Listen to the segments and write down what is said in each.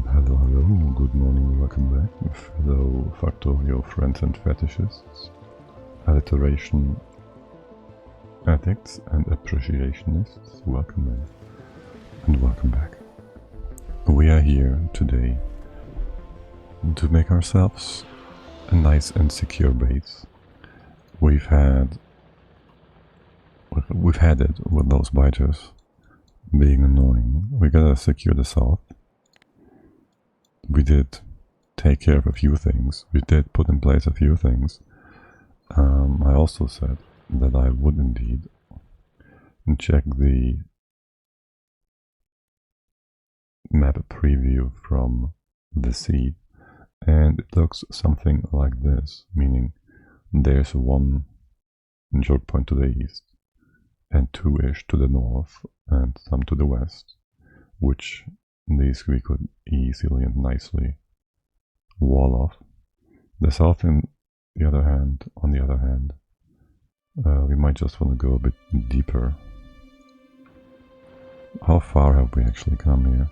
Hello, good morning, welcome back, fellow Factorio friends and fetishists, alliteration addicts and appreciationists, welcome in and welcome back. We are here today to make ourselves a nice and secure base. We've had it with those biters being annoying. We gotta secure the south. We did take care of a few things. We did put in place a few things. I also said that I would indeed check the map preview from the seed, and it looks something like this, meaning there's one and choke point to the east, and 2-ish to the north, and some to the west, which these we could easily and nicely wall off. The south, on the other hand, we might just want to go a bit deeper. How far have we actually come here?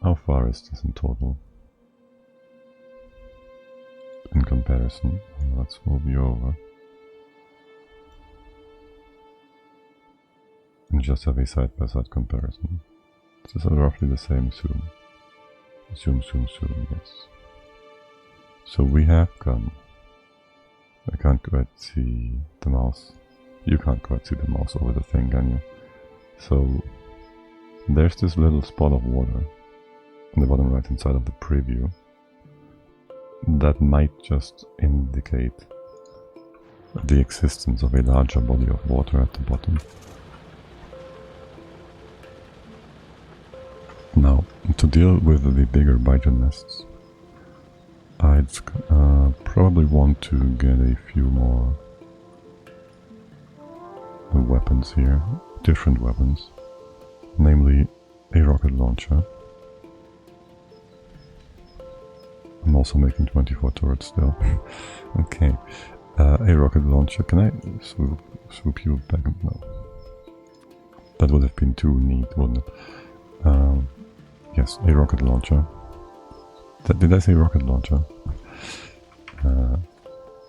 How far is this in total? In comparison, let's move you over. And just have a side-by-side comparison. This is roughly the same zoom. Zoom, yes. So we have come. I can't quite see the mouse. You can't quite see the mouse over the thing, can you? So there's this little spot of water on the bottom right hand side of the preview that might just indicate the existence of a larger body of water at the bottom. Now, to deal with the bigger biter nests, I'd probably want to get a few more weapons here, different weapons, namely a rocket launcher. I'm also making 24 turrets still. Okay, a rocket launcher. Can I swoop you back? No. That would have been too neat, wouldn't it? Yes, a rocket launcher. Did I say rocket launcher?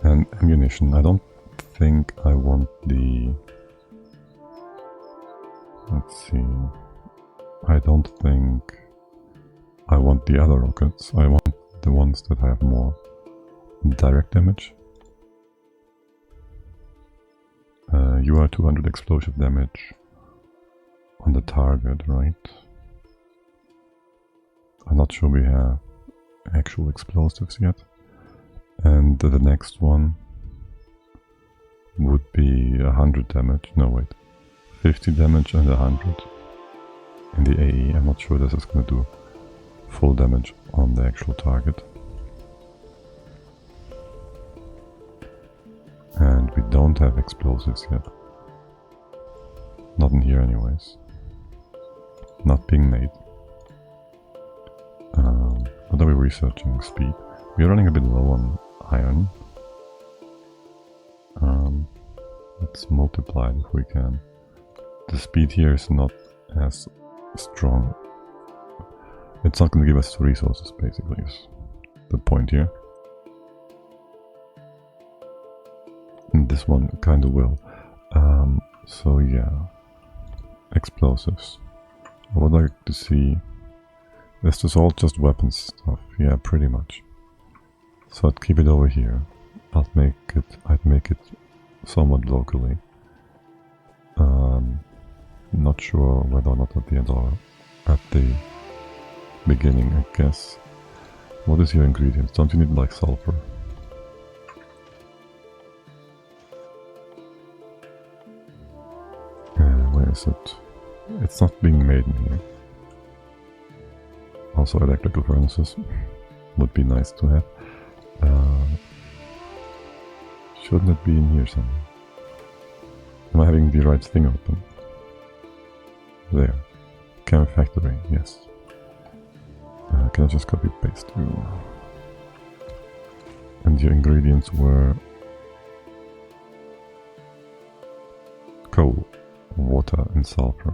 And ammunition. I don't think I want the... Let's see... I don't think I want the other rockets. I want the ones that have more direct damage. You are 200 explosive damage on the target, right? I'm not sure we have actual explosives yet. And the next one would be 100 damage. No, wait. 50 damage and 100 in the AE. I'm not sure this is going to do full damage on the actual target. And we don't have explosives yet. Not in here anyways. Not being made. What are we researching? Speed. We are running a bit low on iron. Let's multiply it if we can. The speed here is not as strong. It's not going to give us resources, basically, is the point here. And this one kind of will. So yeah, explosives. I would like to see... Is this all just weapons stuff? Yeah, pretty much. So I'd keep it over here. I'd make it somewhat locally. Not sure whether or not at the end or at the beginning, I guess. What is your ingredients? Don't you need like sulfur? Where is it? It's not being made in here. Also electrical furnaces would be nice to have. Shouldn't it be in here somewhere? Am I having the right thing open? There. Chem factory, yes. Can I just copy paste you? And your ingredients were coal, water and sulfur.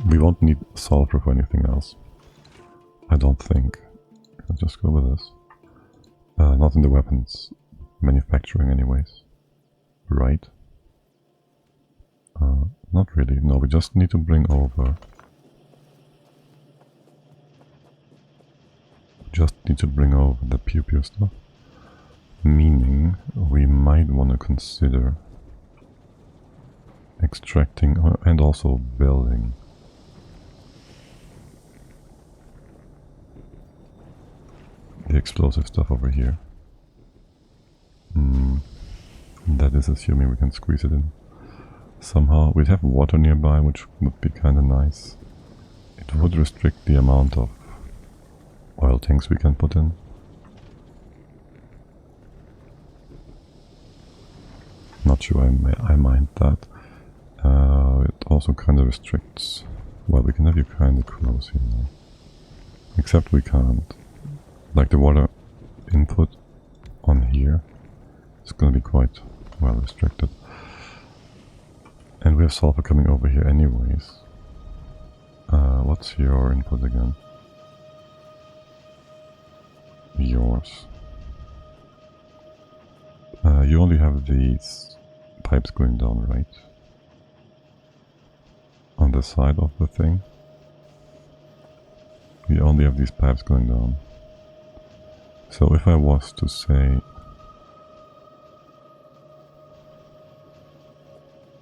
We won't need sulfur for anything else. I don't think. I'll just go with this. Not in the weapons manufacturing anyways. Right? Not really. No, we just need to bring over... the pewpew stuff. Meaning, we might want to consider extracting and also building the explosive stuff over here. That is assuming we can squeeze it in somehow. We'd have water nearby, which would be kind of nice. It would restrict the amount of oil tanks we can put in, not sure I mind that. It also kind of restricts. Well, we can have you kind of close here now. Except we can't. Like the water input on here is going to be quite well restricted. And we have sulfur coming over here anyways. What's your input again? Yours. You only have these pipes going down, right? On the side of the thing. We only have these pipes going down. So if I was to say...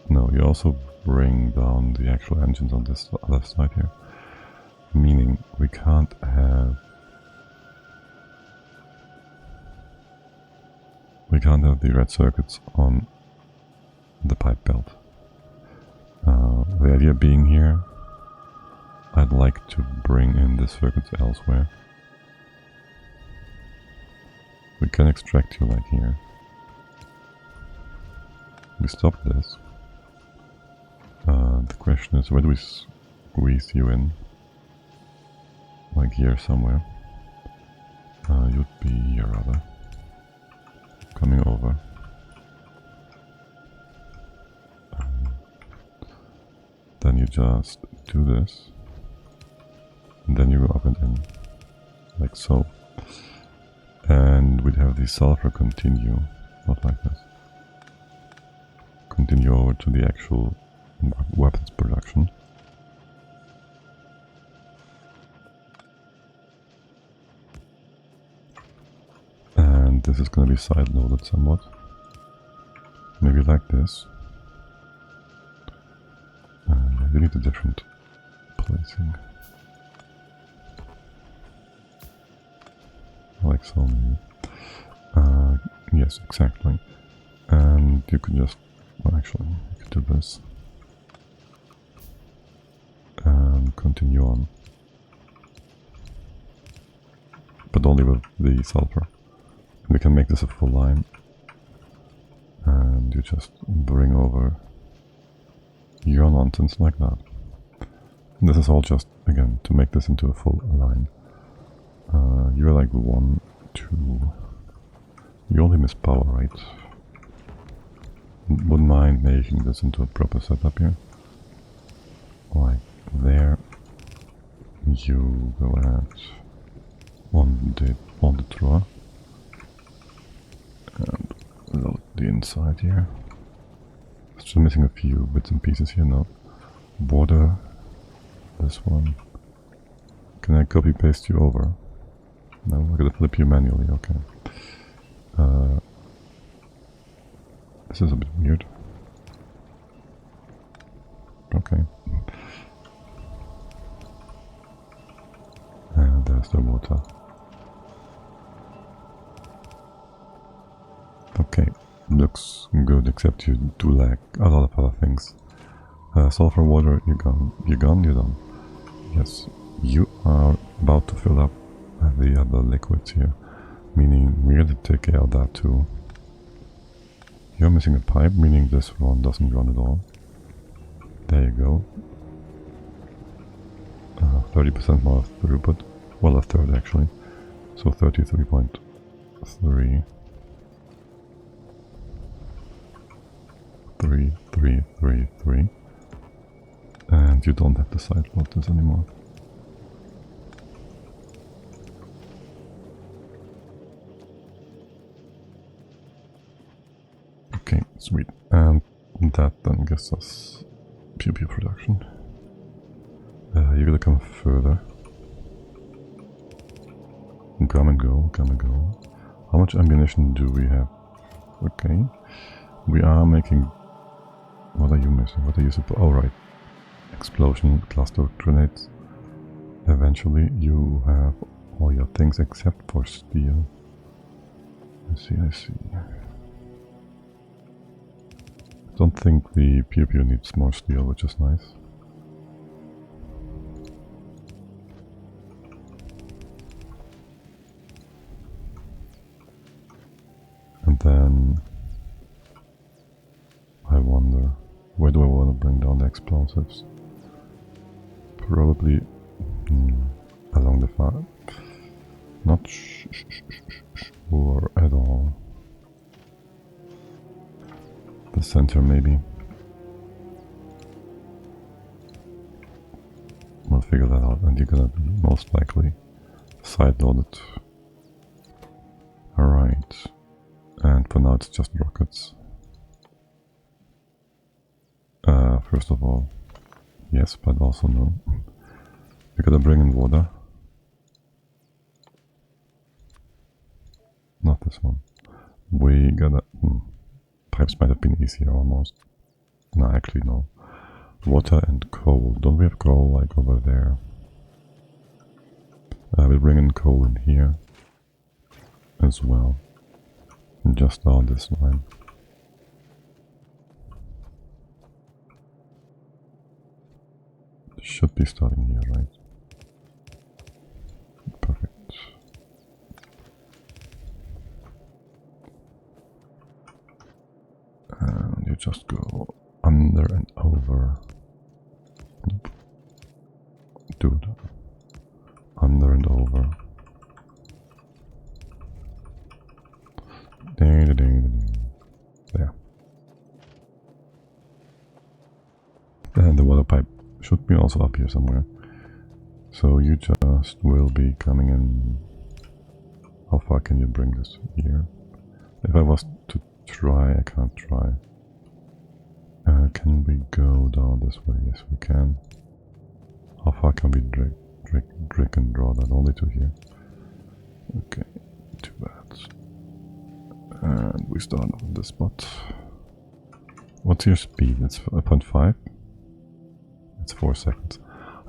No, you also bring down the actual engines on this other side here. Meaning we can't have... We can't have the red circuits on the pipe belt. The idea being here, I'd like to bring in the circuits elsewhere. We can extract you like here. We stop this. The question is, where do we squeeze you in? Like here somewhere. You'd be here rather. Coming over. Then you just do this. And then you go up and in. Like so. And we'd have the sulfur continue. Not like this. Continue over to the actual weapons production. And this is going to be side loaded somewhat. Maybe like this. You need a different placing. Like so maybe. Yes, exactly. And you could just, well actually, you could do this. And continue on. But only with the sulfur. We can make this a full line. And you just bring over your nonsense like that. And this is all just, again, to make this into a full line. You're like 1, 2... You only miss power, right? Wouldn't mind making this into a proper setup here. Like there. You go ahead on the drawer. And load the inside here. Still missing a few bits and pieces here now. Border. This one. Can I copy paste you over? No, I gotta flip you manually, okay. This is a bit weird. Okay. And there's the water. Okay, looks good, except you do lack a lot of other things. Sulfur, water, you're gone. You're gone, you're done. Yes, you are about to fill up the other liquids here. Meaning we gotta take care of that too. You're missing a pipe, meaning this one doesn't run at all. There you go. 30% more throughput. Well, a third actually. So 33.3. 3. And you don't have to side load this anymore. Okay, sweet. And that then gives us pewpew production. You're gonna come further. Come and go, come and go. How much ammunition do we have? Okay. We are making... What are you missing? What are you supposed... Oh, right. Explosion, cluster grenades. Eventually you have all your things except for steel. I see. I don't think the pewpew needs more steel, which is nice. And then wonder. Where do I want to bring down the explosives? Probably along the far. Not sure at all. The center maybe. We'll figure that out, and you're gonna be most likely side-loaded. Alright. And for now it's just rockets. First of all, yes, but also no. We gotta bring in water. Not this one. We gotta... Pipes might have been easier almost. No, actually no. Water and coal. Don't we have coal like over there? We'll bring in coal in here as well. Just down this line. Should be starting here, right? Perfect. And you just go under and over. Nope. Dude. Under and over. There. And the water pipe should be also up here somewhere. So you just will be coming in. How far can you bring this here? If I was to try, I can't try. Can we go down this way? Yes, we can. How far can we drag and draw that? Only to here. Okay, too bad. And we start on this spot. What's your speed? It's 0.5. It's 4 seconds.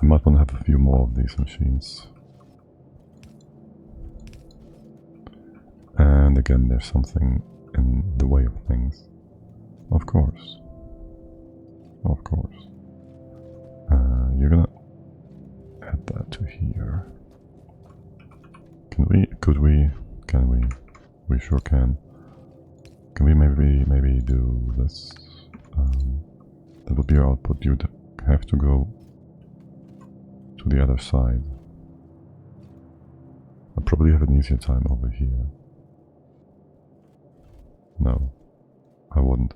I might want to have a few more of these machines. And again, there's something in the way of things. Of course. Of course. You're gonna add that to here. Can we? Could we? Can we? We sure can. Can we maybe do this? That would be our output. You'd have to go to the other side. I'd probably have an easier time over here. No, I wouldn't.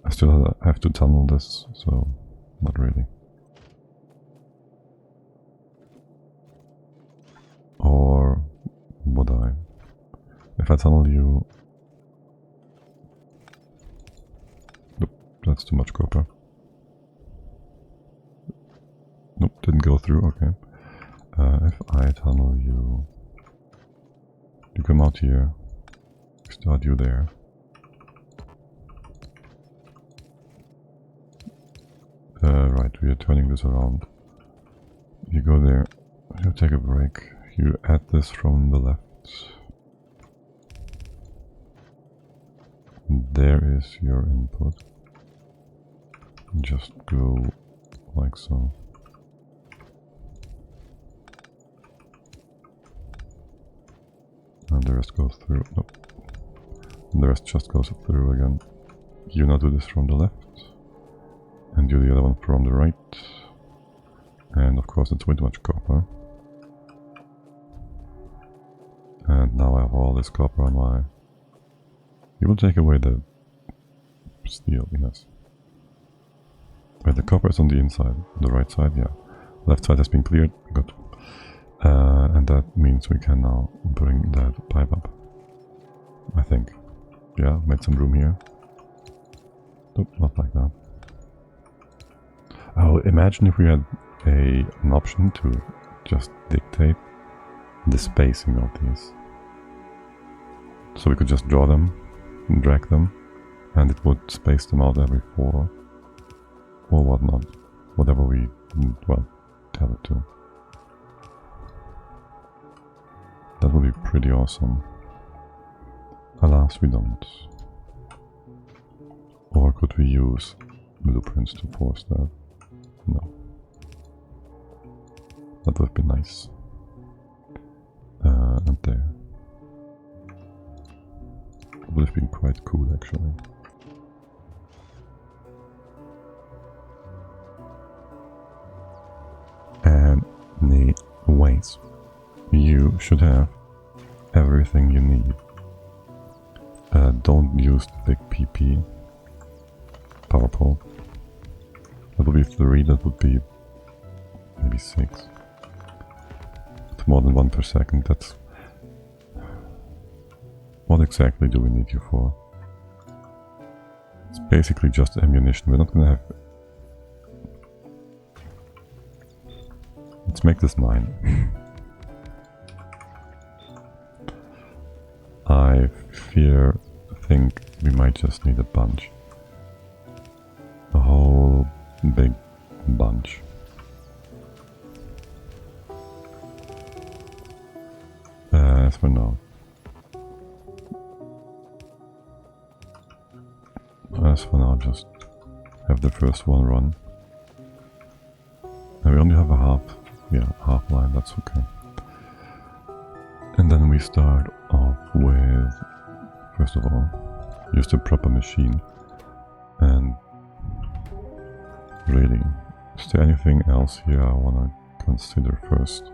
I still have to tunnel this, so not really. Or would I? If I tunnel you... Nope, that's too much copper. Nope, didn't go through, okay. If I tunnel you... You come out here, start you there. Right, we are turning this around. You go there, you take a break, you add this from the left. There is your input. Just go like so. And the rest goes through. Nope. And the rest just goes through again. You now do this from the left. And do the other one from the right. And of course it's way too much copper. And now I have all this copper on my... You will take away the steel, yes. Wait, the copper is on the inside. The right side, yeah. Left side has been cleared, good. And that means we can now bring that pipe up. I think. Yeah, make some room here. Nope, not like that. Oh, imagine if we had an option to just dictate the spacing of these. So we could just draw them, and drag them, and it would space them out every 4 or whatnot. Whatever we, well, tell it to. That would be pretty awesome. Alas, we don't. Or could we use blueprints to force that? No. That would be nice. And there. It would have been quite cool, actually. case, you should have everything you need. Don't use the big PP power pole. That would be 3, that would be maybe 6. It's more than 1 per second, that's... What exactly do we need you for? It's basically just ammunition. We're not gonna have... Let's make this 9. I think we might just need a bunch. A whole big bunch. As for now. As for now, just have the first one run. And we only have a half line, that's okay. And then we start off with, first of all, use the proper machine. And really, is there anything else here I wanna consider first?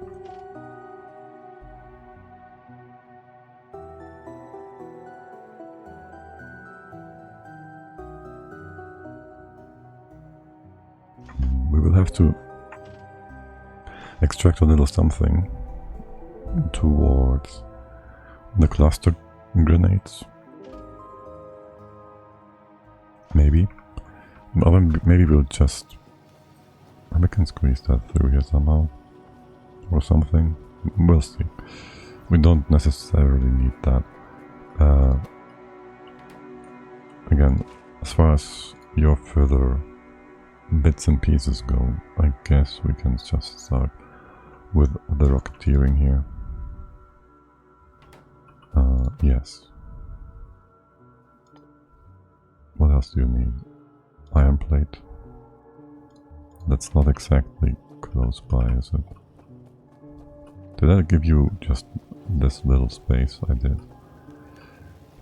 We will have to extract a little something towards the cluster grenades. Maybe. Or maybe we'll just... We can squeeze that through here somehow. Or something. We'll see. We don't necessarily need that. Again, as far as your further bits and pieces go, I guess we can just start with the rocketeering here. Yes. What else do you need? Iron plate. That's not exactly close by, is it? Did I give you just this little space? I did.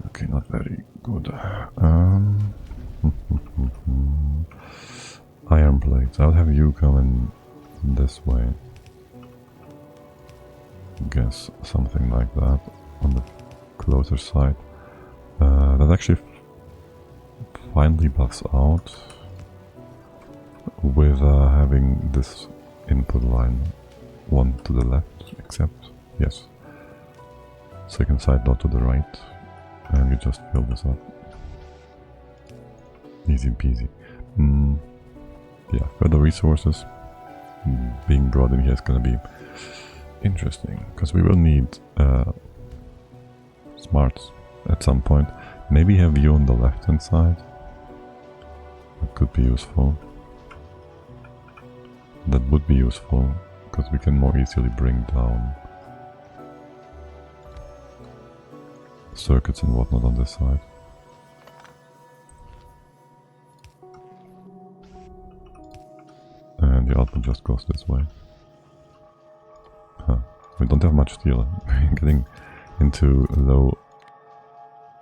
Okay, not very good. Iron plates. I'll have you come in this way. Guess something like that on the closer side. That actually finally buffs out with having this input line one to the left, except, yes, second side not to the right, and you just fill this up. Easy peasy. Yeah, further resources being brought in here is gonna be interesting, because we will need smarts at some point. Maybe have you on the left hand side. That could be useful. That would be useful, because we can more easily bring down circuits and whatnot on this side. And the output just goes this way. Huh. We don't have much steel. We're getting into low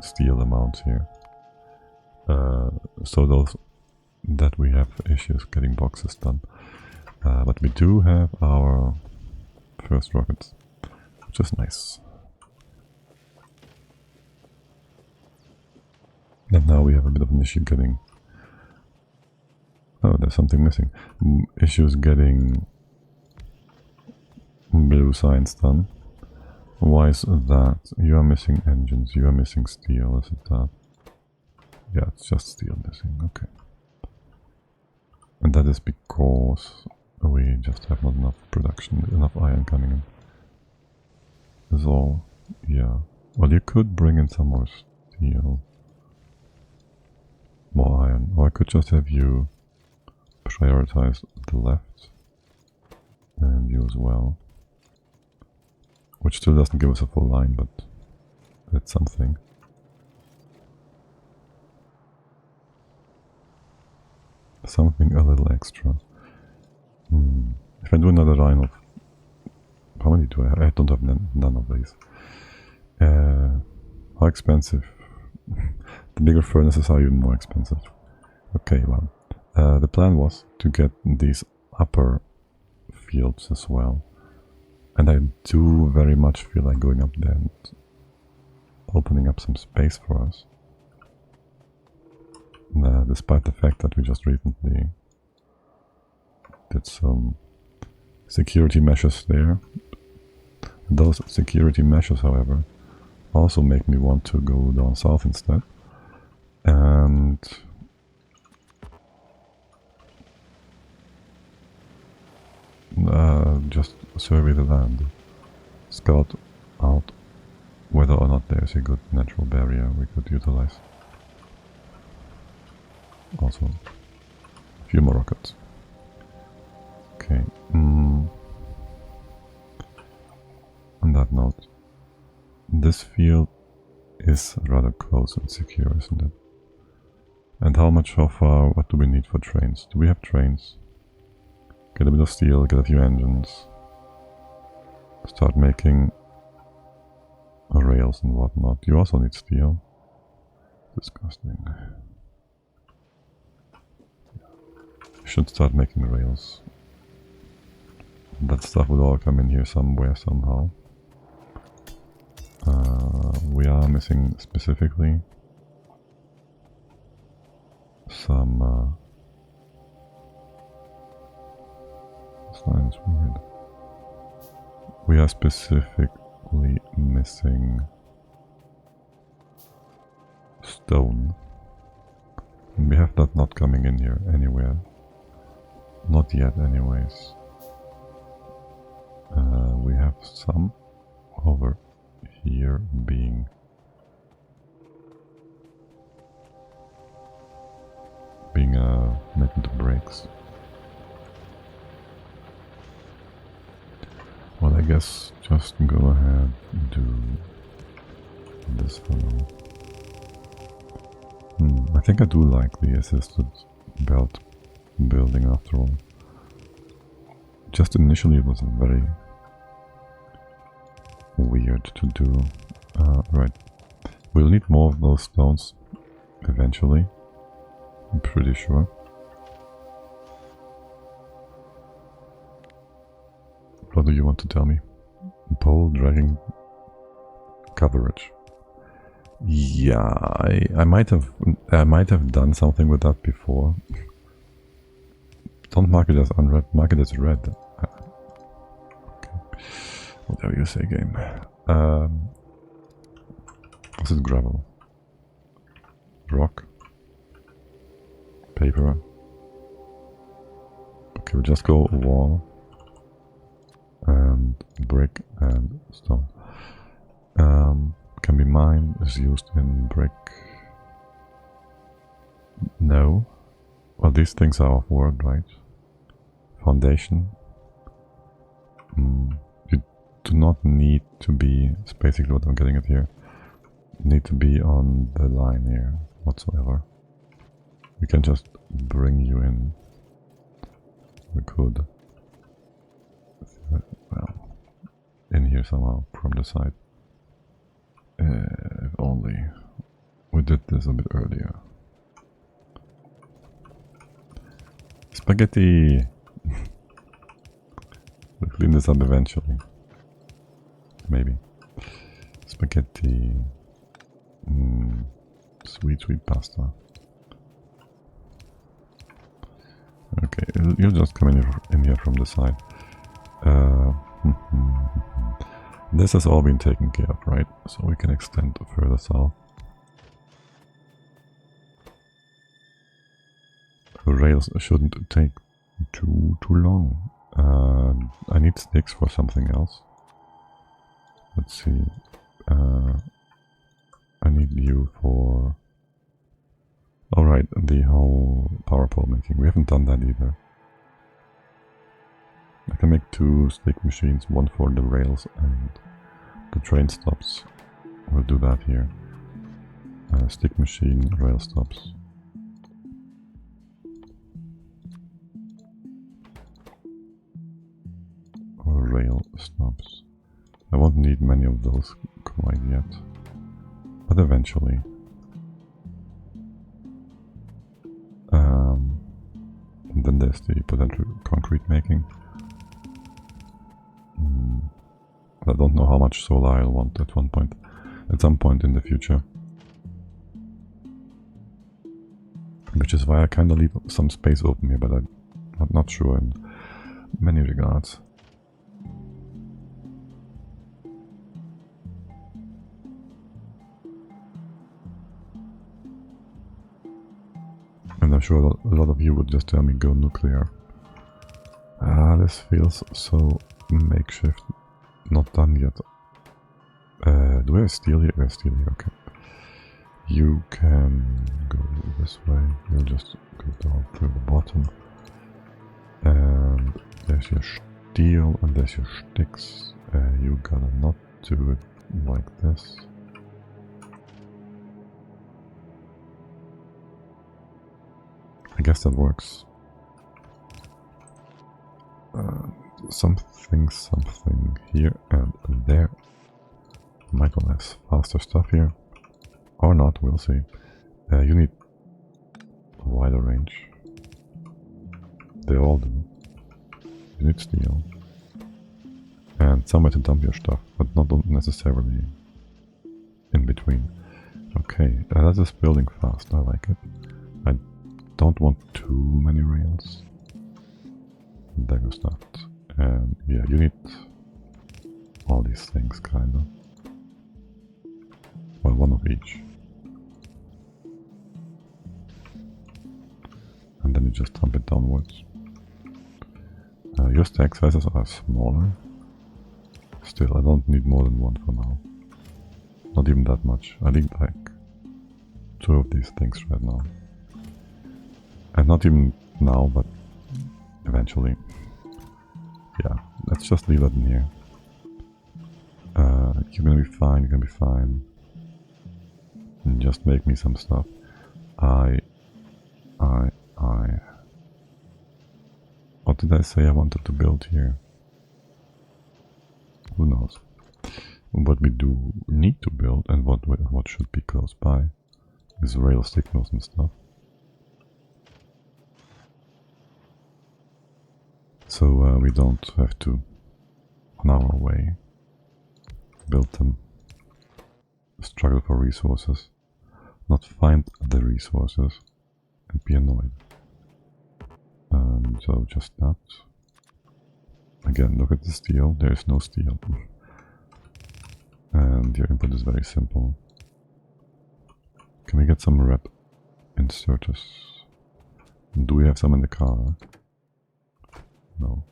steel amounts here. So those that we have issues getting boxes done. But we do have our first rockets, which is nice. And now we have a bit of an issue getting... Oh, there's something missing. Issues getting blue signs done. Why is that? You are missing engines, you are missing steel, is it that? Yeah, it's just steel missing, okay. And that is because we just have not enough production, enough iron coming in. Is all, yeah. Well, you could bring in some more steel. More iron, or I could just have you prioritize the left, and you as well, which still doesn't give us a full line, but it's something. Something a little extra. If I do another line of... How many do I have? I don't have none of these. How expensive? The bigger furnaces are even more expensive. Okay, well. The plan was to get these upper fields as well. And I do very much feel like going up there and opening up some space for us. Despite the fact that we just recently did some security measures there. Those security measures, however, also make me want to go down south instead. And just survey the land. Scout out whether or not there's a good natural barrier we could utilize. Also, a few more rockets. Okay. On that note, this field is rather close and secure, isn't it? And how what do we need for trains? Do we have trains? Get a bit of steel, get a few engines. Start making rails and whatnot. You also need steel. Disgusting. Should start making rails. That stuff would all come in here somewhere, somehow. We are missing specifically some this line's weird. We are specifically missing stone. And we have that not coming in here anywhere. Not yet anyways. We have some over here being made into bricks. Well, I guess just go ahead and do this fellow. I think I do like the assisted belt building after all. Just initially it was very weird to do. Right. We'll need more of those stones eventually. I'm pretty sure. What do you want to tell me? Pole dragging coverage. Yeah, I might have done something with that before. Don't mark it as unread, mark it as red. Okay. Whatever you say, game. This is gravel. Rock. Paper. Okay, we'll just go wall. And brick and stone. Can be mined, is used in brick. No. Well, these things are off world, right? Foundation. You do not need to be, it's basically what I'm getting at here, need to be on the line here whatsoever. We can just bring you in. We could. Well, in here somehow from the side. If only we did this a bit earlier. Spaghetti! We'll clean this up eventually. Maybe. Spaghetti. Sweet, sweet pasta. Okay, you'll just come in here from the side. This has all been taken care of, right? So we can extend further south. The rails shouldn't take too long. I need sticks for something else. Let's see. I need you for... Alright, the whole power pole making. We haven't done that either. I can make 2 stick machines, one for the rails and the train stops. We'll do that here. Stick machine, rail stops. Or rail stops. I won't need many of those quite yet, but eventually. And then there's the potential concrete making. I don't know how much solar I'll want at some point in the future. Which is why I kinda leave some space open here, but I'm not sure in many regards. And I'm sure a lot of you would just tell me go nuclear. This feels so makeshift. Not done yet. Do I have steel here? I have steel here, okay. You can go this way. You'll just go down through the bottom. And there's your steel and there's your sticks. You gotta not do it like this. I guess that works. Something here and there. Might want to have faster stuff here. Or not, we'll see. You need a wider range. They all do. You need steel. And somewhere to dump your stuff, but not necessarily in between. Okay, that's just building fast, I like it. I don't want too many rails. There goes that. And yeah, you need all these things, kinda. Well, one of each. And then you just dump it downwards. Your stack sizes are smaller. Still, I don't need more than one for now. Not even that much. I need like 2 of these things right now. And not even now, but eventually. Yeah, let's just leave that in here. You're gonna be fine, you're gonna be fine. And just make me some stuff. What did I say I wanted to build here? Who knows? What we do need to build and what should be close by is rail signals and stuff. So we don't have to, on our way, build them, struggle for resources, not find the resources, and be annoyed. So just that. Again, look at the steel, there is no steel. And your input is very simple. Can we get some red inserters? Do we have some in the car? No,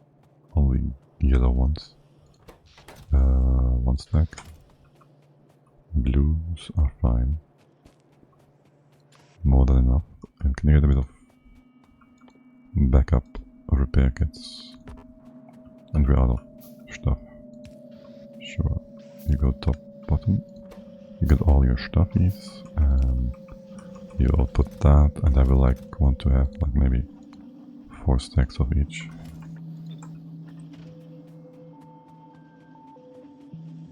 only yellow ones. 1 stack. Blues are fine. More than enough. And can you get a bit of backup repair kits? And we're out of stuff. Sure. You go top, bottom. You get all your stuffies. And you output that. And I will want to have maybe 4 stacks of each.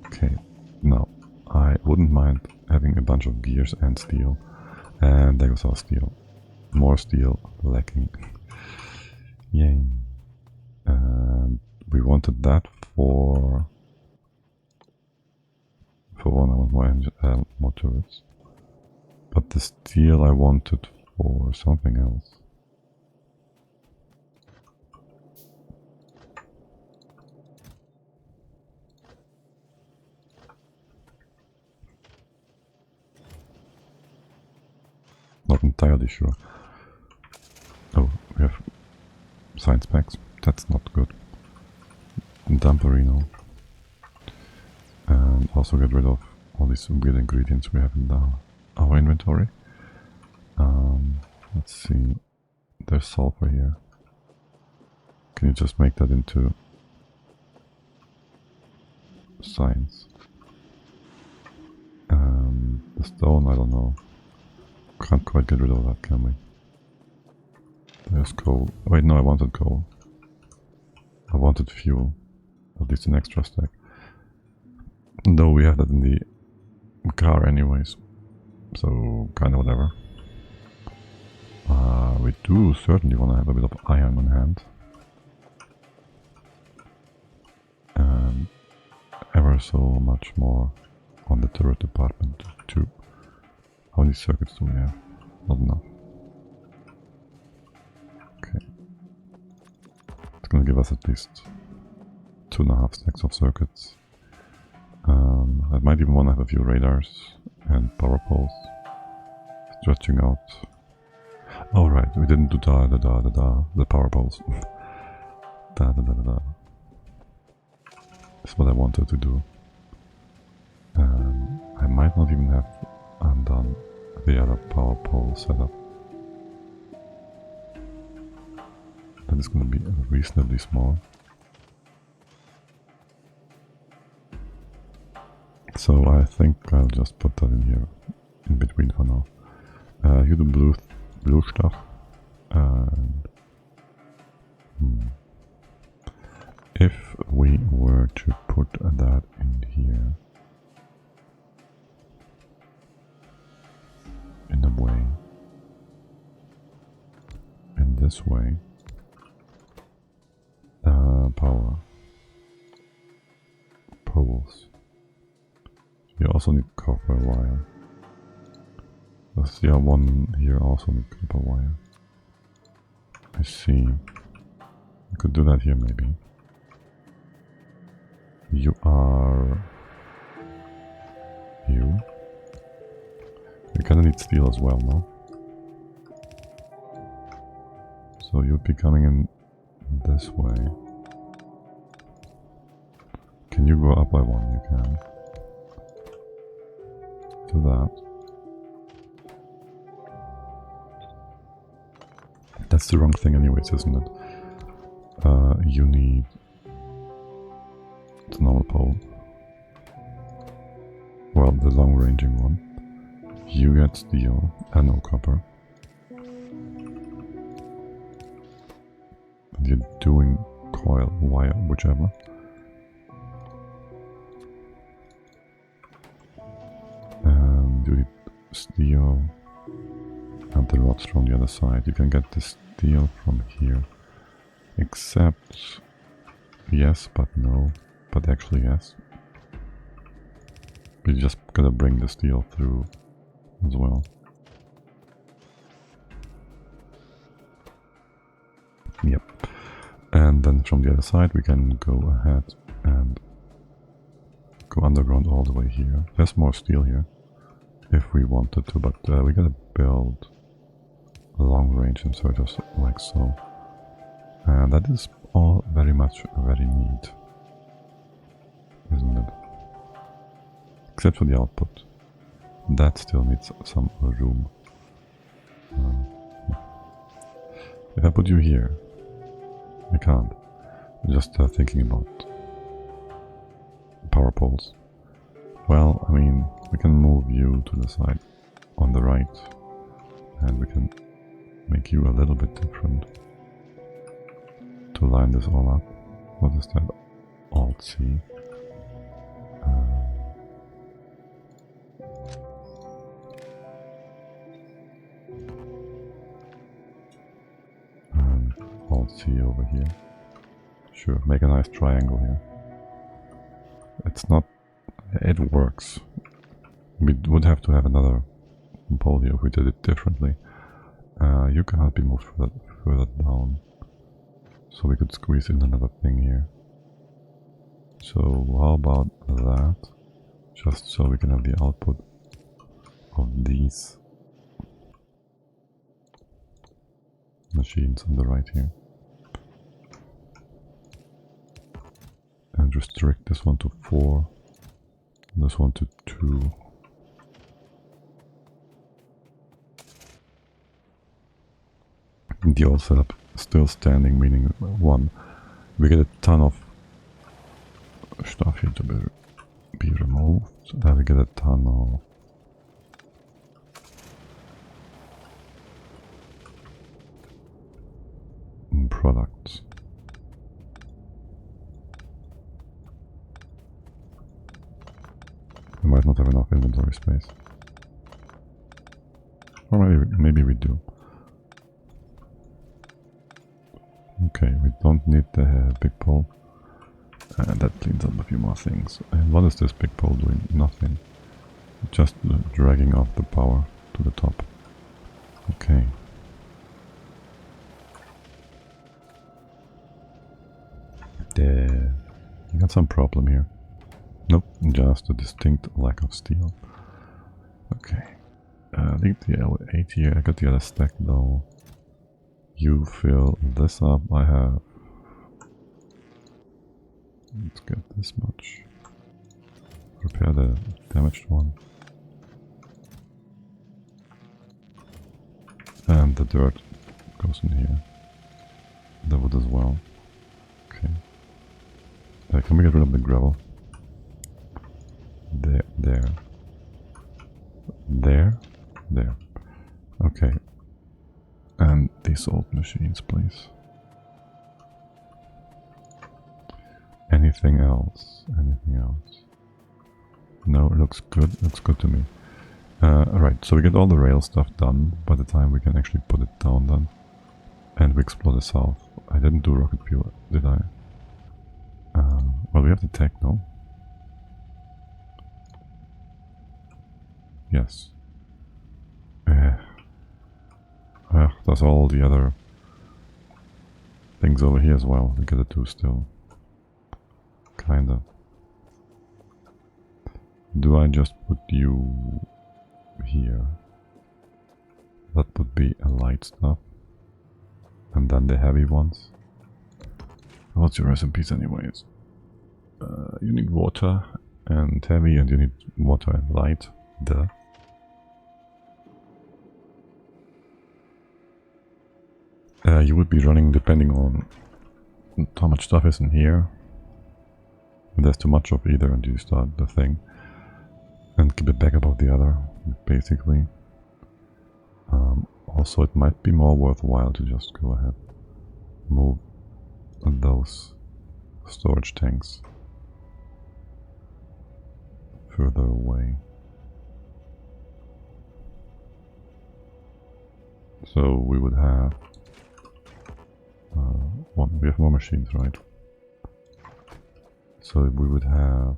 Okay, now I wouldn't mind having a bunch of gears and steel, and there goes our steel. More steel lacking. Yay. And we wanted that for one of more turrets. But the steel I wanted for something else. Not entirely sure. Oh, we have science packs. That's not good. Dumperino. And also get rid of all these weird ingredients we have in our inventory. Let's see. There's sulfur here. Can you just make that into science? The stone, I don't know. Can't quite get rid of that, can we? There's coal. Wait, no, I wanted coal. I wanted fuel. At least an extra stack. Though we have that in the car anyways. So, kinda whatever. We do certainly want to have a bit of iron on hand. And ever are so much more on the turret department too. How many circuits do we have? Not enough. Okay. It's gonna give us at least 2.5 stacks of circuits. I might even want to have a few radars and power poles stretching out. Oh right, we didn't do the power poles. That's what I wanted to do. I might not even have undone the other power pole setup. That is going to be reasonably small. So I think I'll just put that in here, in between for now. You do blue stuff. And if we were to put that in here, in a way, in this way, power poles. You also need copper wire. The one here also need copper wire. I see. I could do that here maybe. You are... you? You kinda need steel as well, no? So you'd be coming in this way. Can you go up by one? You can. Do that. That's the wrong thing anyways, isn't it? You need the normal pole. Well, the long-ranging one. You get steel and no copper. And you're doing coil, wire, whichever. And you need steel and the rods from the other side. You can get the steel from here. Except... yes, but no. But actually yes. You just gotta bring the steel through as well. Yep. And then from the other side we can go ahead and go underground all the way here. There's more steel here if we wanted to, but we gotta build long range inserters like so. And that is all very much very neat, isn't it? Except for the output. That still needs some room. If I put you here, I can't. Just thinking about power poles. Well, I mean, we can move you to the side on the right, and we can make you a little bit different to line this all up. What is that? Alt-C. And Alt-C over here. Sure, make a nice triangle here. It's not... it works. We would have to have another pole here if we did it differently. You cannot be moved further down. So we could squeeze in another thing here. So how about that? Just so we can have the output of these machines on the right here. And restrict this one to 4. This one to 2. The old setup still standing, meaning 1. We get a ton of stuff here to be removed. We get a ton of products. We might not have enough inventory space. Or maybe we do. Okay, we don't need the big pole. And that cleans up a few more things. And what is this big pole doing? Nothing. Just dragging off the power to the top. Okay. There. You got some problem here. Nope, just a distinct lack of steel. Okay. I think the L8 here, I got the other stack though. You fill this up, I have... Let's get this much. Repair the damaged one. And the dirt goes in here. The wood as well. Okay. Can we get rid of the gravel? There, there. There, there. Okay. And these old machines, please. Anything else? Anything else? No, it looks good. Looks good to me. Right, so we get all the rail stuff done by the time we can actually put it down then. And we explore the south. I didn't do rocket fuel, did I? Well, we have the tech, no? Yes. There's all the other things over here as well. We gotta do still. Kinda. Do I just put you here? That would be a light stuff. And then the heavy ones. What's your recipes anyways? You need water and heavy, and you need water and light. Duh. You would be running depending on how much stuff is in here. If there's too much of either, and you start the thing and keep it back above the other, basically. Also, it might be more worthwhile to just go ahead, move those storage tanks further away. So we would have we have more machines, right? So we would have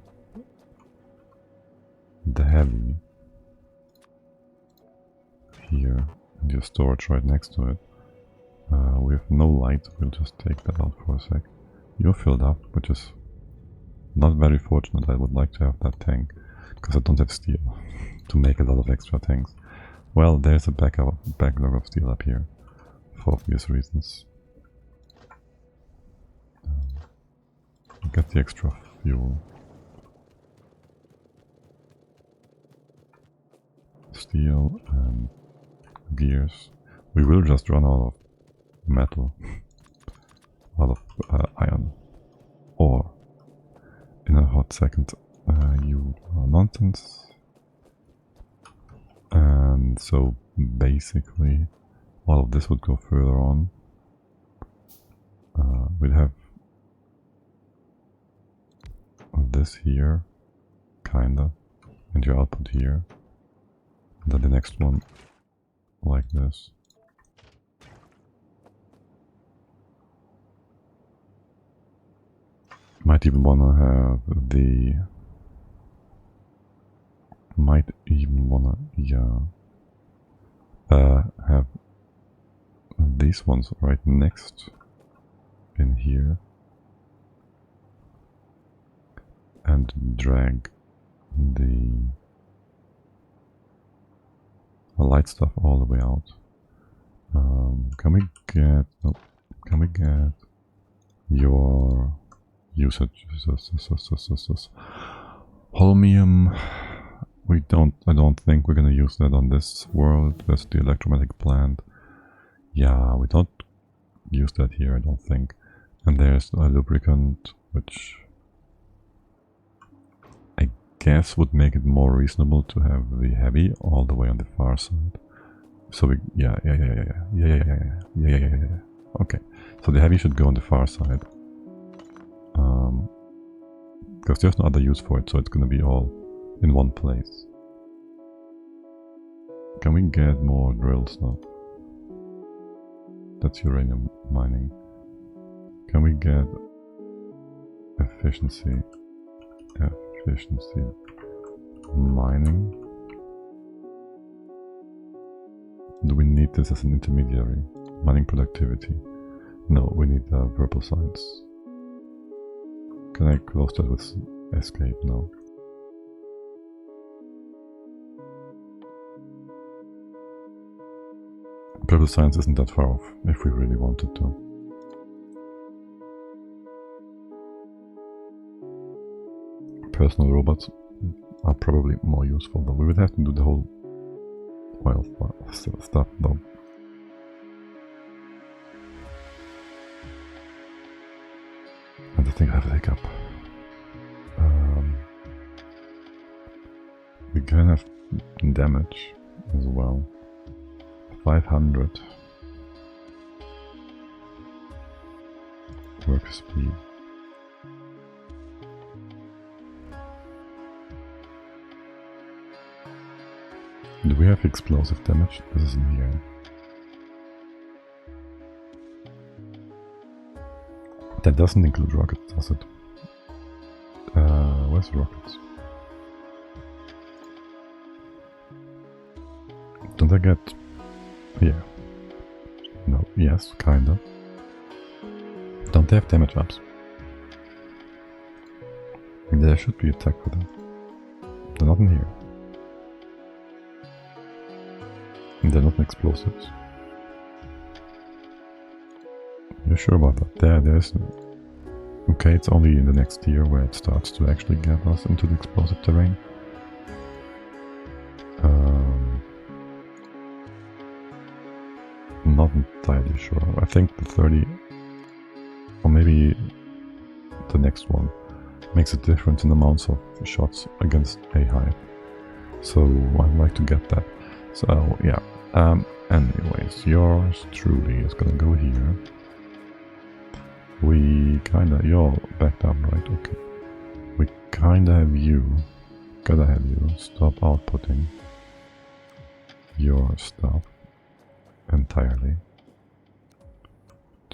the heavy here and your storage right next to it. We have no light, we'll just take that out for a sec. You're filled up, which is not very fortunate. I would like to have that tank, because I don't have steel to make a lot of extra tanks. Well, there's a backlog of steel up here, for obvious reasons. Get the extra fuel. Steel and gears. We will just run out of metal, out of iron ore in a hot second. You are nonsense. And so basically all of this would go further on. We'd have this here, kinda, and your output here. And then the next one like this. Might even wanna have the... have these ones right next in here. And drag the light stuff all the way out. Can we get... Nope. Can we get your usage? Holmium. I don't think we're gonna use that on this world. There's the electromagnetic plant. Yeah, we don't use that here, I don't think. And there's a lubricant, which I guess would make it more reasonable to have the heavy all the way on the far side. So we, yeah. Okay, so the heavy should go on the far side. Because there's no other use for it, so it's gonna be all in one place. Can we get more drill stuff? That's uranium mining. Can we get efficiency, mining. Do we need this as an intermediary? Mining productivity. No, we need purple science. Can I close that with escape? No. Purple science isn't that far off if we really wanted to. Personal robots are probably more useful, but we would have to do the whole oil stuff though. And I think I have a hiccup. We can have damage as well. 500 work speed. Do we have explosive damage? This is in here. That doesn't include rockets, does it? Where's the rockets? Don't I get... Yeah. No, yes, kinda. Don't they have damage ups? There should be attack for them. They're not in here. And they're not in explosives. You're sure about that? There's... Okay, it's only in the next tier where it starts to actually get us into the explosive terrain. Not entirely sure. I think the 30, or maybe the next one, makes a difference in amounts of shots against a hive. So I'd like to get that. So yeah. Anyways, yours truly is gonna go here. We kinda, you're backed up, right? Okay. We kinda have you, gotta have you stop outputting your stuff entirely,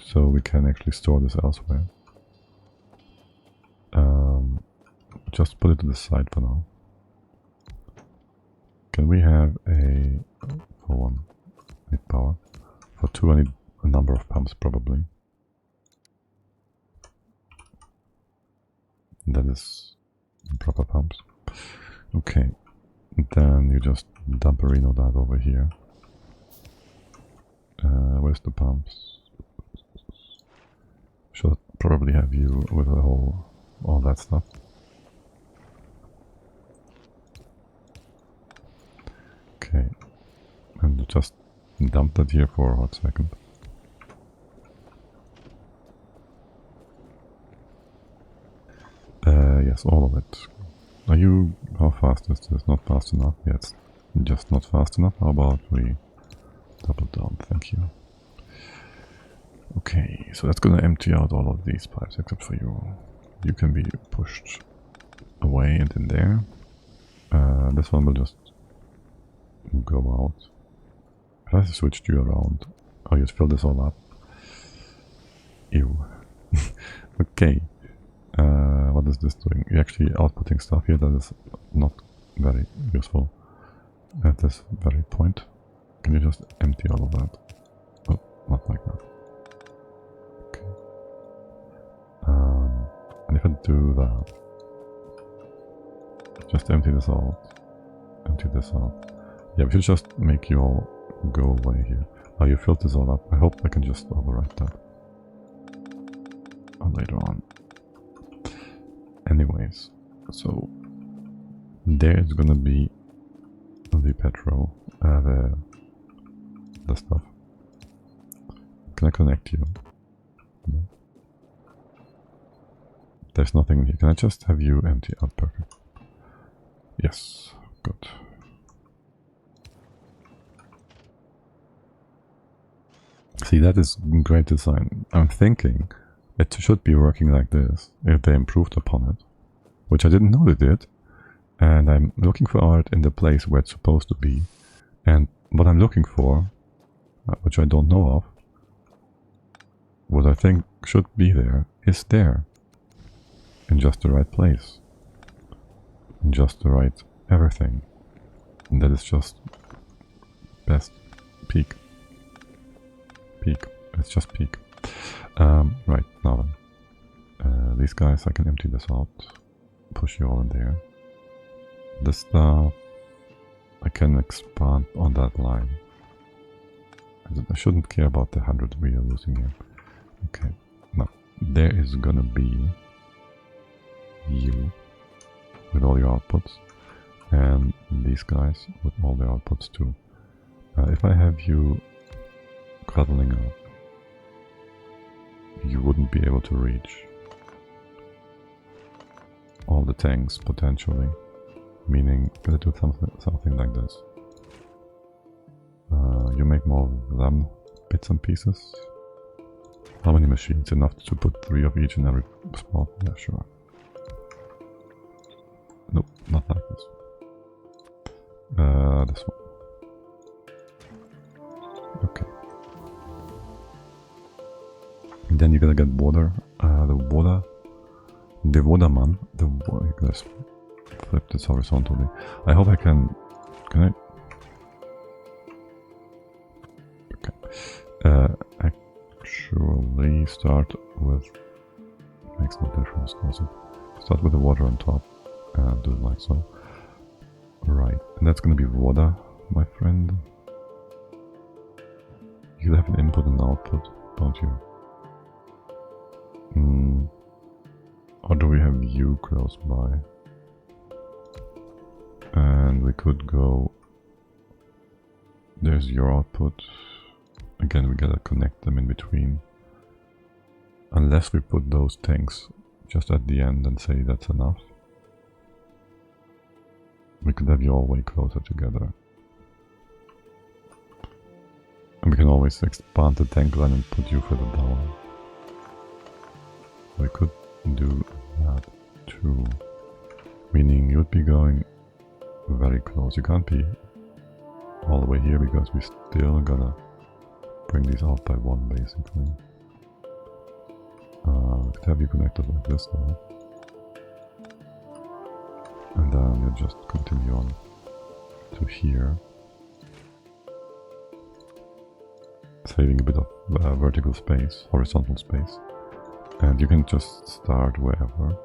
so we can actually store this elsewhere. Just put it to the side for now. Can we have a... For one, I need power. For two, I need a number of pumps probably. That is proper pumps. Okay, then you just dump a Reno that over here. Where's the pumps? Should probably have you with the whole, all that stuff. Okay, and just dump that here for a hot second. Yes, all of it. Are you... How fast is this? Not fast enough? Yeah, it's just not fast enough. How about we double down? Thank you. Okay, so that's gonna empty out all of these pipes except for you. You can be pushed away and in there. This one will just go out. If I switched you around, oh, you fill this all up. Ew. Okay. What is this doing? You're actually outputting stuff here that is not very useful at this very point. Can you just empty all of that? Oh, not like that. Okay. And if I do that, just empty this out. Empty this out. Yeah, we should just make you all go away here. Oh, you filled this all up. I hope I can just overwrite that later on. Anyways, so there's gonna be the petrol, the stuff. Can I connect you? No. There's nothing in here. Can I just have you empty out? Perfect. Yes, good. See, that is great design. I'm thinking it should be working like this if they improved upon it, which I didn't know they did. And I'm looking for art in the place where it's supposed to be. And what I'm looking for, which I don't know of, what I think should be there, is there. in just the right place, in just the right everything. And that is just best. Peak. It's just peak. Right, now then. These guys, I can empty this out. Push you all in there. This stuff, I can expand on that line. I shouldn't care about the 100 we are losing here. Okay, now there is gonna be you with all your outputs, and these guys with all their outputs too. If I have you cuddling up, you wouldn't be able to reach all the tanks potentially, meaning I'm gonna do something like this. You make more of them bits and pieces. How many machines? Enough to put 3 of each in every spot? Yeah, sure. Nope, not like this. This one. Okay. And then you're gonna get water. The waterman. You guys flip this horizontally. I hope I can. Can I? Okay. Actually, start with. Makes no difference, does it? Start with the water on top and do it like so. Right, and that's gonna be water, my friend. You have an input and output, don't you? Or do we have you close by? And we could go... There's your output. Again, we gotta connect them in between. Unless we put those tanks just at the end and say that's enough. We could have you all way closer together. And we can always expand the tank line and put you further down. We could do that too. Meaning you'd be going very close. You can't be all the way here because we still gotta bring these out by 1 basically. We could have you connected like this now. And then you just continue on to here. Saving a bit of vertical space, horizontal space. And you can just start wherever.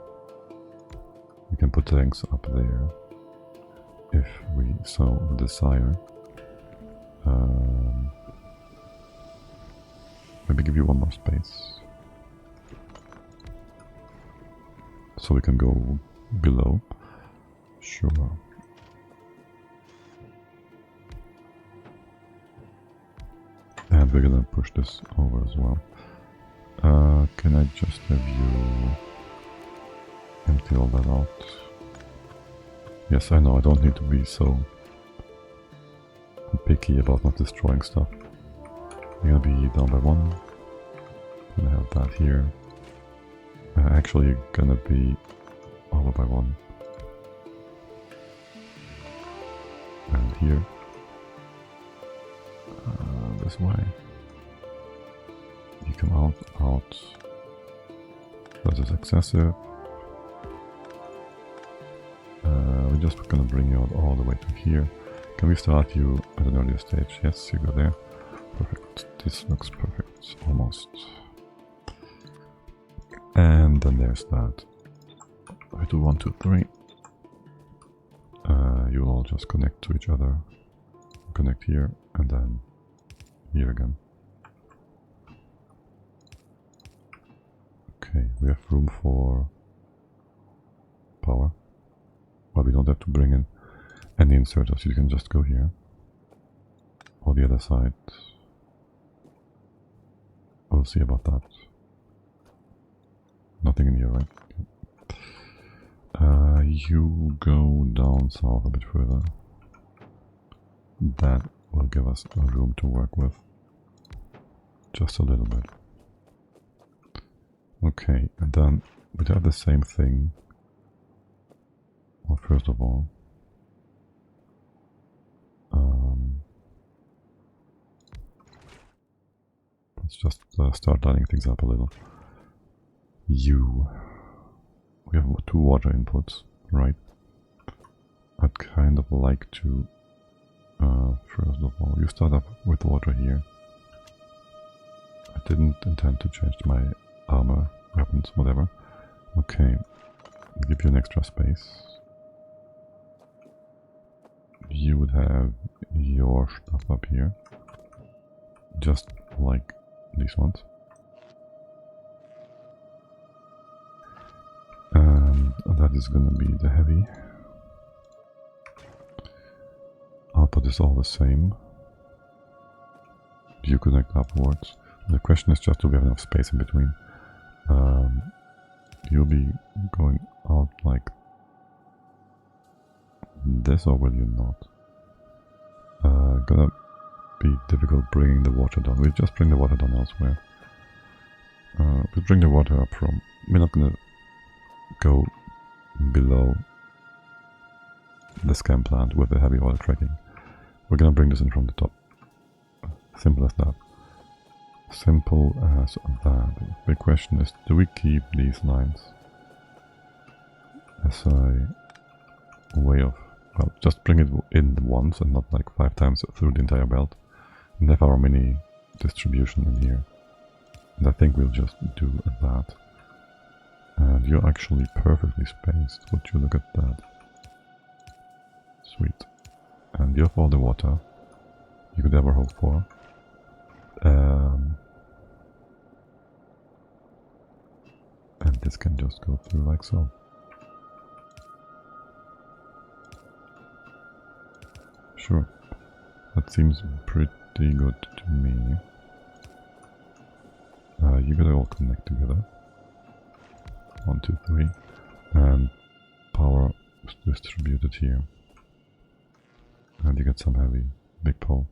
You can put tanks up there if we so desire. Maybe give you 1 more space. So we can go below. Sure. And we're gonna push this over as well. Can I just have you empty all that out? Yes, I know, I don't need to be so picky about not destroying stuff. You're gonna be down by 1. Gonna have that here. Actually, you're gonna be over by 1. And here. This way. You come out. That is excessive. We're just gonna bring you out all the way to here. Can we start you at an earlier stage? Yes, you go there. Perfect. This looks perfect. Almost. And then there's that. I do 1, 2, 3. You all just connect to each other. Connect here and then here again. Okay, we have room for power, but we don't have to bring in any inserters. You can just go here or the other side. We'll see about that. Nothing in here, right? You go down south a bit further. That will give us a room to work with. Just a little bit. Okay, and then we'd have the same thing. Well, first of all, let's just start lining things up a little. You we have 2 water inputs, right? I'd kind of like to, first of all, you start up with water here. I didn't intend to change my armor, weapons, whatever. Okay, give you an extra space. You would have your stuff up here, just like these ones. And that is gonna be the heavy. Output is all the same. You connect upwards. The question is just, do we have enough space in between? You'll be going out like this, or will you not? Gonna be difficult bringing the water down. We just bring the water down elsewhere. We bring the water up from... We're not gonna go below the scan plant with the heavy oil cracking. We're gonna bring this in from the top. Simple as that. Simple as that. The question is, do we keep these lines as a way of, well, just bring it in once and not like 5 times through the entire belt, and have our mini distribution in here. And I think we'll just do that. And you're actually perfectly spaced. Would you look at that? Sweet. And you have all the water you could ever hope for. And this can just go through like so. Sure. That seems pretty good to me. You gotta all connect together. 1, 2, 3. And power is distributed here. And you get some heavy. Big pole.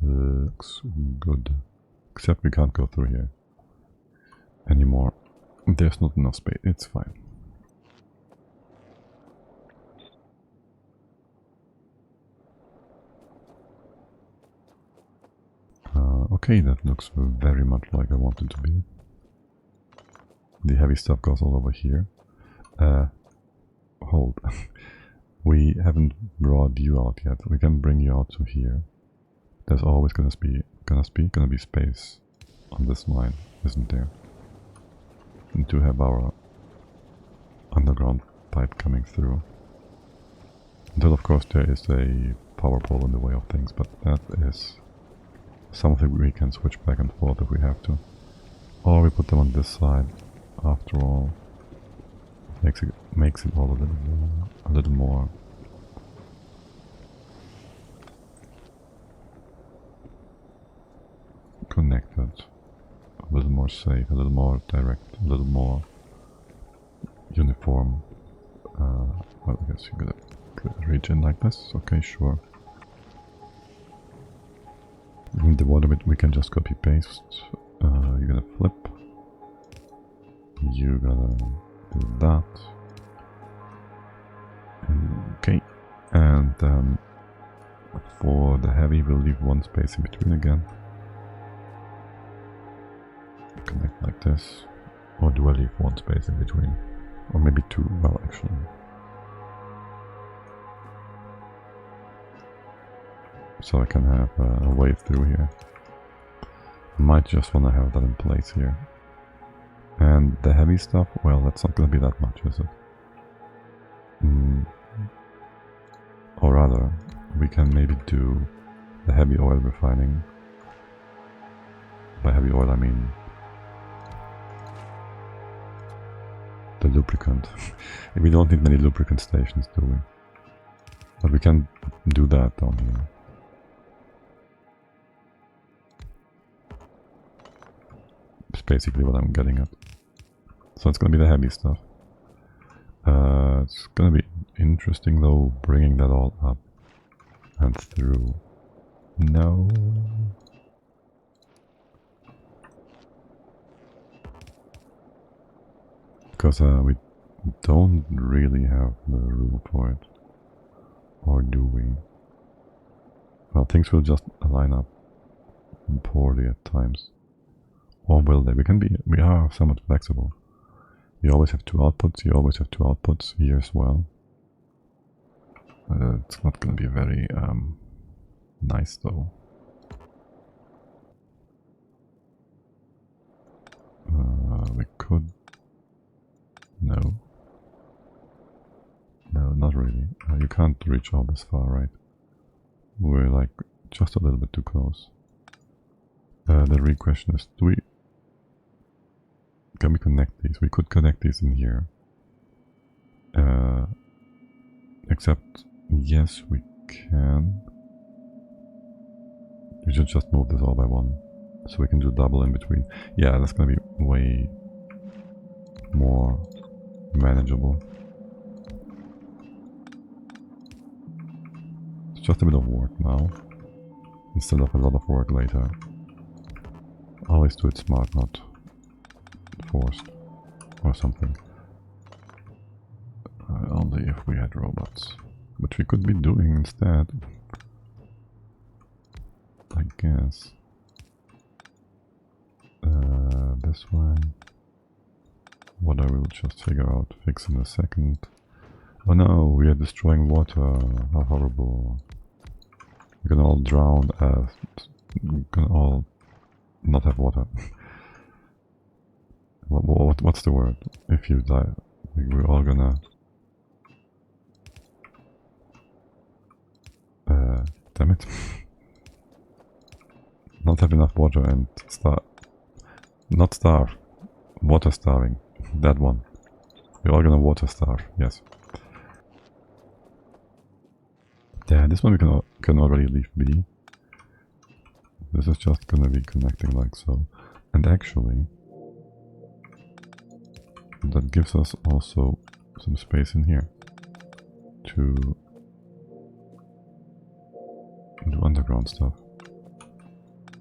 Looks good. Except we can't go through here anymore. There's not enough space. It's fine. Okay, that looks very much like I want it to be. The heavy stuff goes all over here. Hold. We haven't brought you out yet. We can bring you out to here. There's always gonna be space on this line, isn't there? And to have our underground pipe coming through. Until of course there is a power pole in the way of things, but that is something we can switch back and forth if we have to. Or we put them on this side. After all, makes it all a little more connected, a little more safe, a little more direct, a little more uniform. Well, I guess you gotta reach in like this. Okay, sure. In the water bit we can just copy paste. You're gonna flip. You gotta do that. Okay. And then for the heavy we'll leave 1 space in between again. Connect like this. Or do I leave 1 space in between? Or maybe 2, well actually. So I can have a way through here. Might just want to have that in place here. And the heavy stuff, well, that's not going to be that much, is it? Or rather, we can maybe do the heavy oil refining. By heavy oil I mean the lubricant. We don't need many lubricant stations, do we? But we can do that down here. It's basically what I'm getting at. So it's gonna be the heavy stuff. It's gonna be interesting though, bringing that all up and through. No. Because we don't really have the room for it. Or do we? Well, things will just line up poorly at times. Or will they? We are somewhat flexible. You always have two outputs, you always have two outputs here as well. It's not gonna be very nice though. We could... No. No, not really. You can't reach all this far, right? We're like just a little bit too close. The real question is, can we connect these? We could connect these in here. Except, yes, we can. We should just move this all by one. So we can do double in between. Yeah, that's gonna be way more manageable. It's just a bit of work now, instead of a lot of work later. Always do it smart, not forced or something. Only if we had robots, which we could be doing instead, I guess. This one, what I will just fix in a second. Oh no, we are destroying water, how horrible. We're gonna all drown, we're gonna all not have water. What's the word? If you die, we're all gonna... damn it. Not have enough water and not starve. Water starving. That one. We're all gonna water starve, yes. Yeah, this one we can already leave be. This is just gonna be connecting like so. And actually, that gives us also some space in here to do underground stuff.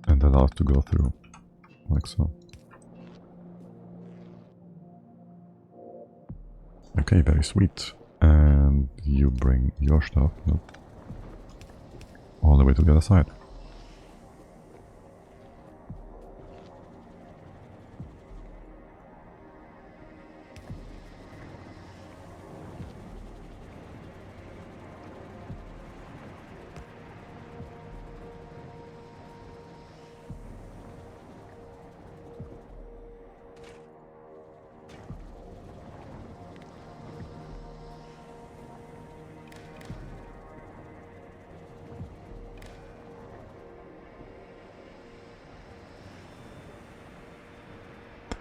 And allow us to go through like so. Okay, very sweet. And you bring your stuff, nope, all the way to the other side.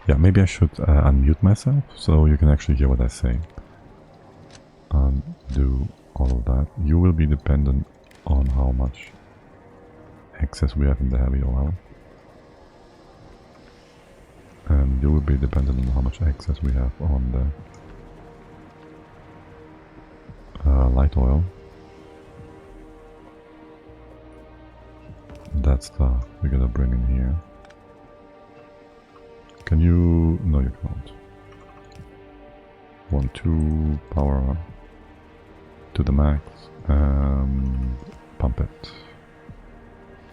Yeah, maybe I should unmute myself so you can actually hear what I say. Do all of that. You will be dependent on how much excess we have in the heavy oil. And you will be dependent on how much excess we have on the light oil. That stuff we're gonna bring in here. Can you... no, you can't. 1, 2, power to the max, and pump it.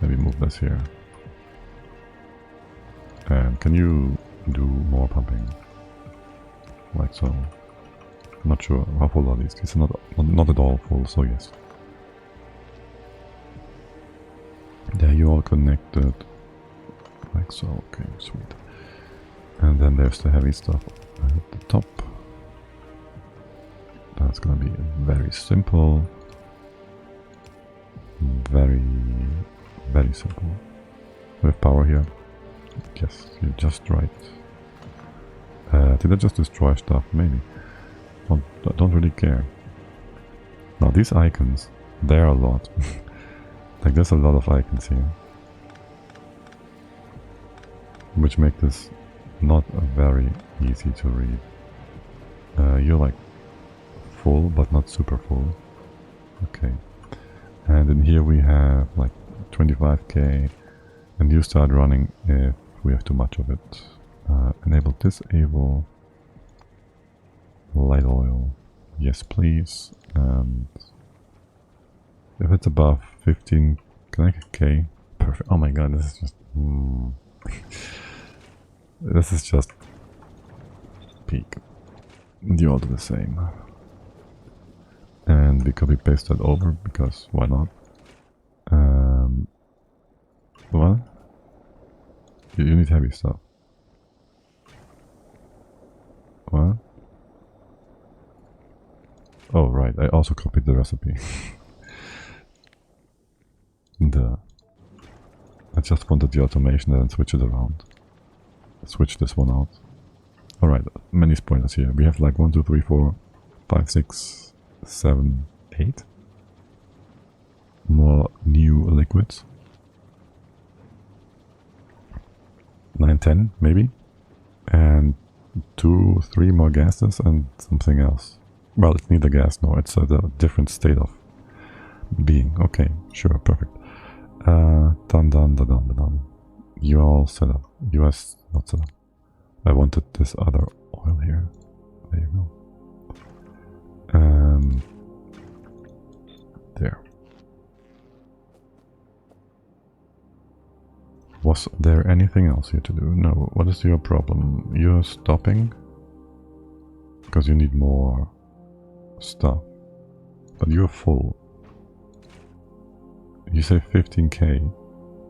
Maybe move this here. And can you do more pumping? Like so. I'm not sure how full are these. These are not at all full, so yes. There you all connected. Like so, okay, sweet. And then there's the heavy stuff at the top. That's gonna be very simple. Very, very simple. We have power here. Yes, you're just right. Did I just destroy stuff? Maybe. Don't really care. Now these icons, there are a lot. Like there's a lot of icons here. Which make this not very easy to read. You're like full, but not super full. Okay. And in here we have like 25k, and you start running if we have too much of it. Enable, disable, light oil, yes please, and if it's above 15k, perfect. Oh my god, this is just... this is just peak. You all do the same. And we copy paste that over because why not? What? You need heavy stuff. What? Oh right, I also copied the recipe. I just wanted the automation and switch it around. Switch this one out. Alright, many spoilers here. We have like 1, 2, 3, 4, 5, 6, 7, 8 more new liquids. 9, 10 maybe. And 2, 3 more gases and something else. Well, it's neither gas, no, it's a different state of being. Okay, sure, perfect. Done. You are all set up. You are not set up. I wanted this other oil here. There you go. There. Was there anything else here to do? No. What is your problem? You're stopping? Because you need more stuff. But you're full. You say 15k.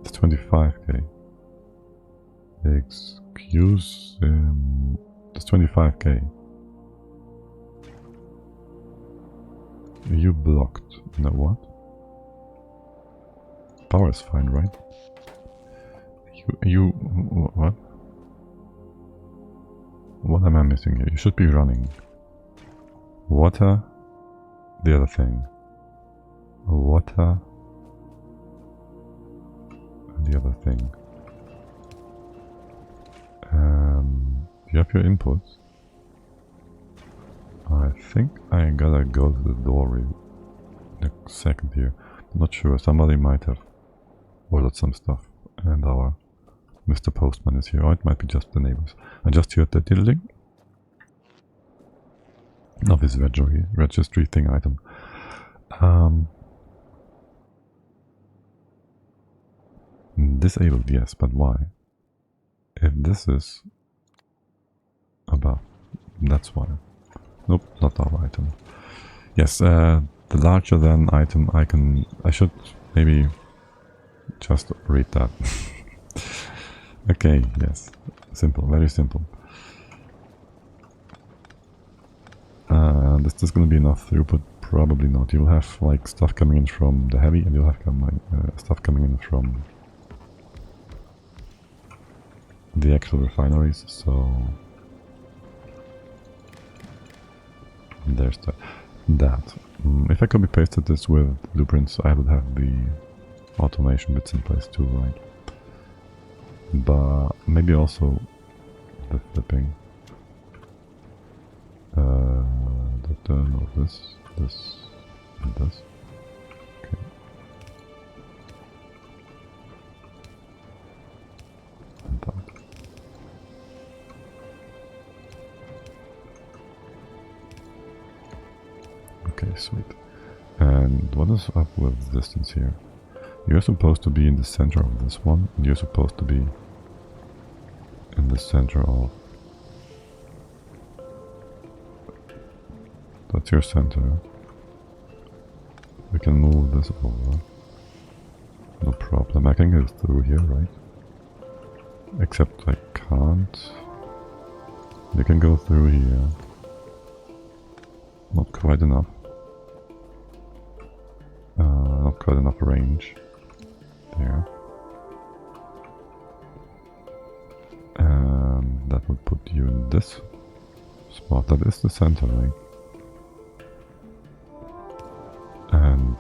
It's 25k. Excuse him. It's 25k. You blocked. No, what? Power is fine, right? You what? What am I missing here? You should be running. Water. The other thing. Water. The other thing. You have your inputs. I think I gotta go to the door in a second here. I'm not sure, somebody might have ordered some stuff and our Mr. Postman is here, or it might be just the neighbors. I just heard the diddling of his registry thing item. Disabled, yes, but why? If this is above, that's why. Nope, not our item. Yes, the larger than item I should maybe just read that. Okay, yes. Simple, very simple. Is this gonna be enough throughput? Probably not. You'll have like stuff coming in from the heavy and you'll have stuff coming in from the actual refineries, so there's that. If I copy pasted this with blueprints, I would have the automation bits in place too, right? But maybe also the flipping. No, this, and this. Okay. And that. Okay, sweet. And what is up with the distance here? You're supposed to be in the center of this one, and you're supposed to be in the center of... That's your center. We can move this over. No problem. I can go through here, right? Except I can't. You can go through here. Not quite enough. Not quite enough range. There. And that would put you in this spot. That is the center, right? And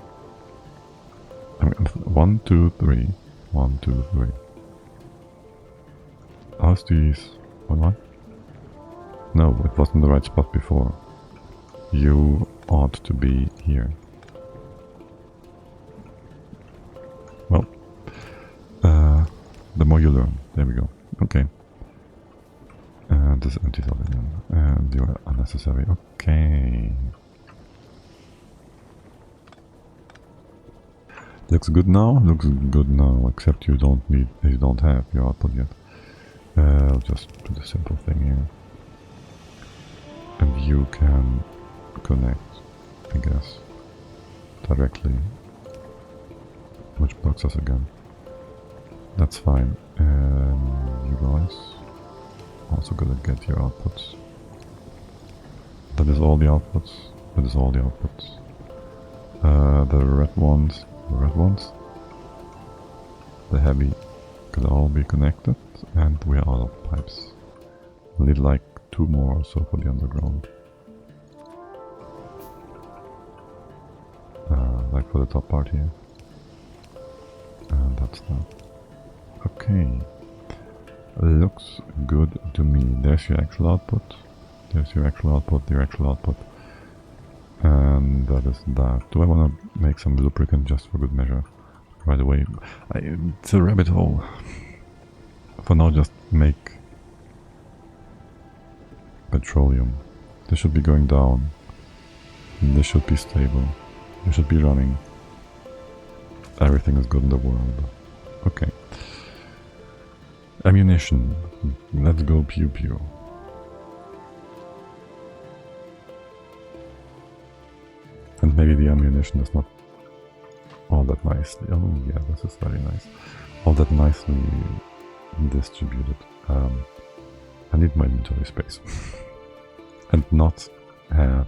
I mean, 1, 2, 3. 1, 2, 3. How's these? What? No, it wasn't the right spot before. You ought to be here. Well, the more you learn. There we go. Okay. This empties out again. And you are unnecessary. Okay. Looks good now? Looks good now, except you don't have your output yet. I'll just do the simple thing here. And you can connect, I guess, directly. Which bugs us again. That's fine. You guys also gotta get your outputs. That is all the outputs. That is all the outputs. The red ones, the heavy, could all be connected, and we are out of pipes. We need like 2 more or so for the underground. Like for the top part here. And that's that. Okay. Looks good to me. There's your actual output. There's your actual output, your actual output. And that is that. Do I want to make some lubricant just for good measure? Right away. It's a rabbit hole. For now, just make petroleum. This should be going down. This should be stable. This should be running. Everything is good in the world. Okay. Ammunition. Let's go pew pew. And maybe the ammunition is not all that nicely. Oh yeah, this is very nice. All that nicely distributed. I need my inventory space. And not have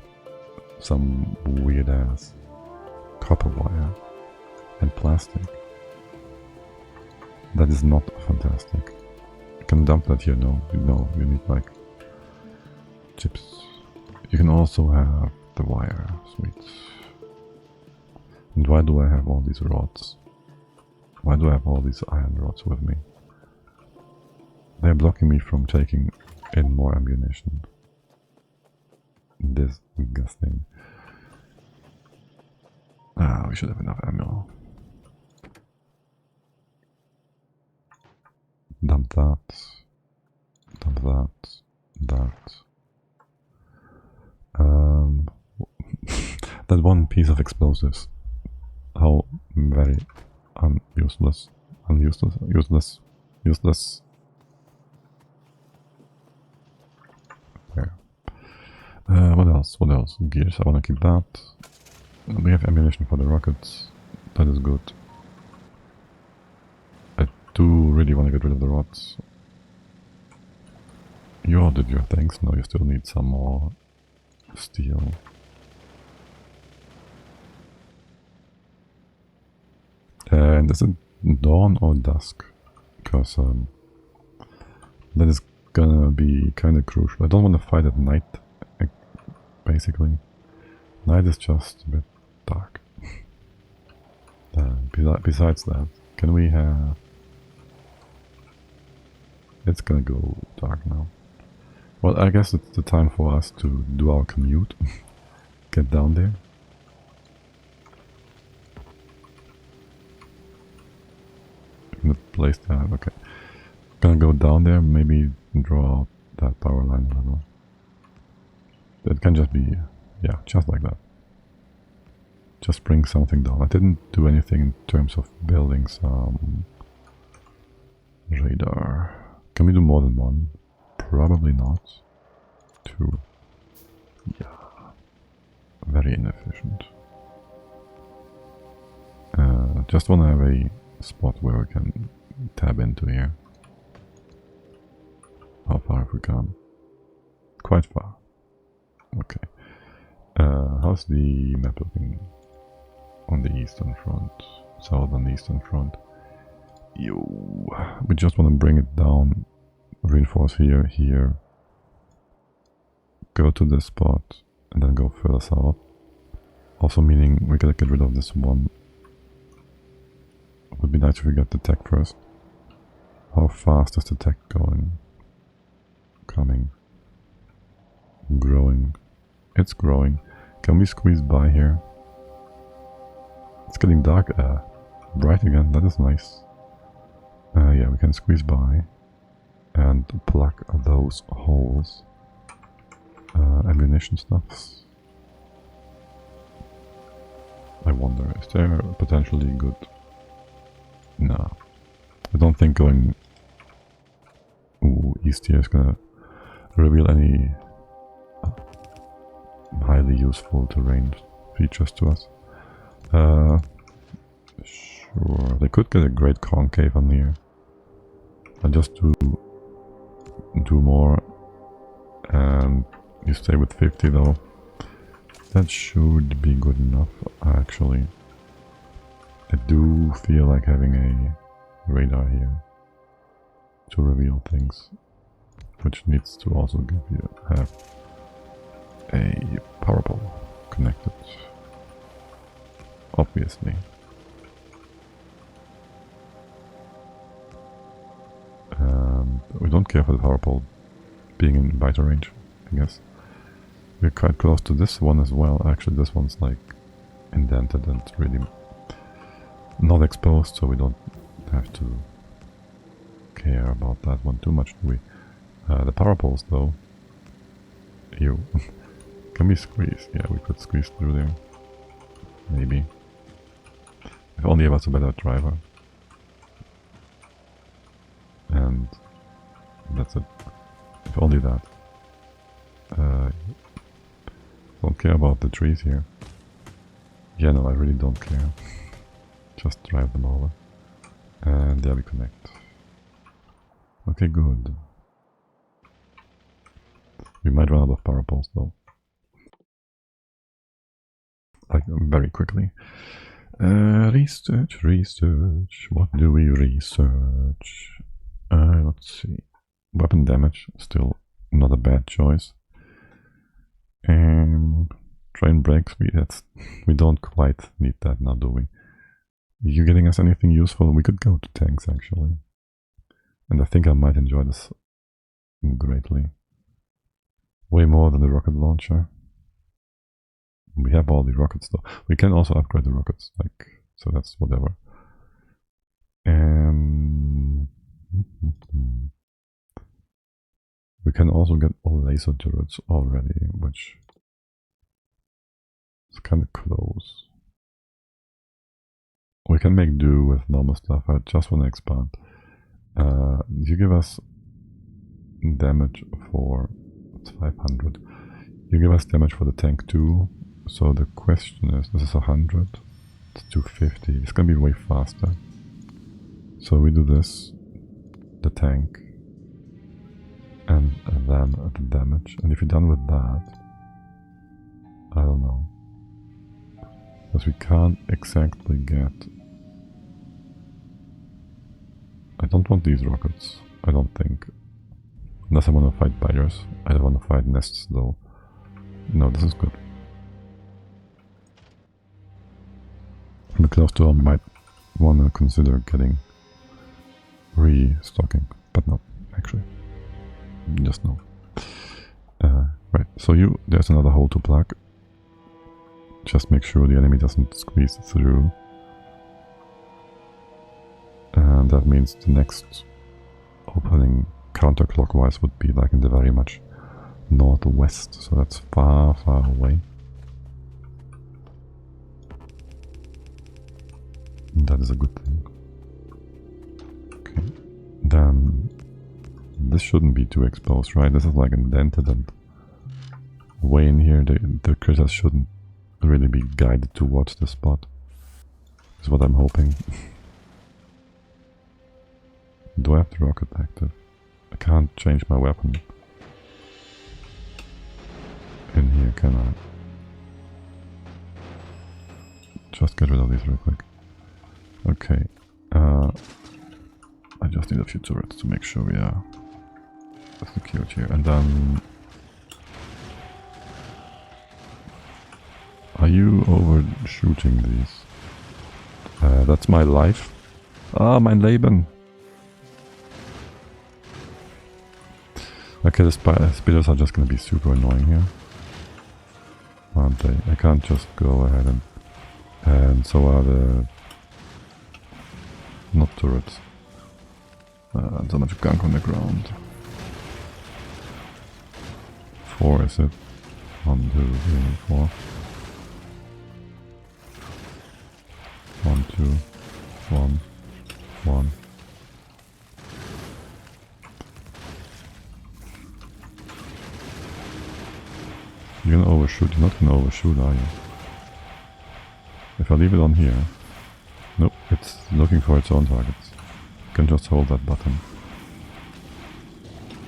some weird ass copper wire and plastic. That is not fantastic. You can dump that here, no, you need like chips. You can also have the wire, sweet. And why do I have all these rods? Why do I have all these iron rods with me? They're blocking me from taking in more ammunition. Disgusting. We should have enough ammo. Dump that. Dump that. That. That one piece of explosives. How very useless. Useless. There. What else? What else? Gears. I want to keep that. We have ammunition for the rockets. That is good. I do really want to get rid of the rods. You all did your things. No, you still need some more steel. And is it dawn or dusk? Because that is gonna be kind of crucial. I don't want to fight at night, basically. Night is just a bit dark. Besides that, can we have... It's gonna go dark now. Well, I guess it's the time for us to do our commute. Get down there. Place that, okay. Gonna go down there, maybe draw out that power line a little. It can just be, yeah, just like that. Just bring something down. I didn't do anything in terms of building some radar. Can we do more than one? Probably not. 2. Yeah. Very inefficient. Just wanna have a spot where we can tab into here. How far have we come? Quite far. Okay. How's the map looking on the eastern front? South on the eastern front. Yo, we just want to bring it down, reinforce here, go to this spot, and then go further south. Also meaning we gotta get rid of this one. Would be nice if we get the tech first. How fast is the tech going? Coming. Growing. It's growing. Can we squeeze by here? It's getting dark. Bright again. That is nice. Yeah, we can squeeze by and plug those holes. Ammunition stuffs. I wonder, is there potentially good... No. I don't think going east here is gonna reveal any highly useful terrain features to us. Sure, they could get a great concave on here. I'll just do more, and you stay with 50 though. That should be good enough, actually. I do feel like having a radar here to reveal things, which needs to also have a power pole connected, obviously. We don't care for the power pole being in biter range, I guess. We're quite close to this one as well. Actually, this one's like indented and really not exposed, so we don't have to care about that one too much, do we? The power poles, though, you can we squeeze? Yeah, we could squeeze through there. Maybe. If only I was a better driver. And that's it. If only that. Don't care about the trees here. Yeah, no, I really don't care. Just drive them over. And there we connect. Okay, good. We might run out of power poles though. Like, very quickly. Research. What do we research? Let's see. Weapon damage, still not a bad choice. And train brakes, we don't quite need that now, do we? Are you getting us anything useful? We could go to tanks, actually. And I think I might enjoy this greatly. Way more than the rocket launcher. We have all the rockets though. We can also upgrade the rockets, like, so that's whatever. We can also get all laser turrets already, which is kind of close. We can make do with normal stuff. I just want to expand. You give us damage for 500. You give us damage for the tank too. So the question is, this is 100. It's 250. It's gonna be way faster. So we do this, the tank, and then the damage. And if you're done with that, I don't know. Because we can't exactly get... I don't want these rockets, I don't think. Unless I want to fight biters. I don't want to fight nests though. No, this is good. I'm close to, I might want to consider getting restocking, but no, actually. Just no. Right, so there's another hole to plug. Just make sure the enemy doesn't squeeze through. And that means the next opening counterclockwise would be like in the very much northwest, so that's far, far away. And that is a good thing. Okay, then this shouldn't be too exposed, right? This is like indented, and way in here the critters shouldn't really be guided towards the spot, is what I'm hoping. Do I have the rocket active? I can't change my weapon in here, can I? Just get rid of these real quick. Okay. I just need a few turrets to make sure we are secured here. And then... Are you overshooting these? That's my life. Ah, mein Leben! Okay, the speeders are just gonna be super annoying here, aren't they? I can't just go ahead and so are the not turrets. So much gunk on the ground. 4 is it? 1, 2, 3, 4. 1, 2, 1, 1. You're gonna overshoot. You're not gonna overshoot, are you? If I leave it on here... Nope, it's looking for its own targets. You can just hold that button.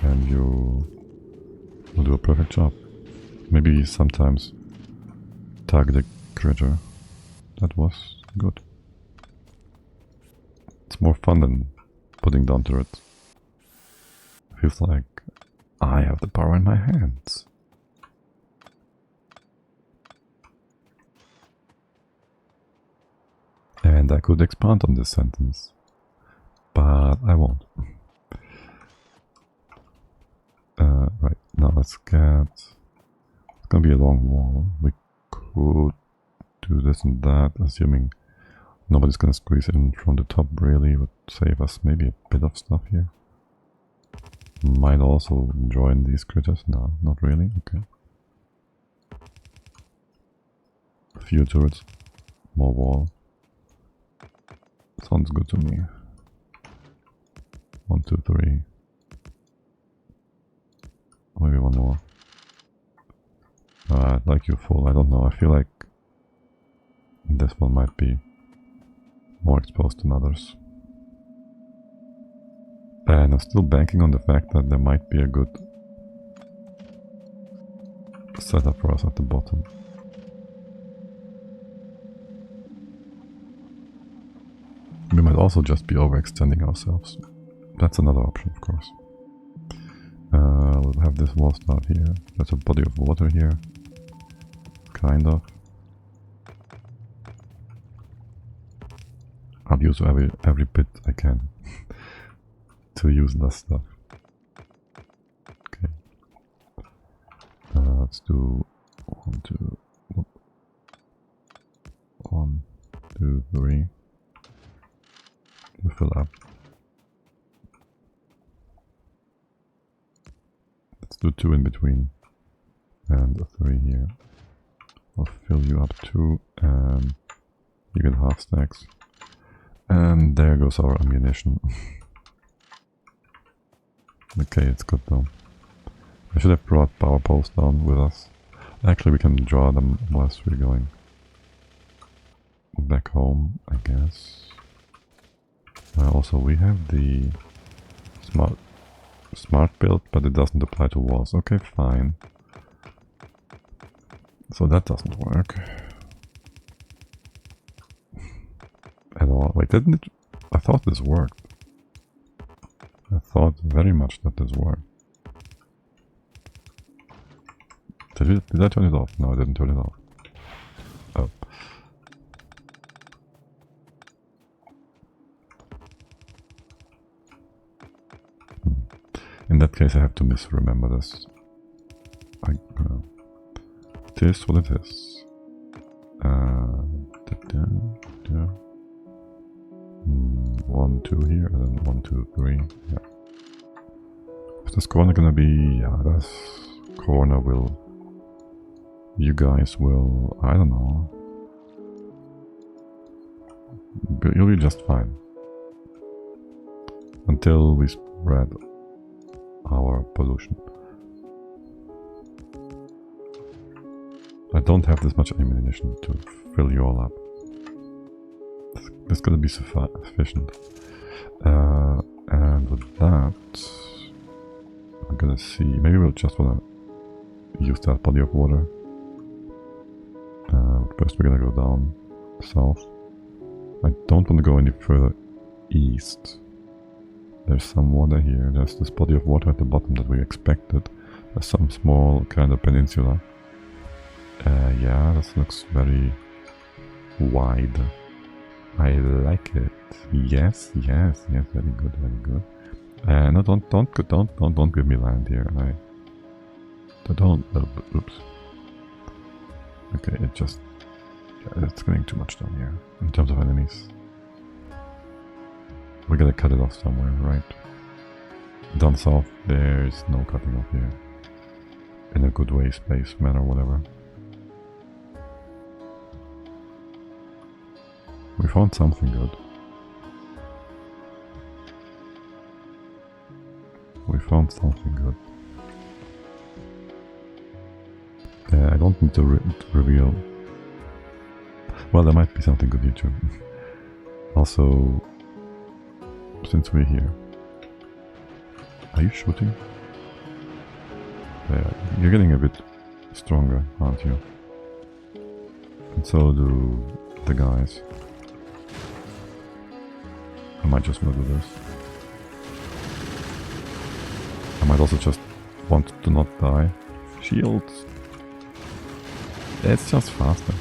And you will do a perfect job. Maybe sometimes target a critter. That was good. It's more fun than putting down turrets. Feels like I have the power in my hands. And I could expand on this sentence, but I won't. Right, now let's get... It's gonna be a long wall. We could do this and that, assuming nobody's gonna squeeze in from the top. Really would save us maybe a bit of stuff here. Might also join these critters. No, not really. Okay. A few turrets, more wall. Sounds good to me. 1, 2, 3. Maybe one more. I'd like you full. I don't know. I feel like this one might be more exposed than others. And I'm still banking on the fact that there might be a good setup for us at the bottom. We might also just be overextending ourselves. That's another option, of course. We'll have this wall start here. There's a body of water here. Kind of. I'll use every bit I can to use less stuff. Okay. Let's do 1, 2, 1, 2, 3. To fill up. Let's do 2 in between and a 3 here. I'll fill you up 2 and you get half stacks. And there goes our ammunition. Okay, it's good though. I should have brought power poles down with us. Actually, we can draw them whilst we're going back home, I guess. Also, we have the smart build, but it doesn't apply to walls. Okay, fine. So that doesn't work at all. Wait, didn't it? I thought this worked. I thought very much that this worked. Did I turn it off? No, I didn't turn it off. Oh. In that case, I have to misremember this. It is what it is. 1, 2 here, and then 1, 2, 3. Yeah. Is this corner gonna be? Yeah, this corner will. You guys will. I don't know. You'll be just fine until we spread our pollution. I don't have this much ammunition to fill you all up. This is gonna be sufficient. And with that, I'm gonna see. Maybe we'll just wanna use that body of water. First, we're gonna go down south. I don't want to go any further east. There's some water here. There's this body of water at the bottom that we expected. There's some small kind of peninsula. Yeah, this looks very wide. I like it. Yes, yes, yes. Very good, very good. No, don't give me land here. Don't. Oops. Okay, it's getting too much down here in terms of enemies. We gotta cut it off somewhere, right? Down south, there's no cutting off here. In a good way, spaceman or whatever. We found something good. We found something good. I don't need to reveal. Well, there might be something good here too. Also, since we're here, are you shooting? Yeah, you're getting a bit stronger, aren't you? And so do the guys. I might just not do this. I might also just want to not die. Shields. It's just faster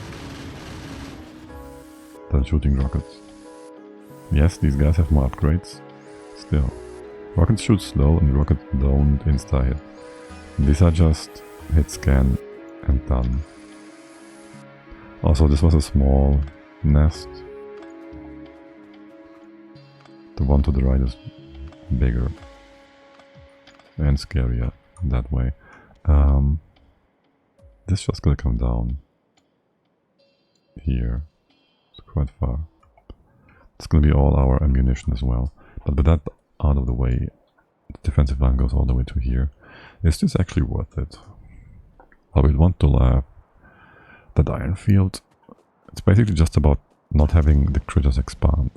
than shooting rockets. Yes, these guys have more upgrades. Still. Rockets shoot slow and rockets don't insta-hit. These are just hit scan and done. Also, this was a small nest. The one to the right is bigger and scarier that way. This just gonna come down here. It's quite far. It's gonna be all our ammunition as well. But with that out of the way, the defensive line goes all the way to here. Is this actually worth it? I would want to laugh. That iron field, it's basically just about not having the critters expand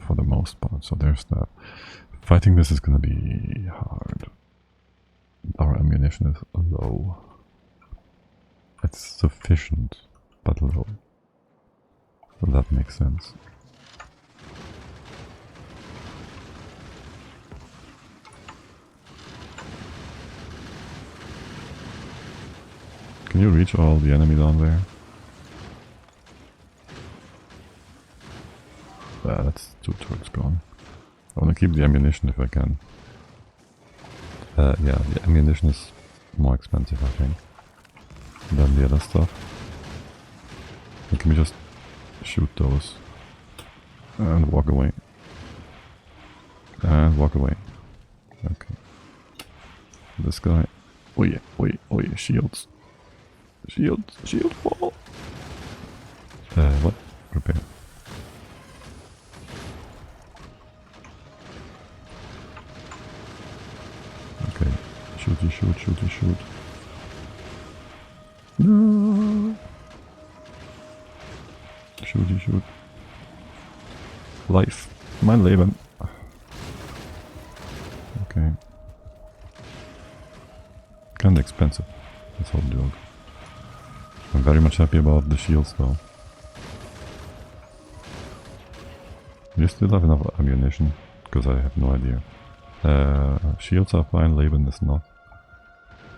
for the most part, so there's that. Fighting this is gonna be hard. Our ammunition is low. It's sufficient, but low. So that makes sense. Can you reach all the enemy down there? That's 2 turrets gone. I want to keep the ammunition if I can. Yeah, the ammunition is more expensive, I think, than the other stuff. And can we just shoot those? And walk away. And walk away. Okay. This guy. Oh yeah, oh yeah, shields. Shield wall. What? Repair. Okay. Shoot. No. Shoot. Life. Mein Leben. Okay. Kinda expensive. This whole joke. I'm very much happy about the shields though. You still have enough ammunition? Because I have no idea. Shields are fine, Leben is not.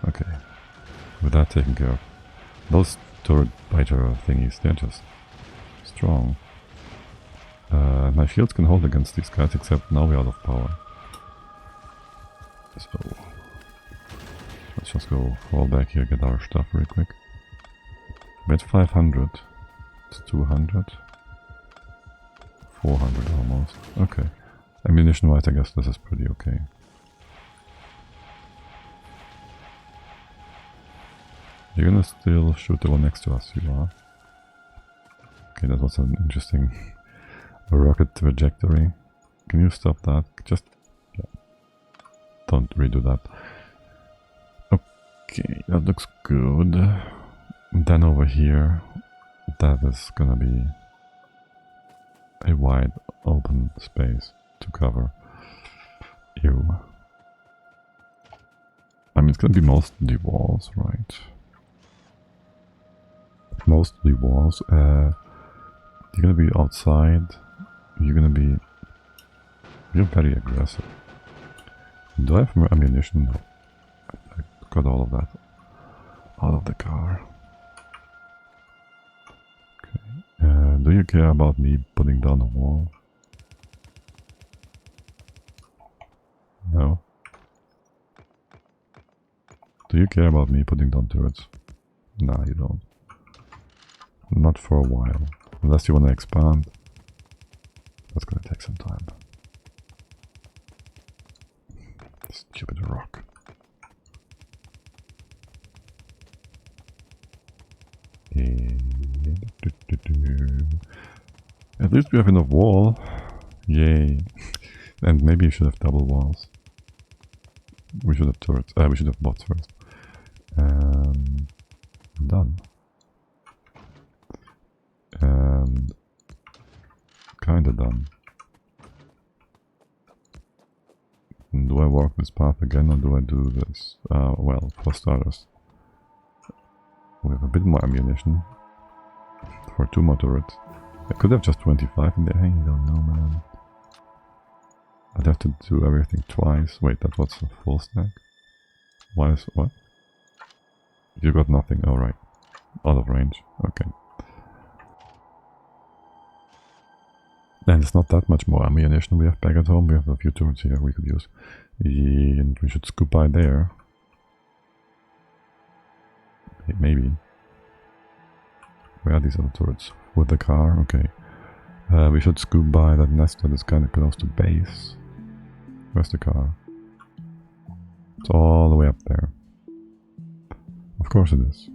Okay. With that taken care of. Those turret biter thingies, they're just strong. My shields can hold against these guys, except now we're out of power. So let's just go fall back here, get our stuff real quick. We're at 500. It's 200. 400 almost. Okay. Ammunition wise, I guess this is pretty okay. You're gonna still shoot the one next to us, you are. Okay, that was an interesting rocket trajectory. Can you stop that? Just... yeah. Don't redo that. Okay, that looks good. Then over here, that is gonna be a wide open space to cover. Ew. I mean, it's gonna be mostly walls, right? Mostly walls. You're gonna be outside. You're very aggressive. Do I have more ammunition? No. I got all of that out of the car. Okay. Do you care about me putting down a wall? No. Do you care about me putting down turrets? Nah, you don't. Not for a while. Unless you want to expand. That's gonna take some time. Stupid rock. At least we have enough wall. Yay. And maybe you should have double walls. We should have turrets. We should have bots first. Done. And kinda done. Do I walk this path again or do I do this? Well, for starters, we have a bit more ammunition for 2 more turrets. I could have just 25 in there. I don't know, man. I'd have to do everything twice. Wait, that was a full stack? Why is... what? You got nothing. Oh, right. Out of range. Okay. And it's not that much more ammunition we have back at home. We have a few turrets here we could use. And we should scoop by there. Maybe. Where are these other turrets? With the car? Okay. We should scoop by that nest that is kind of close to base. Where's the car? It's all the way up there. Of course it is.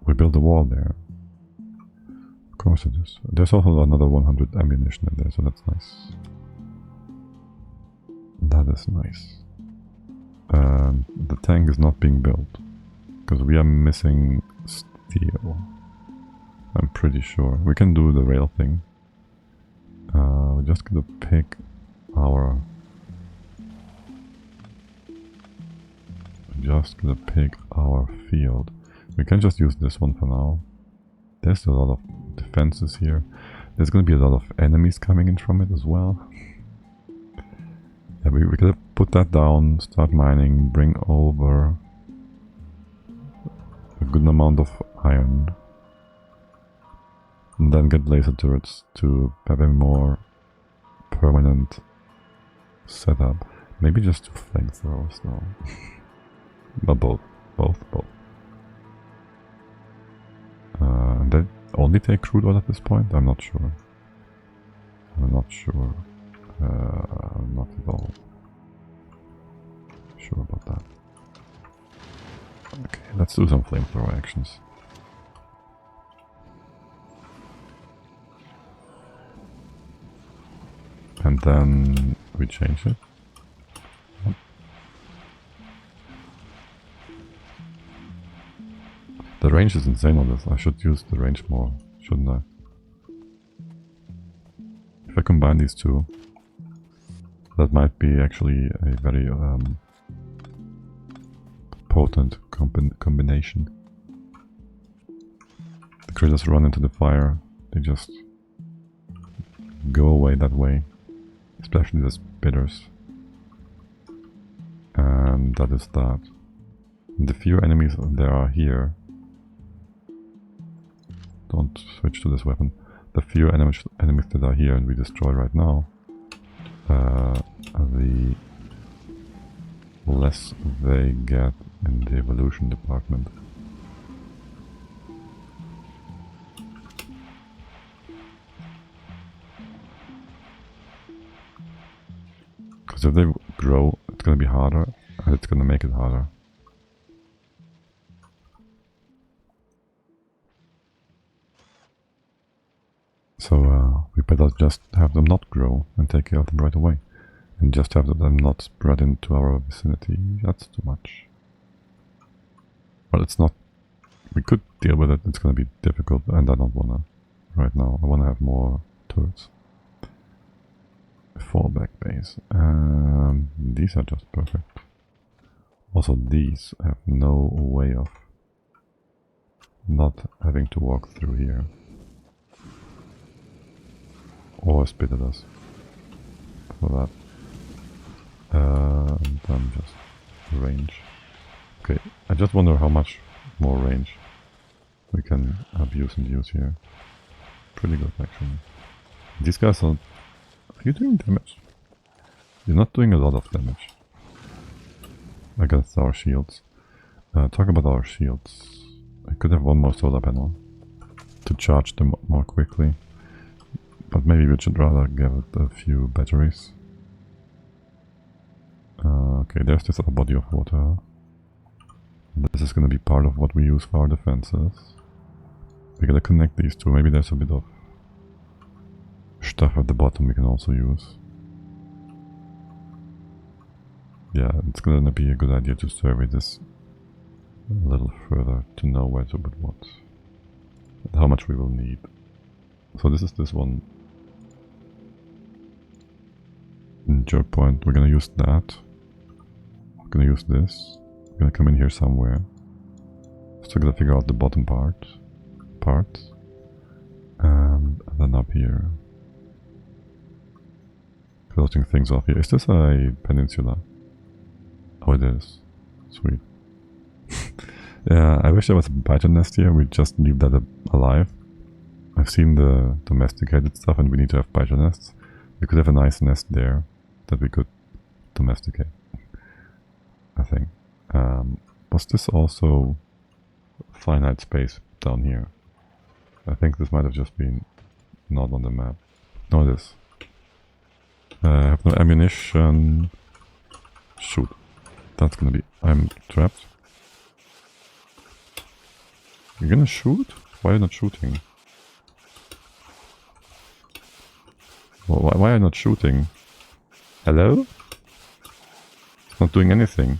We built a wall there. Of course it is. There's also another 100 ammunition in there, so that's nice. That is nice. The tank is not being built because we are missing steel. I'm pretty sure. We can do the rail thing. We're just gonna pick our... field. We can just use this one for now. There's a lot of defenses here. There's gonna be a lot of enemies coming in from it as well. Yeah, we could put that down, start mining, bring over a good amount of iron. And then get laser turrets to have a more permanent setup. Maybe just 2 flamethrowers now. But both. And they only take crude oil at this point? I'm not sure. I'm not at all sure about that. Okay, let's do some flamethrower actions. And then we change it. The range is insane on this. I should use the range more, shouldn't I? If I combine these two, that might be actually a very potent combination. The critters run into the fire, they just go away that way, especially the spitters. And that is that. And the few enemies there are here, don't switch to this weapon. The few enemies that are here and we destroy right now, the less they get in the evolution department. Because if they grow, it's gonna be harder, and it's gonna make it harder. So we better just have them not grow and take care of them right away. And just have them not spread into our vicinity. That's too much. Well, it's not... We could deal with it, it's gonna be difficult, and I don't wanna right now. I wanna have more turrets. Fallback base. These are just perfect. Also, these have no way of not having to walk through here. Or spit at us for that. And then just range. Okay, I just wonder how much more range we can abuse and use here. Pretty good, actually. These guys are you doing damage? You're not doing a lot of damage against our shields. Talk about our shields. I could have one more solar panel to charge them more quickly. But maybe we should rather give it a few batteries. Okay, there's this other body of water. This is gonna be part of what we use for our defenses. We gotta connect these two. Maybe there's a bit of stuff at the bottom we can also use. Yeah, it's gonna be a good idea to survey this a little further to know where to put what and how much we will need. So this is this one jerk point. We're gonna use that. We're gonna use this. We're gonna come in here somewhere. Still gotta figure out the bottom part. And then up here. Closing things off here. Is this a peninsula? Oh, it is. Sweet. Yeah, I wish there was a python nest here. We just leave that alive. I've seen the domesticated stuff and we need to have python nests. We could have a nice nest there that we could domesticate, I think. Was this also finite space down here? I think this might have just been not on the map. No, it is. I have no ammunition. Shoot. That's gonna be... I'm trapped. You're gonna shoot? Why are you not shooting? Why are you not shooting? Hello? It's not doing anything.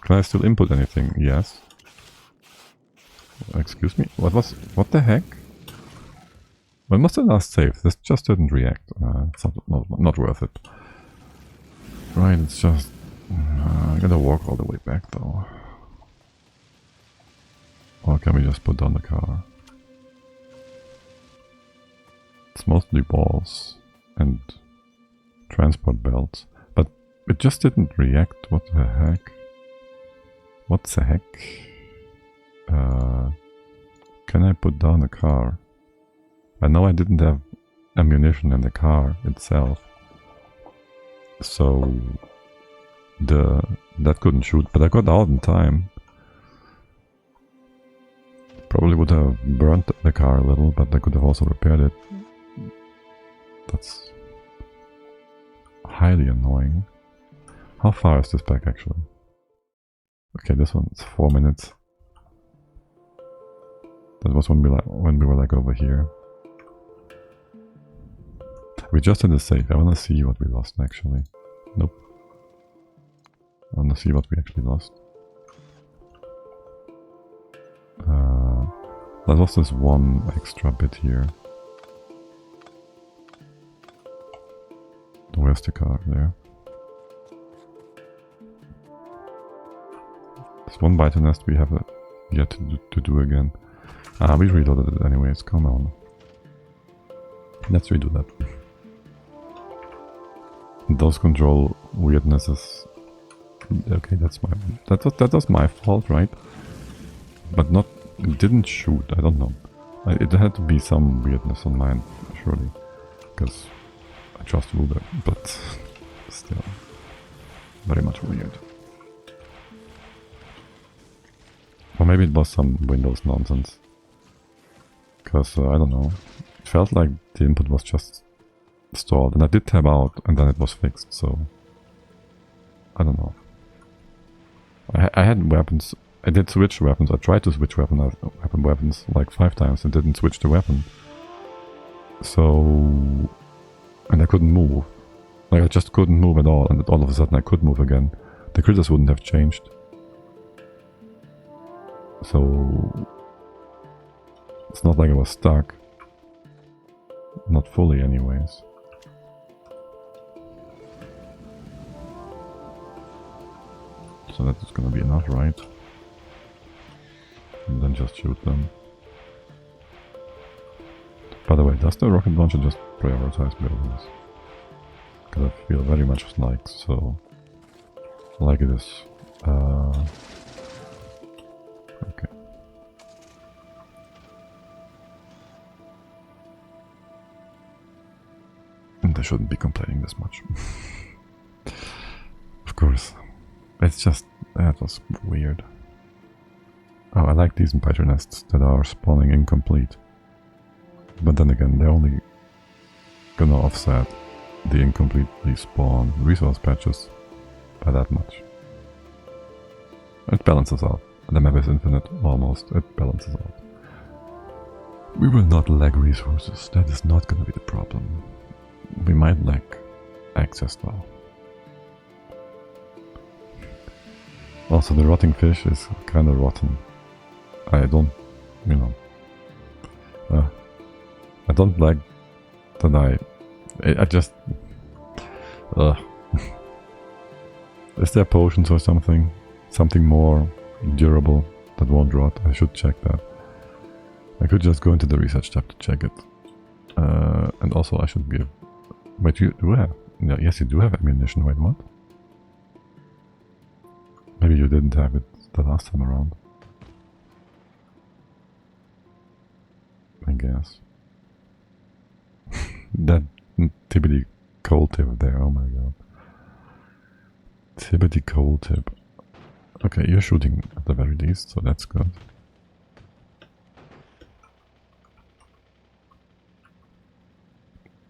Can I still input anything? Yes. Excuse me? What the heck? When was the last save? This just didn't react. It's not worth it. Right, it's just... I gotta walk all the way back though. Or can we just put down the car? It's mostly balls and transport belts. But it just didn't react. What the heck? What the heck? Can I put down a car? I know I didn't have ammunition in the car itself. So that couldn't shoot, but I got out in time. Probably would have burnt the car a little, but I could have also repaired it. That's highly annoying. How far is this back actually? Okay, this one's 4 minutes. That was when we were like over here. We just did a save. I wanna see what we lost actually. Nope. I wanna see what we actually lost. That was this one extra bit here. Where's the car? There. There's one biter nest we have yet to do again. We reloaded it anyways, come on. Let's redo that. Those control weirdnesses. Okay, that was my fault, right? But not... It didn't shoot, I don't know. It had to be some weirdness on mine, surely. Because I trust Ruler, but still. Very much weird. Or maybe it was some Windows nonsense. Because, I don't know. It felt like the input was just stalled. And I did tab out, and then it was fixed, so... I don't know. I had weapons... I did switch weapons. I tried to switch weapons like 5 times and didn't switch the weapon. So... And I couldn't move. Like, I just couldn't move at all, and all of a sudden I could move again. The critters wouldn't have changed. So... It's not like I was stuck. Not fully anyways. So that is gonna be enough, right? And then just shoot them. By the way, does the rocket launcher just prioritize buildings? Because I feel very much like so. Like it is. Okay. And I shouldn't be complaining this much. Of course. It's just... that was weird. Oh, I like these spider nests that are spawning incomplete. But then again, they're only gonna offset the incompletely spawned resource patches by that much. It balances out. The map is infinite, almost. It balances out. We will not lack resources. That is not gonna be the problem. We might lack access though. Also, the rotting fish is kind of rotten. I don't, you know, I don't like that I just, is there potions or something? Something more durable that won't rot? I should check that. I could just go into the research tab to check it. And also I should give... Wait, you do have... No, yes, you do have ammunition. Wait, what? Maybe you didn't have it the last time around. I guess. That tibbity coal tip there, oh my god. Tibbity coal tip. Okay, you're shooting at the very least, so that's good.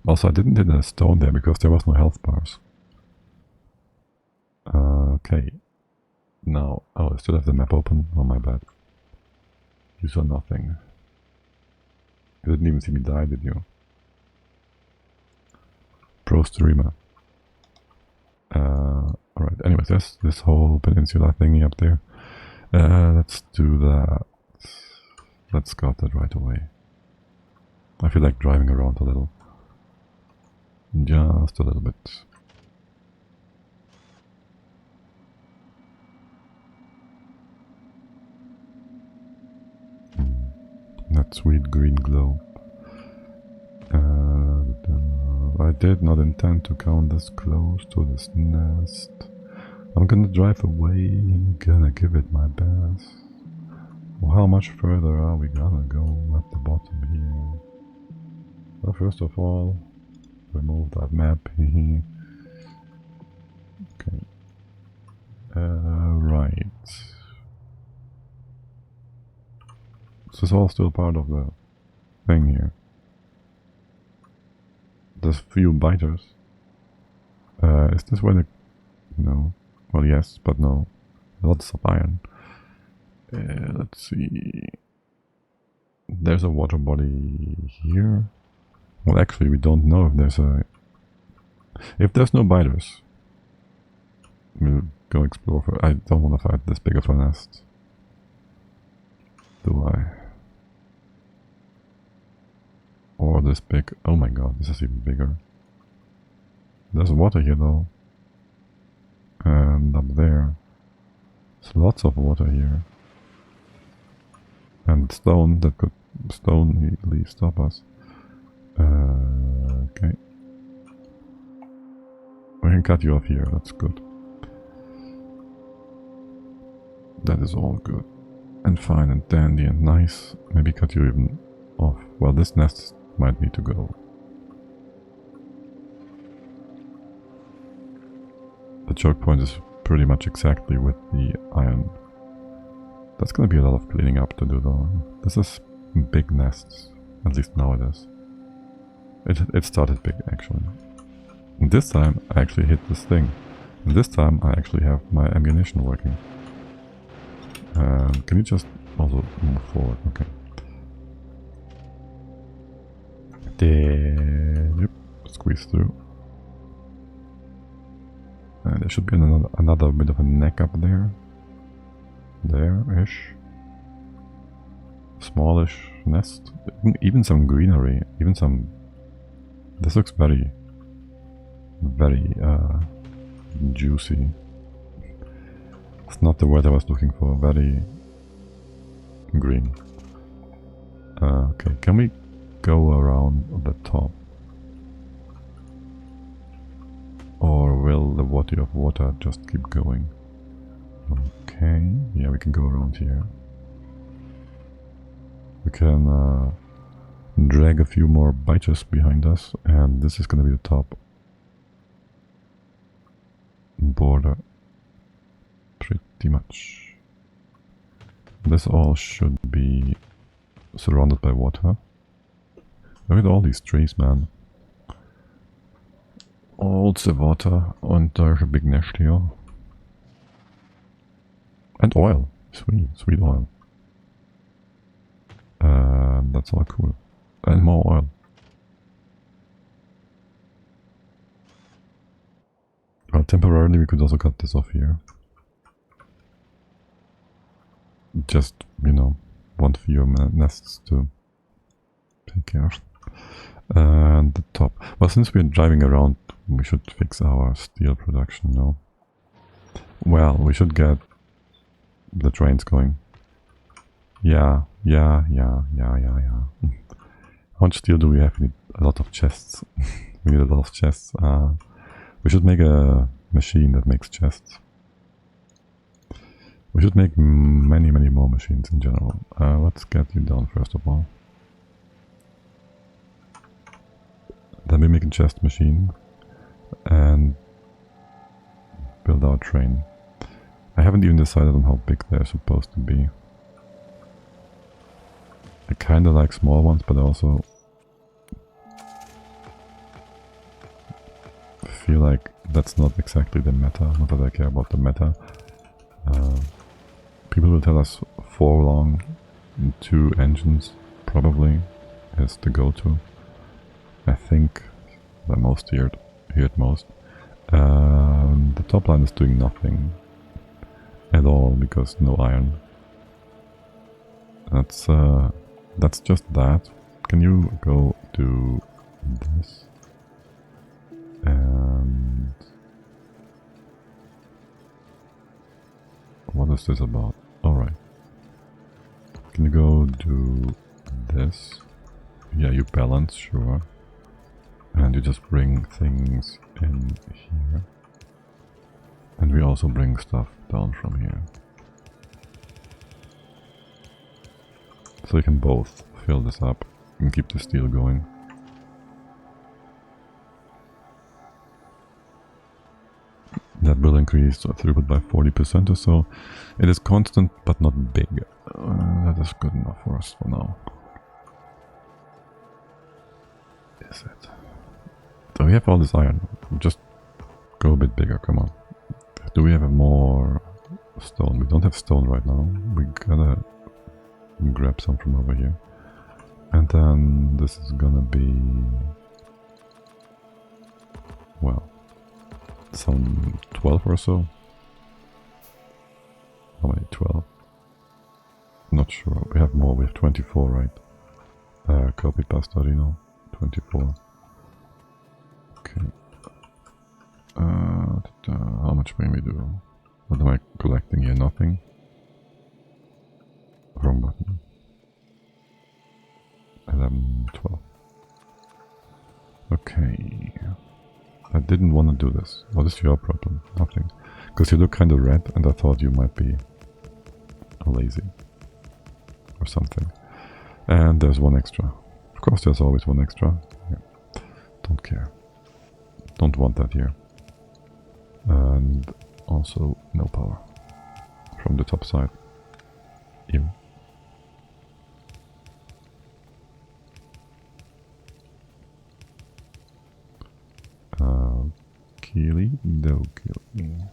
Also, I didn't hit a stone there because there was no health bars. Okay. Now, oh, I still have the map open. Oh, my bad. You saw nothing. You didn't even see me die, did you? Pro streamer. Alright, anyways, there's this whole peninsula thingy up there. Let's do that. Let's scout that right away. I feel like driving around a little. Just a little bit. That sweet green glow. I did not intend to come this close to this nest. I'm gonna drive away, gonna give it my best. Well, how much further are we gonna go at the bottom here? Well, first of all, remove that map. Okay. Right. This is all still part of the thing here. There's few biters. Is this where the... No. Well, yes, but no. Lots of iron. Let's see... There's a water body here. Well, actually, we don't know if there's a... If there's no biters, we'll go explore for... I don't want to fight this big of a nest. Do I? Or this big... Oh my god, this is even bigger. There's water here though. And up there. There's lots of water here. And stone that could... Stone easily stop us. Okay. We can cut you off here, that's good. That is all good. And fine and dandy and nice. Maybe cut you even off. Well, this nest might need to go. The choke point is pretty much exactly with the iron. That's gonna be a lot of cleaning up to do though. This is big nests. At least now it is. It started big actually. And this time I actually hit this thing. And this time I actually have my ammunition working. Can you just also move forward? Okay. Yep, squeeze through. There should be another bit of a neck up there. There-ish. Smallish nest. Even some greenery. Even some... This looks very... very juicy. It's not the word I was looking for. Very green. Okay, can we go around the top? Or will the body of water just keep going? Okay, yeah, we can go around here. We can drag a few more biters behind us, and this is gonna be the top border. Pretty much. This all should be surrounded by water. Look at all these trees, man. All the water, and there's a big nest here. And oil. Sweet, sweet oil. That's all cool. And more oil. Well, temporarily we could also cut this off here. just, you know, want fewer nests to take care of. And the top. Well, since we're driving around, we should fix our steel production, no? Well, we should get the trains going. Yeah. How much steel do we have? We need a lot of chests. We need a lot of chests. We should make a machine that makes chests. We should make many more machines in general. Let's get you down first of all. Then we make a chest machine and build our train. I haven't even decided on how big they're supposed to be. I kinda like small ones, but I also feel like that's not exactly the meta, not that I care about the meta. People will tell us 4 long, 2 engines probably is the go-to. I think the most here at most. The top line is doing nothing at all because no iron. That's just that. Can you go do this? And what is this about? Alright. Can you go do this? Yeah, you balance, sure. And you just bring things in here. And we also bring stuff down from here. So you can both fill this up and keep the steel going. That will increase throughput by 40% or so. It is constant but not big. That is good enough for us for now. Is it? So we have all this iron. Just go a bit bigger, come on. Do we have more stone? We don't have stone right now. We gotta grab some from over here. And then this is gonna be... well, some 12 or so. How many? 12? Not sure. We have more. We have 24, right? Copy pastorino. 24. Okay. How much may we do? What am I collecting here? Nothing. Wrong button. 11, 12. Okay. I didn't want to do this. What is your problem? Nothing. Because you look kind of red and I thought you might be lazy. Or something. And there's one extra. Of course there's always one extra. Yeah. Don't care. Don't want that here. And also no power. From the top side. Ew. Keely? No, Keely.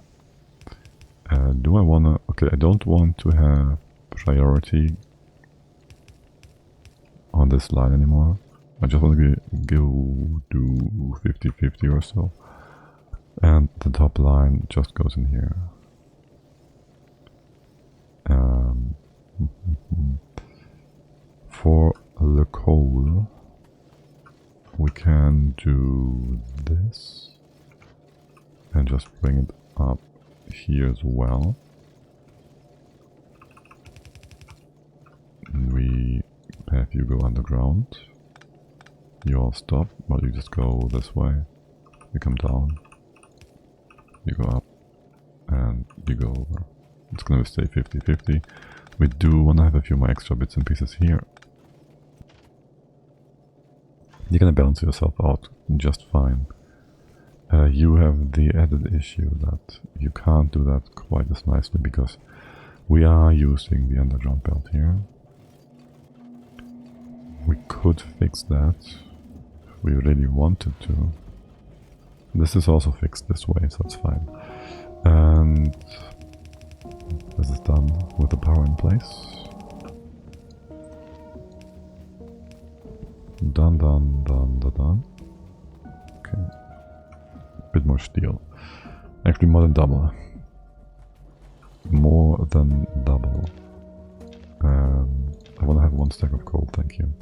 Do I wanna... okay, I don't want to have priority on this line anymore. I just want to go do 50-50 or so. And the top line just goes in here. For the coal, we can do this. And just bring it up here as well. And we have you go underground. You all stop, but you just go this way. You come down. You go up. And you go over. It's gonna stay 50-50. We do wanna have a few more extra bits and pieces here. You're gonna balance yourself out just fine. You have the added issue that you can't do that quite as nicely because we are using the underground belt here. We could fix that if we really wanted to. This is also fixed this way, so it's fine. And this is done with the power in place. Done. Okay. Bit more steel. Actually more than double. More than double. I want to have 1 stack of coal, thank you.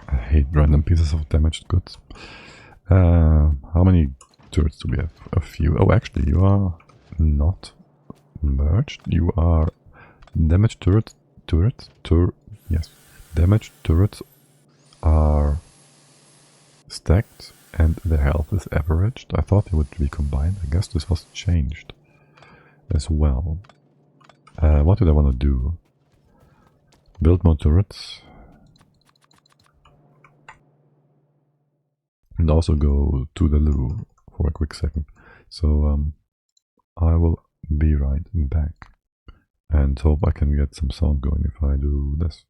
I hate random pieces of damaged goods. How many turrets do we have? A few. Oh, actually, you are not merged. You are damaged yes. Damaged turrets are stacked and the health is averaged. I thought they would be combined. I guess this was changed as well. What did I want to do? Build more turrets. And also go to the loo for a quick second. So I will be right back. And hope I can get some sound going if I do this.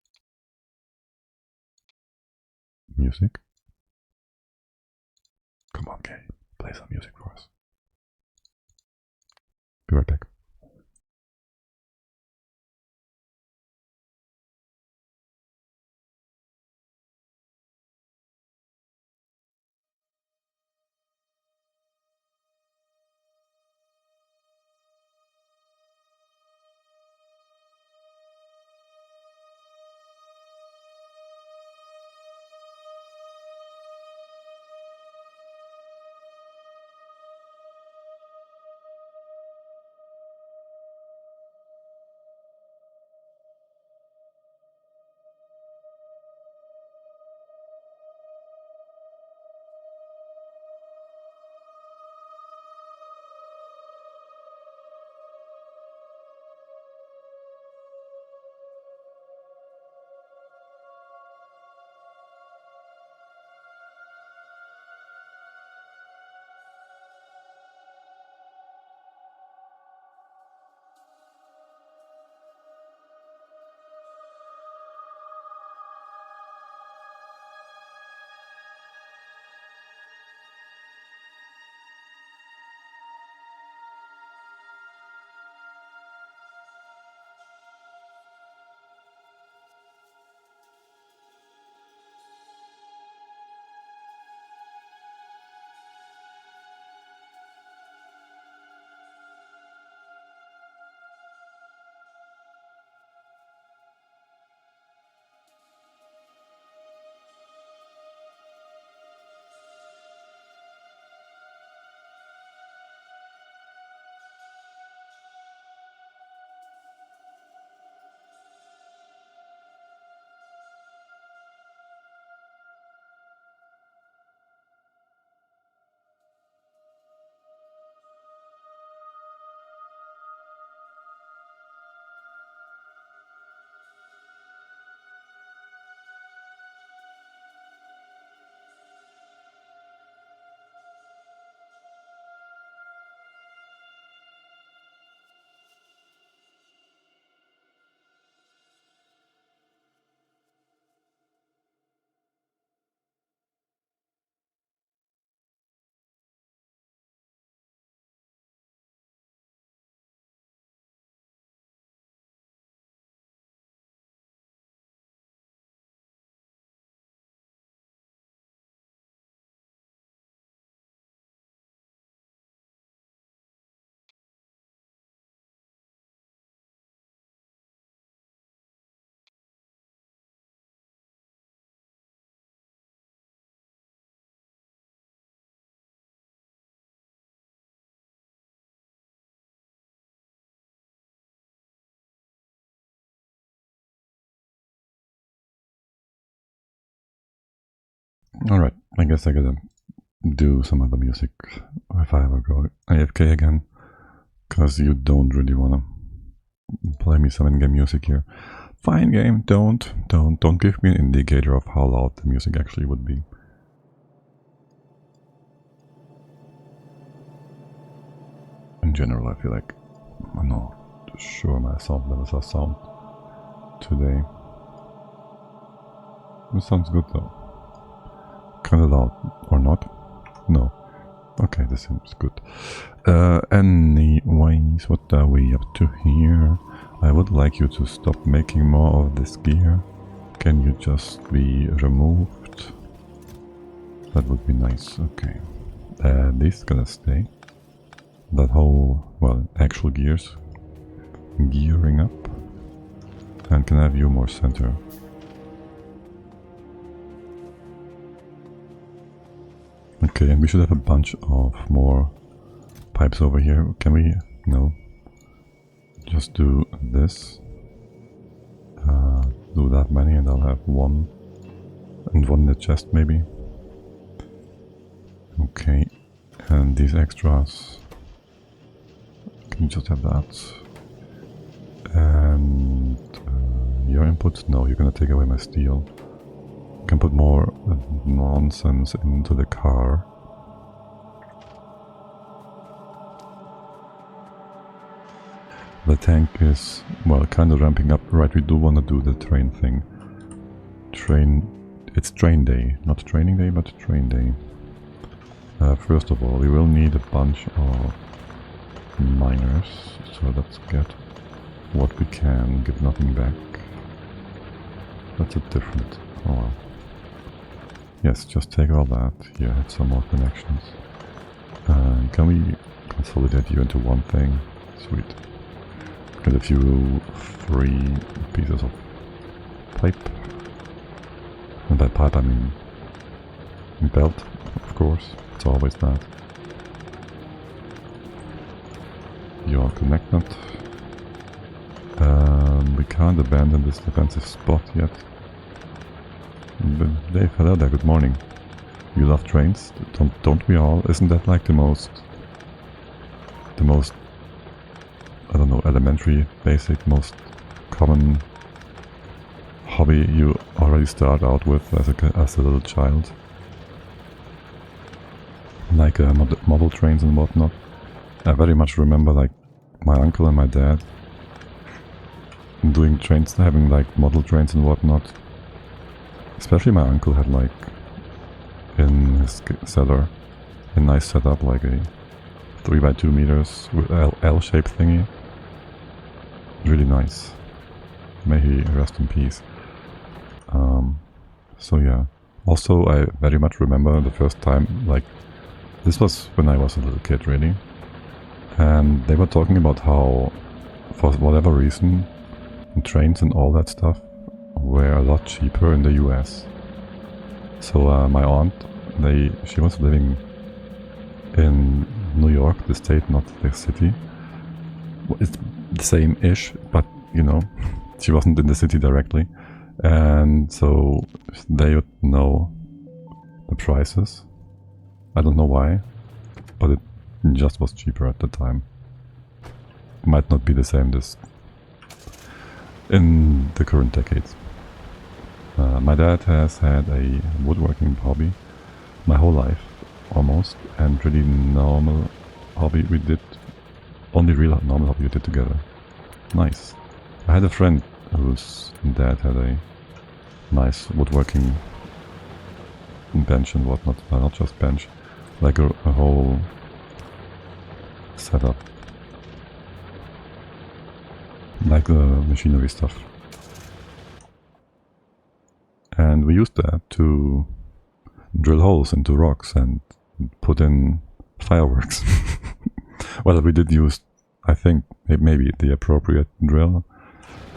Music. Come on, game. Play some music for us. Be right back. Alright, I guess I gotta do some other music if I ever go AFK again, because you don't really wanna play me some in-game music here. Fine game, don't give me an indicator of how loud the music actually would be. In general, I feel like I'm not sure my sound levels are sound today. This sounds good though. Kinda loud, or not? No. Okay, this seems good. Anyways, what are we up to here? I would like you to stop making more of this gear. Can you just be removed? That would be nice. Okay. This gonna stay. That whole, well, actual gears. Gearing up. And can I have you more center? Okay, and we should have a bunch of more pipes over here. Can we? No. Just do this. Do that many and I'll have one. And one in the chest maybe. Okay. And these extras. Can you just have that? And your input? No, you're gonna take away my steel. Can put more nonsense into the car. The tank is, well, kind of ramping up. Right, we do want to do the train thing. It's train day. Not training day, but train day. First of all, we will need a bunch of miners. So let's get what we can, give nothing back. That's a different... oh well. Yes, just take all that. Here, add some more connections. Can we consolidate you into one thing? Sweet. Get a few 3 pieces of pipe. And by pipe I mean belt, of course. It's always that. You're connected. We can't abandon this defensive spot yet. But Dave, hello there, good morning. You love trains? Don't we all? Isn't that like the most, I don't know, elementary, basic, most common hobby you already start out with as a little child? Like model trains and whatnot. I very much remember like my uncle and my dad doing trains, having like model trains and whatnot. Especially my uncle had like in his cellar a nice setup, like a 3 by 2 meters with L-shaped thingy. Really nice. May he rest in peace. So yeah. Also, I very much remember the first time, like, this was when I was a little kid, really. And they were talking about how, for whatever reason, trains and all that stuff were a lot cheaper in the US. So my aunt, she was living in New York, the state, not the city. It's the same-ish, but you know, she wasn't in the city directly. And so they would know the prices. I don't know why, but it just was cheaper at the time. Might not be the same in the current decades. My dad has had a woodworking hobby my whole life, almost, and really normal hobby we did, only real normal hobby we did together. Nice. I had a friend whose dad had a nice woodworking bench and whatnot, not just bench, like a whole setup, like the machinery stuff. And we used that to drill holes into rocks and put in fireworks. Well, we did use, I think, maybe the appropriate drill.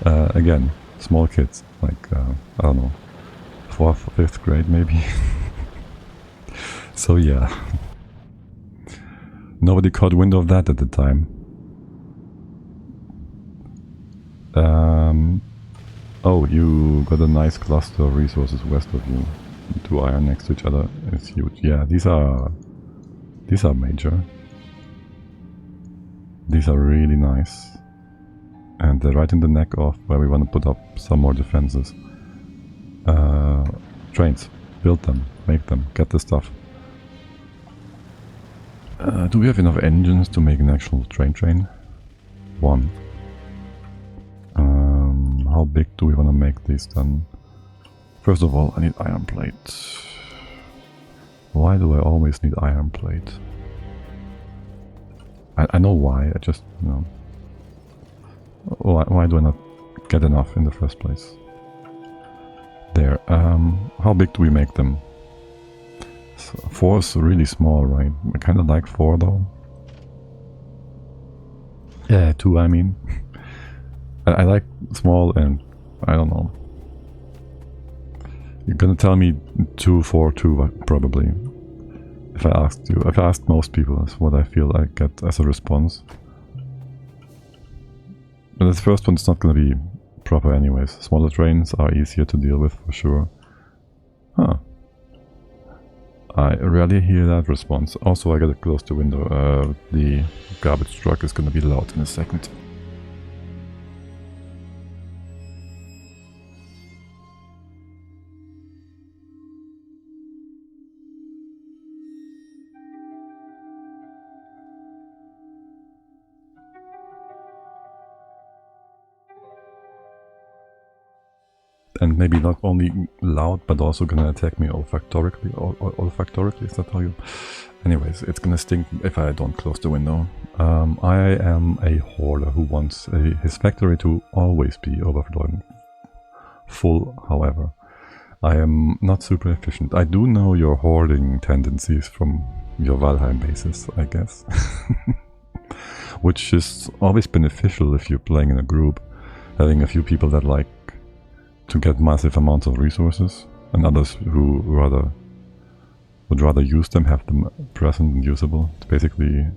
Again, small kids, like, I don't know, 4th, 5th grade maybe. So yeah. Nobody caught wind of that at the time. Oh, you got a nice cluster of resources west of you. 2 iron next to each other is huge. Yeah, these are major. These are really nice. And they're right in the neck of where we want to put up some more defenses. Trains. Build them. Make them. Get the stuff. Do we have enough engines to make an actual train? 1. How big do we want to make these then? First of all, I need iron plate. Why do I always need iron plate? I know why, I just, you know. Why do I not get enough in the first place? There. How big do we make them? So 4 is really small, right? I kind of like 4 though. Yeah, 2 I mean. I like small and I don't know. You're gonna tell me 2, 4, 2 probably. If I asked you, if I asked most people, that's what I feel I get as a response. But this first one's not gonna be proper anyways. Smaller trains are easier to deal with for sure. Huh. I rarely hear that response. Also, I gotta close the window. The garbage truck is gonna be loud in a second. And maybe not only loud, but also gonna attack me olfactorically. Olfactorically, is that how you... Anyways, it's gonna stink if I don't close the window. I am a hoarder who wants his factory to always be overflowing full, however. I am not super efficient. I do know your hoarding tendencies from your Valheim bases, I guess. Which is always beneficial if you're playing in a group. Having a few people that like to get massive amounts of resources, and others who would rather use them, have them present and usable. It's basically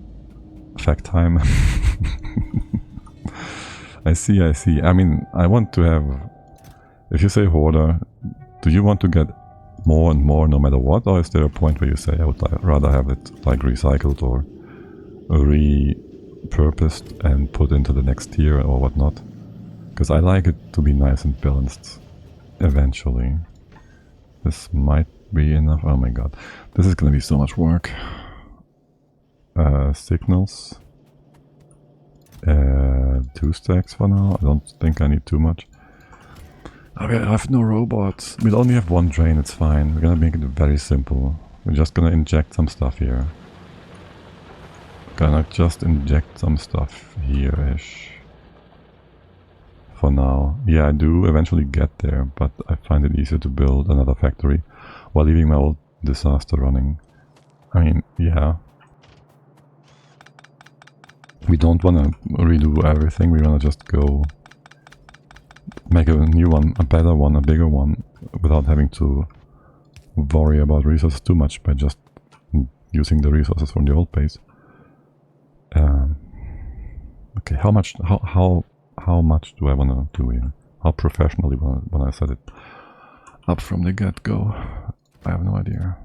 fact time. I see. I mean, I want to have... If you say hoarder, do you want to get more and more no matter what? Or is there a point where you say, I would rather have it like recycled or repurposed and put into the next tier or whatnot? Because I like it to be nice and balanced eventually. This might be enough. Oh my god. This is gonna be so much work. Signals. 2 stacks for now. I don't think I need too much. I have no robots. We'll only have 1 drain, it's fine. We're gonna make it very simple. We're just gonna inject some stuff here. Gonna just inject some stuff here-ish. For now. Yeah, I do eventually get there, but I find it easier to build another factory while leaving my old disaster running. I mean, yeah. We don't want to redo everything, we want to just go make a new one, a better one, a bigger one, without having to worry about resources too much by just using the resources from the old base. Okay, how much do I want to do here? How professionally when I set it up from the get-go? I have no idea.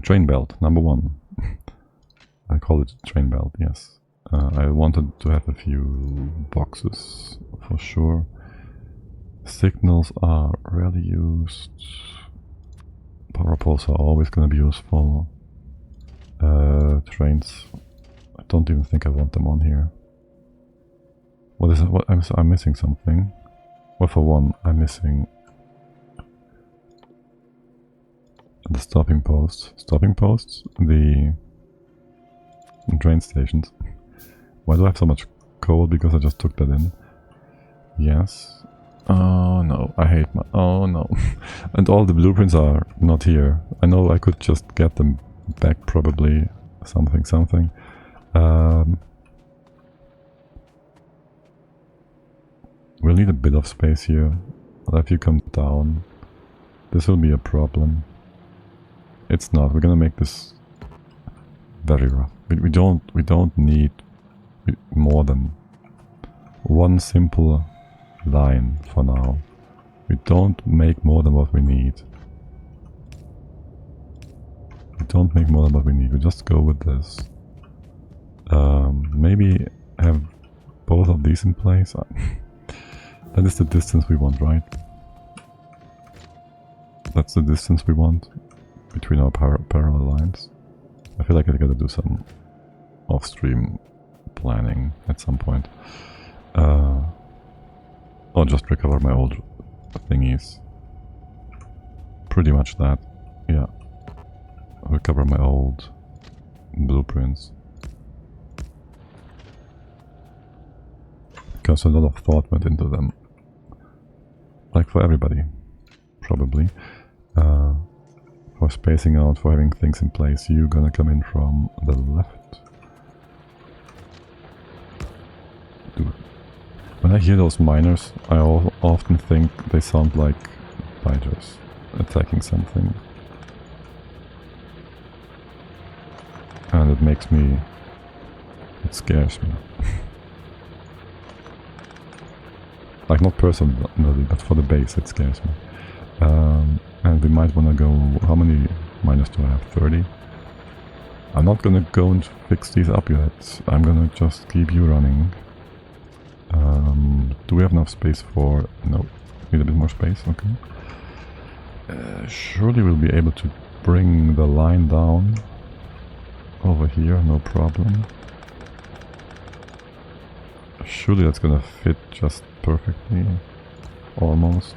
Train belt, number 1. I call it train belt, yes. I wanted to have a few boxes for sure. Signals are rarely used. Power poles are always going to be useful. Trains, I don't even think I want them on here. What is it? What, I'm missing something. Well, for one, I'm missing the stopping posts. Stopping posts? The train stations. Why do I have so much coal? Because I just took that in. Yes. Oh no, I hate my... Oh no. And all the blueprints are not here. I know I could just get them back probably. Something. We'll need a bit of space here. But if you come down, this will be a problem. It's not. We're gonna make this very rough. We don't need more than 1 simple line for now. We don't make more than what we need. We just go with this. Maybe have both of these in place. That is the distance we want, right? That's the distance we want between our parallel lines. I feel like I gotta do some off-stream planning at some point. Or just recover my old thingies. Pretty much that, yeah. Recover my old blueprints. because a lot of thought went into them. Like for everybody, probably. For spacing out, for having things in place, you're gonna come in from the left. When I hear those miners, I often think they sound like fighters attacking something. And it makes me... it scares me. Like, not personally, but for the base it scares me. And we might wanna go... how many miners do I have? 30? I'm not gonna go and fix these up yet. I'm gonna just keep you running. Do we have enough space for... no. Need a bit more space? Okay. Surely we'll be able to bring the line down over here, no problem. Surely that's gonna fit just perfectly. Almost.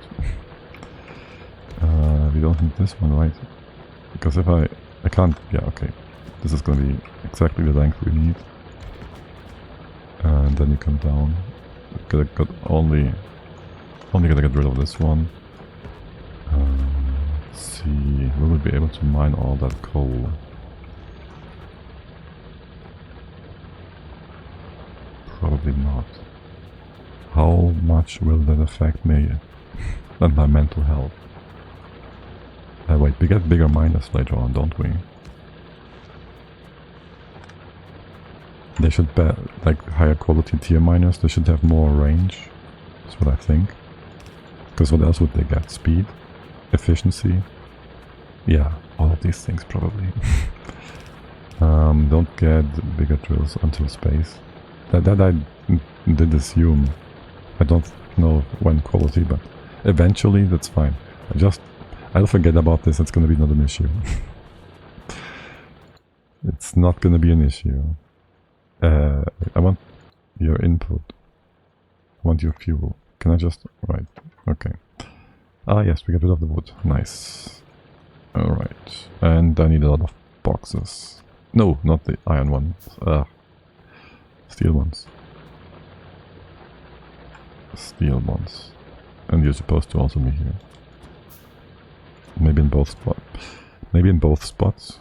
We don't need this one, right? Because if I can't... yeah, okay. This is gonna be exactly the length we need. And then you come down. Only gonna get rid of this one. Let's see, will we be able to mine all that coal? Probably not. How much will that affect me and my mental health? Wait, we get bigger miners later on, don't we? They should be like higher quality tier miners, they should have more range. That's what I think. Because what else would they get? Speed? Efficiency? Yeah, all of these things probably. Don't get bigger drills until space. That I did assume. I don't know when quality, but eventually that's fine. I'll forget about this, it's gonna be not an issue. It's not gonna be an issue. I want your input. I want your fuel. Can I just... right, okay. Ah yes, we get rid of the wood. Nice. Alright. And I need a lot of boxes. No, not the iron ones. Steel ones. Steel ones. And you're supposed to also be here. Maybe in both spots. Maybe in both spots.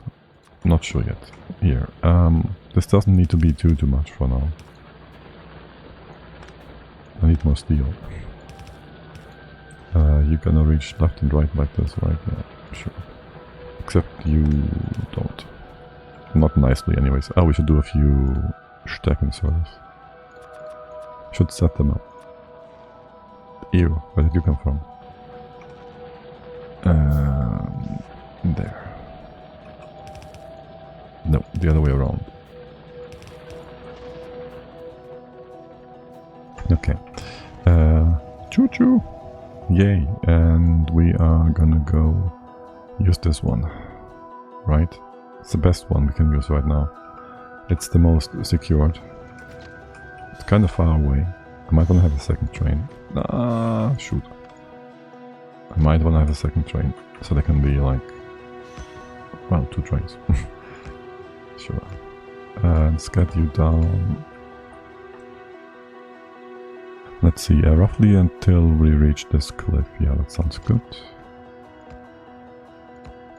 Not sure yet. Here. This doesn't need to be too much for now. I need more steel. You're gonna reach left and right like this, right? Yeah, sure. Except you don't. Not nicely anyways. Oh, we should do a few stacking servers. Should set them up. Ew, where did you come from? There. No, the other way around. Okay. Choo-choo! Yay, and we are gonna go use this one. Right? It's the best one we can use right now. It's the most secured. It's kind of far away. I might want to have a second train. Ah, shoot. I might want to have a second train, so there can be like... well, 2 trains. Sure. And let's get you down. Let's see, roughly until we reach this cliff. Yeah, that sounds good.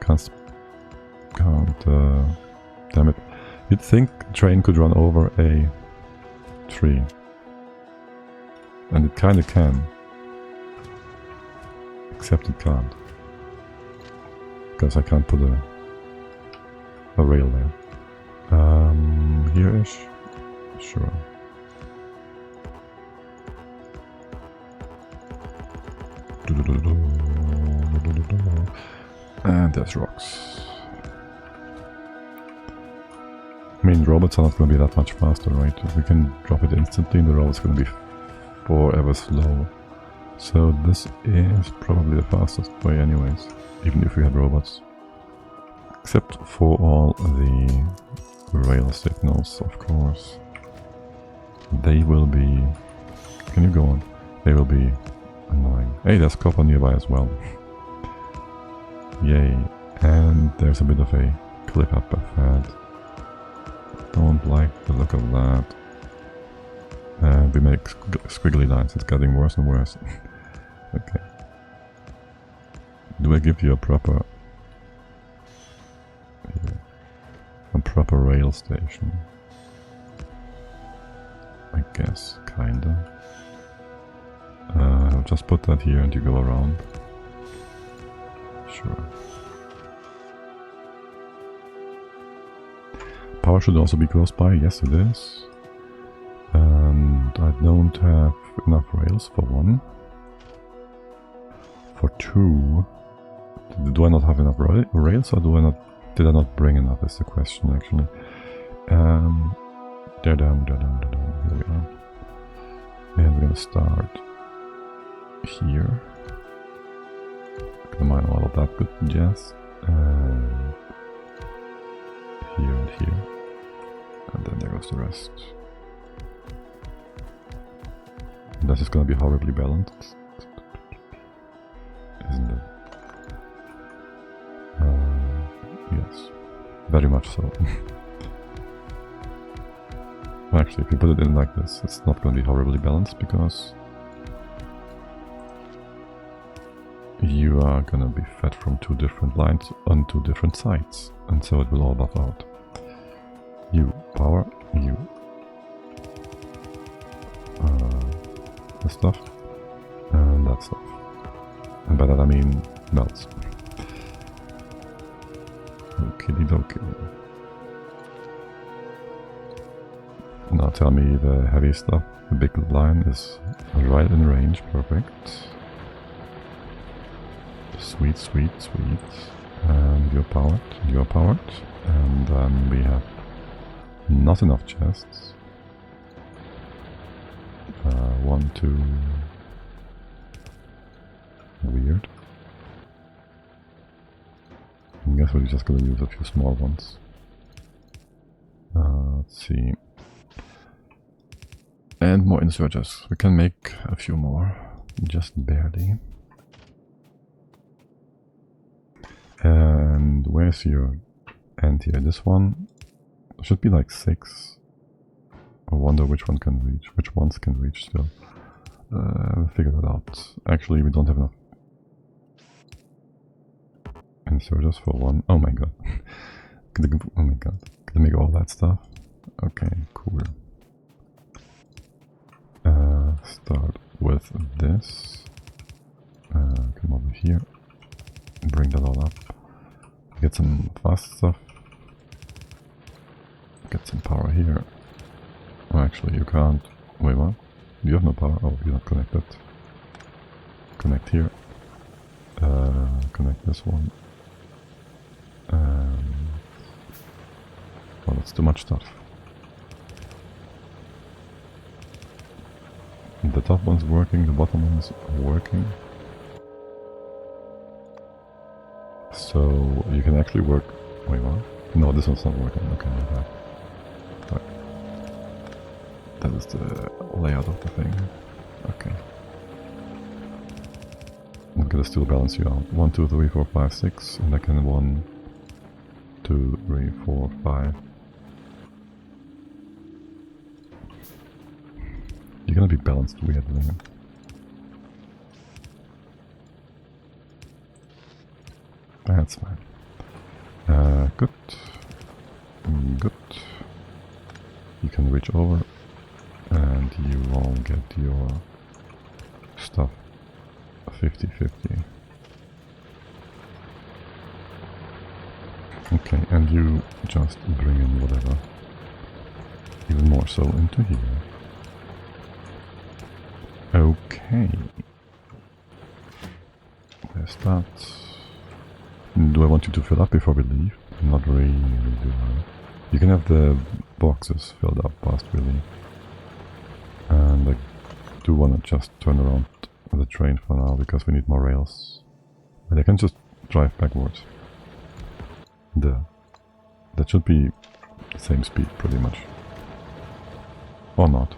Can't... damn it. You'd think a train could run over a tree. And it kinda can. Except it can't. Because I can't put a rail there. Here-ish? Sure. And there's rocks. I mean, robots are not going to be that much faster, right? We can drop it instantly and the robot's going to be forever slow. So this is probably the fastest way anyways, even if we had robots. Except for all the rail signals, of course. They will be... can you go on? They will be annoying. Hey, there's copper nearby as well. Yay. And there's a bit of a cliff up ahead. Don't like the look of that. we make squiggly lines. It's getting worse and worse. Okay. Do I give you a proper... Yeah, a proper rail station? I guess, kinda. I'll just put that here and you go around. Sure. Power should also be close by. Yes, it is. And I don't have enough rails for one. For two, do I not have enough rails, or did I not bring enough? Is the question actually. Here we are. And we're gonna start here. Gonna mine all of that good jazz. And here and here. And then there goes the rest. And this is gonna be horribly balanced, isn't it? Yes, very much so. Actually, if you put it in like this, it's not gonna be horribly balanced because you are gonna be fed from two different lines on two different sides, and so it will all buff out. You, power, you. This stuff, and that stuff. And by that I mean belts. Okie dokie. Now tell me the heavy stuff. The big line is right in range, perfect. Sweet, sweet, sweet. And you're powered, and then we have not enough chests. 1, 2. Weird. I guess we're just gonna use a few small ones. Let's see. And more insurgers. We can make a few more. Just barely. And where's your end here? This one should be like 6. I wonder which one can reach, which ones can reach still. We'll figure that out. Actually, we don't have enough inserters for one. Oh my god. Oh my god. Can I make all that stuff? Okay, cool. Start with this. Come over here. Bring that all up. Get some fast stuff. Get some power here. Oh, actually, you can't. Wait, what? You have no power? Oh, you're not connected. Connect here. Connect this one. Well, that's too much stuff. The top one's working, the bottom one's working. So you can actually work. Wait, what? No, this one's not working. Okay, my bad. Fuck. That is the layout of the thing. Okay. I'm gonna still balance you out. 1, 2, 3, 4, 5, 6, and I can 1, 2, 3, 4, 5. You're gonna be balanced weirdly. That's fine. Good. Good. You can reach over and you will get your stuff 50-50. Okay, and you just bring in whatever. Even more so into here. Okay. There's that. Do I want you to fill up before we leave? Not really, do I? You can have the boxes filled up past we leave. And I do want to just turn around the train for now because we need more rails. But I can just drive backwards. There. That should be the same speed pretty much. Or not.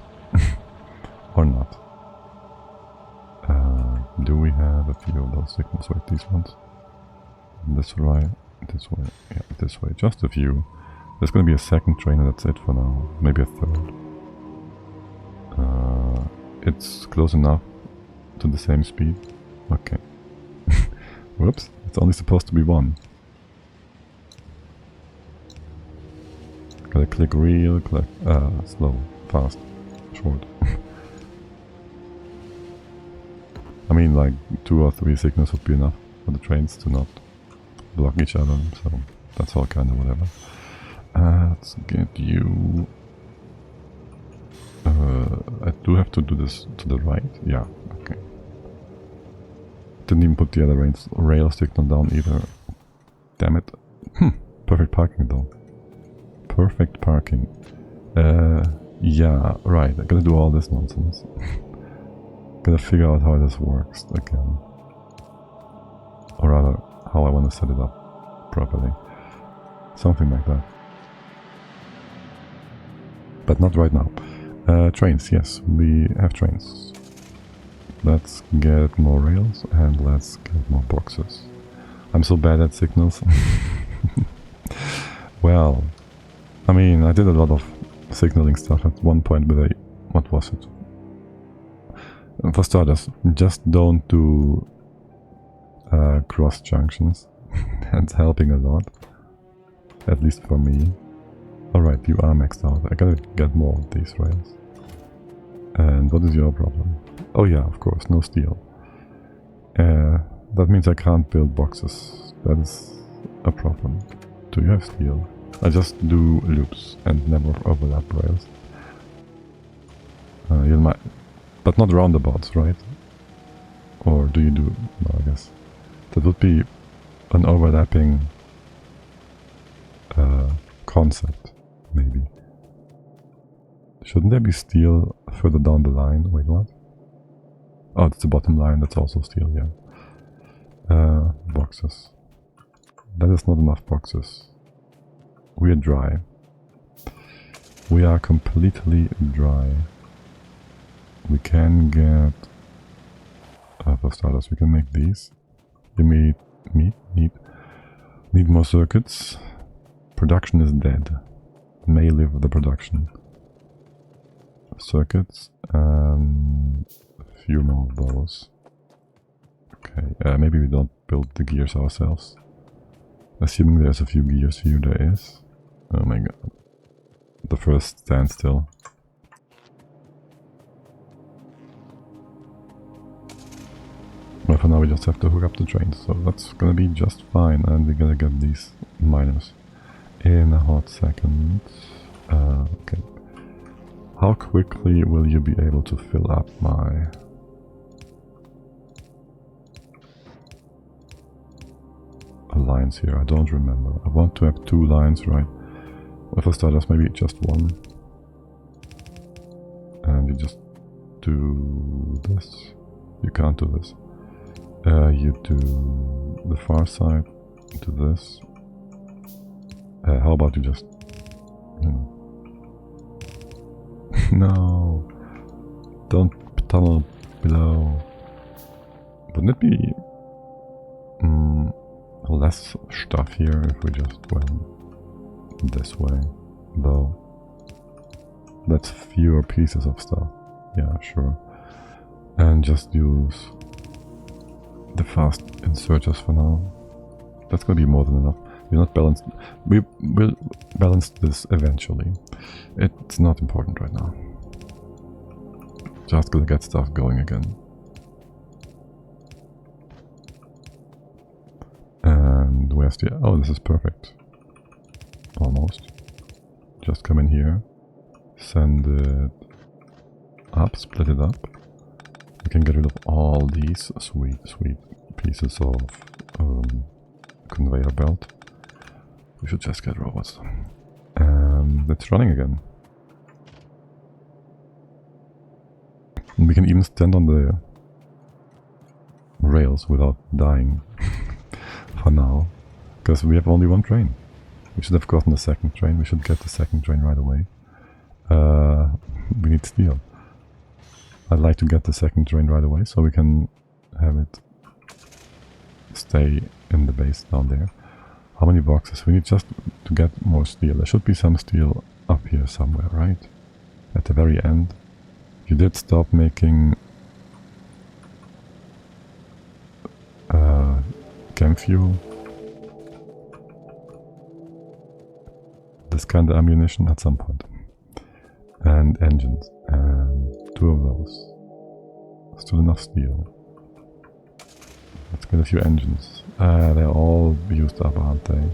Or not. Do we have a few of those signals? Wait, these ones? This way, this way, yeah, this way. Just a few. There's gonna be a second train and that's it for now. Maybe a third. it's close enough to the same speed. Okay. Whoops, it's only supposed to be 1. Gotta click real quick. Slow, fast, short. I mean, like 2 or 3 signals would be enough for the trains to not block each other, so that's all kind of whatever. Let's get you... I do have to do this to the right? Yeah, okay. Didn't even put the other rail signal down either. Damn it. Perfect parking though. Perfect parking. Yeah, right, I gotta do all this nonsense. Gotta figure out how this works again. Or rather, how I want to set it up properly. Something like that. But not right now. Trains, yes, we have trains. Let's get more rails and let's get more boxes. I'm so bad at signals. Well, I mean, I did a lot of signaling stuff at one point with a... what was it? For starters, just don't do cross junctions. That's helping a lot. At least for me. Alright, you are maxed out. I gotta get more of these rails. And what is your problem? Oh yeah, of course, no steel. That means I can't build boxes. That is a problem. Do you have steel? I just do loops and never overlap rails. You might, but not roundabouts, right? Or do you do? No, I guess that would be an overlapping concept, maybe. Shouldn't there be steel further down the line? Wait, what? Oh, it's the bottom line. That's also steel, yeah. Boxes. That is not enough boxes. We are dry. We are completely dry. We can get... for starters, we can make these. We need more circuits. Production is dead. May live the production. Circuits and a few more of those. Okay, maybe we don't build the gears ourselves. Assuming there's a few gears here, there is. Oh my god. The first standstill. Well, for now we just have to hook up the trains, so that's gonna be just fine, and we're gonna get these miners in a hot second. Okay. How quickly will you be able to fill up my... lines here? I don't remember. I want to have 2 lines, right? Well, for starters, maybe just 1. And you just do this. You can't do this. You do the far side, do this. How about you just... you know... No! Don't tunnel below. Wouldn't it be... less stuff here if we just went this way, though? That's fewer pieces of stuff. Yeah, sure. And just use the fast inserters for now. That's gonna be more than enough. We're not balanced. We will balance this eventually. It's not important right now. Just gonna get stuff going again. And where's the... oh, this is perfect. Almost. Just come in here. Send it up, split it up. We can get rid of all these sweet pieces of conveyor belt. We should just get robots. And it's running again. And we can even stand on the rails without dying. For now. Because we have only 1 train. We should have gotten the 2nd train. We should get the 2nd train right away. We need steel. I'd like to get the 2nd train right away so we can have it stay in the base down there. How many boxes? We need just to get more steel. There should be some steel up here somewhere, right? At the very end. You did stop making chem fuel. This kind of ammunition at some point. And engines. And 2 of those. Still enough steel. Let's get a few engines. They're all used up, aren't they?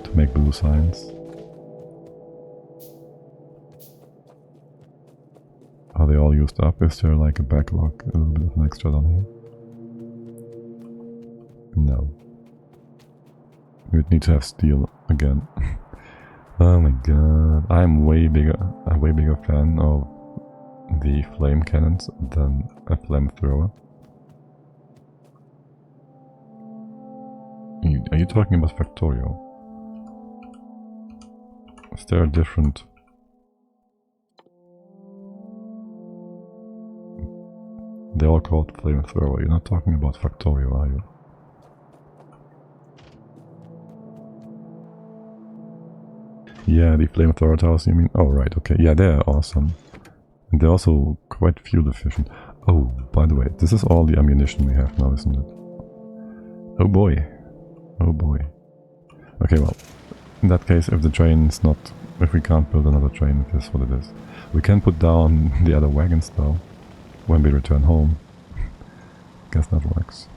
To make blue signs. Are they all used up? Is there like a backlog? A little bit of an extra down here? No. We'd need to have steel again. Oh my god. I'm a way bigger fan of the flame cannons than a flamethrower. Are you talking about Factorio? Is there a different... They're all called flamethrower. You're not talking about Factorio, are you? Yeah, the flamethrower towers, you mean? Oh, right, okay. Yeah, they're awesome. And they're also quite fuel efficient. Oh, by the way, this is all the ammunition we have now, isn't it? Oh boy. Oh boy. Okay, well, in that case, if the train's not... If we can't build another train, it is what it is. We can put down the other wagons, though, when we return home. Guess that works.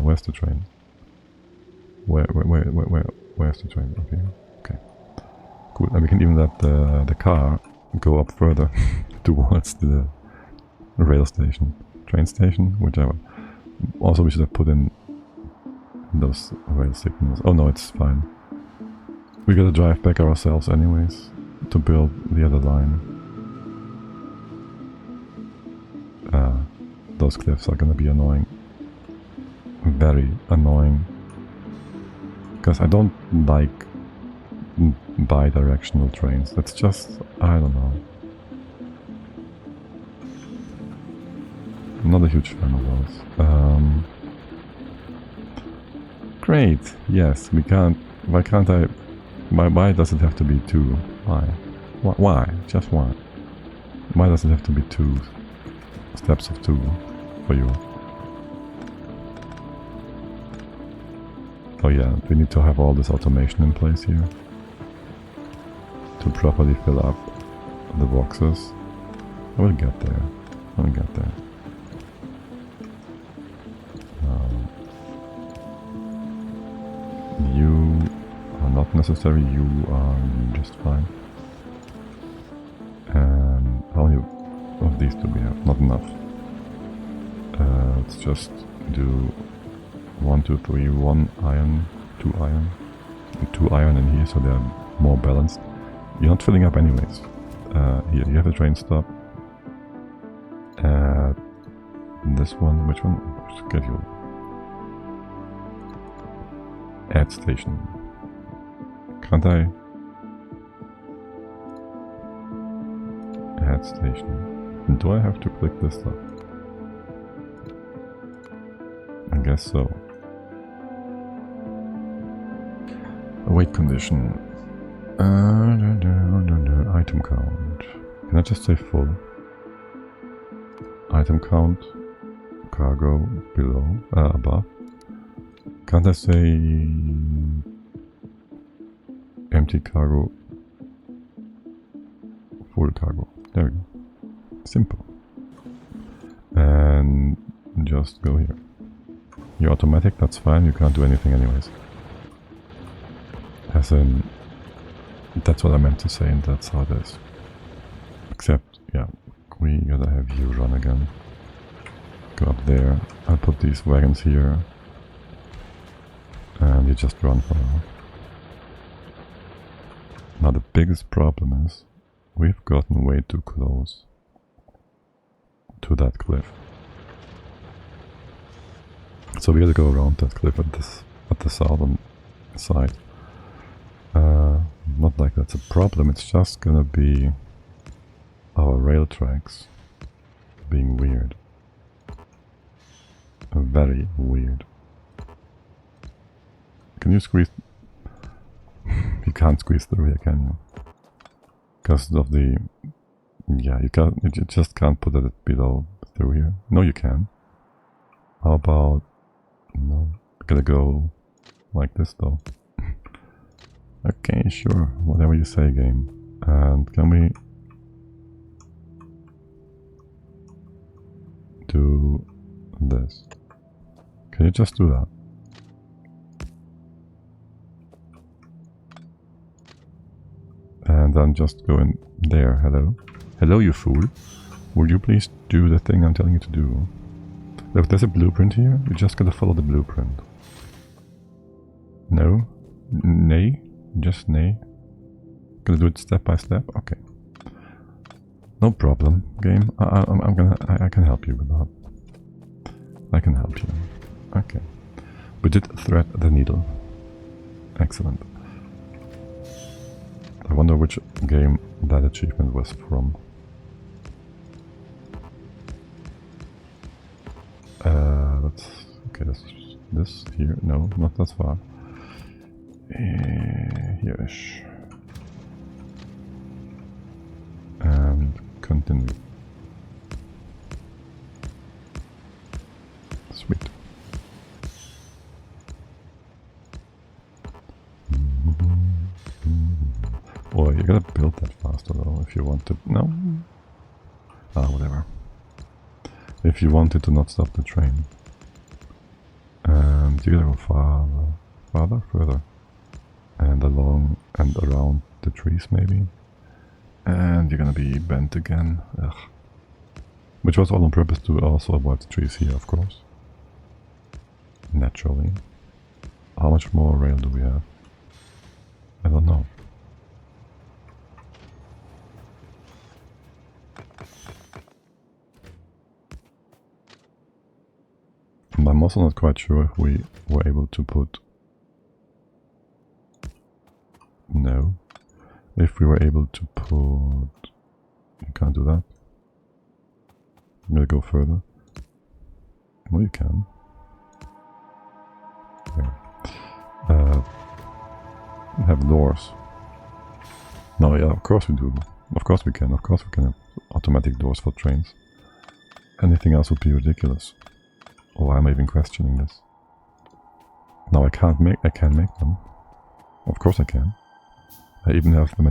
Where's the train? Where's the train? Okay, okay. Cool, and we can even let the car go up further towards the rail station. Train station, whichever. Also, we should have put in those rail signals. Oh no, it's fine. We gotta drive back ourselves anyways to build the other line. Those cliffs are gonna be annoying. Very annoying. Because I don't like bi-directional trains. That's just... I don't know. I'm not a huge fan of those. Great! Yes, we can't... Why can't I... Why does it have to be 2? Why? Why? Just why? Why does it have to be 2 steps of 2 for you? Oh yeah, we need to have all this automation in place here to properly fill up the boxes. I will get there. I will get there. You are not necessary, you are just fine. And how many of these do we have? Not enough. Let's just do 1, 2, 3, 1 iron, 2 iron, and 2 iron in here so they're more balanced. You're not filling up anyways. Here, you have a train stop. This one, which one? Schedule. Add station. Can't I? Add station. Do I have to click this stuff? I guess so. Await condition. Item count. Can I just say full? Item count. Cargo below. Above. Can't I say empty cargo? Full cargo. There we go. Simple. And just go here. You're automatic, that's fine, you can't do anything anyways. As in, that's what I meant to say and that's how it is. Except, yeah, we gotta have you run again. Go up there, I'll put these wagons here. And you just run for now. Now the biggest problem is, we've gotten way too close to that cliff. So we gotta go around that cliff at the southern side. Not like that's a problem, it's just gonna be our rail tracks being weird. Very weird. Can you squeeze? You can't squeeze through here, can you? Because of the Yeah, you just can't put it below through here. No, you can. How about, no, gotta go like this though. Okay, sure, whatever you say, game. And can we do this? Can you just do that? And then just go in there. Hello? Hello, you fool. Would you please do the thing I'm telling you to do? If there's a blueprint here, you just gotta follow the blueprint. No? Nay? Just nay? Gonna do it step by step? Okay. No problem, game. I can help you with that. I can help you. Okay. We did thread the needle. Excellent. I wonder which game that achievement was from. Okay, this here. No, not that far. Here-ish. And continue. Sweet. Oh, you gotta build that faster though if you want to. No? Ah, whatever. If you wanted to not stop the train. And you gotta go further. And along and around the trees maybe. And you're gonna be bent again. Ugh. Which was all on purpose to also avoid the trees here, of course. Naturally. How much more rail do we have? I don't know. I'm also not quite sure if we were able to put... No. If we were able to put... You can't do that. I'm gonna go further. Well, you can. Yeah. Have doors. No, yeah, of course we do. Of course we can. Of course we can have automatic doors for trains. Anything else would be ridiculous. Or why am I even questioning this? No, I can make them. Of course I can. I even have the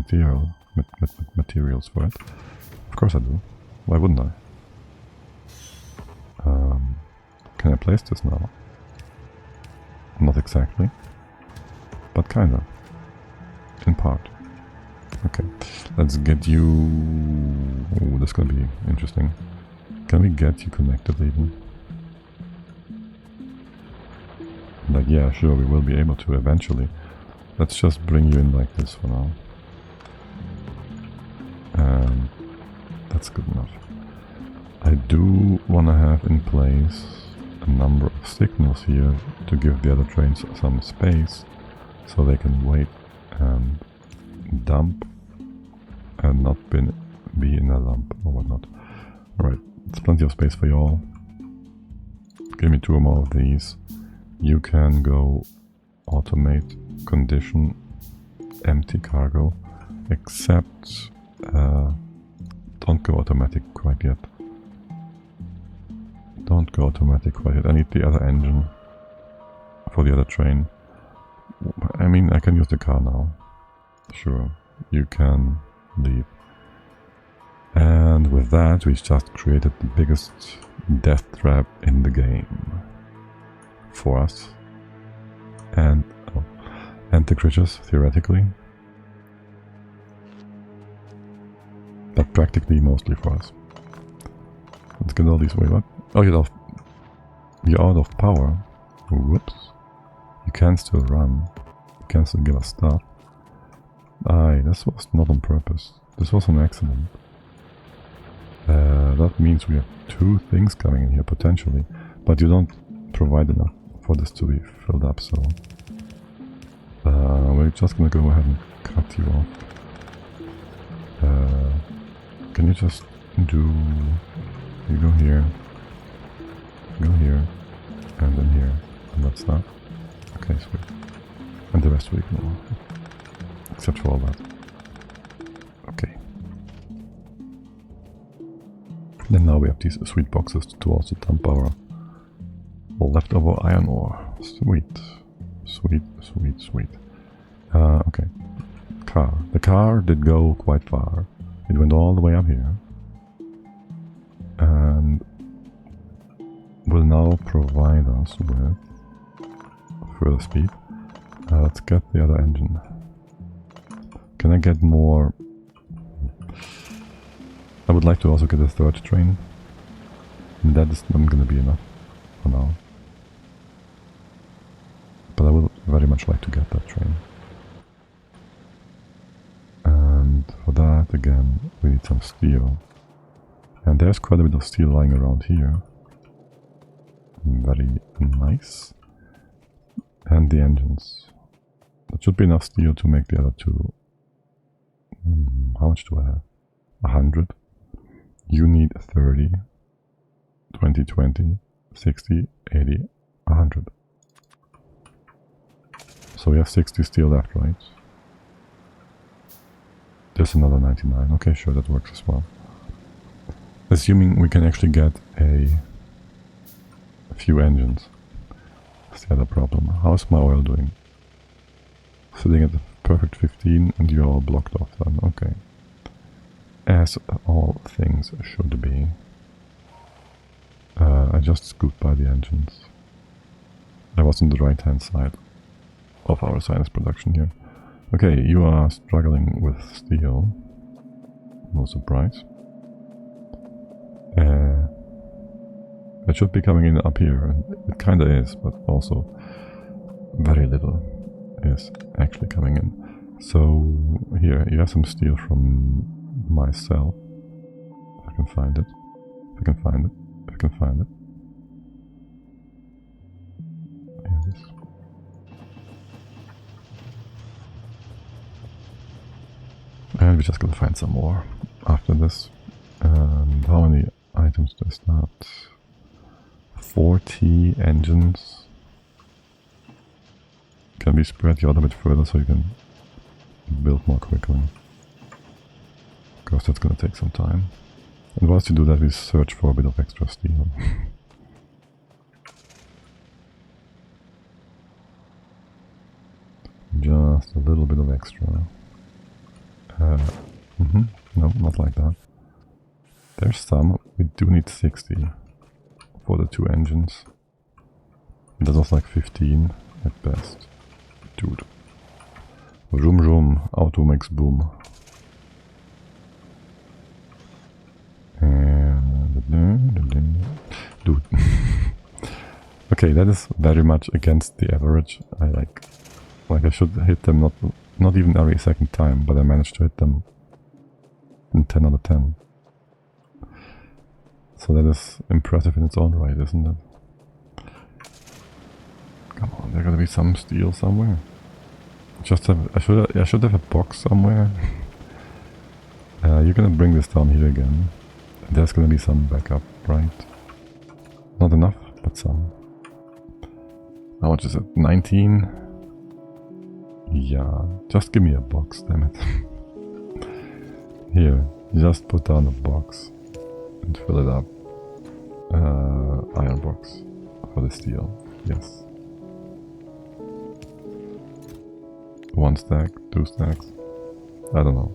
materials for it. Of course I do. Why wouldn't I? Can I place this now? Not exactly. But kinda. In part. Okay. Let's get you... Oh, this is gonna be interesting. Can we get you connected even? Like, yeah, sure, we will be able to eventually. Let's just bring you in like this for now. And that's good enough. I do want to have in place a number of signals here to give the other trains some space so they can wait and dump and not be in a lump or whatnot. Alright, there's plenty of space for you all. Give me 2 more of these. You can go automate condition empty cargo, except don't go automatic quite yet. Don't go automatic quite yet. I need the other engine for the other train. I mean, I can use the car now. Sure, you can leave. And with that, we just created the biggest death trap in the game. For us. And the creatures, theoretically. But practically mostly for us. Let's get all these way up. Oh, you're out of power. Whoops. You can still run. You can still give us stuff. Aye, this was not on purpose. This was an accident. That means we have 2 things coming in here potentially. But you don't provide enough for this to be filled up, so we're just gonna go ahead and cut you off. Can you just do... You go here, and then here, and that's that. Okay, sweet. And the rest we ignore, except for all that. Okay. Then now we have these sweet boxes to also dump our leftover iron ore. Sweet. Sweet, sweet, sweet. Okay. Car. The car did go quite far. It went all the way up here. And will now provide us with further speed. Let's get the other engine. Can I get more? I would like to also get a third train. And that is not going to be enough for now. But I would very much like to get that train. And for that, again, we need some steel. And there's quite a bit of steel lying around here. Very nice. And the engines. That should be enough steel to make the other two. How much do I have? 100. You need 30. 20, 20, 60, 80, 100. So we have 60 steel left, right? There's another 99. Okay, sure, that works as well. Assuming we can actually get a few engines. That's the other problem. How's my oil doing? Sitting at the perfect 15 and you're all blocked off then. Okay. As all things should be. I just scooped by the engines. I was on the right hand side of our sinus production here. Okay, you are struggling with steel. No surprise. It should be coming in up here, and it kinda is, but also very little is actually coming in. So here, you have some steel from myself. If I can find it. If I can find it. If I can find it. Here it is. And we're just gonna find some more after this. And how many items does that? 40 engines. Can we spread you out a bit further so you can build more quickly? Because that's gonna take some time. And whilst you do that, we search for a bit of extra steel. Just a little bit of extra. No, not like that. There's some. We do need 60 for the two engines. That was like 15 at best. Dude. Vroom vroom. Auto makes boom. Dude. Okay, that is very much against the average. I I should hit them not even every second time, but I managed to hit them in 10 out of 10. So that is impressive in its own right, isn't it? Come on, there's gotta be some steel somewhere. I should have a box somewhere. You're gonna bring this down here again. There's gonna be some backup, right? Not enough, but some. How much is it? 19? Yeah, just give me a box, damn it. Here, just put down a box and fill it up. Iron box for the steel, yes. 1 stack, 2 stacks, I don't know.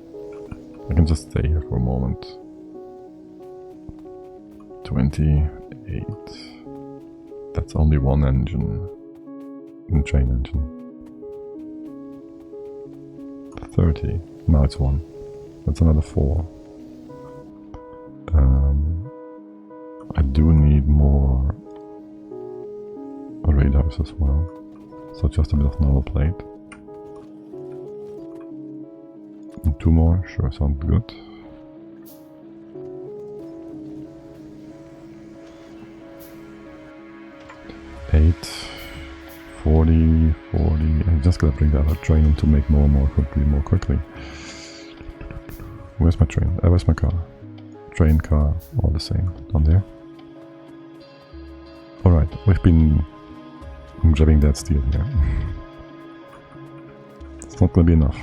I can just stay here for a moment. 28. That's only one engine. Train engine. 30. Now it's 1. That's another 4. I do need more radars as well. So just a bit of normal plate. And 2 more, sure, sounds good. Eight, 40, 40. I'm just gonna bring the other train in to make more quickly. Where's my train? Where's my car? Train, car, all the same. Down there. Alright, we've been grabbing that steel here. It's not gonna be enough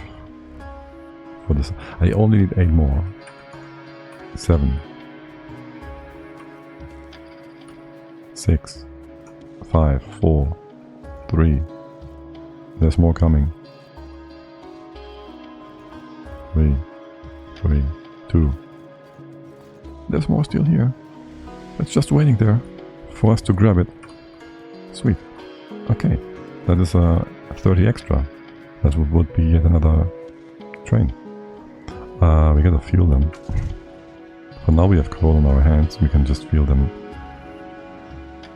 for this. I only need 8 more. 7. 6, 5, 4, 3. There's more coming. 3, 3, 2. There's more still here. It's just waiting there for us to grab it. Sweet. Okay, that is 30 extra. That would be yet another train. We gotta fuel them. For now we have coal in our hands, we can just fuel them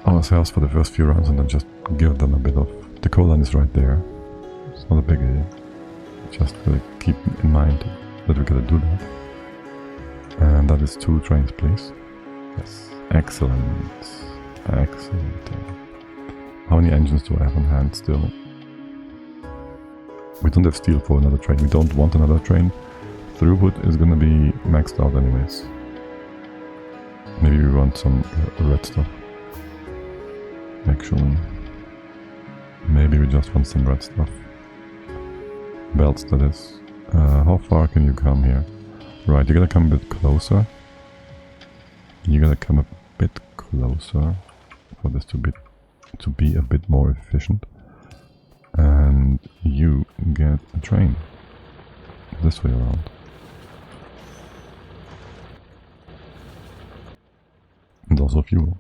ourselves for the first few rounds and then just give them a bit of... The coal line is right there. It's not a big deal. Just keep in mind that we gotta do that. And that is 2 trains, please. Yes. Excellent. Excellent. How many engines do I have on hand still? We don't have steel for another train. We don't want another train. Throughput is gonna be maxed out anyways. Maybe we want some red stuff. Actually. Maybe we just want some red stuff. Belts, that is. How far can you come here? Right, you gotta come a bit closer. You gotta come a bit closer for this to be a bit more efficient. And you get a train. This way around. And also fuel.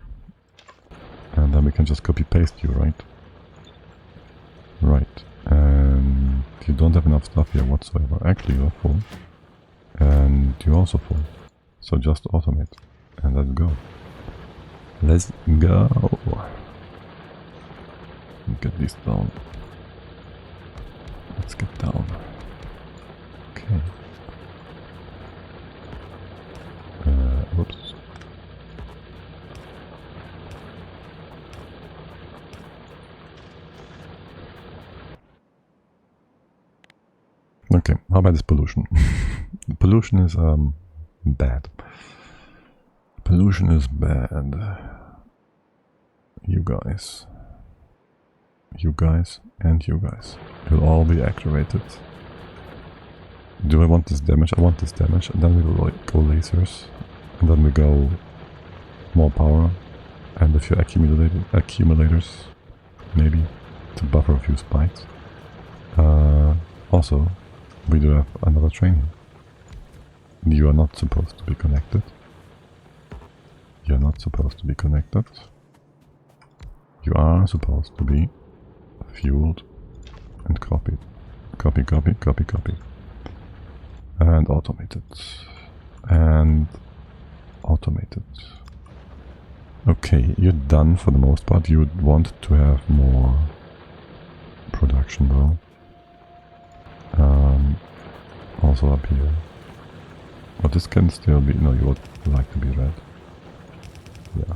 And then we can just copy paste you, right? Right. And you don't have enough stuff here whatsoever. Actually, you're full. And you're also full. So just automate. And let's go. Let's go. Get these down. Let's get down. Okay. Whoops. Okay, how about this pollution? Pollution is bad. Pollution is bad. You guys, and you guys will all be activated. Do I want this damage? I want this damage. And then we will go lasers. And then we go more power. And a few accumulators. Maybe. To buffer a few spikes. Also, we do have another train here. You are not supposed to be connected. You're not supposed to be connected. You are supposed to be fueled and copied. Copy, copy, copy, copy. And automated. And automated. Okay, you're done for the most part. You would want to have more production though. Also up here. But this can still be... No, you would like to be red. Yeah.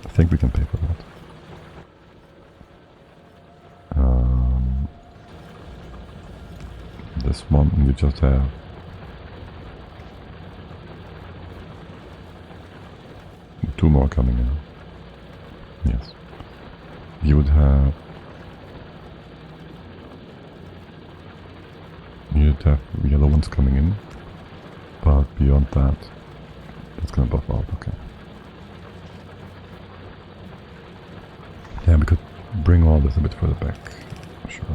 I think we can pay for that. This one you just have. Two more coming in. Yes. You would have... You'd have yellow ones coming in. But beyond that, it's gonna buff out, okay. Yeah, we could bring all this a bit further back. Sure.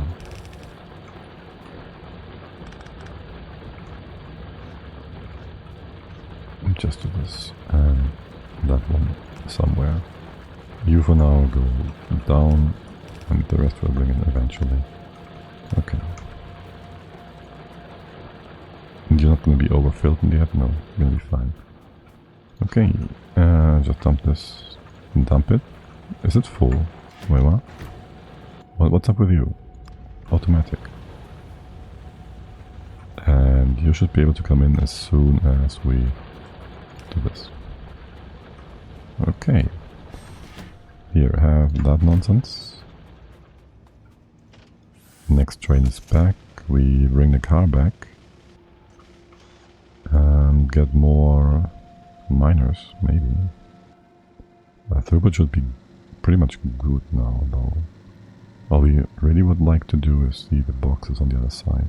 Just do this and that one somewhere. You for now go down and the rest will bring in eventually. Okay. You're not going to be overfilled in the end? No, you're going to be fine. Okay, just dump this. Dump it. Is it full? Wait, what? What's up with you? Automatic. And you should be able to come in as soon as we do this. Okay. Here, have that nonsense. Next train is back. We bring the car back. And get more miners, maybe. Throughput should be pretty much good now, though. All we really would like to do is see the boxes on the other side.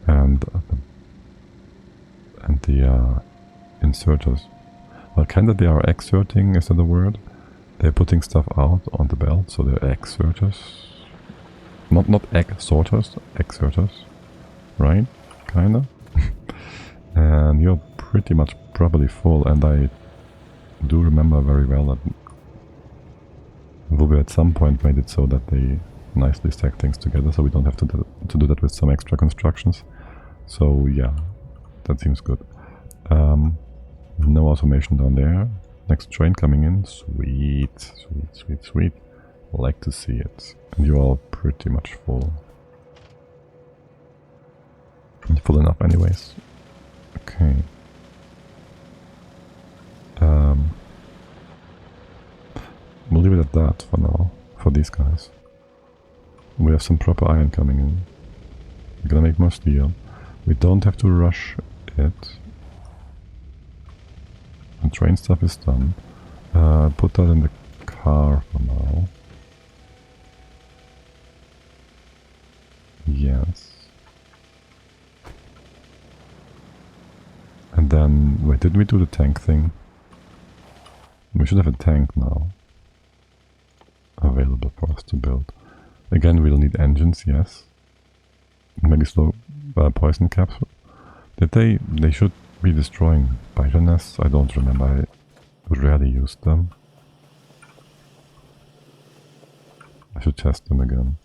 And the inserters. Well, kinda they are exerting, is that a word? They're putting stuff out on the belt, so they're exerters. Not egg sorters, exerters. Right? Kinda. And you're pretty much probably full, and I do remember very well that Vube at some point made it so that they nicely stack things together, so we don't have to do that with some extra constructions. So yeah, that seems good. No automation down there. Next train coming in. Sweet, sweet, sweet, sweet. Like to see it. And you're all pretty much full. Full enough anyways. Okay. We'll leave it at that for now, for these guys. We have some proper iron coming in. We're gonna make more steel. We don't have to rush it. And train stuff is done. Put that in the car for now. Yes. And then, wait, didn't we do the tank thing? We should have a tank now available for us to build. Again, we'll need engines, yes. Maybe slow poison capsule. Did they should be destroying spider nests? I don't remember. I rarely used them. I should test them again.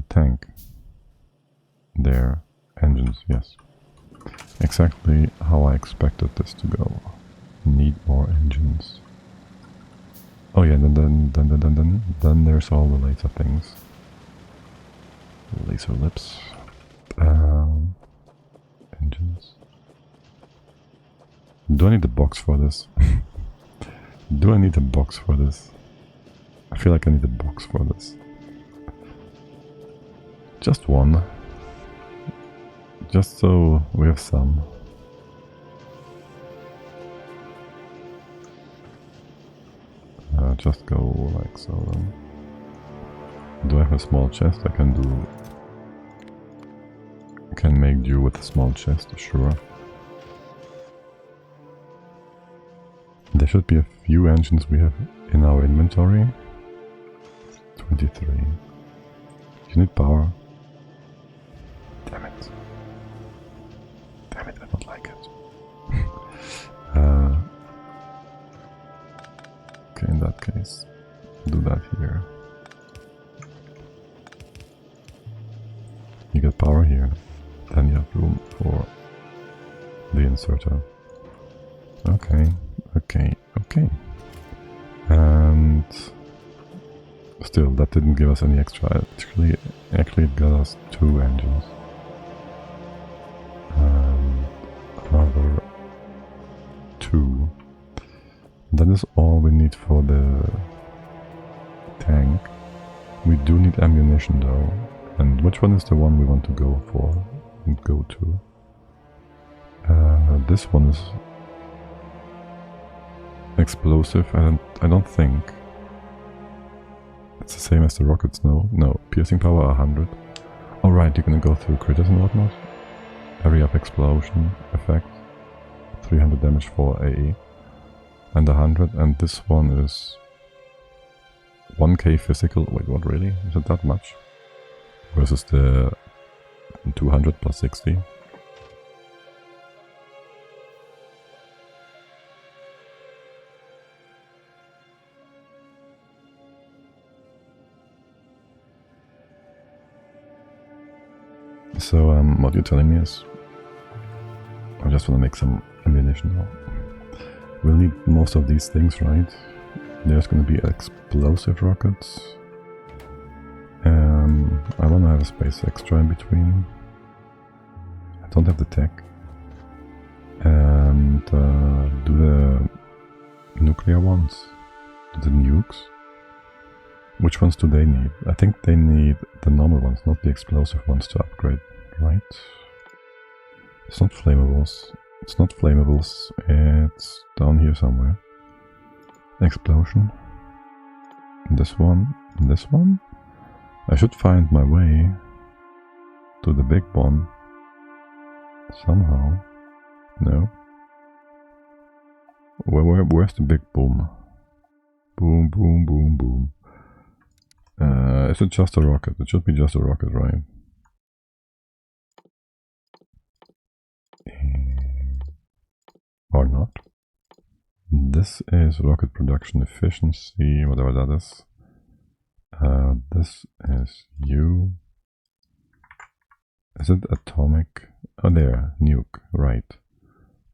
Tank. There. Engines, yes. Exactly how I expected this to go. Need more engines. Oh yeah, then there's all the laser things. Laser lips. Engines. Do I need a box for this? Do I need a box for this? I feel like I need a box for this. Just one. Just so we have some. Just go like so then. Do I have a small chest? I can do... Can make do with a small chest, sure. There should be a few engines we have in our inventory. 23. You need power. Damn it. Damn it, I don't like it. Okay, in that case, do that here. You get power here, then you have room for the inserter. Okay, okay, okay. And still, that didn't give us any extra. Actually it got us 2 engines. And another 2. That is all we need for the tank. We do need ammunition though. And which one is the one we want to go for and go to? This one is explosive. I don't think it's the same as the rockets. No, piercing power 100. All right, you're gonna go through critters and whatnot. Area of explosion effect, 300 damage for AE, and 100. And this one is 1k physical. Wait, what really? Is it that much? Versus the 200 plus 60. So what you're telling me is I just want to make some ammunition now. We'll need most of these things, right? There's going to be explosive rockets. I want to have a space extra in between. I don't have the tech. And do the nuclear ones, the nukes. Which ones do they need? I think they need the normal ones, not the explosive ones to upgrade, right? It's not flammables. It's not flammables. It's down here somewhere. Explosion. This one. This one. I should find my way to the big one somehow. No. Where's the big boom? Boom, boom, boom, boom. Is it just a rocket? It should be just a rocket, right? Or not. This is rocket production efficiency, whatever that is. This is U. Is it atomic? Oh, there, nuke, right.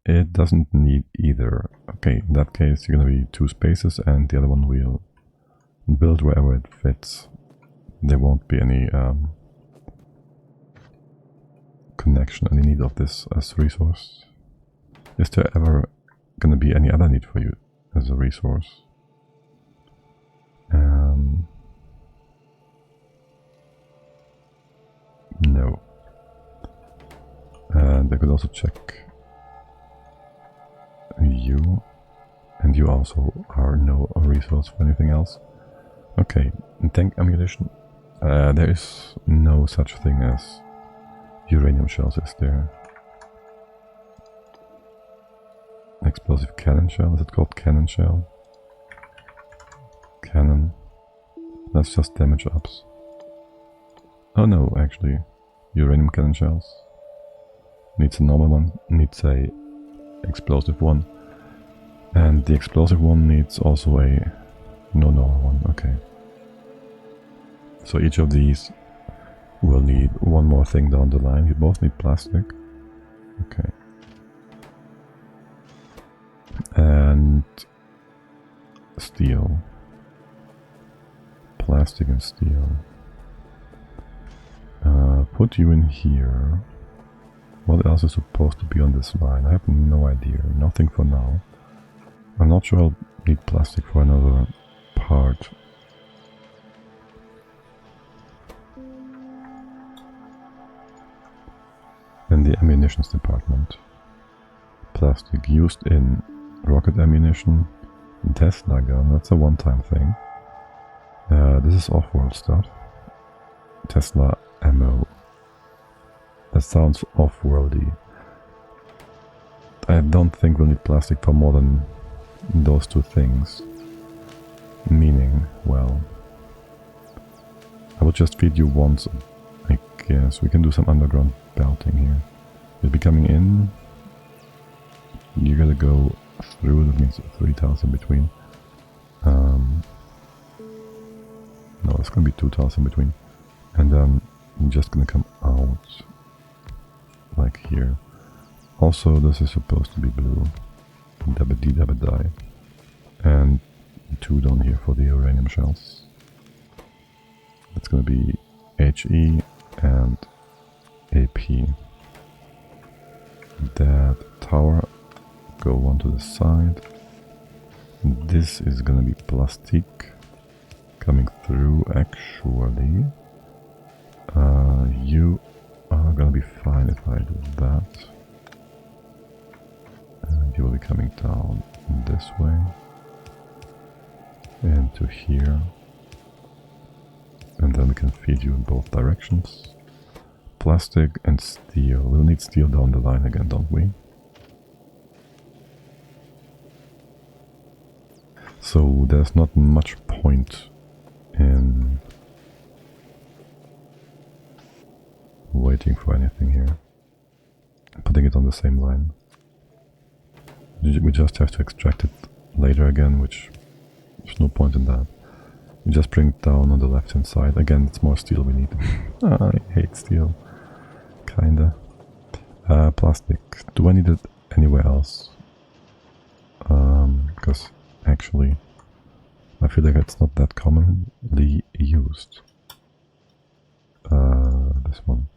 It doesn't need either. Okay, in that case, you're gonna be 2 spaces, and the other one will build wherever it fits. There won't be any connection, any need of this as resource. Is there ever gonna be any other need for you as a resource? No. And I could also check you, and you also are no resource for anything else. Okay, tank ammunition. There is no such thing as uranium shells, is there? Explosive cannon shell, is it called cannon shell? Cannon. That's just damage ups. Oh no, actually, uranium cannon shells. Needs a normal one, needs a explosive one. And the explosive one needs also a no normal one, okay. So each of these will need one more thing down the line. You both need plastic. Okay. And steel. Plastic and steel. Put you in here. What else is supposed to be on this line? I have no idea. Nothing for now. I'm not sure I'll need plastic for another part. In the ammunitions department. Plastic used in rocket ammunition, Tesla gun, that's a one-time thing. This is off-world stuff. Tesla ammo. That sounds off-worldy. I don't think we'll need plastic for more than those 2 things. Meaning, well, I will just feed you once, I guess. We can do some underground belting here. You'll be coming in. You gotta go through, that means 3 tiles in between. No, it's gonna be 2 tiles in between. And then you're just gonna come out like here. Also, this is supposed to be blue. Dabba dee dabba die. And 2 down here for the uranium shells. It's gonna be HE and AP. That tower, go one to the side. This is gonna be plastic coming through actually. You are gonna be fine if I do that. And you will be coming down this way. And to here. And then we can feed you in both directions. Plastic and steel. We'll need steel down the line again, don't we? So there's not much point in waiting for anything here. Putting it on the same line. We just have to extract it later again, which there's no point in that. You just bring it down on the left hand side. Again, it's more steel we need. I hate steel. Kinda. Plastic. Do I need it anywhere else? Because actually I feel like it's not that commonly used. This one.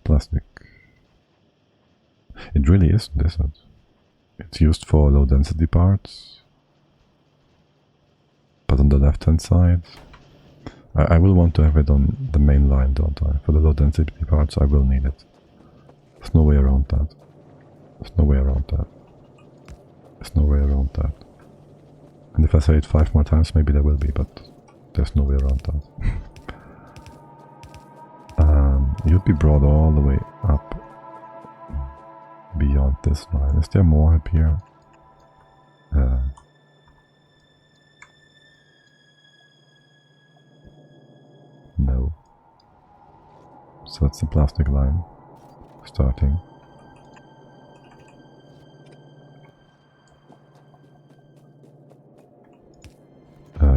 Plastic. It really isn't, is it? It's used for low density parts. But on the left hand side, I will want to have it on the main line, don't I? For the low density parts I will need it. There's no way around that. There's no way around that. There's no way around that. And if I say it 5 more times, maybe there will be, but there's no way around that. You'll be brought all the way up beyond beyond this line. Is there more up here? No. So it's the plastic line starting.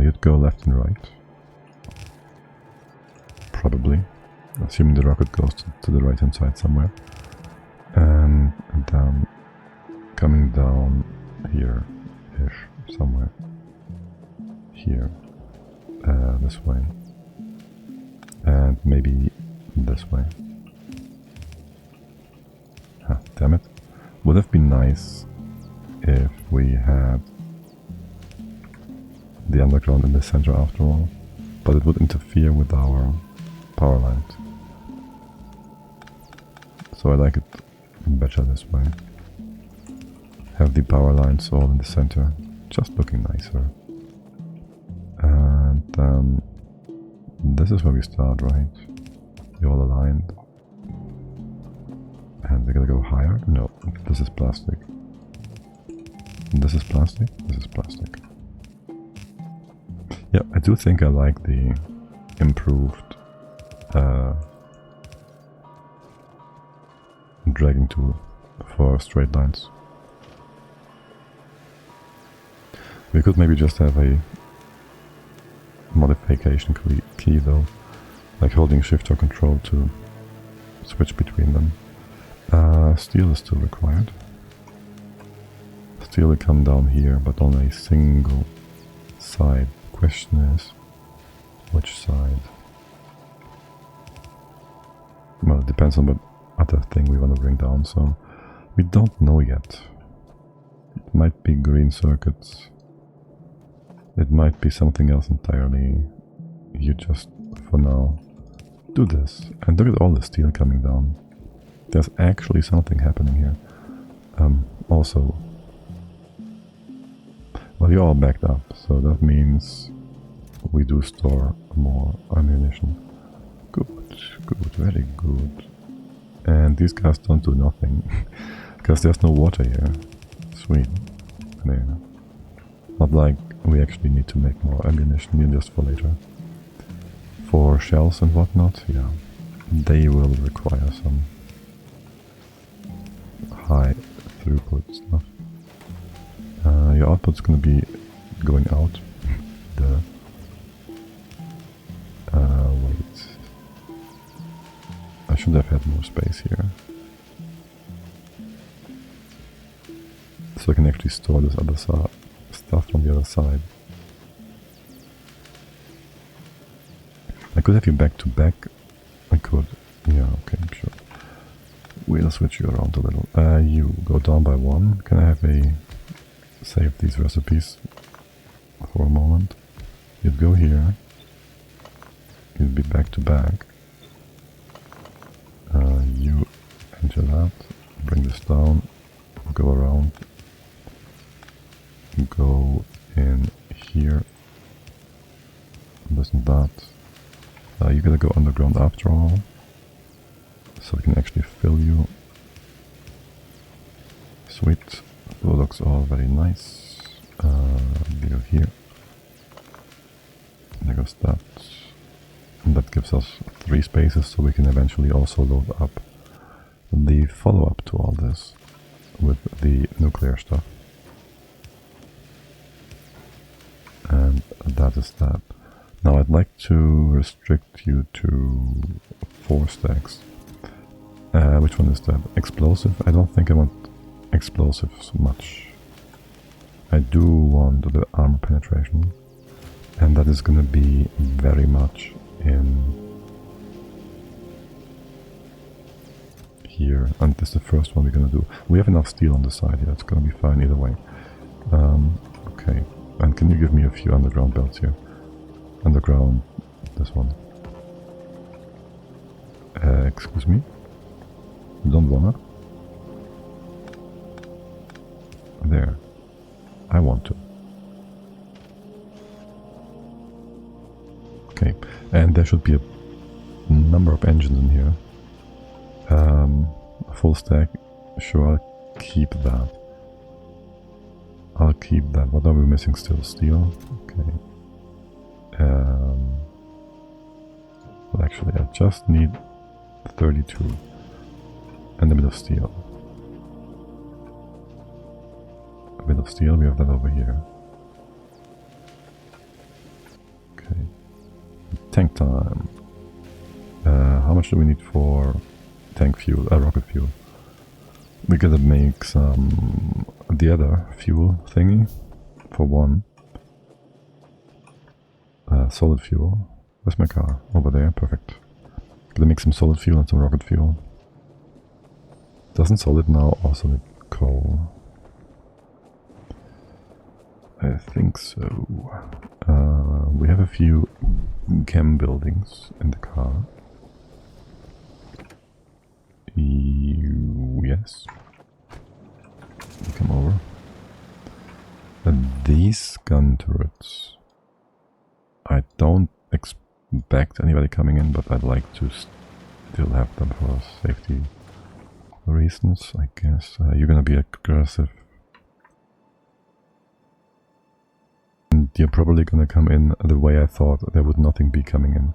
You'd go left and right. Probably. Assuming the rocket goes to the right hand side somewhere. And down, coming down here-ish, somewhere. Here. This way. And maybe this way. Ah, damn it. Would have been nice if we had the underground in the center after all, but it would interfere with our power lines. So I like it better this way. Have the power lines all in the center, just looking nicer. And this is where we start, right? You're all aligned. And we're gonna go higher? No, this is plastic. This is plastic? This is plastic. Yeah, I do think I like the improved dragging tool for straight lines. We could maybe just have a modification key though, like holding shift or control to switch between them. Steel is still required. Steel will come down here, but on a single side. Question is, which side? Well, it depends on what other thing we want to bring down, so we don't know yet. It might be green circuits. It might be something else entirely. You just, for now, do this. And look at all the steel coming down. There's actually something happening here. Also, well, you're all backed up, so that means we do store more ammunition. Good, good, very good. And these guys don't do nothing, because there's no water here. Sweet. There. Not like we actually need to make more ammunition just for later. For shells and whatnot, yeah, they will require some high throughput stuff. Your output's gonna be going out. Wait. I should have had more space here. So I can actually store this other stuff on the other side. I could have you back to back. I could. Yeah, okay, sure. We'll switch you around a little. You go down by one. Can I have a... save these recipes for a moment. You'd go here. You'd be back to back. You enter that. Bring this down. Go around. Go in here. This and that. You gotta go underground after all. So we can actually fill you. Sweet. That looks all very nice. Go here. There goes that. And that gives us 3 spaces, so we can eventually also load up the follow-up to all this with the nuclear stuff. And that is that. Now I'd like to restrict you to 4 stacks. Which one is that? Explosive? I don't think I want explosives much. I do want the armor penetration, and that is gonna be very much in here, and this is the first one we're gonna do. We have enough steel on the side here, it's gonna be fine either way. Okay, and can you give me a few underground belts here? Underground, this one. Excuse me? You don't wanna? There. I want to. Okay, and there should be a number of engines in here. A full stack. Sure, I'll keep that. I'll keep that. What are we missing still? Steel? Okay. Well, actually, I just need 32 and a bit of steel. A bit of steel, we have that over here. Okay. Tank time. How much do we need for tank fuel? Rocket fuel. We gotta make some the other fuel thingy for one. Solid fuel. Where's my car? Over there, perfect. Gotta make some solid fuel and some rocket fuel. Doesn't solid now also need coal? I think so. We have a few chem buildings in the car. Yes. You come over. And these gun turrets. I don't expect anybody coming in, but I'd like to still have them for safety reasons, I guess. You're gonna be aggressive. And you're probably gonna come in the way I thought there would nothing be coming in.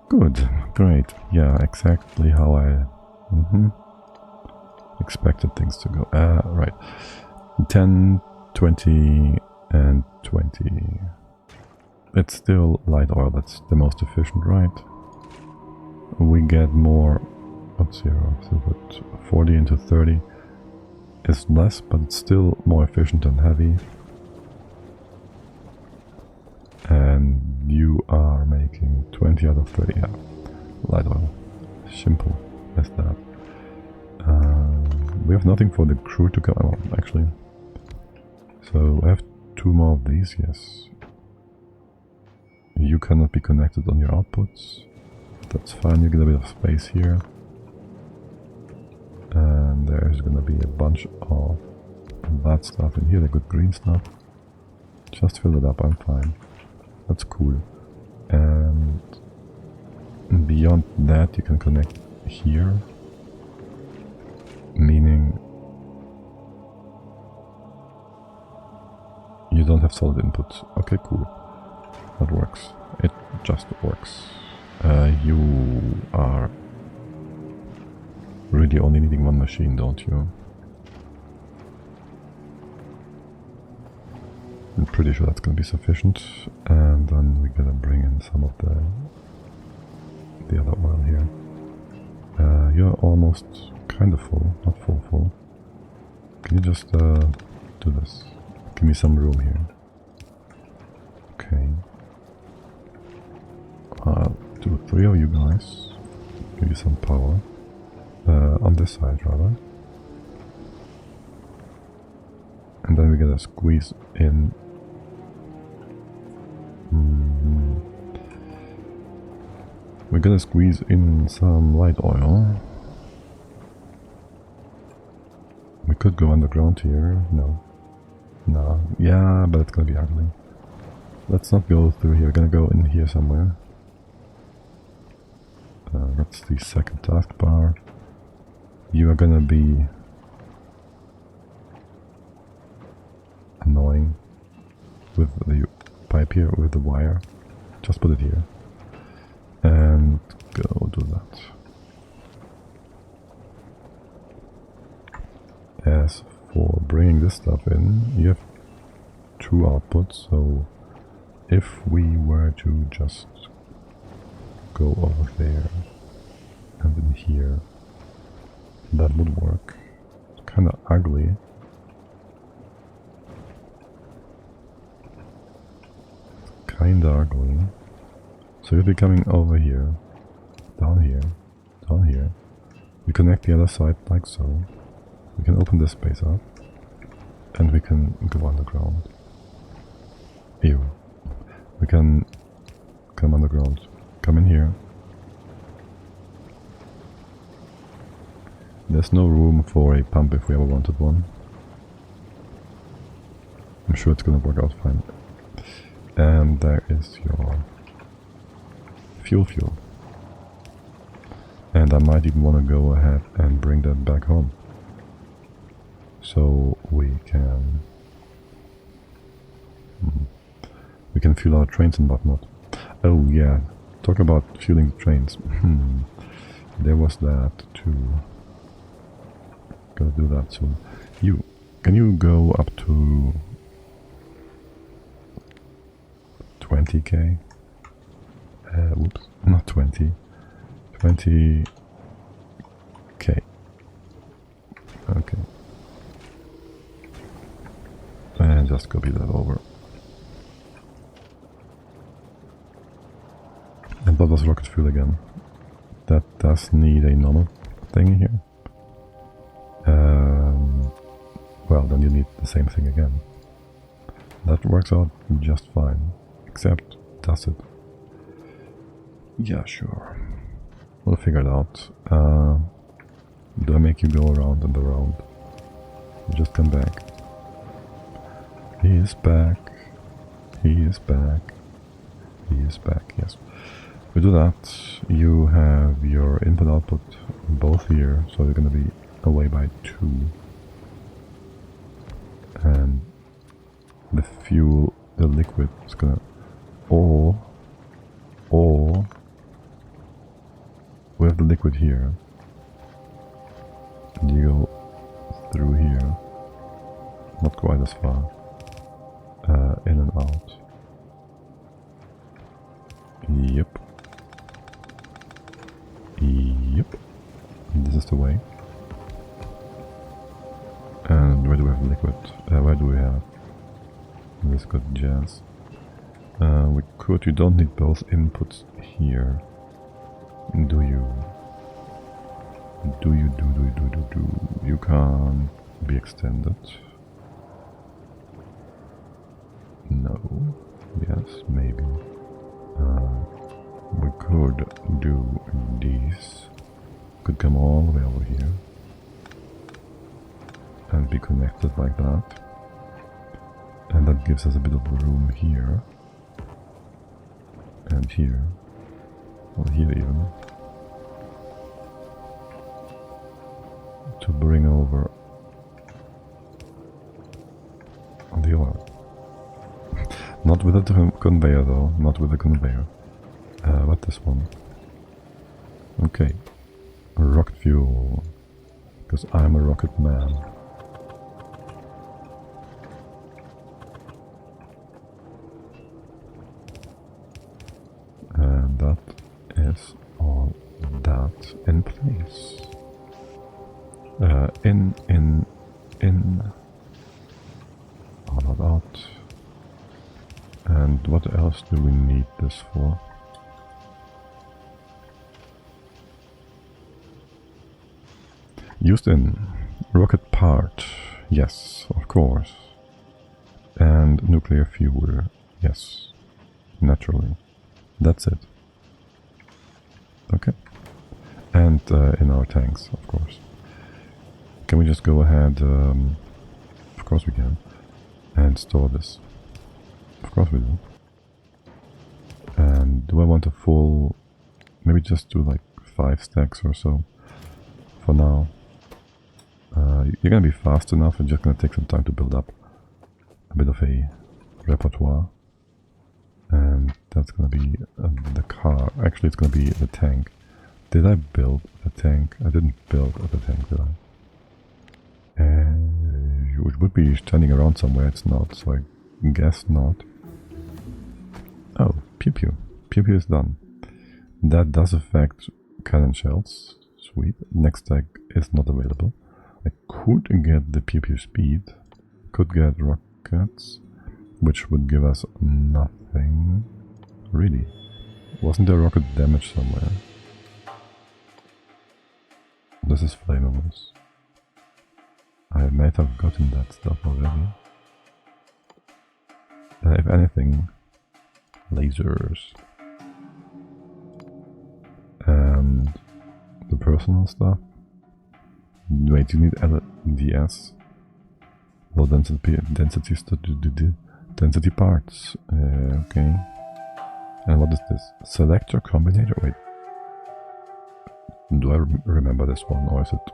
Good, great. Yeah, exactly how I expected things to go. Right. 10, 20, and 20. It's still light oil, that's the most efficient, right? We get more... What's 0? So put 40 into 30 is less, but it's still more efficient than heavy. And you are making 20 out of 30, yeah. Light oil. Simple as that. We have nothing for the crew to come... Well, actually. So I have 2 more of these, yes. You cannot be connected on your outputs. That's fine, you get a bit of space here. And there's gonna be a bunch of that stuff in here, the good green stuff. Just fill it up, I'm fine. That's cool. And beyond that you can connect here. Meaning you don't have solid inputs. Okay, cool. That works. It just works. You are really only needing one machine, don't you? I'm pretty sure that's gonna be sufficient. And then we gotta bring in some of the other oil here. You're almost kind of full, not full. Can you just do this? Give me some room here. Okay. I'll do 3 of you guys. Give you some power. On this side, rather. And then we gotta squeeze in. We're gonna squeeze in some light oil. We could go underground here. No. No. Yeah, but it's gonna be ugly. Let's not go through here. We're gonna go in here somewhere. That's the second taskbar. You are gonna be annoying with the pipe here, with the wire. Just put it here. And go do that. As for bringing this stuff in, you have 2 outputs, so if we were to just go over there and in here, that would work. It's kind of ugly. Kinda ugly. So you'll be coming over here, down here, down here. We connect the other side like so. We can open this space up, and we can go underground. Ew. We can come underground. Come in here. There's no room for a pump if we ever wanted one. I'm sure it's gonna work out fine. And there is your fuel. And I might even want to go ahead and bring that back home. so we can fuel our trains and whatnot. Oh yeah, talk about fueling trains. There was that too. Gotta do that soon. Can you go up to 20k? Whoops, not 20. 20k. Okay. And just copy that over. And what was rocket fuel again? That does need a normal thing here. Well, then you need the same thing again. That works out just fine. Except, does it? Yeah, sure. We'll figure it out. Do I make you go around and around? Just come back. He is back. He is back. He is back, yes. We do that, you have your input output both here, so you're gonna be away by 2. And the fuel, the liquid is gonna, or we have the liquid here, and you go through here, not quite as far, in and out. Yep. Yep. This is the way. And where do we have liquid? Where do we have viscous jazz? You don't need both inputs here. Do you? Do. You can't be extended. No. Yes, maybe. We could do these. Could come all the way over here. And be connected like that. And that gives us a bit of room here. And here. Or here even. To bring over the oil. Not with the conveyor though, not with the conveyor. What this one? Okay. Rocket fuel. Because I'm a rocket man. And that is all that in place. In. Out. And what else do we need this for? Used in rocket part, yes, of course. And nuclear fuel, yes, naturally. That's it. Okay. And in our tanks, of course. Can we just go ahead? Of course we can. And store this. Of course we do. And do I want a full... Maybe just do like 5 stacks or so. For now. You're gonna be fast enough, it's just gonna take some time to build up a bit of a repertoire. And that's gonna be the car. Actually, it's gonna be the tank. Did I build the tank? I didn't build the tank, did I? It would be standing around somewhere, it's not, so I guess not. Oh, pewpew. Pewpew is done. That does affect cannon shells. Sweet. Next tag is not available. I could get the pewpew speed. Could get rockets, which would give us nothing. Really? Wasn't there rocket damage somewhere? This is flammables. I might have gotten that stuff already. If anything, lasers. And the personal stuff. Wait, you need LDS. Low density density parts. Okay. And what is this? Selector combinator? Wait. Do I remember this one, or is it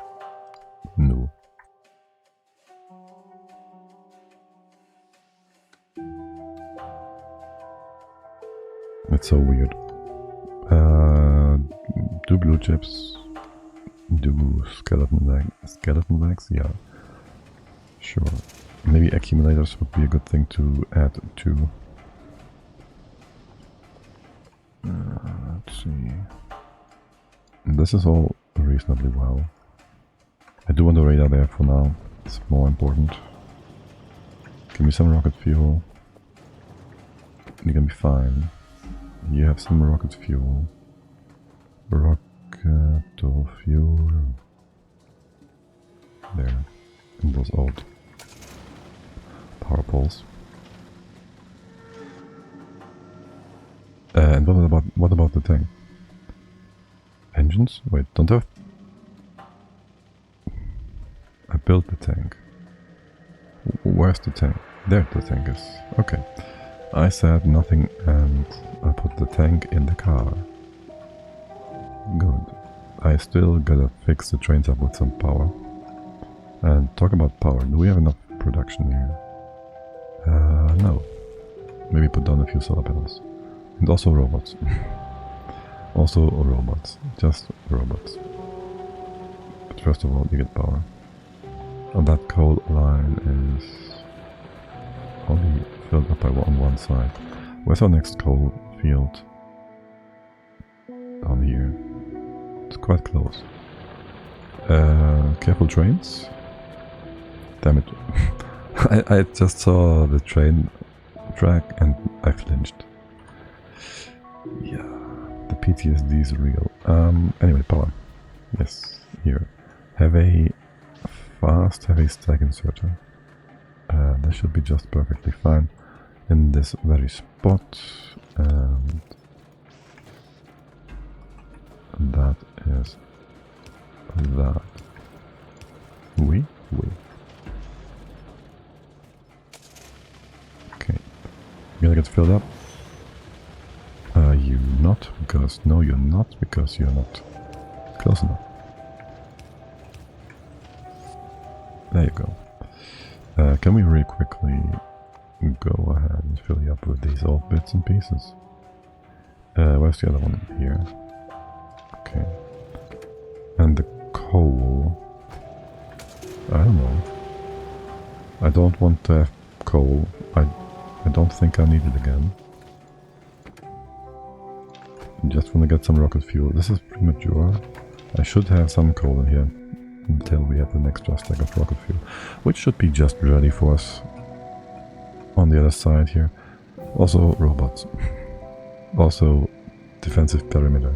new? It's so weird. Do blue chips do skeleton legs? Yeah, sure. Maybe accumulators would be a good thing to add to. Let's see. This is all reasonably well. I do want a radar there for now. It's more important. Give me some rocket fuel. You're gonna be fine. You have some rocket fuel. Rocket fuel. There. And those old power poles. And what about the tank? Engines? Wait, don't have... I built the tank. Where's the tank? There the tank is. Okay. I said nothing and I put the tank in the car. Good. I still gotta fix the trains up with some power. And talk about power. Do we have enough production here? No. Maybe put down a few solar panels. And also robots. Also robots. Just robots. But first of all, you get power. And that coal line is only filled up by one side. Where's our next coal field? Down here. It's quite close. Careful trains. Damn it. I just saw the train track and I flinched. Yeah, the PTSD is real. Anyway, power. Yes, here. Have a fast heavy stack inserter. That should be just perfectly fine in this very spot. And that is that. Oui. Okay. You're gonna get filled up. You not, because no you're not, because you're not close enough. There you go. Can we really quickly go ahead and fill you up with these old bits and pieces? Where's the other one? Here. Okay. And the coal. I don't know. I don't want to have coal. I don't think I need it again. Just want to get some rocket fuel. This is premature. I should have some coal in here until we have an extra stack of rocket fuel, which should be just ready for us on the other side here. Also robots. Also defensive perimeter.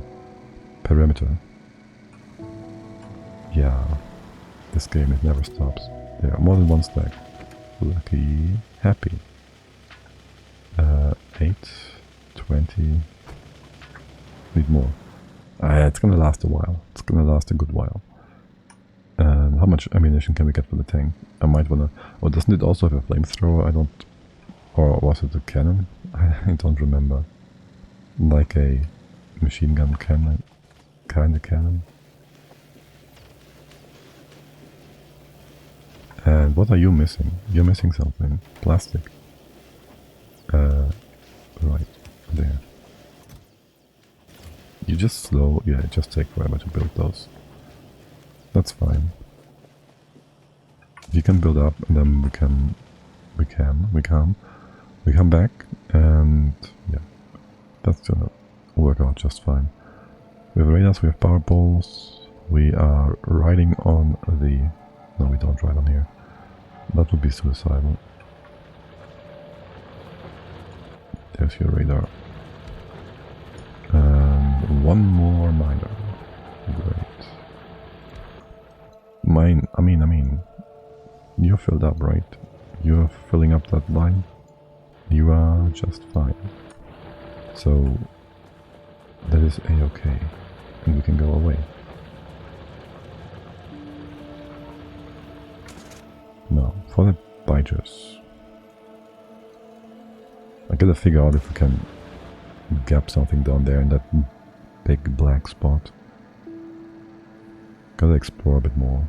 Yeah, this game, it never stops. There are more than one stack. Lucky, happy. 8, 20. Need more. It's gonna last a while. It's gonna last a good while. How much ammunition can we get for the tank? I might wanna... Oh, doesn't it also have a flamethrower? I don't... Or was it a cannon? I don't remember. Like a machine gun cannon. Kinda cannon. And what are you missing? You're missing something. Plastic. Right. There. You just slow... Yeah, it just takes forever to build those. That's fine. You can build up and then we come back and yeah, that's gonna work out just fine. We have radars, we have power poles, we are riding on the... No, we don't ride on here. That would be suicidal. There's your radar. And one more miner. Great. I mean, you're filled up, right? You're filling up that line. You are just fine. So that is a-okay, and we can go away. Now, for the biters, I gotta figure out if we can gap something down there in that big black spot. Gotta explore a bit more.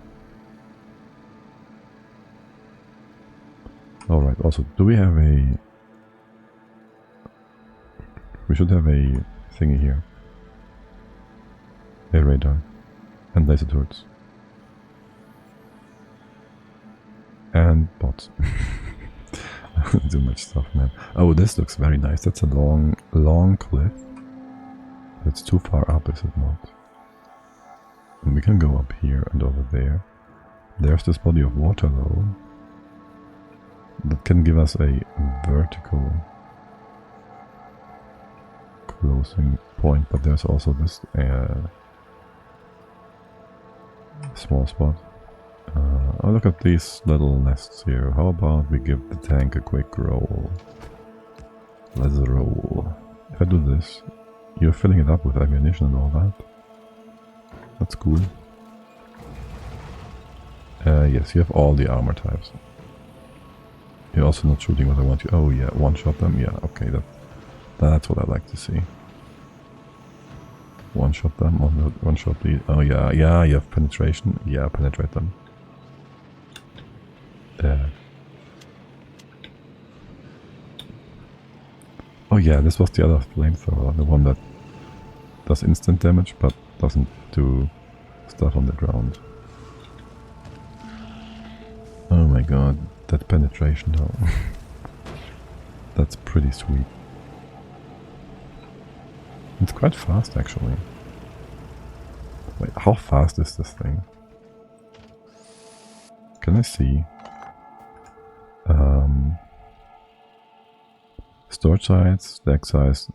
Alright, also, do we have a... We should have a thingy here. A radar. And laser turrets. And bots. Too much stuff, man. Oh, this looks very nice. That's a long cliff. It's too far up, is it not? And we can go up here and over there. There's this body of water, though. That can give us a vertical closing point, but there's also this small spot. Oh, look at these little nests here. How about we give the tank a quick roll? Let's roll. If I do this, you're filling it up with ammunition and all that. That's cool. Yes, you have all the armor types. You're also not shooting what I want you. Oh yeah, one-shot them. Yeah, okay, that's what I like to see. One-shot them, one-shot these. Oh yeah, you have penetration. Yeah, penetrate them. Oh yeah, this was the other flamethrower, the one that does instant damage but doesn't do stuff on the ground. Oh my god, that penetration though. That's pretty sweet. It's quite fast actually. Wait, how fast is this thing? Can I see? Storage size, stack size,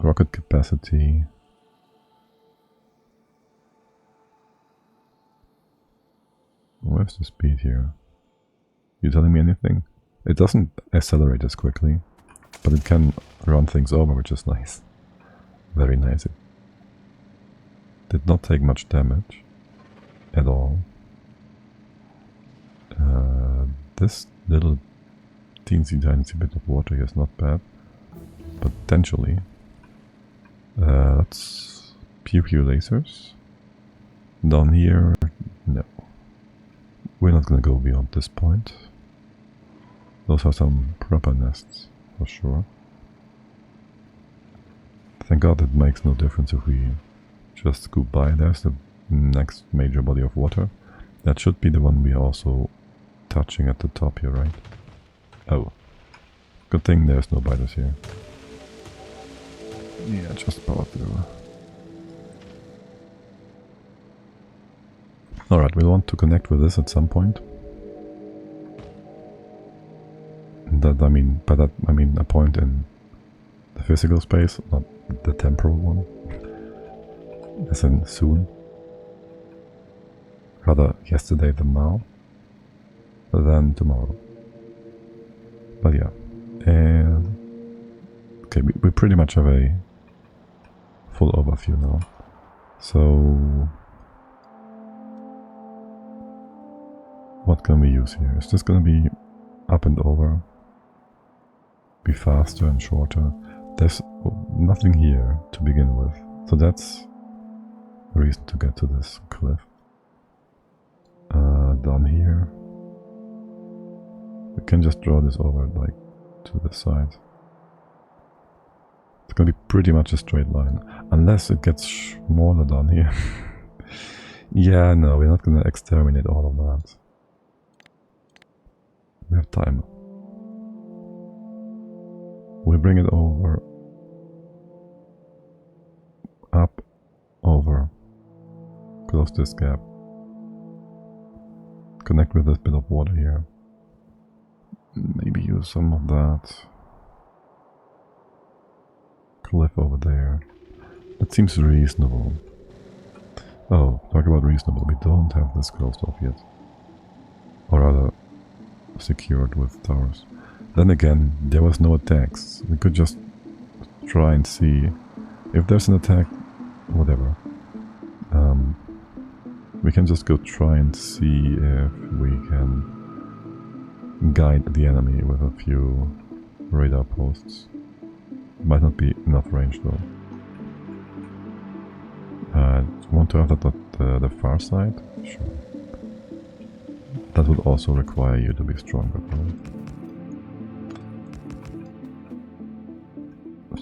rocket capacity. Where's the speed here? You telling me anything? It doesn't accelerate as quickly, but it can run things over, which is nice. Very nice. It did not take much damage at all. This little teensy tiny bit of water here is not bad, potentially. Let's pewpew lasers. Down here, no. We're not gonna go beyond this point. Those are some proper nests, for sure. Thank God it makes no difference if we just scoop by. There's the next major body of water. That should be the one we are also touching at the top here, right? Oh. Good thing there's no biters here. Yeah, just power through. Alright, we'll want to connect with this at some point. That, I mean, by that I mean a point in the physical space, not the temporal one. As in soon. Rather yesterday than now. Than tomorrow. But yeah. And okay, we pretty much have a full overview now. So what can we use here? Is this gonna be up and over? Be faster and shorter? There's nothing here to begin with, so that's a reason to get to this cliff. Down here we can just draw this over like to the side. It's gonna be pretty much a straight line, unless it gets smaller down here. Yeah, no, we're not gonna exterminate all of that. We have time. We bring it over, up, over, close this gap, connect with this bit of water here, maybe use some of that cliff over there. That seems reasonable. Oh, talk about reasonable, we don't have this closed off yet, or rather secured with towers. Then again, there was no attacks. We could just try and see if there's an attack, whatever. We can just go try and see if we can guide the enemy with a few radar posts. Might not be enough range though. Want to have that at the far side? Sure. That would also require you to be stronger, right?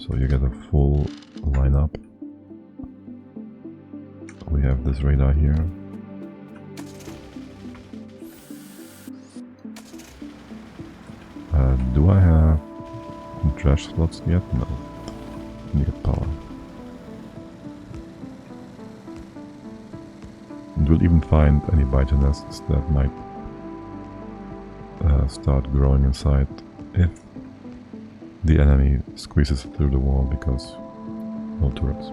so you get a full lineup. We have this radar here. Do I have trash slots yet? No. Need power. And we'll even find any biter nests that might start growing inside if the enemy squeezes through the wall, because no turrets.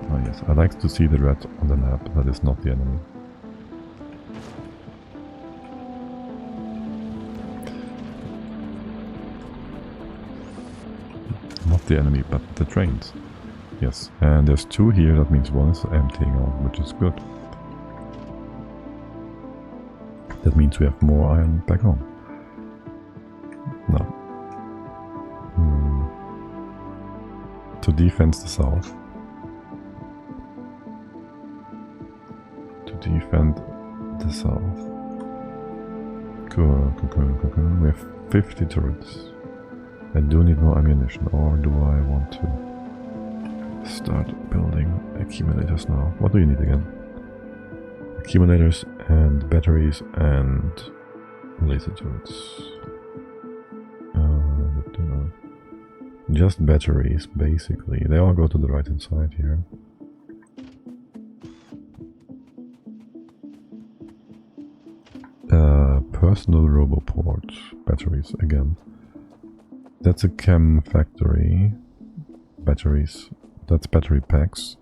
Oh yes, I like to see the red on the map. That is not the enemy. Not the enemy, but the trains. Yes, and there's 2 here, that means 1 is emptying out, which is good. That means we have more iron back home. Now, to defend the south. To defend the south. Cool. We have 50 turrets. I do need more ammunition, or do I want to start building accumulators now? What do you need again? Accumulators and batteries and laser turrets. Just batteries, basically. They all go to the right hand side here. Personal roboport batteries again. That's a chem factory. Batteries. That's battery packs.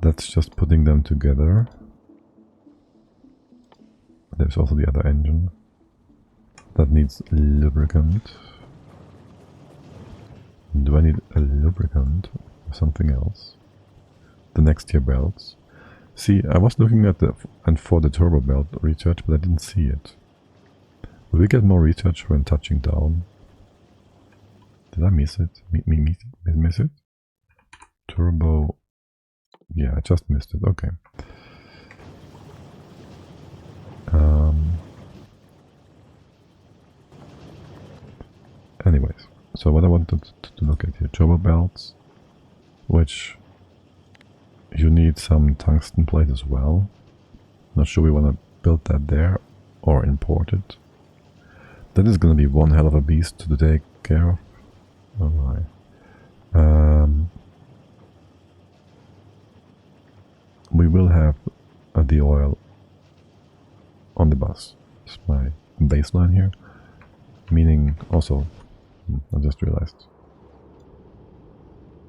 That's just putting them together. There's also the other engine. That needs lubricant. Do I need a lubricant or something else? The next tier belts. See, I was looking at for the turbo belt research, but I didn't see it. Will we get more research when touching down? Did I miss it? Miss it? Turbo. Yeah, I just missed it. Okay. Anyways, so what I wanted to look at here, turbo belts, which you need some tungsten plate as well. Not sure we want to build that there or import it. That is going to be one hell of a beast to take care of. Alright. We will have the oil on the bus. It's my baseline here. Meaning also, I just realized.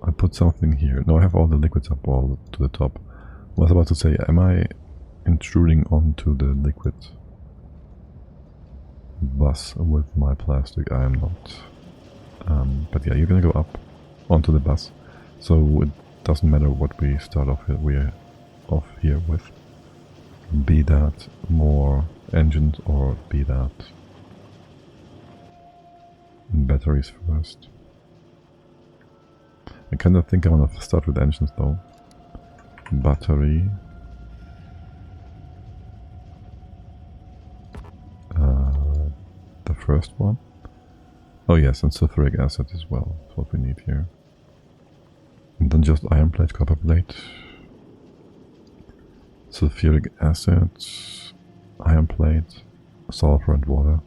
I put something here. No, I have all the liquids up all to the top. I was about to say, am I intruding onto the liquid bus with my plastic? I am not. But yeah, you're gonna go up onto the bus. So it doesn't matter what we start off here, we're off here with. Be that more engines or be that batteries first. I kind of think I want to start with engines though. Battery. The first one. Oh yes, and sulfuric acid as well. That's what we need here. And then just iron plate, copper plate. Sulfuric acid, iron plate, sulfur and water.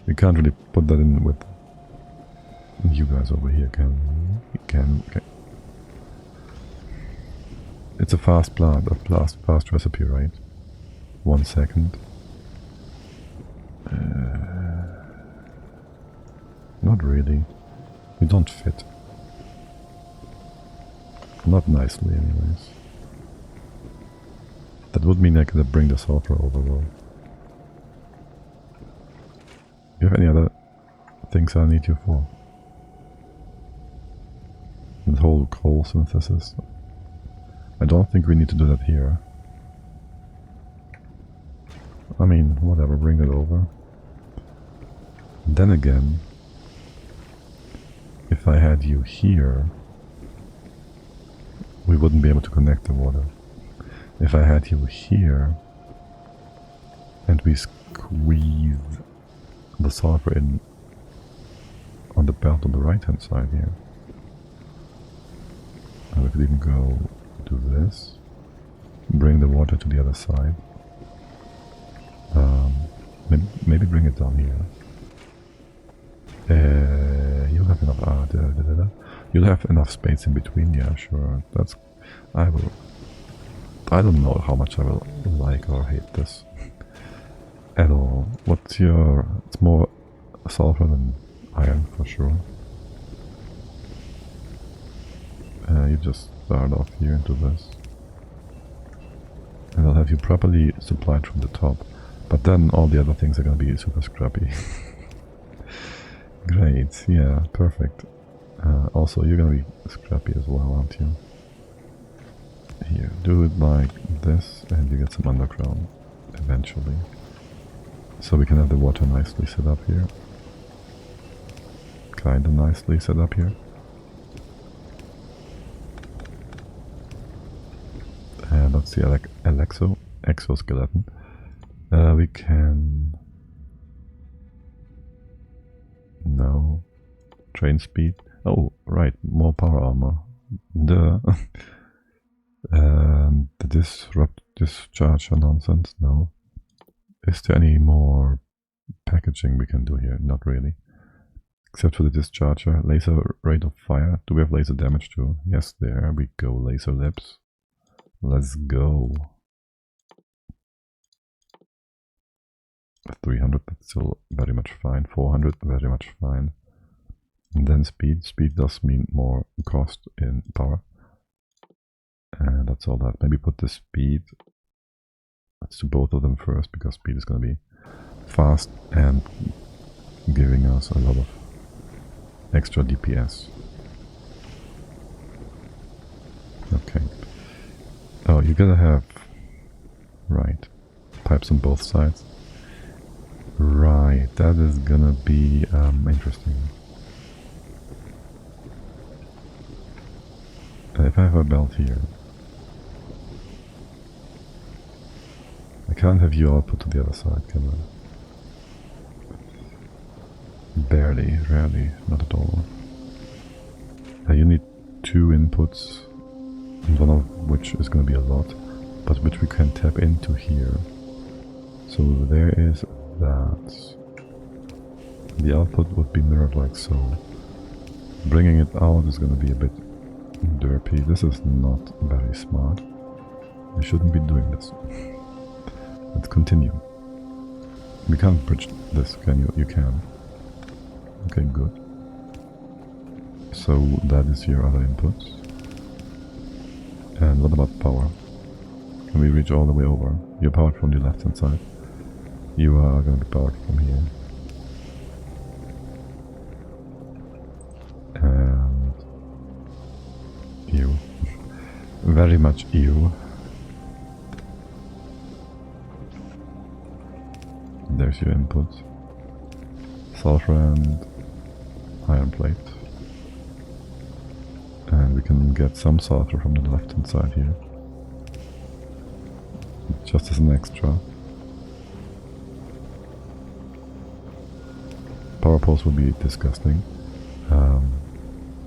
We can't really put that in with you guys over here, can we? Can. It's a fast plant, a fast recipe, right? 1 second. Not really. We don't fit. Not nicely, anyways. That would mean I could bring the sulfur over though. Do you have any other things I need you for? The whole coal synthesis. I don't think we need to do that here. I mean, whatever, bring it over. Then again, if I had you here, we wouldn't be able to connect the water. If I had you here, and we squeeze the sulfur in on the belt on the right hand side here. And we could even go do this, bring the water to the other side. Maybe bring it down here. You'll have enough. You'll have enough space in between. Yeah, sure. That's. I will. I don't know how much I will like or hate this at all. What's your? It's more sulfur than iron for sure. You just start off here into this, and I'll have you properly supplied from the top. But then all the other things are gonna be super scrappy. Great, yeah, perfect. Also, you're gonna be scrappy as well, aren't you? Here, do it like this, and you get some underground eventually. So we can have the water nicely set up here. Kinda nicely set up here. And that's the exoskeleton. We can... No. Train speed. Oh, right, more power armor. Duh. The discharge nonsense? No. Is there any more packaging we can do here? Not really. Except for the discharger. Laser rate of fire. Do we have laser damage too? Yes, there we go. Laser lips. Let's go. 300, that's still very much fine. 400, very much fine. And then speed. Speed does mean more cost in power. And that's all that. Maybe put the speed. Let's do both of them first, because speed is going to be fast and giving us a lot of extra DPS. Okay. Oh, you gotta have... Right. Pipes on both sides. Right, that is gonna be interesting. If I have a belt here, I can't have you all put to the other side, can I? Barely, rarely, not at all. You need 2 inputs, one of which is going to be a lot, but which we can tap into here. So there is that. The output would be mirrored like so. Bringing it out is going to be a bit derpy. This is not very smart. We shouldn't be doing this. Let's continue. We can't bridge this, can you? You can. Okay, good. So that is your other inputs. And what about power? Can we reach all the way over? You're powered from the left hand side. You are going to be powered from here. And you. Very much you. There's your input. Sulfur and iron plate. And we can get some sulfur from the left hand side here. Just as an extra. Power poles will be disgusting.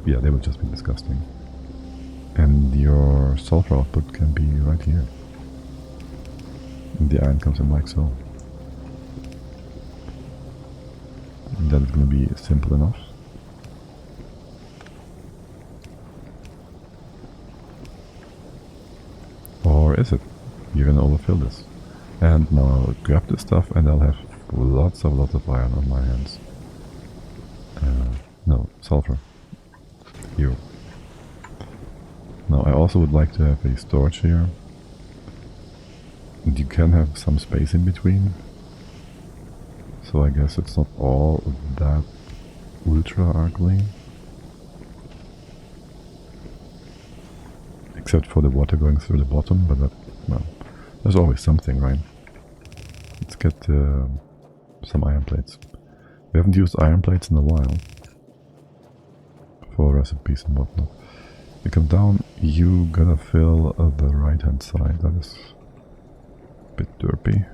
Yeah, they will just be disgusting. And your sulfur output can be right here. And the iron comes in like so. And that is going to be simple enough. Or is it? You're going to overfill this. And now I'll grab this stuff and I'll have lots of iron on my hands. No, sulfur. Here. Now I also would like to have a storage here. And you can have some space in between. So I guess it's not all that ultra ugly. Except for the water going through the bottom, but that, well, there's always something, right? Let's get some iron plates. We haven't used iron plates in a while. For recipes and whatnot. You come down, you gotta fill the right hand side. That is a bit derpy.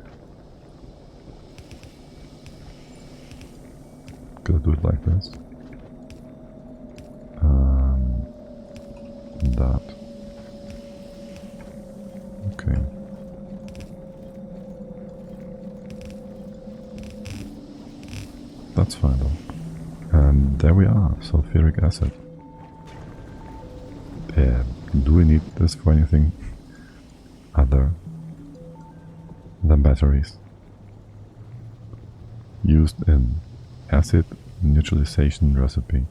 do it like this. That. Okay. That's fine though. And there we are, sulfuric acid. Do we need this for anything other than batteries? Used in acid neutralization recipe.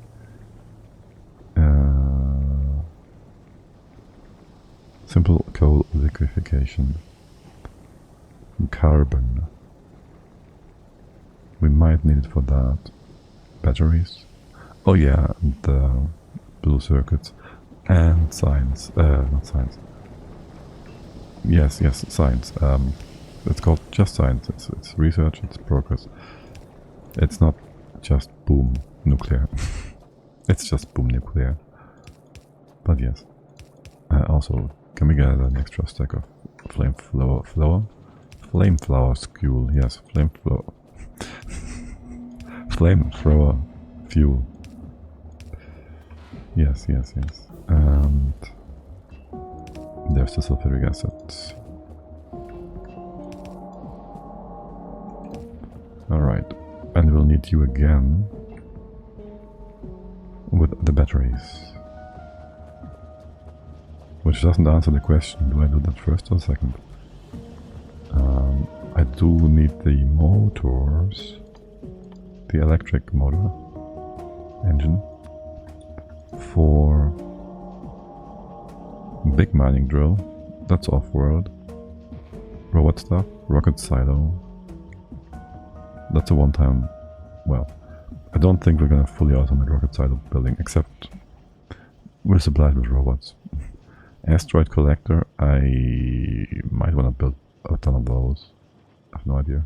Simple coal liquefaction. Carbon. We might need it for that. Batteries. Oh yeah, the blue circuits. And science. Not science. Yes, science. It's called just science. It's research, it's progress. It's not just boom nuclear. It's just boom nuclear. But yes. Also, can we get an extra stack of flamethrower fuel? Yes, flamethrower fuel. Yes. And there's the sulfuric acid. Alright. And we'll need you again with the batteries. Which doesn't answer the question, do I do that first or second? I do need the motors, the electric motor engine for big mining drill, that's off-world, robot stuff, rocket silo, that's a one-time, well, I don't think we're gonna fully automate rocket silo building, except we're supplied with robots. Asteroid collector, I might want to build a ton of those. I have no idea.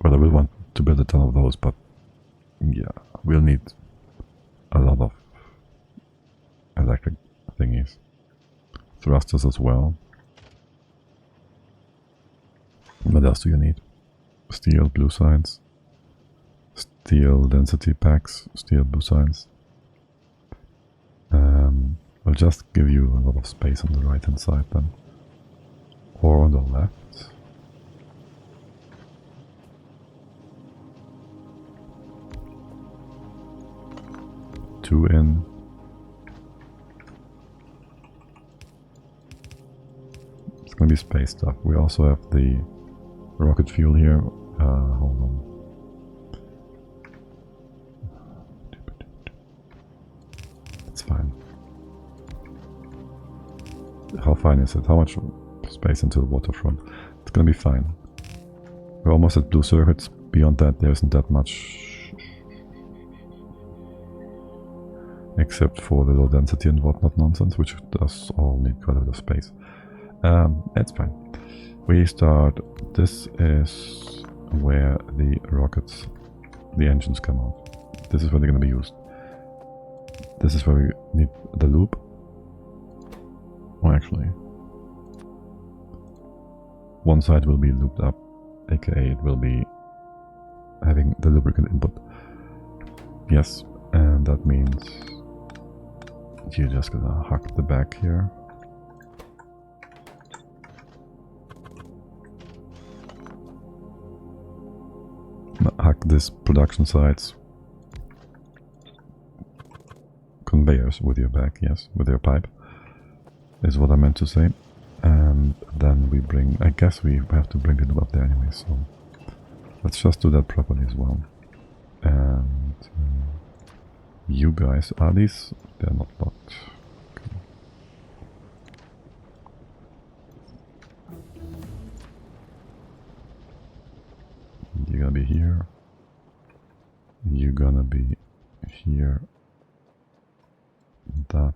Well, I will want to build a ton of those, but yeah, we'll need a lot of electric thingies. Thrusters as well. What else do you need? Steel, blue signs. Steel density packs, steel, blue signs. I'll just give you a lot of space on the right hand side then. Or on the left. 2 in. It's gonna be space stuff. We also have the rocket fuel here. Hold on. It's fine. How fine is it? How much space into the waterfront? It's gonna be fine. We're almost at blue circuits. Beyond that, there isn't that much. Except for the low density and whatnot nonsense, which does all need quite a bit of space. That's fine. We start. This is where the rockets, the engines come out. This is where they're going to be used. This is where we need the loop. Well, actually, one side will be looped up, aka it will be having the lubricant input. Yes, and that means you're just gonna hack the back here. Hack this production sites conveyors with your back, yes, with your pipe, is what I meant to say. And then we bring, I guess we have to bring it up there anyway, so let's just do that properly as well. And you guys, are these? They're not locked. Okay. You're gonna be here. You're gonna be here. That.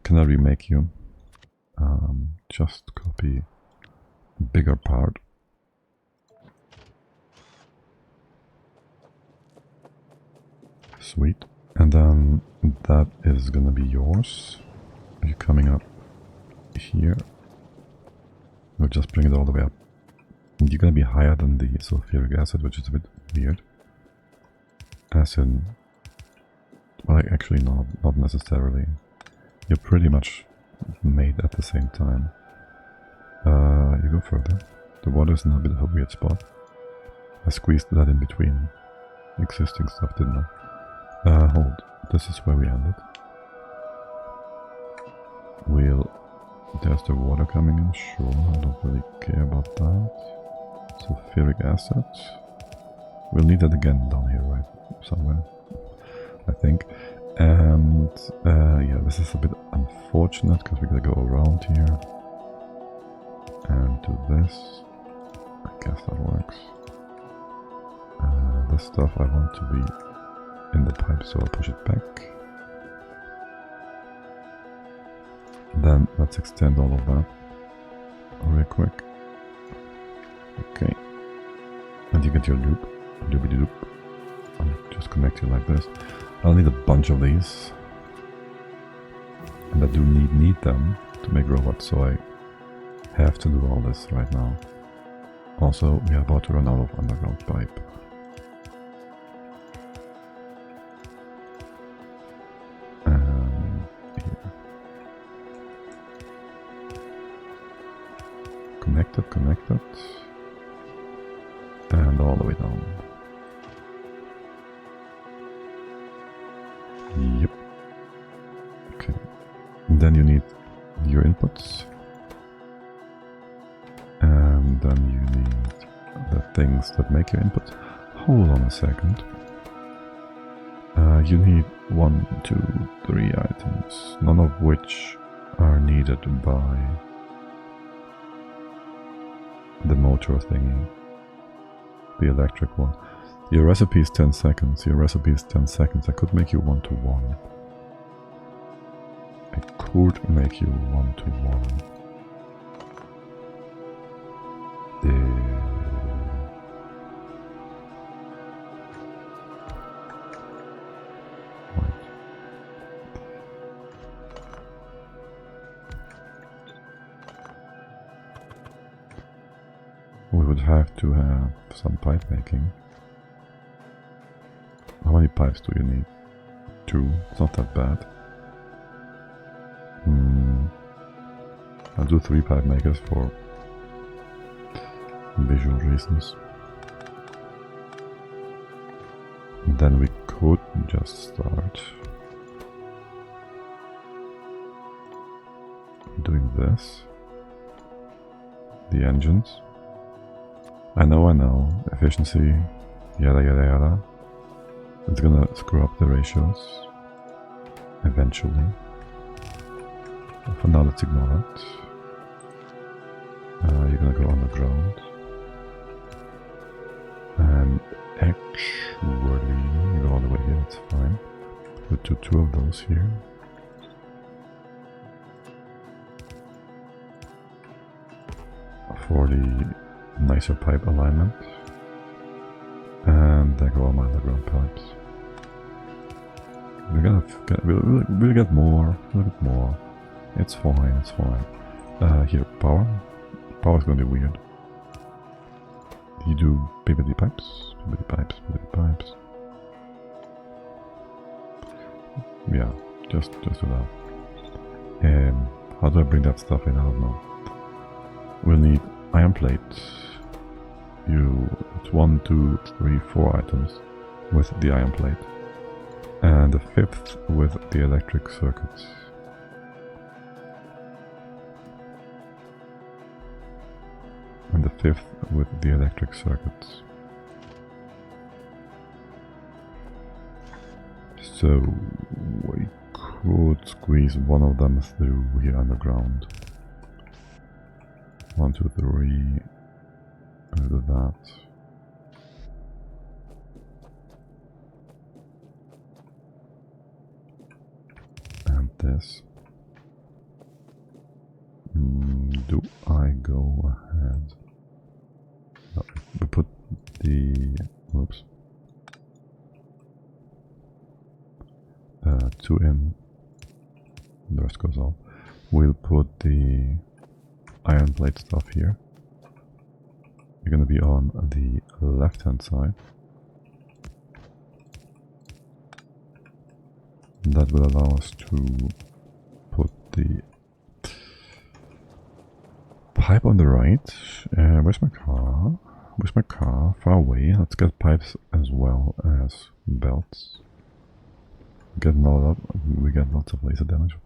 Can I remake you? Just copy bigger part. Sweet. And then that is gonna be yours. You're coming up here. We'll just bring it all the way up. And you're gonna be higher than the sulfuric acid, which is a bit weird. As in, well, actually not necessarily. You're pretty much made at the same time. You go further. The water's in a bit of a weird spot. I squeezed that in between existing stuff, didn't I? Hold. This is where we ended. There's the water coming in, sure, I don't really care about that. Sulfuric acid. We'll need that again down here, right? Somewhere, I think. And yeah, this is a bit unfortunate because we gotta go around here. And do this. I guess that works. This stuff I want to be in the pipe, so I'll push it back. Then let's extend all of that real quick. Okay. And you get your loop. Loopity loop. I'll just connect you like this. I'll need a bunch of these. And I do need them to make robots, so I have to do all this right now. Also, we are about to run out of underground pipe. Connected, and all the way down. Yep. Okay. And then you need your inputs, and then you need the things that make your inputs. Hold on a second. You need 1, 2, 3 items, none of which are needed by the motor thingy, the electric one. Your recipe is 10 seconds. Your recipe is 10 seconds. I could make you 1-to-1. I could make you 1-to-1. We would have to have some pipe making. How many pipes do you need? 2. It's not that bad. I'll do 3 pipe makers for visual reasons. And then we could just start doing this. The engines. I know, efficiency, yada yada yada. It's gonna screw up the ratios eventually. For now, let's ignore that. You're gonna go underground. And actually, you go all the way here, that's fine. We'll do 2 of those here. For the nicer pipe alignment, and there go all my underground pipes. We'll get more, It's fine, it's fine. Here, power. Power's gonna be weird. You do PVD pipes, PVD pipes, PVD pipes. Yeah, just do that. How do I bring that stuff in? I don't know. We'll need iron plates. It's 1, 2, 3, 4 items with the iron plate, and the 5th with the electric circuits. And the 5th with the electric circuits. So we could squeeze one of them through here underground. 1, 2, 3. Do that. And this. Do I go ahead? No, we put the... Whoops. 2 in. The rest goes off. We'll put the iron plate stuff here. You're going to be on the left hand side. that will allow us to put the pipe on the right. Where's my car? Where's my car? Far away. Let's get pipes as well as belts. We get lots of laser damage.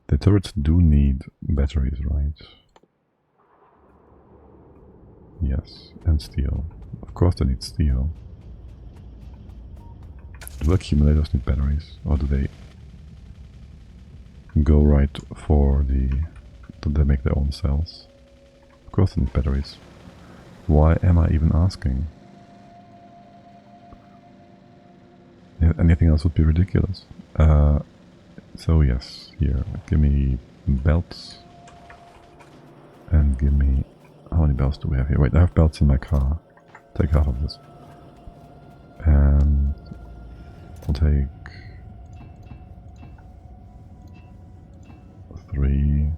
The turrets do need batteries, right? Yes, and steel. Of course they need steel. Do accumulators need batteries? Or do they go right for the... do they make their own cells? Of course they need batteries. Why am I even asking? Anything else would be ridiculous. So yes, here, give me belts. And give me... how many belts do we have here? Wait, I have belts in my car. Take half of this. And I'll take 3,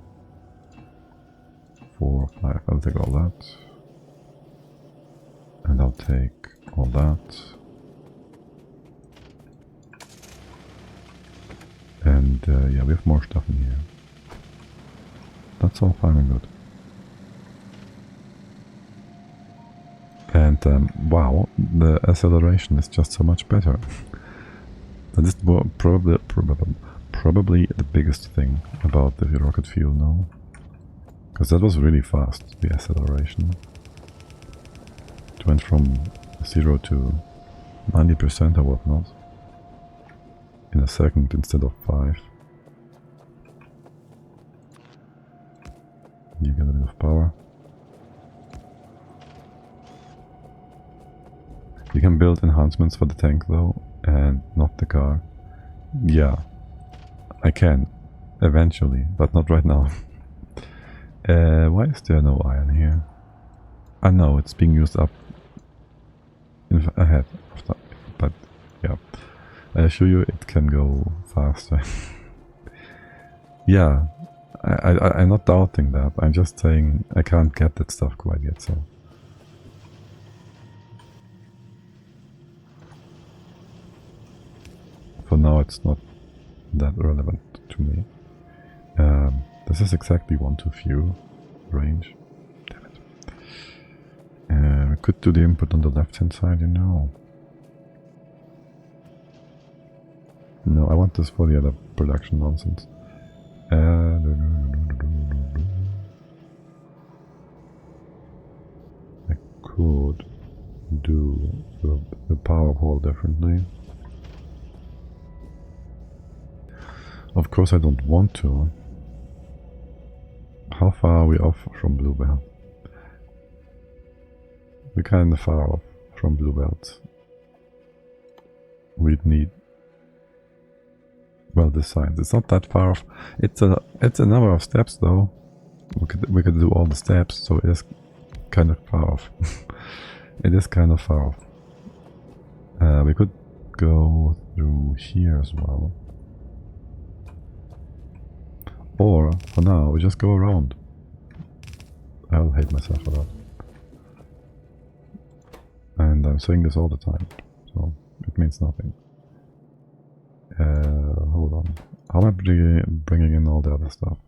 4, 5. I'll take all that. And I'll take all that. And yeah, we have more stuff in here. That's all fine and good. And wow, the acceleration is just so much better. That is probably the biggest thing about the rocket fuel now. Because that was really fast, the acceleration. It went from 0 to 90% or whatnot in a second instead of 5. You get a bit of power. You can build enhancements for the tank though, and not the car. Yeah, I can, eventually, but not right now. Why is there no iron here? I know it's being used up ahead of time, but yeah, I assure you it can go faster. Yeah, I'm not doubting that, I'm just saying I can't get that stuff quite yet, so. For now it's not that relevant to me. This is exactly 1 to few range. Damn it. We could do the input on the left hand side, you know. No, I want this for the other production nonsense. I could do the power hole differently. Of course I don't want to. How far are we off from Blue Belt? We're kinda far off from Blue Belt. We'd need... well, this side. It's not that far off. It's a number of steps though. We could do all the steps, so it is kind of far off. It is kind of far off. We could go through here as well. Or, for now, we just go around. I'll hate myself for that. And I'm saying this all the time, so it means nothing. Hold on. How am I bringing in all the other stuff?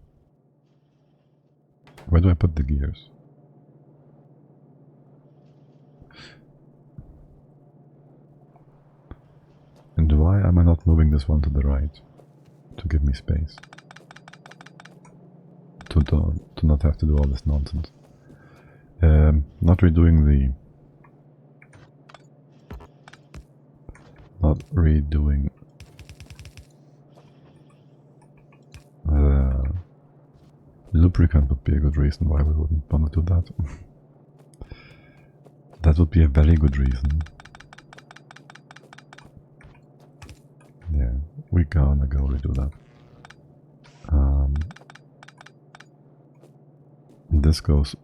Where do I put the gears? And why am I not moving this one to the right? To give me space. To not have to do all this nonsense. Not redoing the... not redoing... lubricant would be a good reason why we wouldn't want to do that. That would be a very good reason. Yeah, we're gonna go redo that. This goes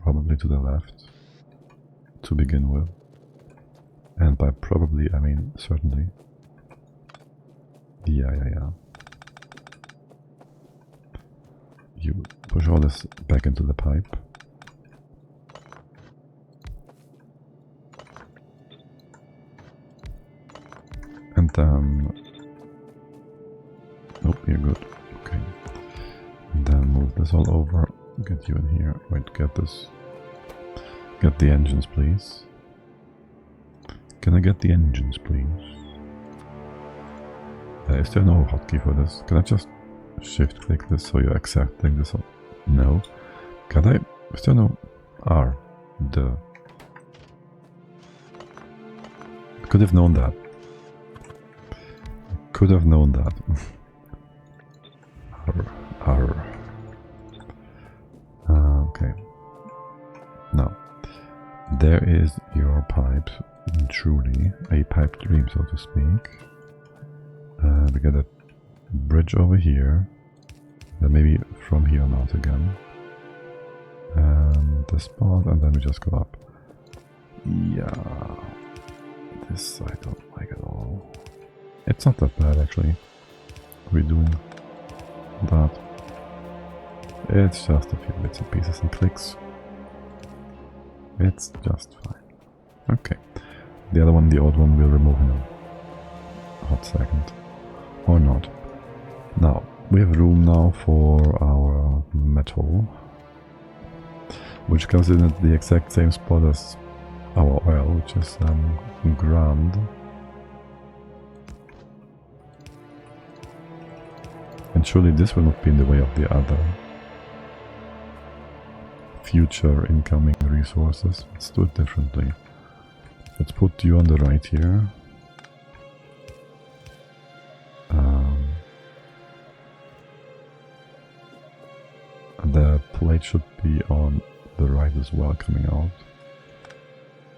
probably to the left to begin with, and by probably I mean certainly. Yeah. You push all this back into the pipe. And then Oh, you're good. Okay. And then move this all over. Get you in here. Wait, get this. Get the engines, please. Can I get the engines, please? Is there no hotkey for this? Can I just shift click this so you're accepting this? No. Can I? Is there no R? Duh. Could have known that. Could have known that. R. Okay. Now, there is your pipe. Truly, a pipe dream, so to speak. We get a bridge over here. Then maybe from here on out again. And the spot, and then we just go up. Yeah. This I don't like at all. It's not that bad actually. Redoing that. It's just a few bits and pieces and clicks. It's just fine. Okay. The other one, the old one, we'll remove in a hot second. Or not. Now, we have room now for our metal. Which comes in at the exact same spot as our oil, which is grand. And surely this will not be in the way of the other future incoming resources. Let's do it differently. Let's put you on the right here. The plate should be on the right as well, coming out.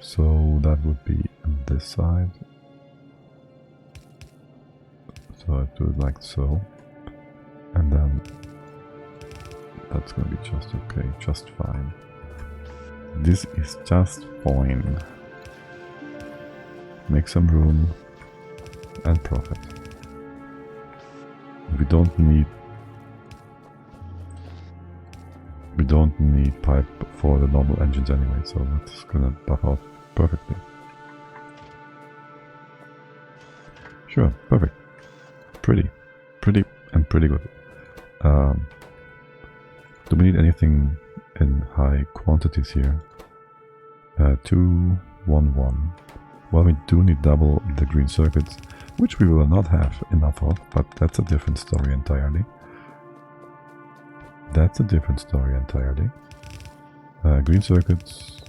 So that would be on this side. So I do it like so. And then that's gonna be just okay, just fine. This is just fine. Make some room and profit. We don't need pipe for the normal engines anyway, so that's gonna buff out perfectly. Sure, perfect. Pretty good. Do we need anything in high quantities here? 2, 1, 1. Well, we do need double the green circuits, which we will not have enough of, but that's a different story entirely. That's a different story entirely. Green circuits.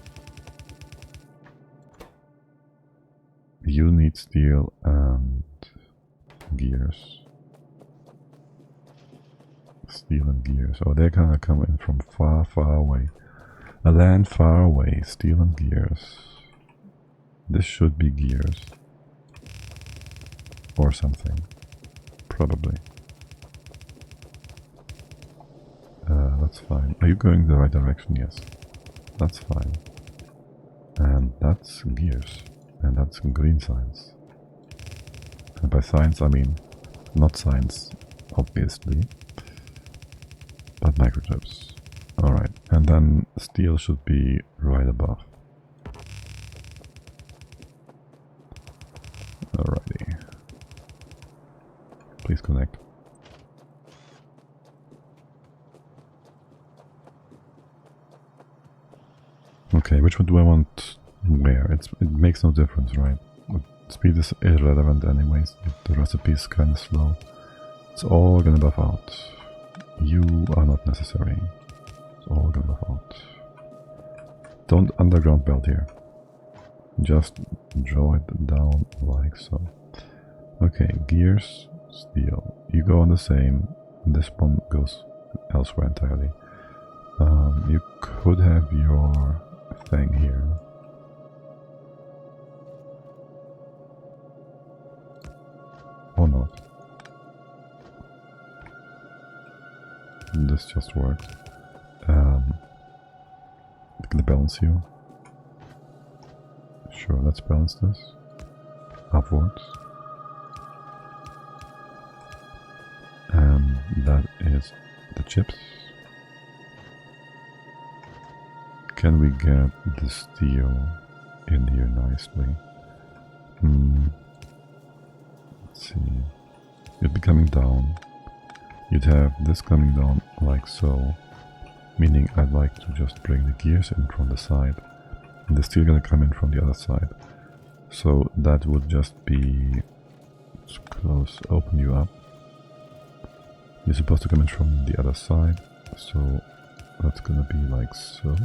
You need steel and gears. Steel and gears. Oh, they're gonna come in from far, far away. A land far away. Steel and gears. This should be gears. Or something. Probably. That's fine. Are you going the right direction? Yes. That's fine. And that's gears. And that's green science. And by science I mean not science, obviously. But microchips. Alright. And then steel should be right above. Alrighty. Please connect. Okay, which one do I want where? It makes no difference, right? Speed is irrelevant anyways. The recipe is kind of slow. It's all gonna buff out. You are not necessary. It's all gonna buff out. Don't underground belt here. Just draw it down like so. Okay, gears, steel. You go on the same. This one goes elsewhere entirely. You could have your thing here. Or not. This just worked. Can I balance you? Sure, let's balance this. Upwards. And that is the chips. Can we get the steel in here nicely? Let's see. It'll be coming down. you'd have this coming down like so, meaning I'd like to just bring the gears in from the side, and they're still gonna come in from the other side. So that would just be, let's close, open you up. You're supposed to come in from the other side, so that's gonna be like so.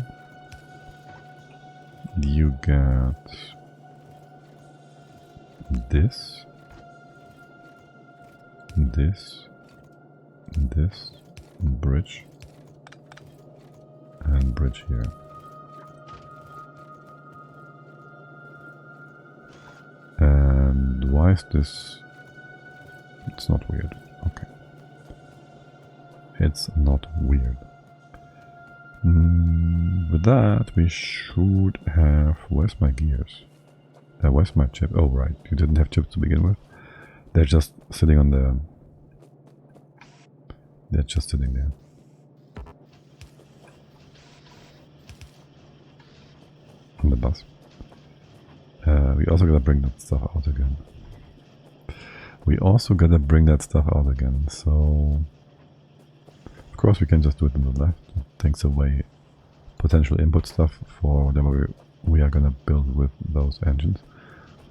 You get this, this, bridge, and bridge here. And why is this? It's not weird. Okay. It's not weird. With that, we should have... Where's my gears? Where's my chip? Oh, right. You didn't have chips to begin with. They're just sitting on the... They're just sitting there. On the bus. We also gotta bring that stuff out again. So... Of course we can just do it on the left. It takes away potential input stuff for whatever we are gonna build with those engines.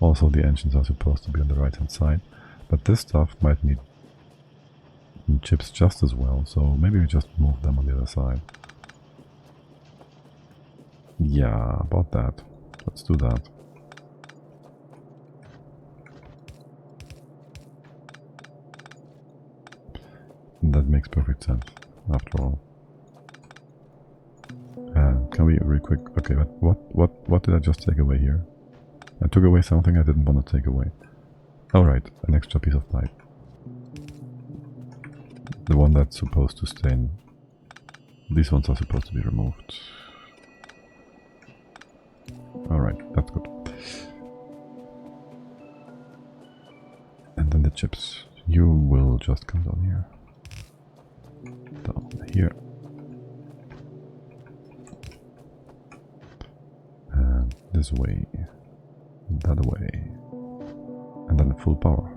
Also the engines are supposed to be on the right hand side. But this stuff might need chips just as well, so maybe we just move them on the other side. Yeah, about that. Let's do that. That makes perfect sense, after all. Can we real quick... Okay, but what did I just take away here? I took away something I didn't want to take away. Alright, an extra piece of pipe. The one that's supposed to stay in. These ones are supposed to be removed. Alright, that's good. And then the chips. You will just come down here. Down here. And this way. That way. And then full power.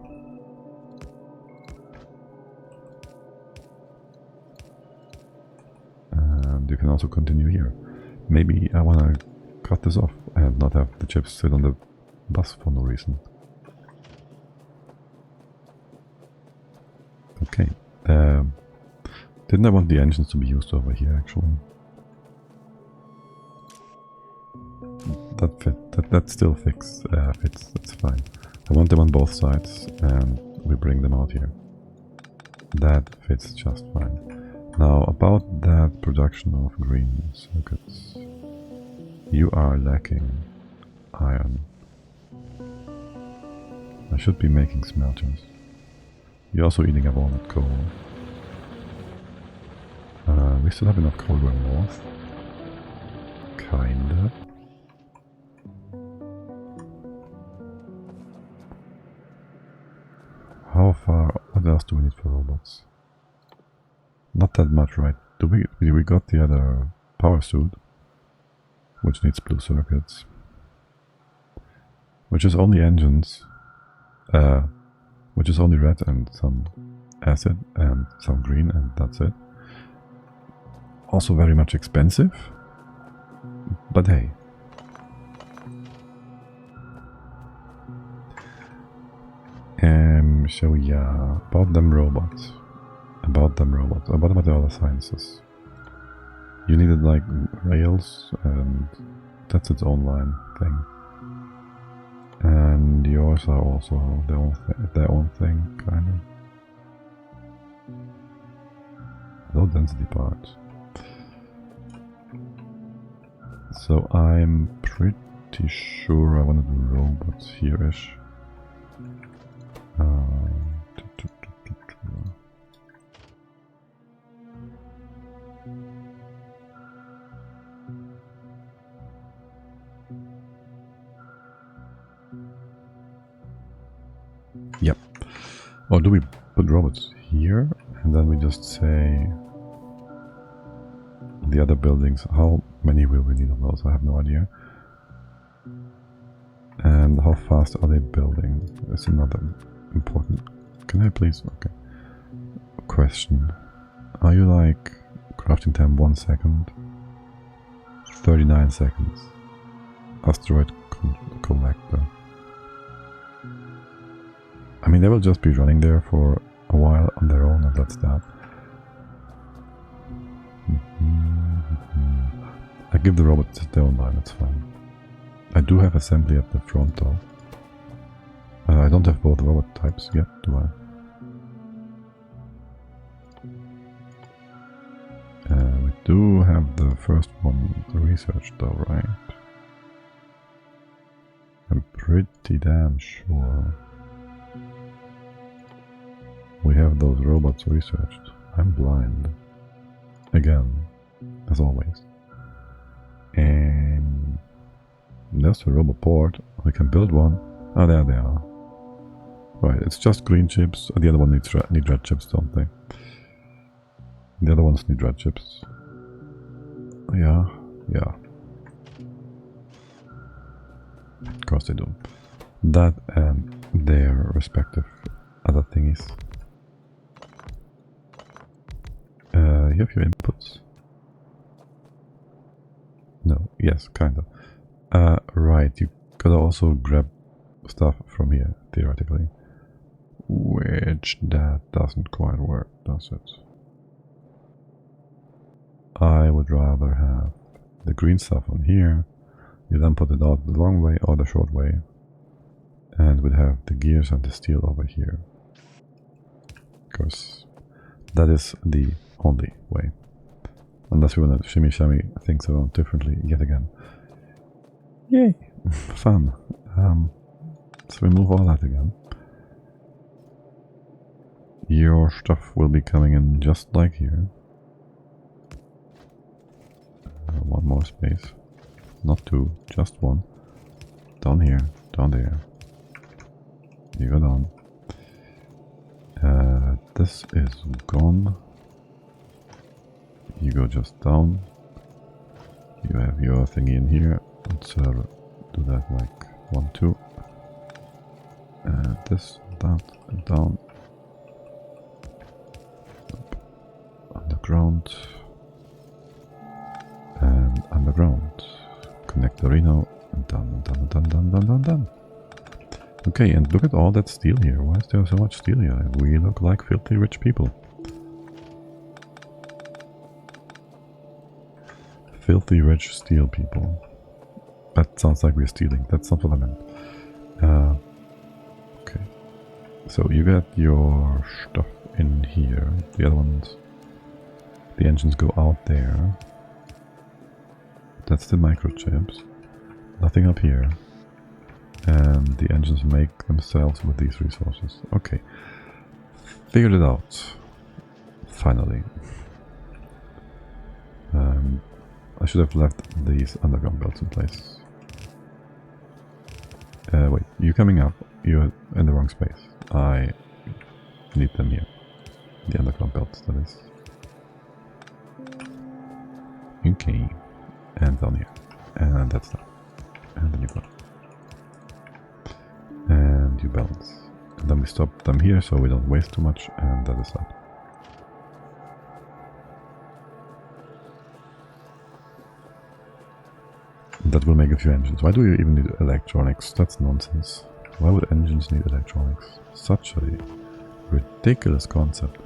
And you can also continue here. Maybe I want to cut this off and not have the chips sit on the bus for no reason. Okay. Didn't I want the engines to be used over here actually? That fit. That still fits. That's fine. I want them on both sides, and we bring them out here. That fits just fine. Now about that production of green circuits. You are lacking iron. I should be making smelters. You're also eating up all that coal. We still have enough coal going north. Kinda. How far? What else do we need for robots? Not that much, right? We got the other power suit, which needs blue circuits, which is only engines, which is only red and some acid and some green, and that's it. Also very much expensive, but hey. So yeah, about them robots. What about the other sciences? You needed like rails, and that's its own line thing. And yours are also their own thing, kind of. Low density parts. So I'm pretty sure I want to do robots here-ish. Yep. Or do we put robots here and then we just say the other buildings? How many will we need of those? I have no idea. And how fast are they building? That's another important. Can I please? Okay. question. Are you like crafting time 1 second? 39 seconds. Asteroid collector. I mean, they will just be running there for a while on their own, and that's that. I give the robots their own line, that's fine. I do have assembly at the front though. I don't have both robot types yet, do I? We do have the first one researched though, right? I'm pretty damn sure we have those robots researched. I'm blind. Again, as always. And there's a robot port. We can build one. Oh, there they are. Right, it's just green chips. The other one need red chips, don't they? The other ones need red chips. Yeah, yeah. Of course they do. That and their respective other thingies. You have your inputs? No, yes, kinda. Right, you gotta also grab stuff from here, theoretically. Which that doesn't quite work, does it? I would rather have the green stuff on here. You then put it out the long way or the short way. And we'd have the gears and the steel over here. Because that is the only way. Unless we want to shimmy shammy things around differently yet again. Yay! Fun. So we move all that again. Your stuff will be coming in just like here. One more space. Not two, just one. Down here, down there. You go down. This is gone. You go just down. You have your thingy in here. Let's do that like 1, 2. This, that, and down. Underground. And underground. Connect the Reno. And done. Okay, and look at all that steel here. Why is there so much steel here? We look like filthy rich people. Filthy rich steel people. That sounds like we're stealing. That's not what I meant. Okay. So you get your stuff in here. The other ones. The engines go out there. That's the microchips. Nothing up here. And the engines make themselves with these resources. Okay. Figured it out. Finally. I should have left these underground belts in place. Wait, you coming up. You're in the wrong space. I need them here. The underground belts, that is. Okay. And down here. And that's that. And then you go. And you balance. And then we stop them here so we don't waste too much, and that is that. That will make a few engines. Why do you even need electronics? That's nonsense. Why would engines need electronics? Such a ridiculous concept.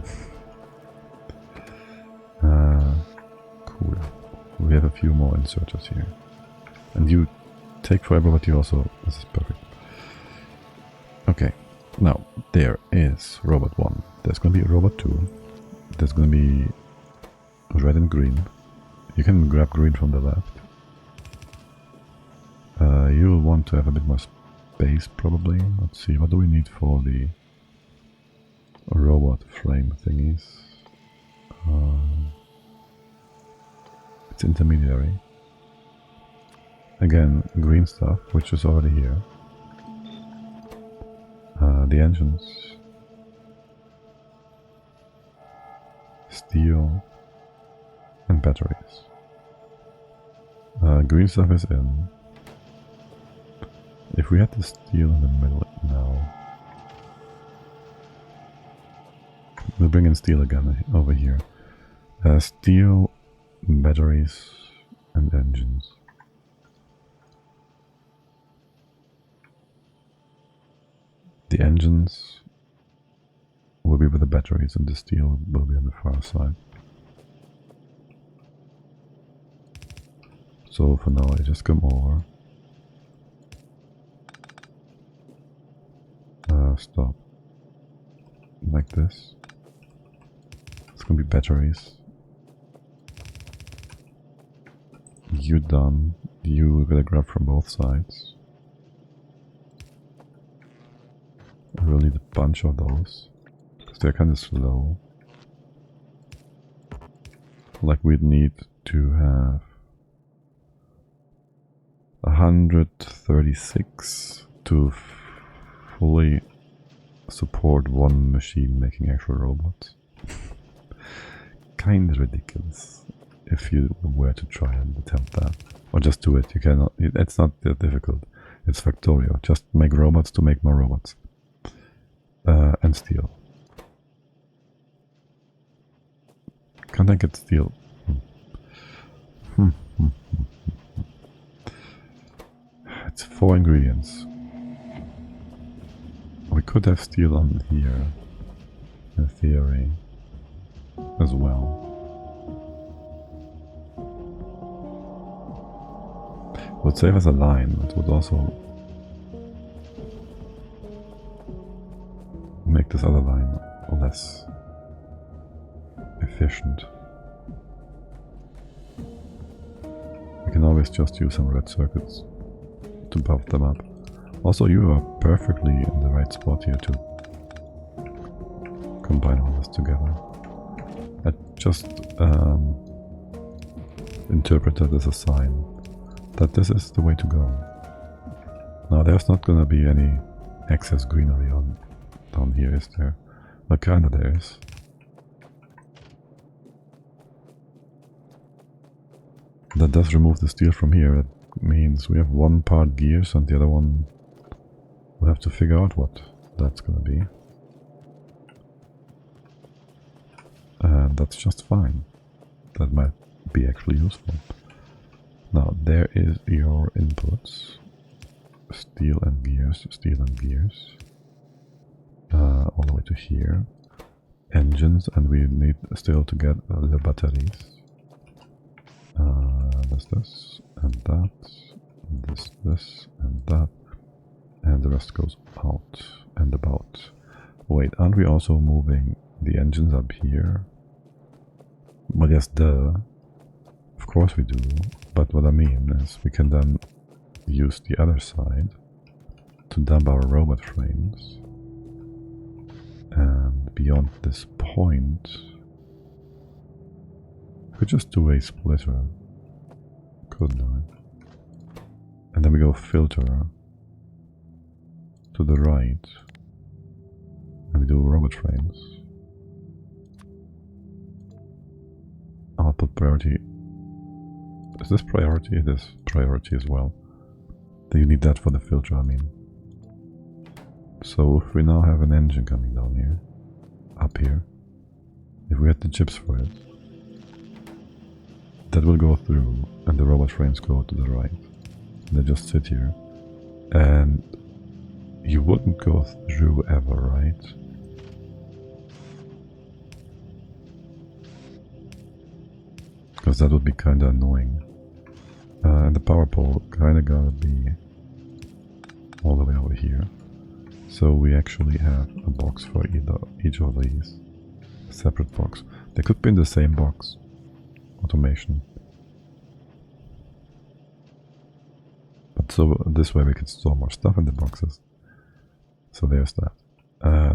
Cool. We have a few more inserters here. And you take forever, but you also... This is perfect. Okay, now there is robot 1. There's going to be robot 2. There's going to be red and green. You can grab green from the left. You'll want to have a bit more space probably. Let's see, what do we need for the robot frame thingies? It's intermediary. Again, green stuff, which is already here. The engines, steel, and batteries. Green stuff is in. If we had the steel in the middle now, We'll bring in steel again over here. Steel, batteries, and engines. The engines will be with the batteries and the steel will be on the far side. So for now I just come over. Stop. Like this. It's gonna be batteries. You done. You will grab from both sides. I will need a bunch of those. Because they're kind of slow. Like we'd need to have 136 to fully support one machine making actual robots. Kind of ridiculous if you were to try and attempt that. Or just do it. You cannot. It's not that difficult. It's factorial. Just make robots to make more robots. And steel. Can't I get steel? It's 4 ingredients. We could have steel on here, in theory, as well. It would save us a line. It would also make this other line less efficient. We can always just use some red circuits to buff them up. Also, you are perfectly in the right spot here to combine all this together. I just interpreted as a sign that this is the way to go. Now, there's not gonna be any excess greenery on down here, is there? Well, kinda there is. That does remove the steel from here. It means we have one part gears and the other one we'll have to figure out what that's gonna be. And that's just fine. That might be actually useful. Now, there is your inputs. Steel and gears, steel and gears. All the way to here. Engines, and we need still to get the batteries. This, and that. This, and that. And the rest goes out and about. Wait, aren't we also moving the engines up here? Well, yes, duh. Of course we do. But what I mean is we can then use the other side to dump our robot frames. And beyond this point, we could just do a splitter, couldn't I? And then we go filter to the right, and we do robot frames. Output priority. Is this priority? It is priority as well. Do you need that for the filter, I mean? So if we now have an engine coming down here, up here, if we had the chips for it, that will go through and the robot frames go to the right. They just sit here. And you wouldn't go through ever, right? Because that would be kinda annoying. And the power pole kinda gotta be all the way over here. So we actually have a box for each of these. A separate box. They could be in the same box. Automation. But so this way we can store more stuff in the boxes. So there's that.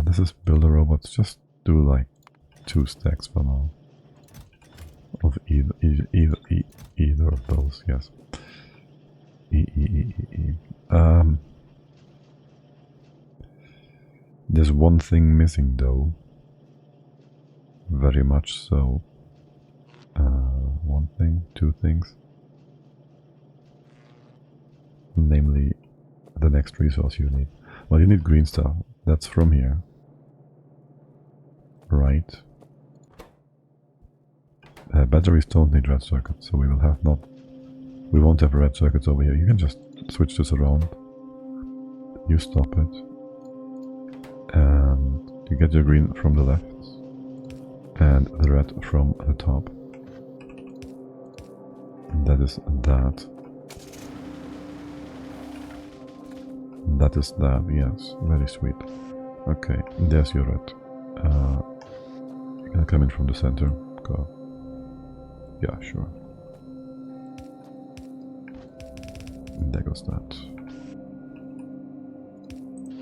This is builder robots. Just do like 2 stacks for now. Of either of those, yes. There's one thing missing though. Very much so. One thing, 2 things. Namely, the next resource you need. Well, you need green stuff. That's from here. right. Batteries don't need red circuits, so we won't have red circuits over here. You can just switch this around. You stop it. And you get your green from the left. And the red from the top. And that is that. That is that, yes. Very sweet. Okay, there's your red. You're gonna come in from the center. Go. Yeah, sure. There goes that.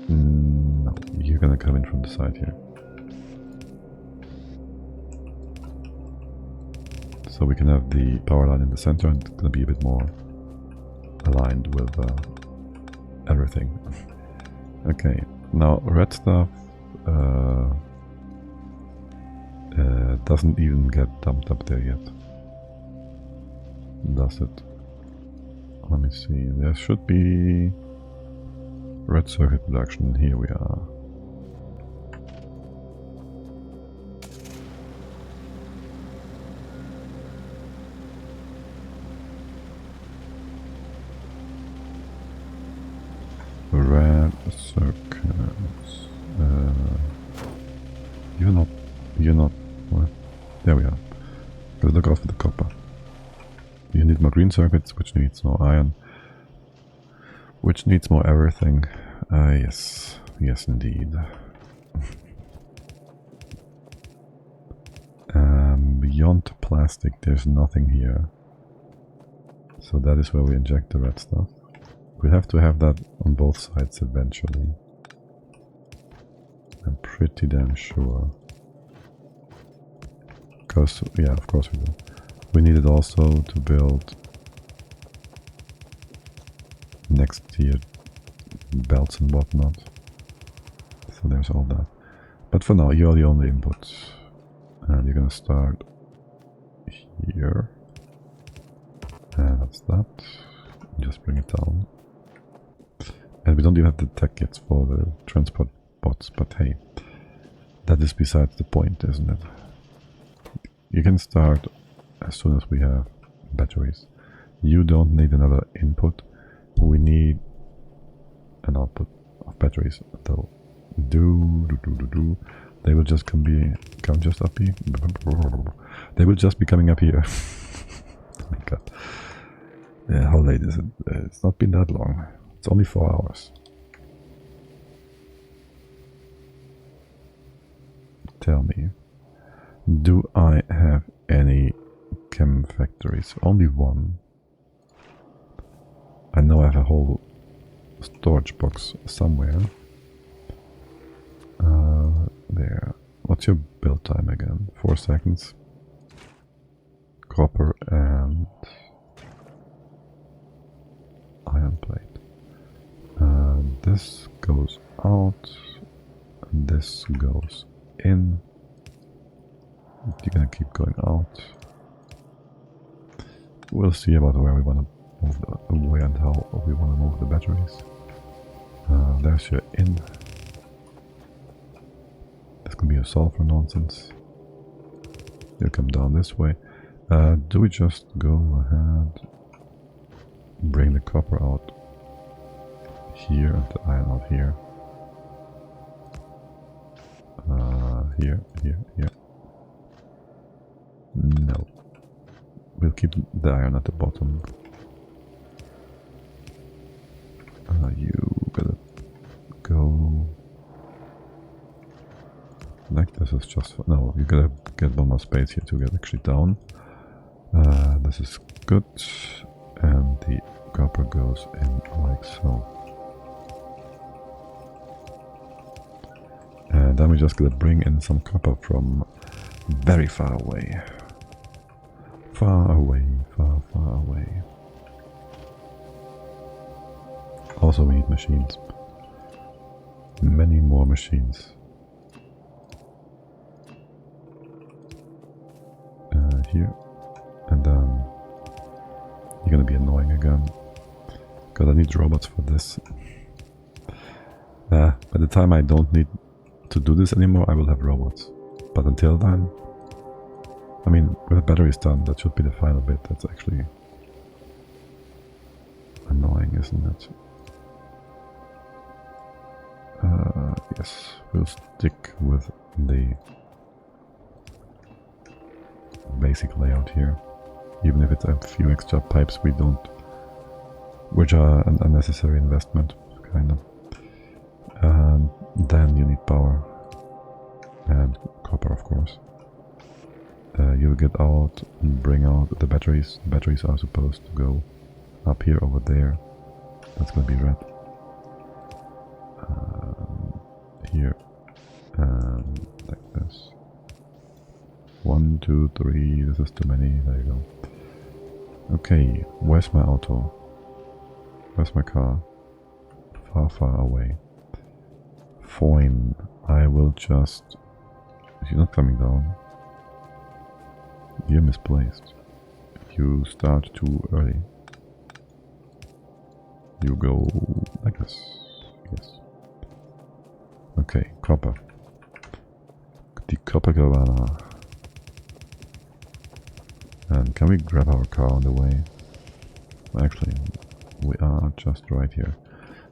No, you're gonna come in from the side here. So we can have the power line in the center and it's gonna be a bit more aligned with everything. Okay, now red stuff doesn't even get dumped up there yet. Does it? Let me see. There should be red circuit production. Here we are. Red circuits. You're not. What? There we are. Let's look out for the copper. You need more green circuits, which needs more iron, which needs more everything. Yes, yes indeed. Beyond plastic, there's nothing here. So that is where we inject the red stuff. We'll have to have that on both sides eventually. I'm pretty damn sure. Because, yeah, of course we will. We need it also to build next tier belts and whatnot. So there's all that. But for now, you're the only input. And you're gonna start here. And that's that. Just bring it down. And we don't even have the tech kits for the transport bots, but hey, that is besides the point, isn't it? You can start as soon as we have batteries. You don't need another input. We need an output of batteries, though. They will just come just up here. They will just be coming up here. Oh my god. Yeah, how late is it? It's not been that long. It's only 4 hours. Tell me, do I have any chem factories? Only one. I know I have a whole storage box somewhere. There. What's your build time again? 4 seconds. Copper and iron plate. This goes out. And this goes in. You're gonna keep going out. We'll see about where we want to move where and how we want to move the batteries. There's your in. This can be a sulfur nonsense. You come down this way. Do we just go ahead, bring the copper out here and the iron out here? Here. No. We'll keep the iron at the bottom. You gotta go like this is just for, no, you gotta get one more space here to get actually down. This is good, and the copper goes in like so. And then we just gotta bring in some copper from very far away. Far away. Also we need machines. Many more machines. Here. And then you're gonna be annoying again. Because I need robots for this. By the time I don't need to do this anymore, I will have robots. But until then, I mean, with the batteries done, that should be the final bit. That's actually annoying, isn't it? Yes, we'll stick with the basic layout here, even if it's a few extra pipes which are an unnecessary investment, kind of. And then you need power and copper, of course. You'll get out and bring out the batteries. The batteries are supposed to go up here, over there. That's gonna be red. Here, like this. 1, 2, 3. This is too many. There you go. Okay, where's my auto? Where's my car? Far, far away. Fine. I will just. She's not coming down. You're misplaced. You start too early. You go like this. Yes. Okay, copper. The copper Caravana. And can we grab our car on the way? Actually, we are just right here.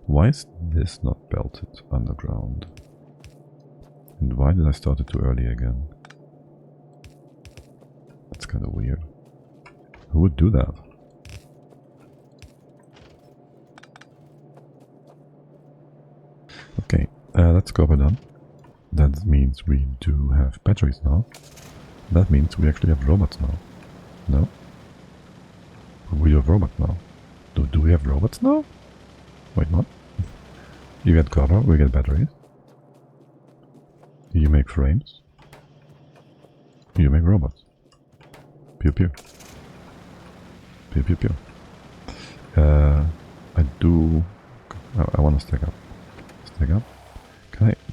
Why is this not belted underground? And why did I start it too early again? That's kind of weird. Who would do that? Okay, that's copper done. That means we do have batteries now. That means we actually have robots now. No? We have robots now. Do we have robots now? Wait, what? You get copper, we get batteries. You make frames. You make robots. Pew pew. Pew pew pew. I want to stack up. Stack up.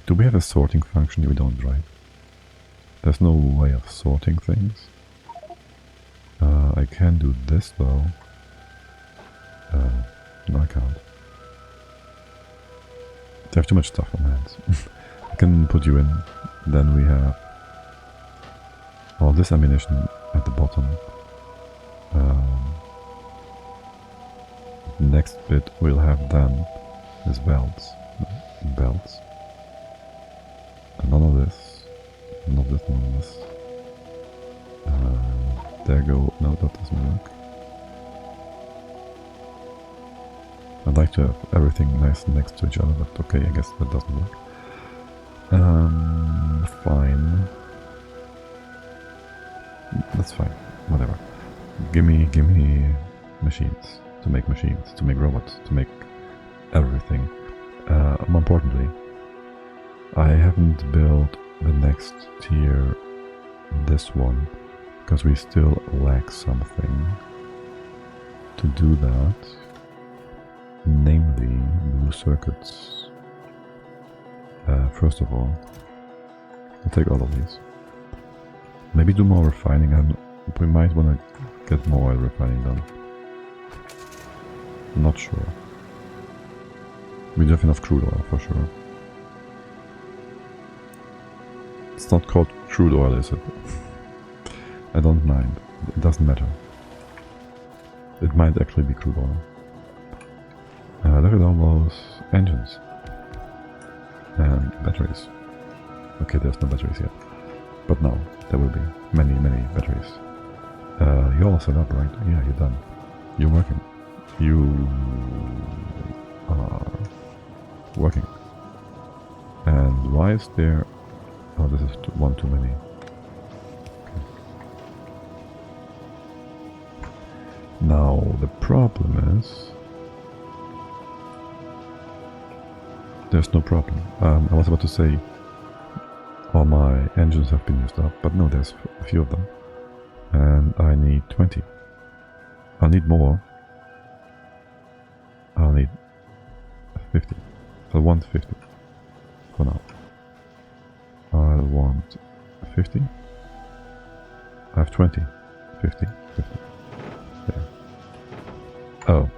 Do we have a sorting function? We don't, right? There's no way of sorting things. I can do this though. No, I can't. I have too much stuff on hands. I can put you in. Then we have all this ammunition at the bottom. Next bit we'll have then is belts. Belts. And none of this. None of this, none of this. There go. No, that doesn't work. I'd like to have everything nice next to each other, but okay, I guess that doesn't work. Fine. That's fine. Whatever. Give me machines. To make robots, to make everything. More importantly, I haven't built the next tier, this one, because we still lack something to do that, namely blue circuits. First of all, I'll take all of these. Maybe do more refining, and we might want to get more oil refining done. Not sure. We do have enough crude oil for sure. It's not called crude oil, is it? I don't mind. It doesn't matter. It might actually be crude oil. Look at all those engines. And batteries. Okay, there's no batteries yet. But now, there will be many, many batteries. You're all set up, right? Yeah, you're done. You're working. You are working. And why is there... Oh, this is one too many. Okay. Now, the problem is... There's no problem. I was about to say all my engines have been used up, but no, there's a few of them. And I need 20. I'll need more. I'll need 50. So I want 50 for now. I want 50. I have 20. 50. 50. There. Oh,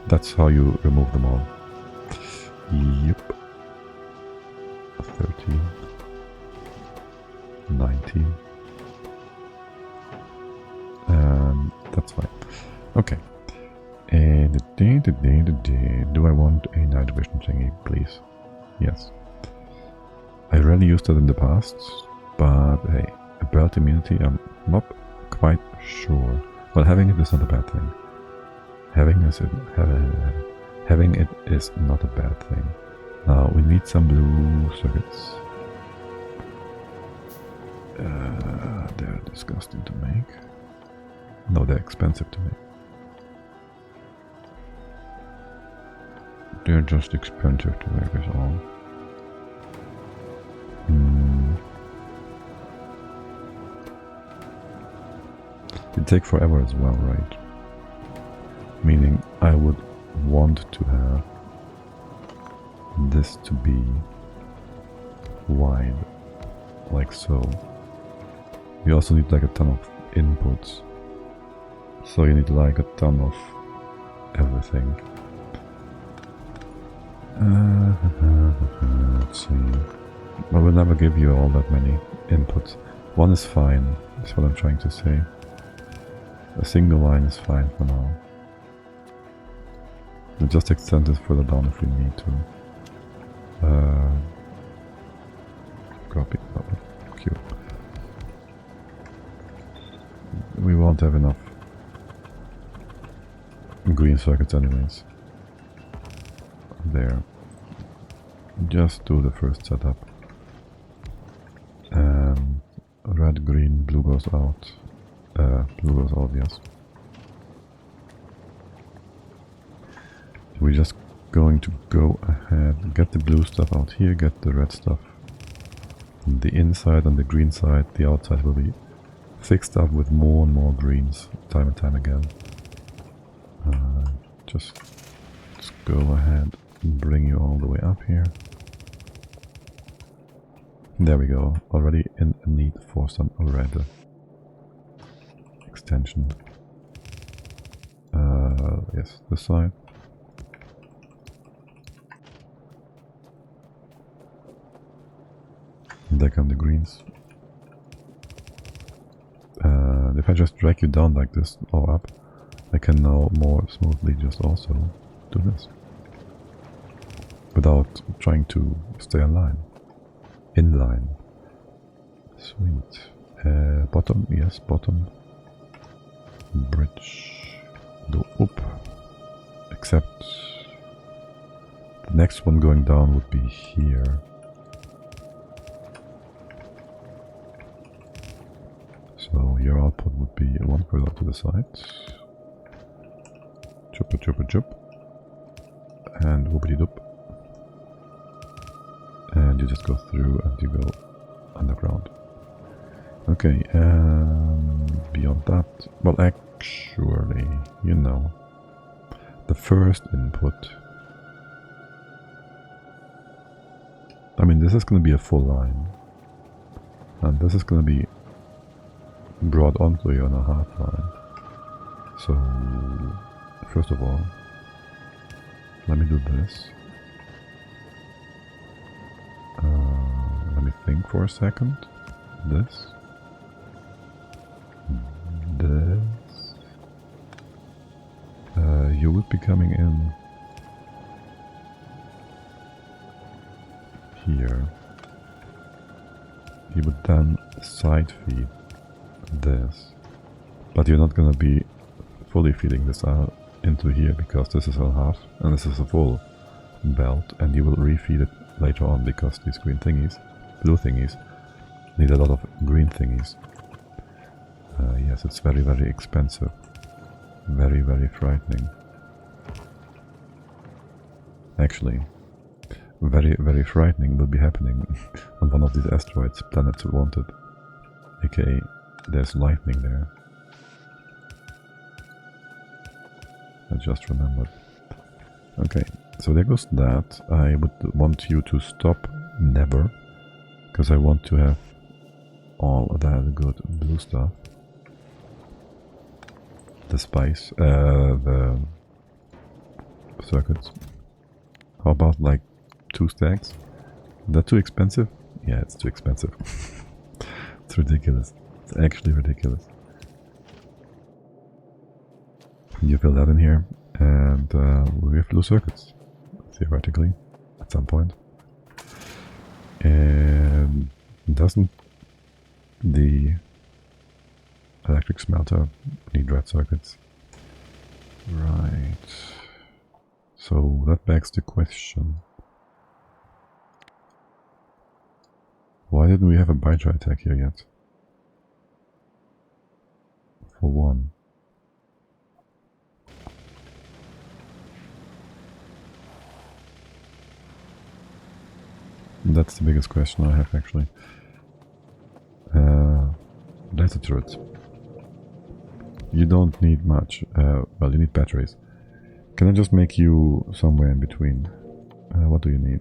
that's how you remove them all. Yep. 13. 19. That's fine. Okay. Do I want a night vision thingy, please? Yes. I rarely used that in the past, but hey, a belt immunity, I'm not quite sure. Well, having it is not a bad thing. Having it is not a bad thing. Now, we need some blue circuits. They're disgusting to make. No, they're expensive to make. They're just expensive to make is all. It take forever as well, right? Meaning I would want to have this to be wide, like so. You also need like a ton of inputs, so you need like a ton of everything. Let's see. I will never give you all that many inputs. One is fine, that's what I'm trying to say. A single line is fine for now. We'll just extend this further down if we need to. Copy. Cute. We won't have enough green circuits anyways. There. Just do the first setup. And red, green, blue goes out. Blue goes out, yes. We're just going to go ahead, get the blue stuff out here, get the red stuff on the inside, and the green side, the outside will be fixed up with more and more greens, time and time again. Just go ahead and bring you all the way up here. There we go, already in need for some red extension. Yes, this side. And there come the greens. If I just drag you down like this or up, I can now more smoothly just also do this. Without trying to stay in line. Sweet. Bottom, yes, bottom. Bridge. Go up. Except the next one going down would be here. So your output would be one further to the side. Chup, chup, chup. And whoopity doop. And you just go through and you go underground. Okay, and beyond that, well, actually, you know, the first input. I mean, this is going to be a full line, and this is going to be brought onto you on a half line. So, first of all, let me do this. Let me think for a second. This. You would be coming in here. You would then side feed this, but you're not gonna be fully feeding this out into here because this is a half and this is a full belt, and you will refeed it later on because these green thingies, blue thingies, need a lot of green thingies. Yes, it's very, very expensive. Very, very frightening. Actually, very, very frightening will be happening on one of these asteroids planets wanted. aka there's lightning there. I just remembered. Okay, so there goes that. I would want you to stop never, because I want to have all that good blue stuff. The spice, the circuits. How about like 2 stacks? Is that too expensive? Yeah, it's too expensive. It's ridiculous. It's actually ridiculous. You fill that in here, and we have blue circuits, theoretically, at some point. And doesn't the electric smelter need red circuits? Right. So that begs the question. Why didn't we have a Bitra attack here yet? For one. That's the biggest question I have, actually. Laser turrets. You don't need much. Well, you need batteries. Can I just make you somewhere in between? What do you need?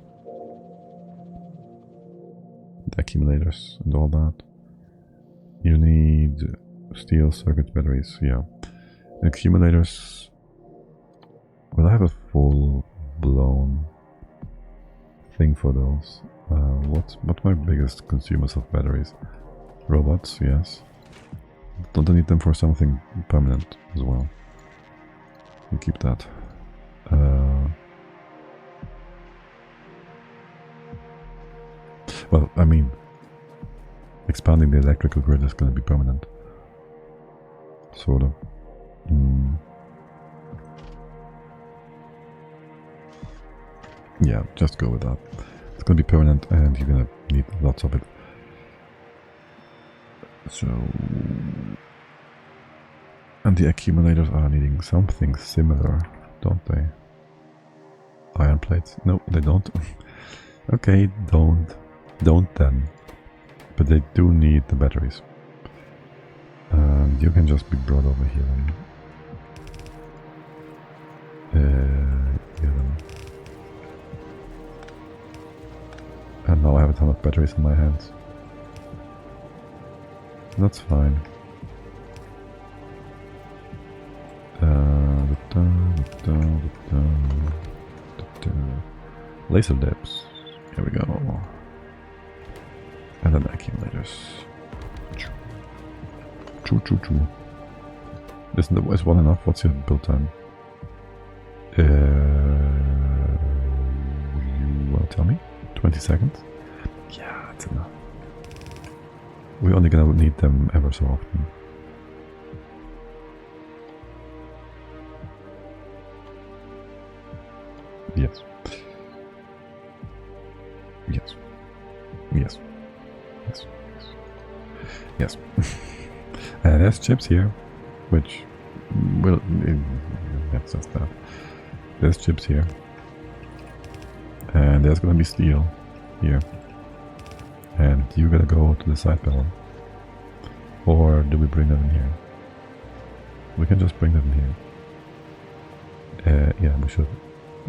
The accumulators and all that. You need steel circuit batteries, yeah. Accumulators. Will I have a full-blown thing for those? What's my biggest consumers of batteries? Robots, yes. Don't I need them for something permanent as well? We'll keep that. Well, I mean, expanding the electrical grid is going to be permanent. Sort of. Yeah, just go with that. It's going to be permanent and you're going to need lots of it. So... And the accumulators are needing something similar, don't they? Iron plates? No, they don't. Okay, don't then. But they do need the batteries. And you can just be brought over here and get them. And now I have a ton of batteries in my hands. That's fine. Laser dips. Here we go. And then accumulators. Choo choo choo. Isn't the voice one enough? What's your build time? You wanna tell me? 20 seconds? Yeah, that's enough. We're only gonna need them ever so often. Yes. Yes. Yes. Yes. Yes. There's chips here, which will... that's just that. There's chips here. And there's gonna be steel here. And you gotta go to the side panel. Or do we bring them in here? We can just bring them in here. Yeah, we should.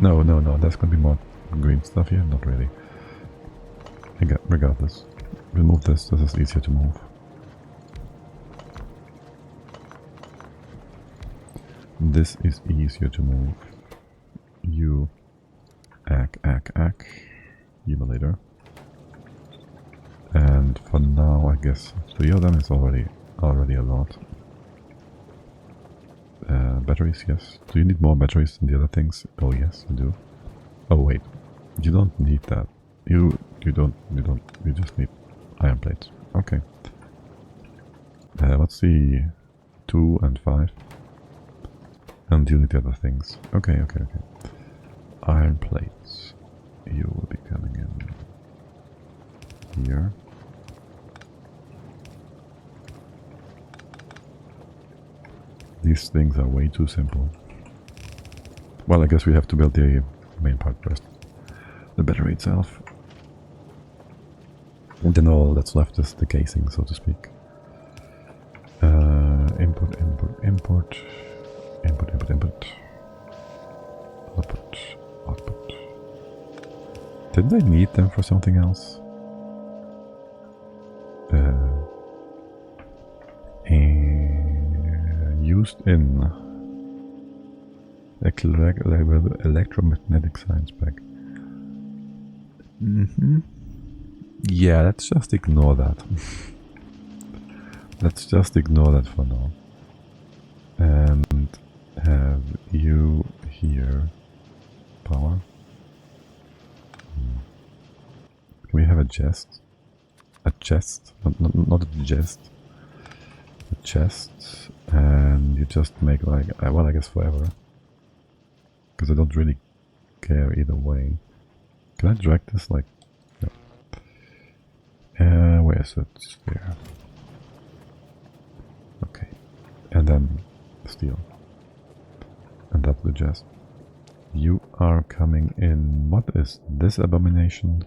No, there's gonna be more green stuff here? Not really. Regardless. We'll move this, this is easier to move. This is easier to move. You... Emulator. And for now, I guess 3 of them is already a lot. Batteries, yes. Do you need more batteries than the other things? Oh yes, you do. Oh wait, you don't need that. You just need iron plates. Okay. What's the 2 and 5? And you need the other things. Okay. Iron plates. You will be coming in here. These things are way too simple. Well, I guess we have to build the main part first. The battery itself. And then all that's left is the casing, so to speak. Input. Output. Didn't I need them for something else? Used in electromagnetic science pack. Yeah, let's just ignore that. Let's just ignore that for now. And chest. A chest, not a jest. A chest, and you just make like, well, I guess forever. Because I don't really care either way. Can I drag this like... No. Where is it? There. Okay. And then steel. And that's the chest. You are coming in. What is this abomination?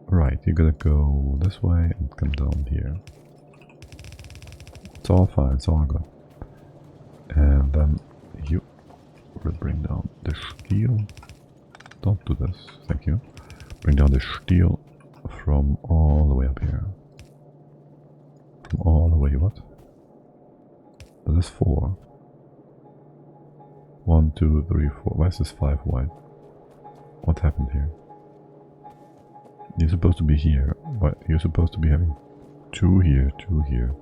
Right, you're gonna go this way and come down here. It's all fine, it's all good. And then you will bring down the steel. Don't do this, thank you. Bring down the steel from all the way up here. From all the way, what? That is 4. 1, 2, 3, 4. Why is this 5 wide? What happened here? You're supposed to be here. What? You're supposed to be having 2 here, 2 here.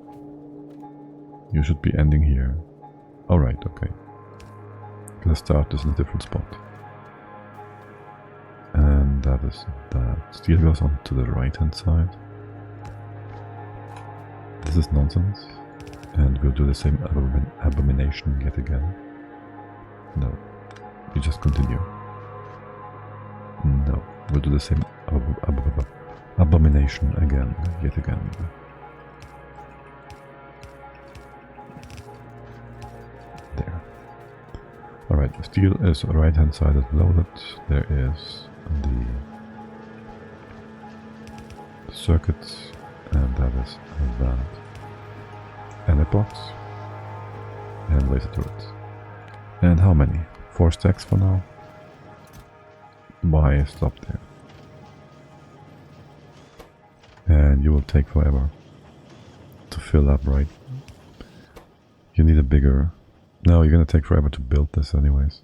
You should be ending here. Alright, okay. Gonna start this in a different spot. And that is that. Steel goes on to the right hand side. This is nonsense. And we'll do the same abomination yet again. No. You just continue. No. We'll do the same abomination again, yet again. There. Alright, the steel is right hand side is loaded. There is the circuit, and that is that. And a box. And laser turrets. And how many? 4 stacks for now? Why stop there? And you will take forever to fill up, right? You need a bigger... No, you're gonna take forever to build this anyways.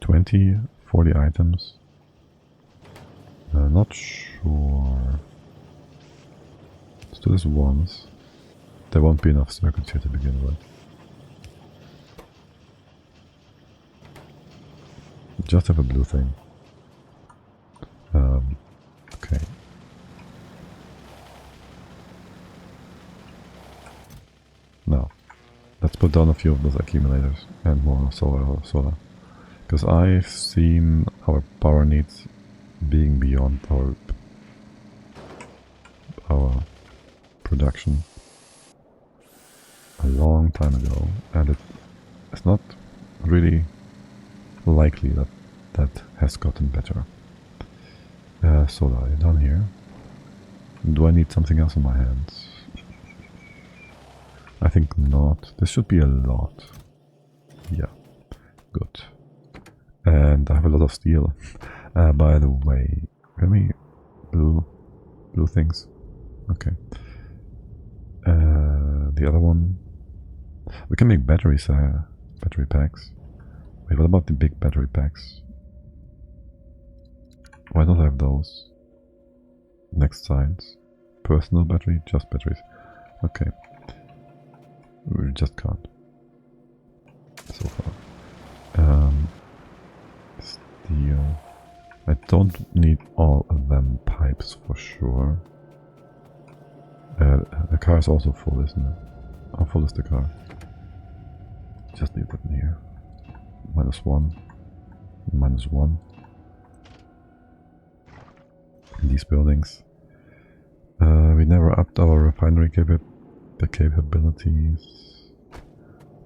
20, 40 items. Not sure. Let's do this once. There won't be enough circuits here to begin with. Just have a blue thing. Okay. Now, let's put down a few of those accumulators and more solar. Because I've seen our power needs being beyond our production a long time ago, and it's not really likely that that has gotten better. Solar, you're down here. Do I need something else in my hands? I think not. This should be a lot. Yeah, good. And I have a lot of steel. By the way, can we blue things? Okay. The other one, we can make batteries, battery packs. Wait, what about the big battery packs? Why don't I have those? Next science. Personal battery, just batteries. Okay. We just can't. So far. Steel. I don't need all of them pipes for sure. The car is also full, isn't it? How full is the car? Just leave that in here. -1. -1. In these buildings. We never upped our refinery capabilities.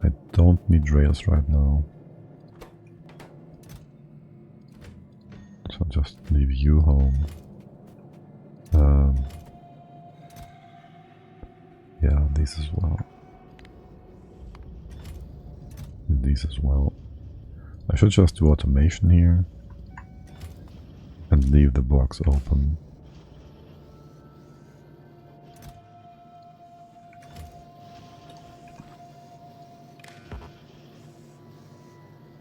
I don't need rails right now. So I'll just leave you home. Yeah, these as well. These as well. I should just do automation here and leave the box open.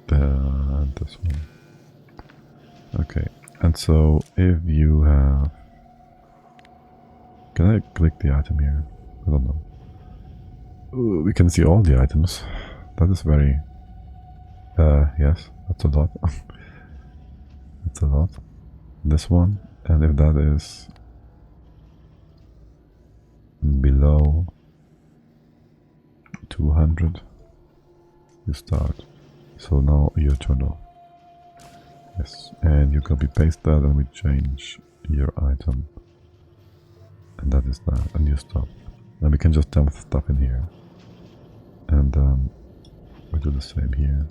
And this one. Okay, and so if you have... Can I click the item here? I don't know. We can see all the items. That is very... yes, that's a lot. That's a lot. This one, And if that is below 200, you start. So now you're turned off. Yes, and you copy paste that and we change your item. And that is that, and you stop. And we can just dump stuff in here. And we do the same here.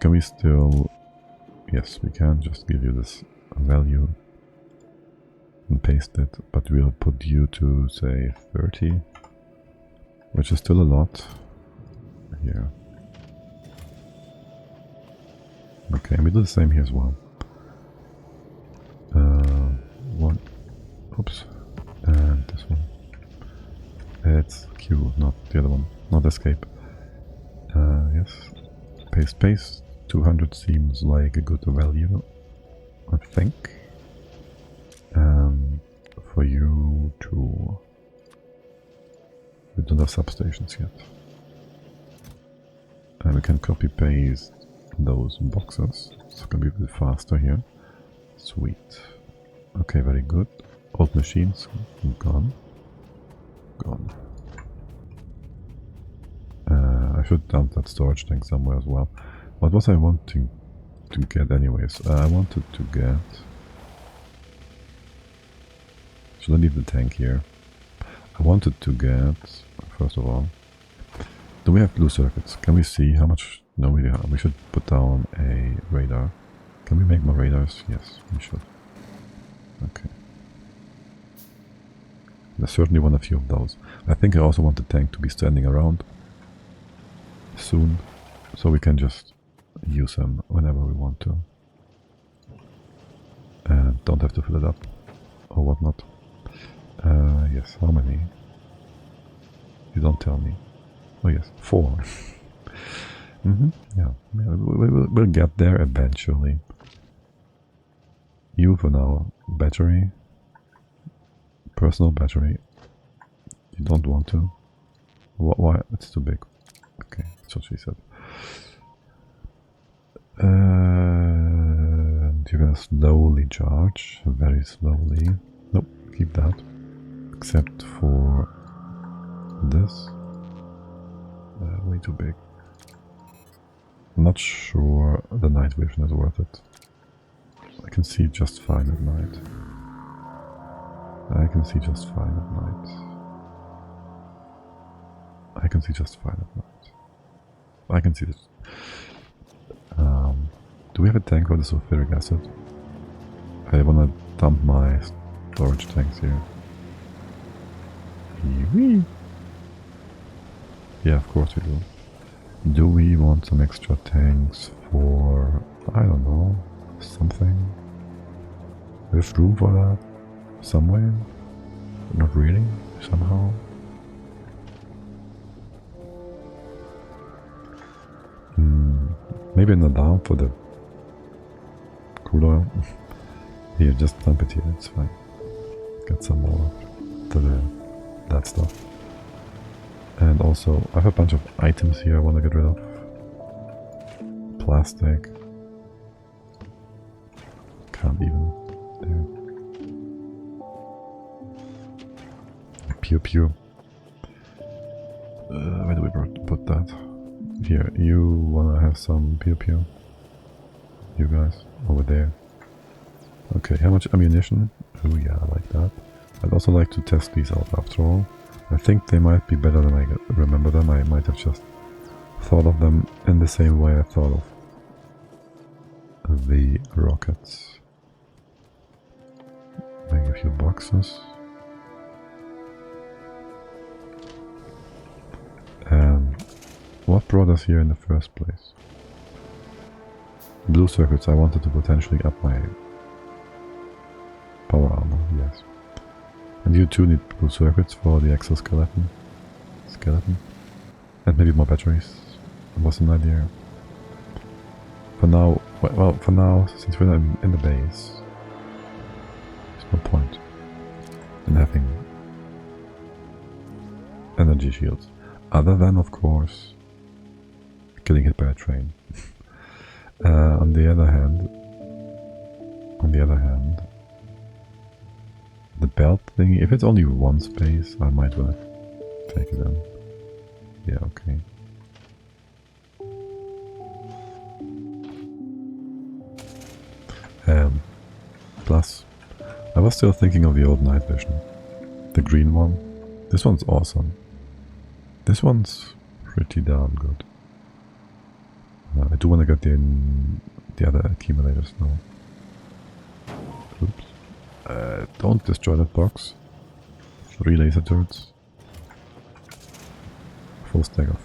Can we still... Yes, we can just give you this value and paste it, but we'll put you to say 30, which is still a lot. Here. Okay, and we do the same here as well. One. Oops. And this one. It's Q, not the other one. Not escape. Yes. Paste, paste. 200 seems like a good value, I think. For you to... We don't have substations yet. And we can copy paste those boxes. It's gonna be a bit faster here. Sweet. Okay, very good. Old machines gone. Gone. I should dump that storage tank somewhere as well. What was I wanting to get anyways? I wanted to get... Should I leave the tank here? I wanted to get, first of all, do we have blue circuits? Can we see how much? No, we should put down a radar. Can we make more radars? Yes, we should. Okay. I certainly want a few of those. I think I also want the tank to be standing around soon, so we can just use them whenever we want to. And don't have to fill it up or whatnot. Yes, how many? You don't tell me. Oh yes, 4. Yeah, we'll get there eventually. You for now, battery. Personal battery. You don't want to? Why? It's too big. Okay, that's what she said. And you're gonna slowly charge, very slowly. Nope, keep that. Except for this. Way too big. I'm not sure the night vision is worth it. I can see just fine at night. I can see just fine at night. I can see just fine at night. I can see this. Do we have a tank for the sulfuric acid? I wanna dump my storage tanks here. Yeah, of course we do. Do we want some extra tanks for, I don't know, something? There's room for that? Somewhere? Not really, somehow? Maybe an alarm for the cooler. Here, just dump it here, it's fine. Get some more to that stuff. And also, I have a bunch of items here I want to get rid of. Plastic. Can't even. There. Pewpew. Where do we put that? Here, you wanna have some pewpew? You guys, over there. Okay, how much ammunition? Oh yeah, I like that. I'd also like to test these out after all. I think they might be better than I remember them. I might have just thought of them in the same way I thought of the rockets. Make a few boxes. And what brought us here in the first place? Blue circuits. I wanted to potentially up my power armor, yes. And you too need blue circuits for the exoskeleton. And maybe more batteries. That was an idea. For now, well, for now, since we're in the base, there's no point in having energy shields. Other than, of course, getting hit by a train. On the other hand, On the other hand, the belt thingy, if it's only one space, I might want to take it in. Yeah, okay. Plus, I was still thinking of the old night vision. The green one. This one's awesome. This one's pretty darn good. I do want to get the other accumulators now. Oops. Don't destroy that box. 3 laser turrets. Full stack of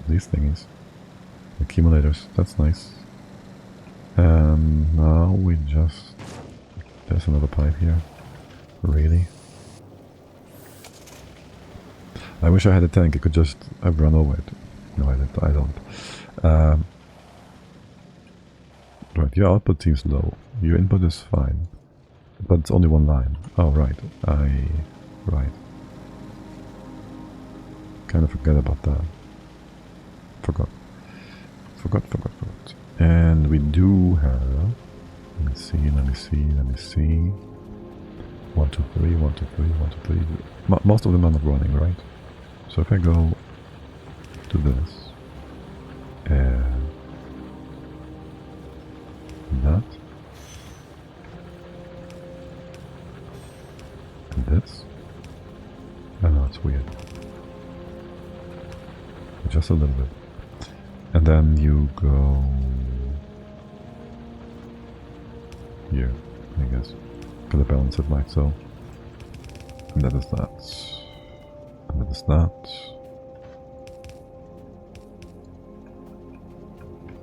these thingies. Accumulators, that's nice. And now we just... There's another pipe here. Really? I wish I had a tank, I could just... I've run over it. No, I don't. Right, your output seems low. Your input is fine. But it's only one line. Oh, right. Right. Kind of forget about that. Forgot. And we do have... Let me see. 1, 2, 3, 1, 2, 3, 1, 2, 3. Most of them are not running, right? So if I go to this, and that, and this, I know it's weird. Just a little bit. And then you go here, I guess. Gotta balance it like so. And that is that. And that is that.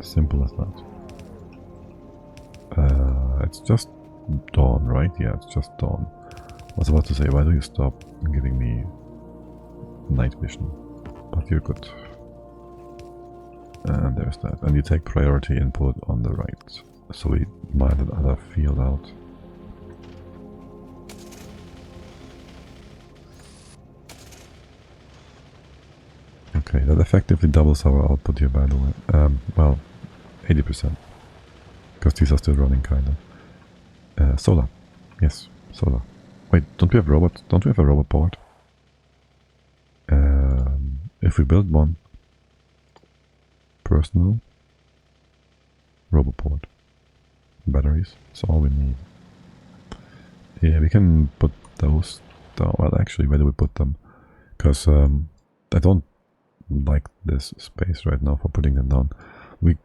Simple as that. It's just dawn, right? Yeah, it's just dawn. I was about to say, why do you stop giving me night vision? But you're good. And there's that. And you take priority input on the right. So we mine that other field out. Okay, that effectively doubles our output here, by the way. Well, 80%. Because these are still running, kind of. Solar. Yes, solar. Wait, don't we have robot? Don't we have a robot port? If we build one, personal robot port. Batteries, that's all we need. Yeah, we can put those down. Well, actually, where do we put them? Because I don't like this space right now for putting them down. We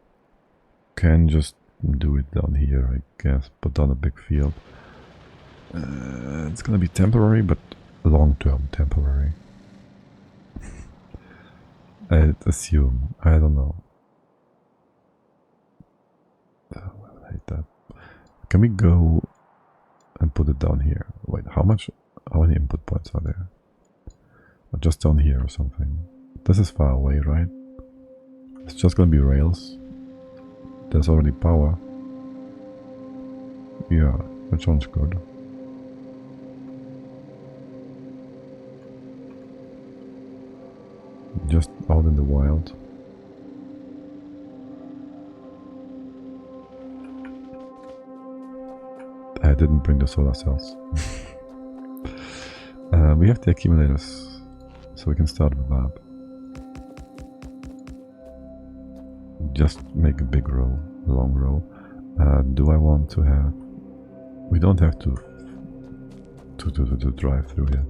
can just do it down here, I guess. Put down a big field. It's gonna be temporary, but long-term temporary. I'd assume. I don't know. I hate that. Can we go and put it down here? Wait, how many input points are there? Or just down here or something. This is far away, right? It's just gonna be rails. There's already power. Yeah, that sounds good. Just out in the wild. I didn't bring the solar cells. We have the accumulators, so we can start with that. Just make a big row, a long row. Do I want to have... We don't have to drive through here.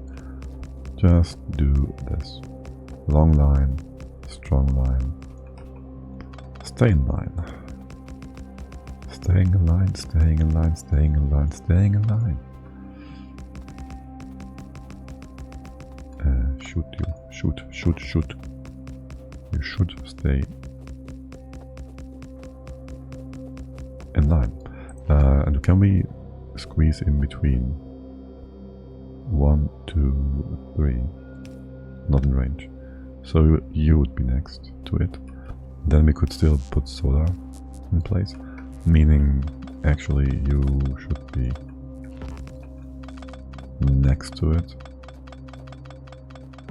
Just do this. Long line, strong line. Stay in line. Staying in line, staying in line, staying in line, staying in line. Shoot you. Shoot. You should stay in line. And can we squeeze in between 1, 2, 3? Not in range. So you would be next to it. Then we could still put solar in place. Meaning, actually, you should be next to it.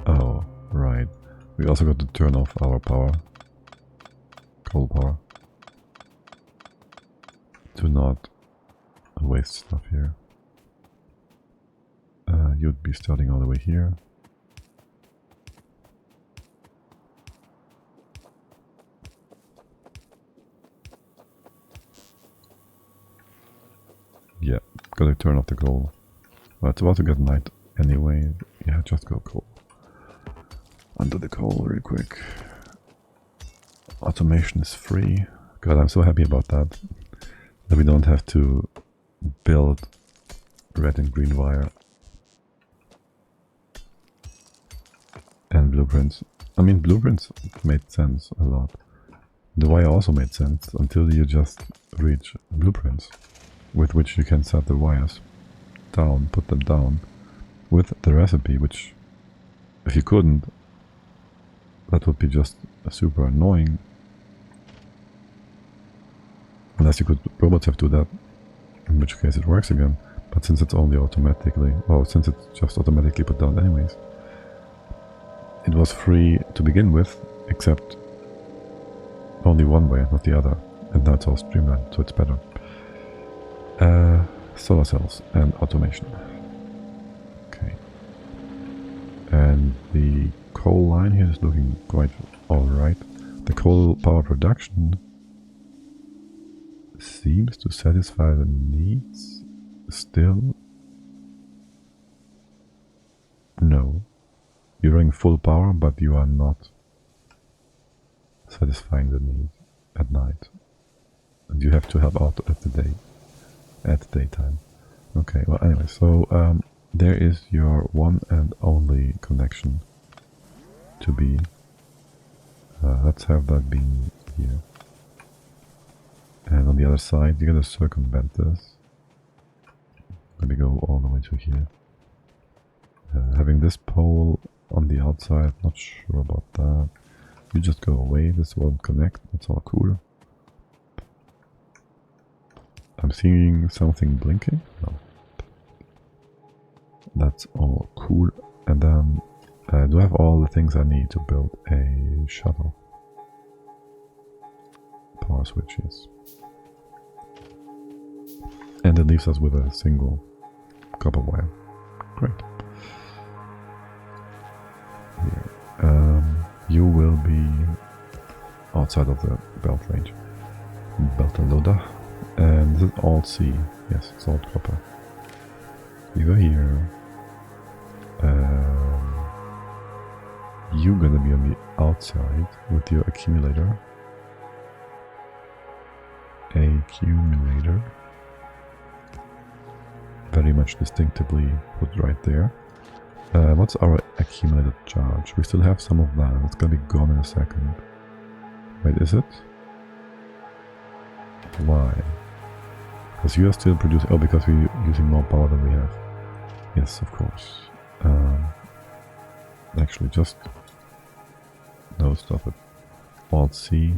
Oh, right. We also got to turn off our power. Coal power. To not waste stuff here. You'd be starting all the way here. Yeah, gotta turn off the coal. Well, it's about to get night anyway. Yeah, just go coal. Under the coal real quick. Automation is free. God, I'm so happy about that. That we don't have to build red and green wire. And blueprints. I mean, blueprints made sense a lot. The wire also made sense until you just reach blueprints with which you can set the wires down, put them down with the recipe, which if you couldn't, that would be just super annoying. Unless you could robots have to do that, in which case it works again. But since it's only automatically, well, since it's just automatically put down anyways, it was free to begin with, except only one way, not the other. And now it's all streamlined, so it's better. Solar cells and automation. Okay. And the coal line here is looking quite alright. The coal power production seems to satisfy the needs still. No. You're running full power, but you are not satisfying the need at night. And you have to help out at the day. At daytime. Okay, well anyway, so there is your one and only connection to be. Let's have that be here. And on the other side, you're gonna circumvent this. Let me go all the way to here. Having this pole on the outside, not sure about that. You just go away, this won't connect, that's all cool. I'm seeing something blinking. No. That's all cool. And then I do have all the things I need to build a shuttle. Power switches. And it leaves us with a single copper wire. Great. Here. You will be outside of the belt range. Belt loader. And this is all C. Yes, it's all copper. You go here. You're gonna be on the outside with your accumulator. Accumulator. Very much distinctively put right there. What's our accumulated charge? We still have some of that. It's gonna be gone in a second. Wait, is it? Why? Because you are still producing... Oh, because we're using more power than we have. Yes, of course. Actually, just... No, stop it. Alt-C,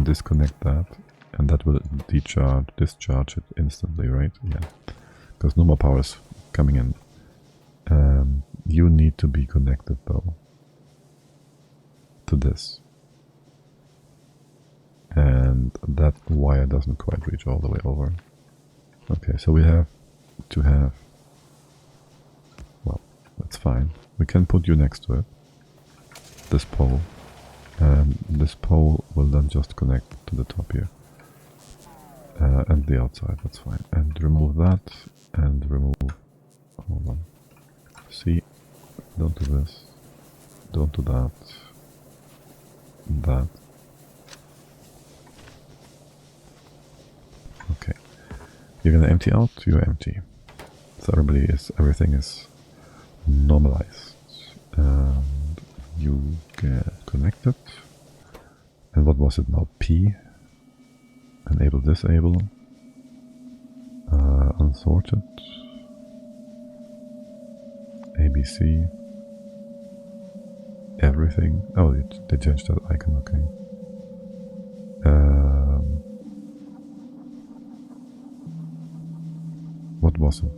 disconnect that, and that will discharge it instantly, right? Yeah. Because no more power is coming in. You need to be connected, though, to this. And that wire doesn't quite reach all the way over. Okay, so we have to have... Well, that's fine. We can put you next to it. This pole. And this pole will then just connect to the top here. And the outside, that's fine. And remove that, and remove... Hold on. See? Don't do this. Don't do that. That. Okay. You're gonna empty out, you're empty. So everything is normalized. And you get connected. And what was it now? P. Enable, disable. Unsorted. ABC. Everything. Oh, they changed that icon, okay. What was it?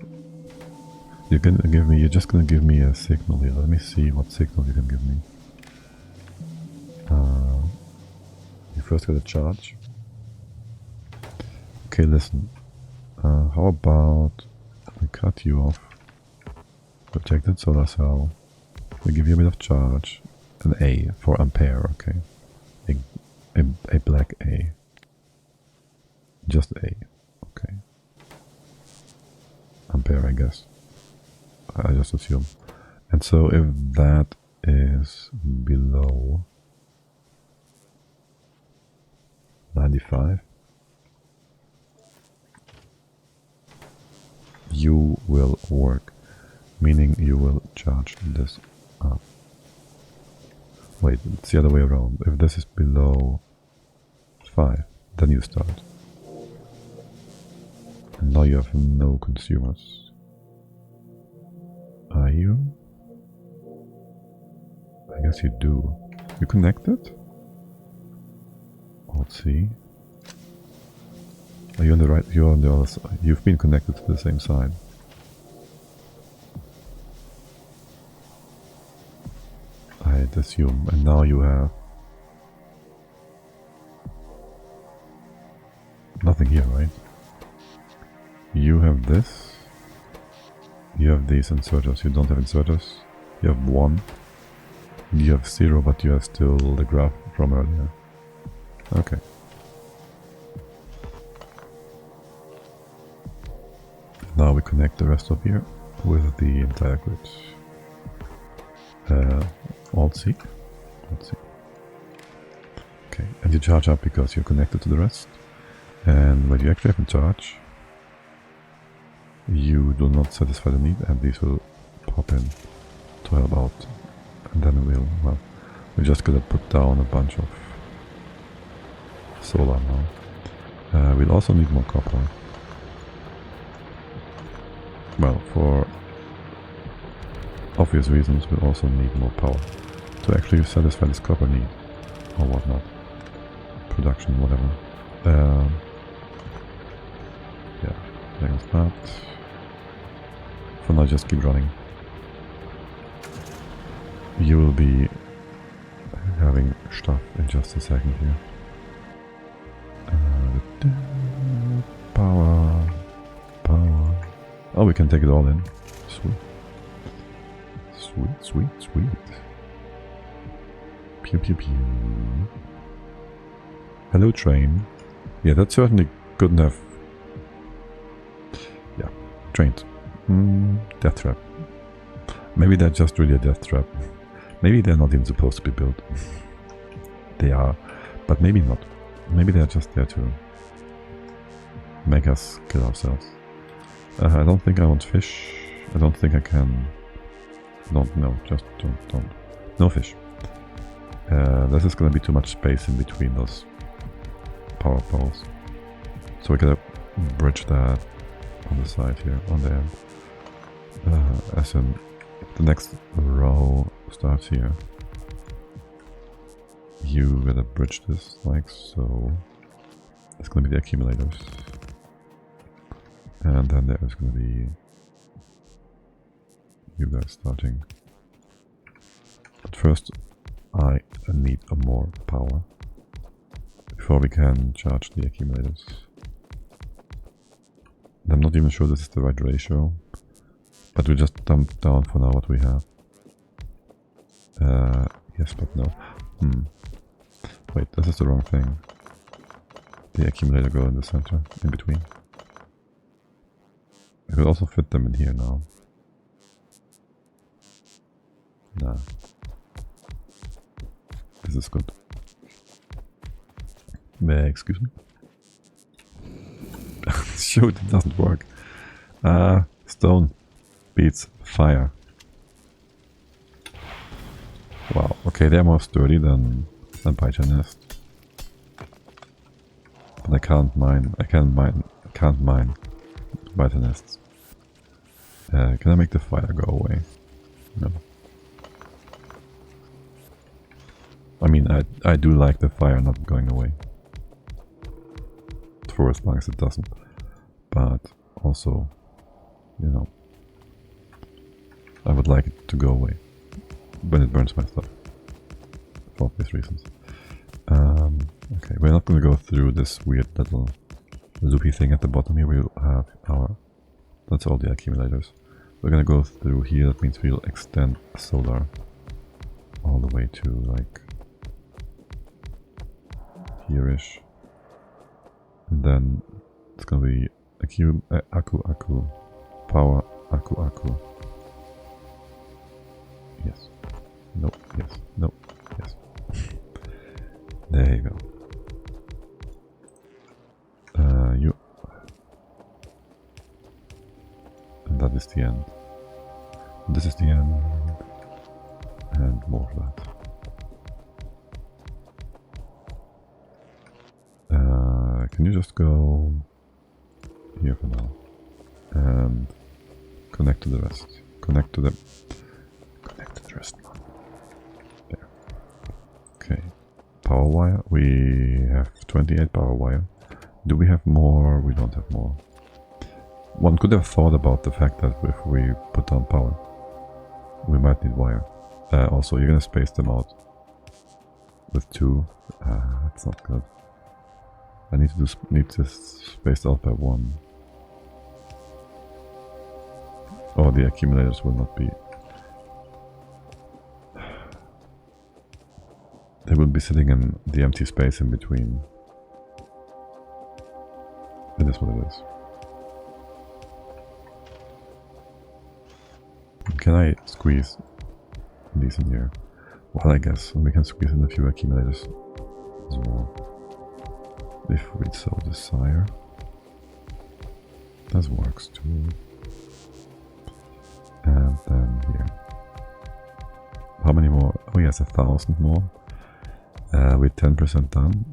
You're just gonna give me a signal here. Let me see what signal you can give me. You first got a charge. Okay, listen. How about we cut you off? Protected solar cell. We give you a bit of charge. An A for ampere, okay. A black A. Just A, okay. Ampere, I guess. I just assume. And so if that is below 95, you will work, meaning you will charge this up. Wait, it's the other way around. If this is below 5, then you start. And now you have no consumers. Are you? I guess you do. You connected? Let's see. Are you on the right? You're on the other side. You've been connected to the same side. I'd assume. And now you have nothing here, right? You have this. You have these inserters. You don't have inserters. You have 1. You have 0, but you have still the graph from earlier. Okay. Now we connect the rest of here with the entire grid. Alt-C. Alt-C. Okay, and you charge up because you're connected to the rest. And when you actually have in charge, you do not satisfy the need, and these will pop in to help out. And then we're just gonna put down a bunch of solar now. We'll also need more copper. Well, for obvious reasons, we'll also need more power to actually satisfy this copper need, or whatnot. Production, whatever. Yeah, there's that. For now, just keep running. You will be having stuff in just a second here. Power. Oh, we can take it all in. Sweet. Pew pew pew. Hello, train. Yeah, that certainly couldn't have... Yeah, trains. Death trap. Maybe they're just really a death trap. Maybe they're not even supposed to be built. They are, but maybe not. Maybe they're just there to make us kill ourselves. I don't think I want fish. I don't think I can... just don't. No fish. This is gonna be too much space in between those power poles. So we gotta bridge that on the side here, on the end. As in, the next row starts here. You gotta bridge this like so. It's gonna be the accumulators. And then there's gonna be you guys starting. But first, I need more power before we can charge the accumulators. I'm not even sure this is the right ratio, but we'll just dump down for now what we have. Yes, but no. Wait, this is the wrong thing. The accumulator go in the center, in between. I could also fit them in here now. Nah. This is good. Excuse me? Shoot, it doesn't work. Stone beats fire. Wow, okay, they're more sturdy than Pythonist. But I can't mine Pythonists. Can I make the fire go away? No. I mean, I do like the fire not going away. For as long as it doesn't. But also, you know, I would like it to go away when it burns my stuff. For obvious reasons. Okay, we're not going to go through this weird little loopy thing at the bottom here, we'll have our... That's all the accumulators. We're gonna go through here, that means we'll extend solar all the way to like here-ish. And then it's gonna be Aku, power, Aku. Yes. Nope, yes, nope, yes. There you go. You. And that is the end. This is the end. And more of that. Can you just go here for now? And connect to the rest. Connect to the rest. There. Okay. Power wire. We have 28 power wire. Do we have more? We don't have more. One could have thought about the fact that if we put on power, we might need wire. Also, you're gonna space them out with 2. That's not good. I need to space out by 1. Oh, the accumulators will not be. They will be sitting in the empty space in between. It is what it is. Can I squeeze these in here? Well, I guess we can squeeze in a few accumulators as well, if we so desire. That works too. And then here. How many more? Oh yes, 1,000 more. With 10% done.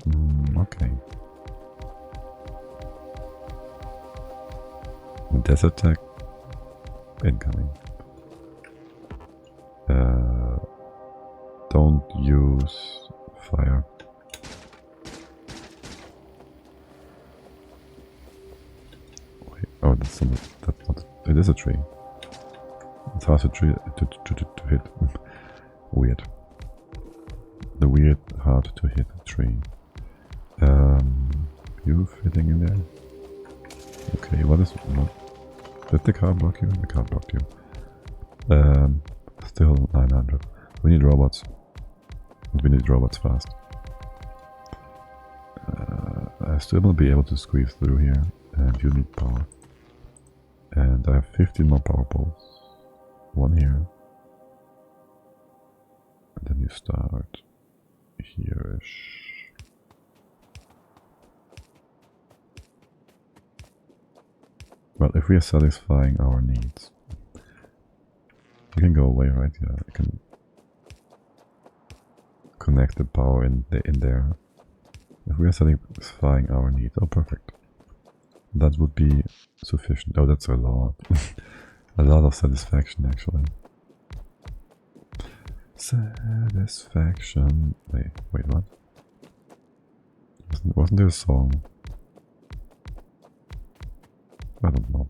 Okay. Desert tech incoming. Don't use fire. Wait, oh, that's not. It is a tree. It's hard to hit. Weird. The weird hard to hit tree. You fitting in there? Okay, what is... No. Did the car block you? The car blocked you. Still 900. We need robots. We need robots fast. I still will be able to squeeze through here. And you need power. And I have 15 more power poles. 1 here. And then you start here-ish. Well, if we are satisfying our needs, you can go away, right? Yeah, I can connect the power in there. If we are satisfying our needs, oh, perfect. That would be sufficient. Oh, that's a lot. A lot of satisfaction, actually. Satisfaction. Wait, what? Wasn't there a song? I don't know.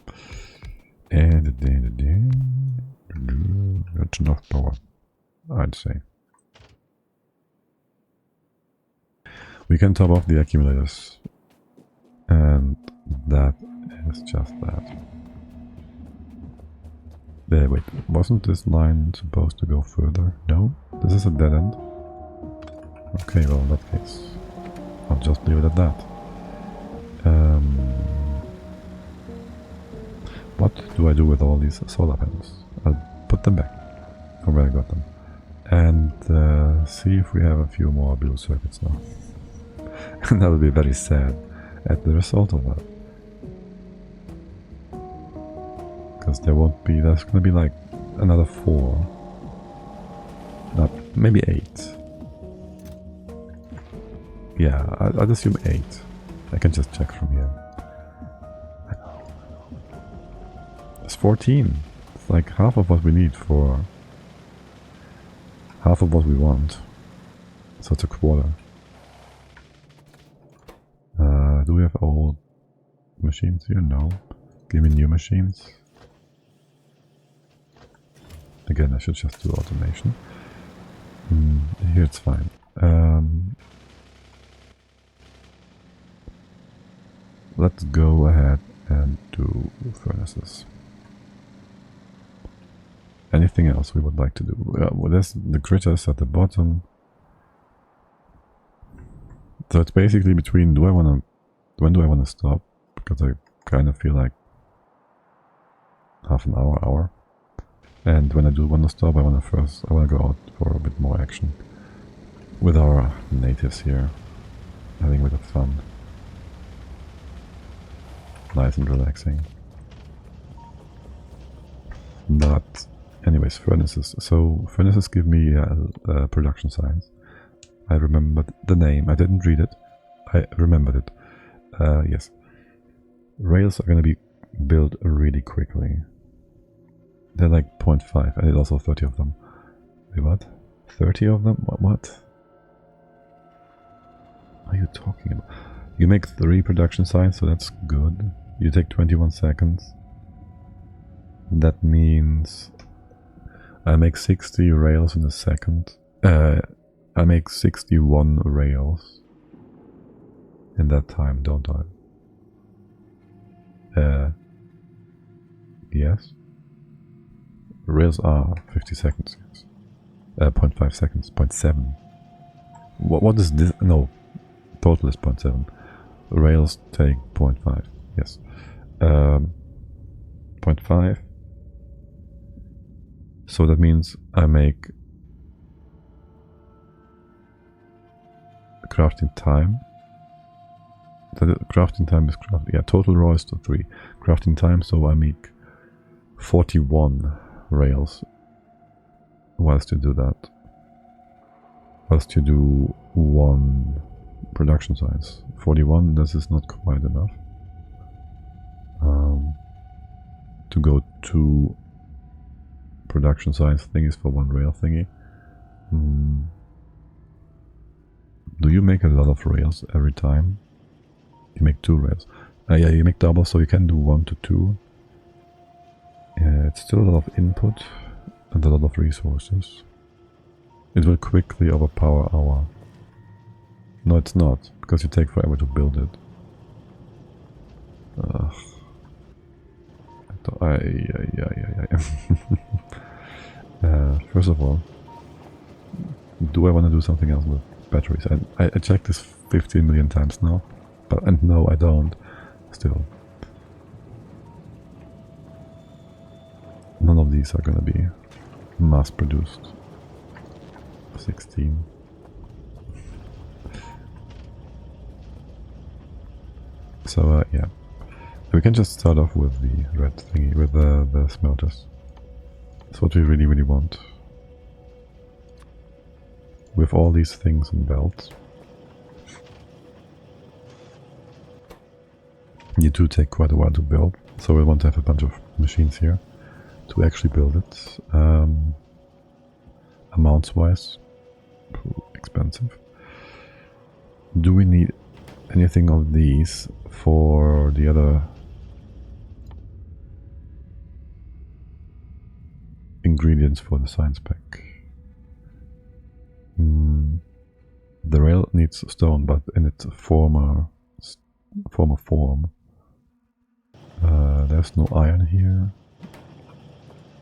And that's enough power, I'd say. We can top off the accumulators, and that is just that. Wait, wasn't this line supposed to go further? No? This is a dead end? Okay, well in that case, I'll just leave it at that. What do I do with all these solar panels? I'll put them back, from where I got them. And see if we have a few more blue circuits now. And that will be very sad at the result of that. Because there won't be, there's gonna be like another 4. Not, maybe 8. Yeah, I'd assume 8. I can just check from here. I know. It's 14. It's like half of what we need for half of what we want. So it's a quarter. Do we have old machines here? No. Give me new machines. Again, I should just do automation. Here it's fine. let's go ahead and do furnaces. Anything else we would like to do? Well, there's the critters at the bottom. So it's basically between when do I want to stop? Because I kind of feel like half an hour. And when I do want to stop, I want to go out for a bit more action with our natives here, having a bit of fun. Nice and relaxing. But anyways, furnaces. So furnaces give me production science. I remembered the name. I didn't read it. I remembered it. Yes. Rails are going to be built really quickly. They're like 0.5. I need also 30 of them. Wait, what? 30 of them? What are you talking about? You make 3 production science, so that's good. You take 21 seconds. That means I make 60 rails in a second. I make 61 rails in that time, don't I? Yes. Rails are 50 seconds, yes. 0.5 seconds, 0.7. What is this? No, total is 0.7. Rails take 0.5, yes. 0.5. So that means I make crafting time. The crafting time is total raw is to 3. Crafting time, so I make 41 rails whilst you do that. Whilst you do 1 production science. 41, this is not quite enough. To go 2 production science thingies for 1 rail thingy. Do you make a lot of rails every time? You make 2 rails. Yeah, you make double, so you can do 1 to 2. It's still a lot of input and a lot of resources. It will quickly overpower our... No, it's not, because you take forever to build it. First of all, do I want to do something else with batteries? I checked this 15 million times now, and no, I don't. Still, none of these are gonna be mass produced. 16. So yeah, we can just start off with the red thingy, with the smelters. That's what we really want. With all these things and belts, you do take quite a while to build, so we want to have a bunch of machines here to actually build it. Amounts wise, expensive. Do we need anything of these for the other ingredients for the science pack? The rail needs stone, but in its former form. There's no iron here.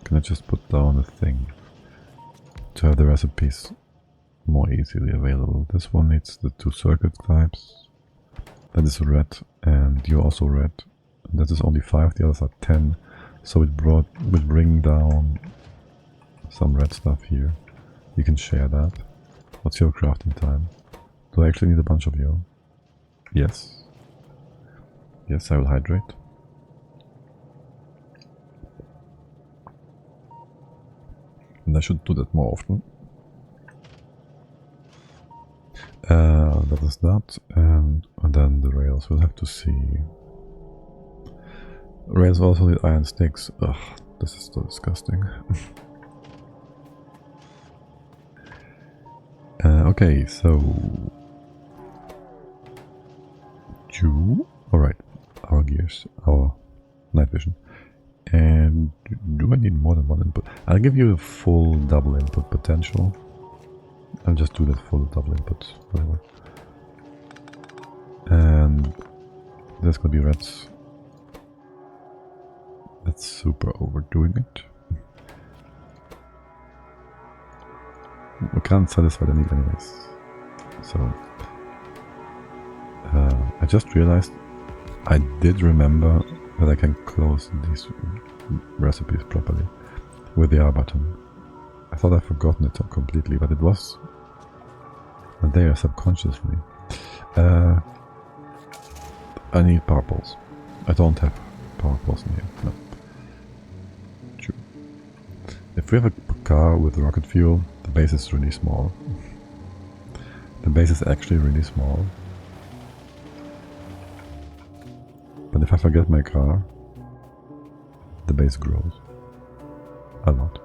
Can I just put down a thing to have the recipes more easily available? This one needs the 2 circuit types. That is red, and you're also red. That is only 5, the others are 10. So it would bring down some red stuff here. You can share that. What's your crafting time? Do I actually need a bunch of you? Yes. Yes, I will hydrate. And I should do that more often. That is that, and then the rails, we'll have to see. Rails also need iron sticks. Ugh, this is so disgusting. Okay, so... Alright, our gears, our night vision. And do I need more than 1 input? I'll give you a full double input potential. I'll just do that full double input, whatever. And This could be reds. That's super overdoing it. We can't satisfy the need anyways. So I just realized I did remember that I can close these recipes properly with the R button. I thought I'd forgotten it completely, but it was there subconsciously. I need purples. I don't have purples in here. No. True. If we have a car with rocket fuel, the base is really small. The base is actually really small. But if I forget my car, the base grows. A lot.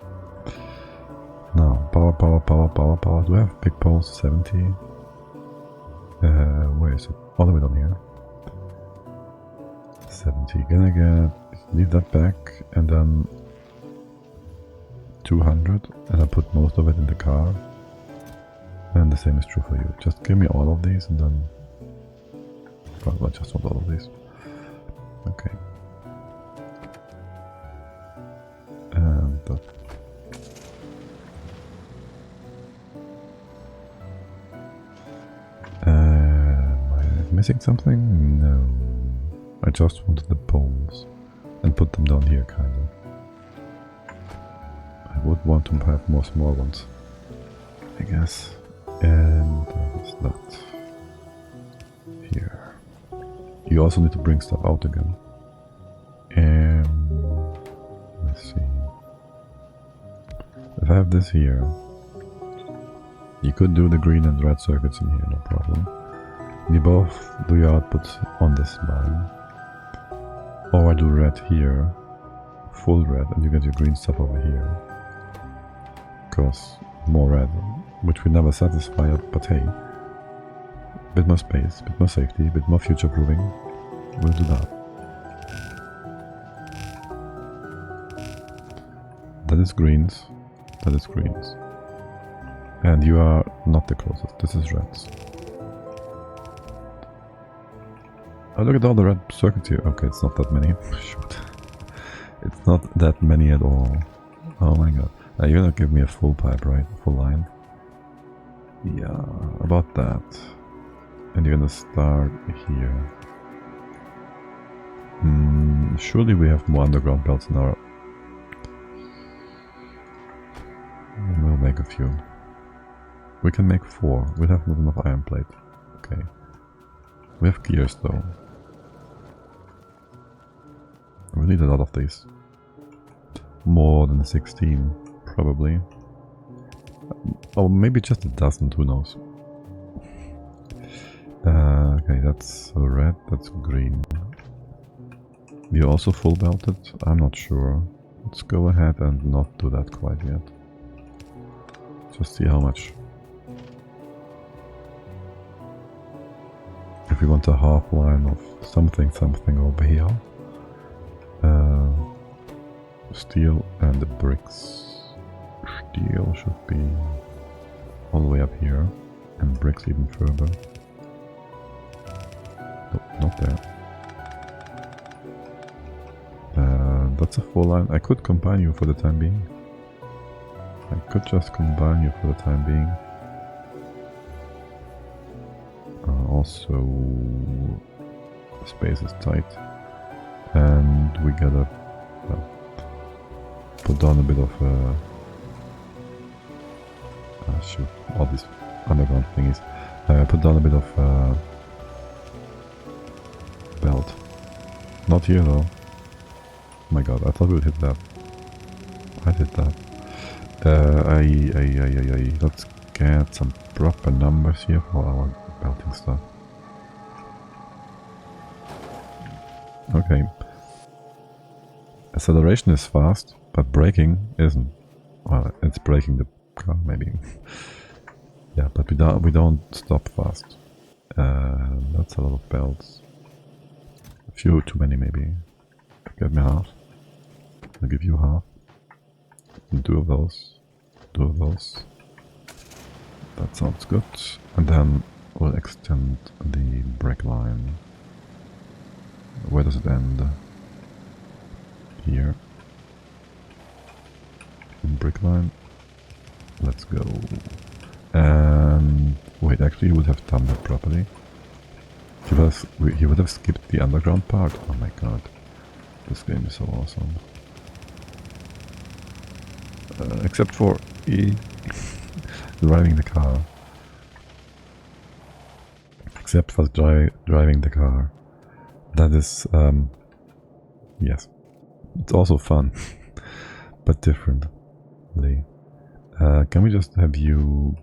Now, power, power, power, power, power. Do I have big poles? 70? Where is it? All the way down here. 70. Gonna get... leave that back, and then 200, and I put most of it in the car. And the same is true for you. Just give me all of these, and then... well, I just want all of these. Okay. And that. Am I missing something? No. I just wanted the poles and put them down here, kind of. I would want to have more small ones, I guess. And that is that. Here. You also need to bring stuff out again. Let's see. If I have this here, you could do the green and red circuits in here, no problem. You both do your output on this line. Or I do red here, full red, and you get your green stuff over here. Because more red, which we never satisfy, but hey. Bit more space, bit more safety, bit more future proofing. We'll do that. That is greens. That is greens. And you are not the closest. This is reds. Oh, look at all the red circuits here. Okay, it's not that many. Shoot. It's not that many at all. Oh my god. You're gonna give me a full pipe, right? Full line? Yeah, about that. And you're gonna start here. Surely we have more underground belts in our... we'll make a few. We can make 4. We'll have not enough iron plate. Okay. We have gears though. We need a lot of these. More than 16, probably. Or maybe just a dozen, who knows. Okay, that's red, that's green. You're also full belted? I'm not sure. Let's go ahead and not do that quite yet. Just see how much. If we want a half line of something over here. Steel and the bricks. Steel should be all the way up here, and bricks even further. Nope, not there. That's a full line. I could combine you for the time being. I could just combine you for the time being. Also, space is tight, and we gotta put down a bit of shoot, all these underground thingies. Put down a bit of belt. Not here though. Oh my god, I thought we would hit that. I did that. Let's get some proper numbers here for our belting stuff. Okay. Acceleration is fast, but braking isn't. Well, it's braking the car, maybe. Yeah, but we don't stop fast. That's a lot of belts. A few too many, maybe. Get me half. I'll give you half. And 2 of those. 2 of those. That sounds good. And then we'll extend the brake line. Where does it end? Here. In brick line. Let's go. And wait, actually he would have done that properly. He would have skipped the underground part. Oh my god. This game is so awesome. Except for driving the car. Except for driving the car. That is, yes. It's also fun. But differently. Can we just have you...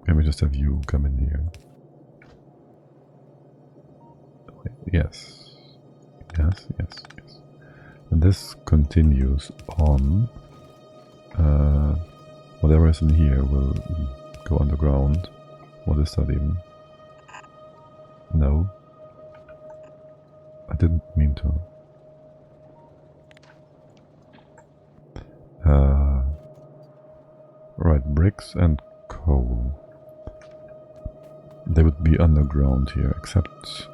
Can we just have you come in here? Yes. Yes, yes, yes. And this continues on. Whatever is in here will go underground. What is that even? No. I didn't mean to. Right, bricks and coal. They would be underground here, except...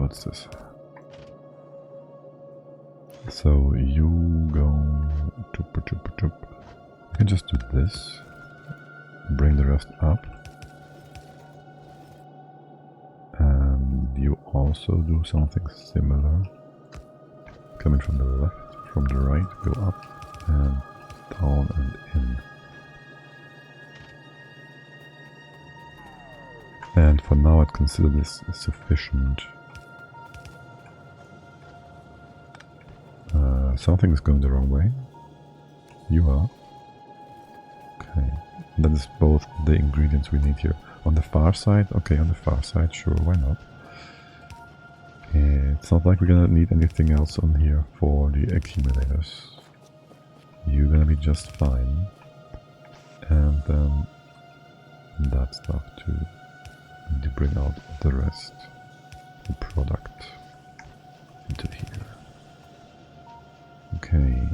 what's this? So you go... You can just do this. Bring the rest up. And you also do something similar. Coming from the left, from the right, go up and down and in. And for now I'd consider this sufficient. Something is going the wrong way. You are. Okay. That is both the ingredients we need here. On the far side? Okay, on the far side, sure, why not? It's not like we're gonna need anything else on here for the accumulators. You're gonna be just fine. And then that stuff too. And to bring out the rest, the product, into here. Okay.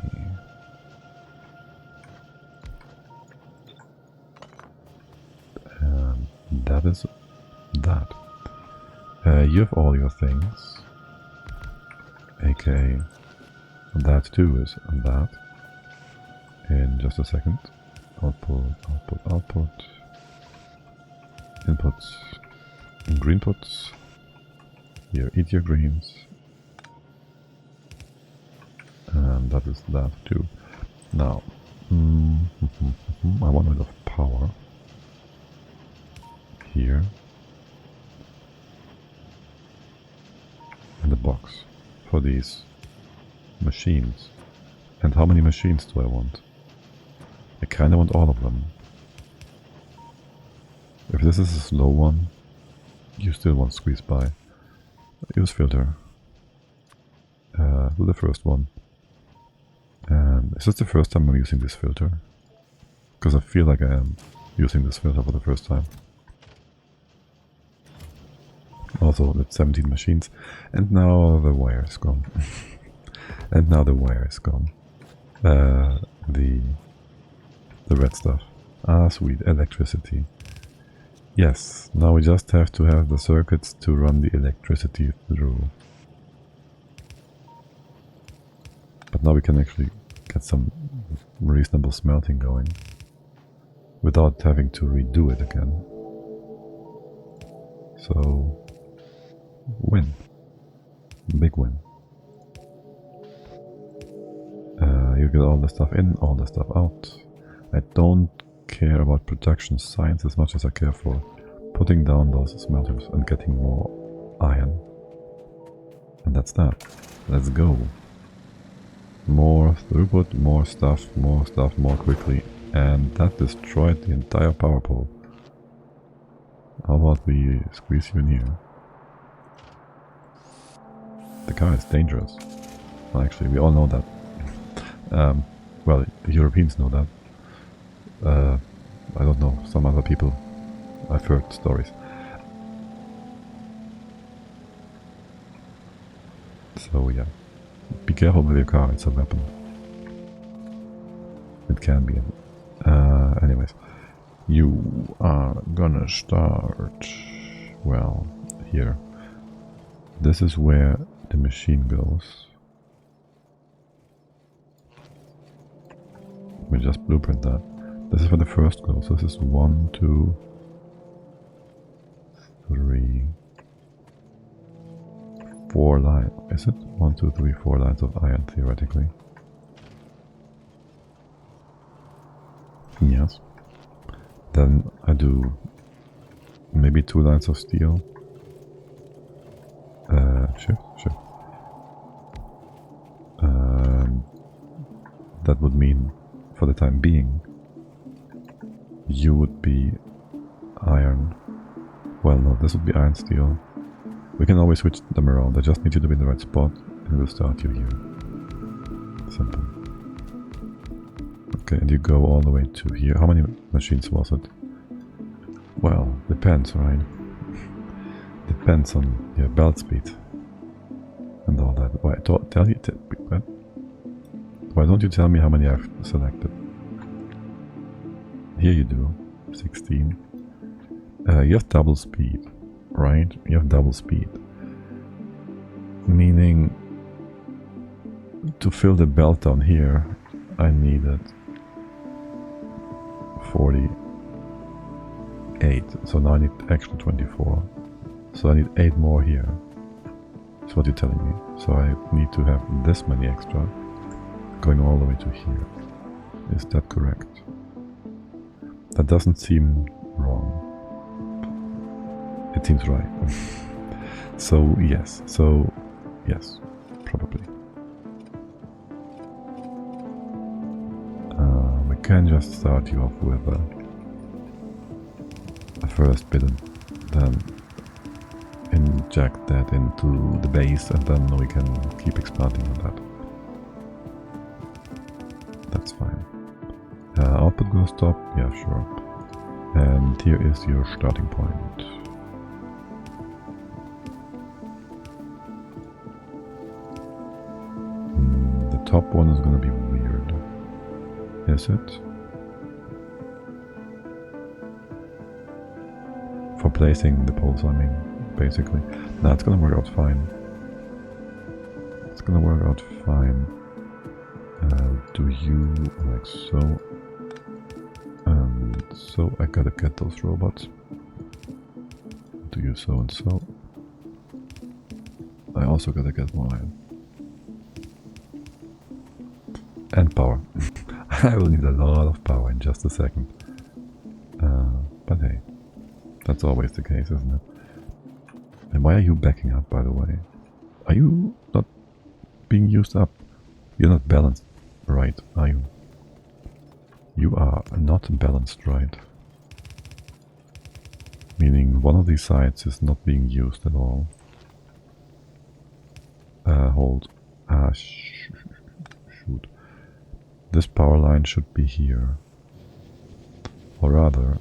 And that is that. You have all your things. AK that too is that. In just a second. Output, output, output. Inputs. Green puts. Here, eat your greens. And that is that too. Now, I want a bit of power. Here. And the box for these machines. And how many machines do I want? I kinda want all of them. If this is a slow one, you still want squeeze by. Use filter. Do the first one. And is this the first time I'm using this filter? Because I feel like I am using this filter for the first time. Also, that's 17 machines. And now the wire is gone. And now the wire is gone. The red stuff. Ah, sweet. Electricity. Yes, now we just have to have the circuits to run the electricity through. But now we can actually get some reasonable smelting going without having to redo it again. So, win. Big win. You get all the stuff in, all the stuff out. I don't care about production science as much as I care for putting down those smelters and getting more iron. And that's that. Let's go. More throughput, more stuff, more quickly. And that destroyed the entire power pole. How about we squeeze you in here? The car is dangerous. Well, actually, we all know that. Well, the Europeans know that. I don't know, some other people. I've heard stories. So yeah, be careful with your car, it's a weapon. It can be. Anyways, you are gonna start, well, here. This is where the machine goes. We just blueprint that. This is where the first goes. This is 1, 2, 3, 4 lines. Is it? 1, 2, 3, 4 lines of iron theoretically. Yes. Then I do maybe 2 lines of steel. Shift. That would mean, for the time being, you would be iron. Well, no, this would be iron steel. We can always switch them around. I just need you to be in the right spot, and we'll start you here. Simple. Okay, and you go all the way to here. How many machines was it? Well, depends, right? Depends on your belt speed and all that. Why don't you tell me how many I've selected? Here you do. 16. You have double speed, right? You have double speed. Meaning, to fill the belt down here, I needed 48. So now I need actually 24. So I need 8 more here. That's what you're telling me. So I need to have this many extra going all the way to here. Is that correct? That doesn't seem wrong. It seems right. So yes, probably. We can just start you off with a first bit and then inject that into the base, and then we can keep expanding on that. That's fine. Output goes top, yeah, sure. And here is your starting point. The top one is gonna be weird. Is it? For placing the poles, I mean, basically. Nah, it's gonna work out fine. It's gonna work out fine. Do you like so? And so I gotta get those robots. Do you so and so? I also gotta get more iron. And power. I will need a lot of power in just a second. But hey, that's always the case, isn't it? And why are you backing up, by the way? Are you not being used up? You're not balanced, right, are you? You are not balanced, right? Meaning one of these sides is not being used at all. Hold. Shoot. This power line should be here. Or rather,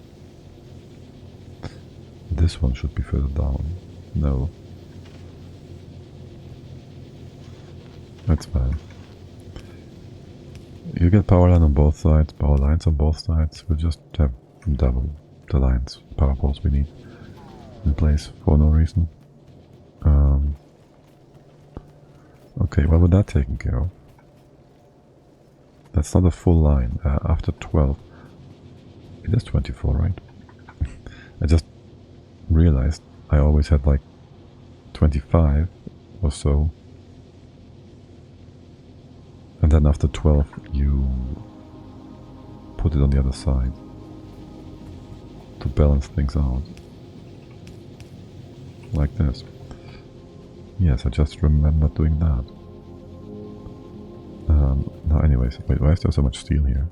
this one should be further down. No. That's fine. You get power line on both sides, power lines on both sides. We'll just have double the lines, power poles we need in place for no reason. Okay, well, with that taken care of. That's not a full line. After 12, it is 24, right? I just realized I always had like 25 or so. And then after 12, you put it on the other side to balance things out. Like this. Yes, I just remember doing that. Now anyways, wait, why is there so much steel here?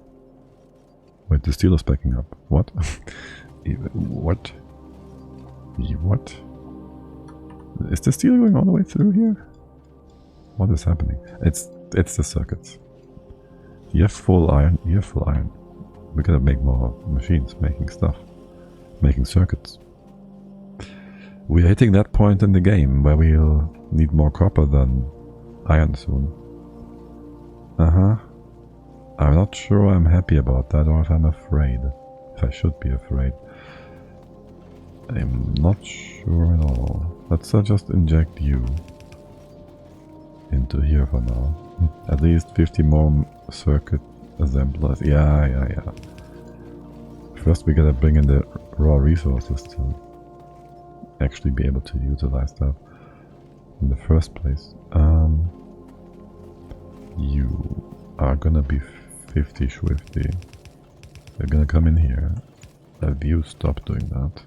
Wait, the steel is backing up. What? What? What? Is the steel going all the way through here? What is happening? It's the circuits. You have full iron, you have full iron. We gotta make more machines, making stuff. Making circuits. We're hitting that point in the game where we'll need more copper than iron soon. I'm not sure I'm happy about that, or if I'm afraid. If I should be afraid. I'm not sure at all. Let's just inject you into here for now. At least 50 more circuit assemblers. Yeah. First we gotta bring in the raw resources to actually be able to utilize that in the first place. You are gonna be 50 swifty. They're gonna come in here. Have you stopped doing that?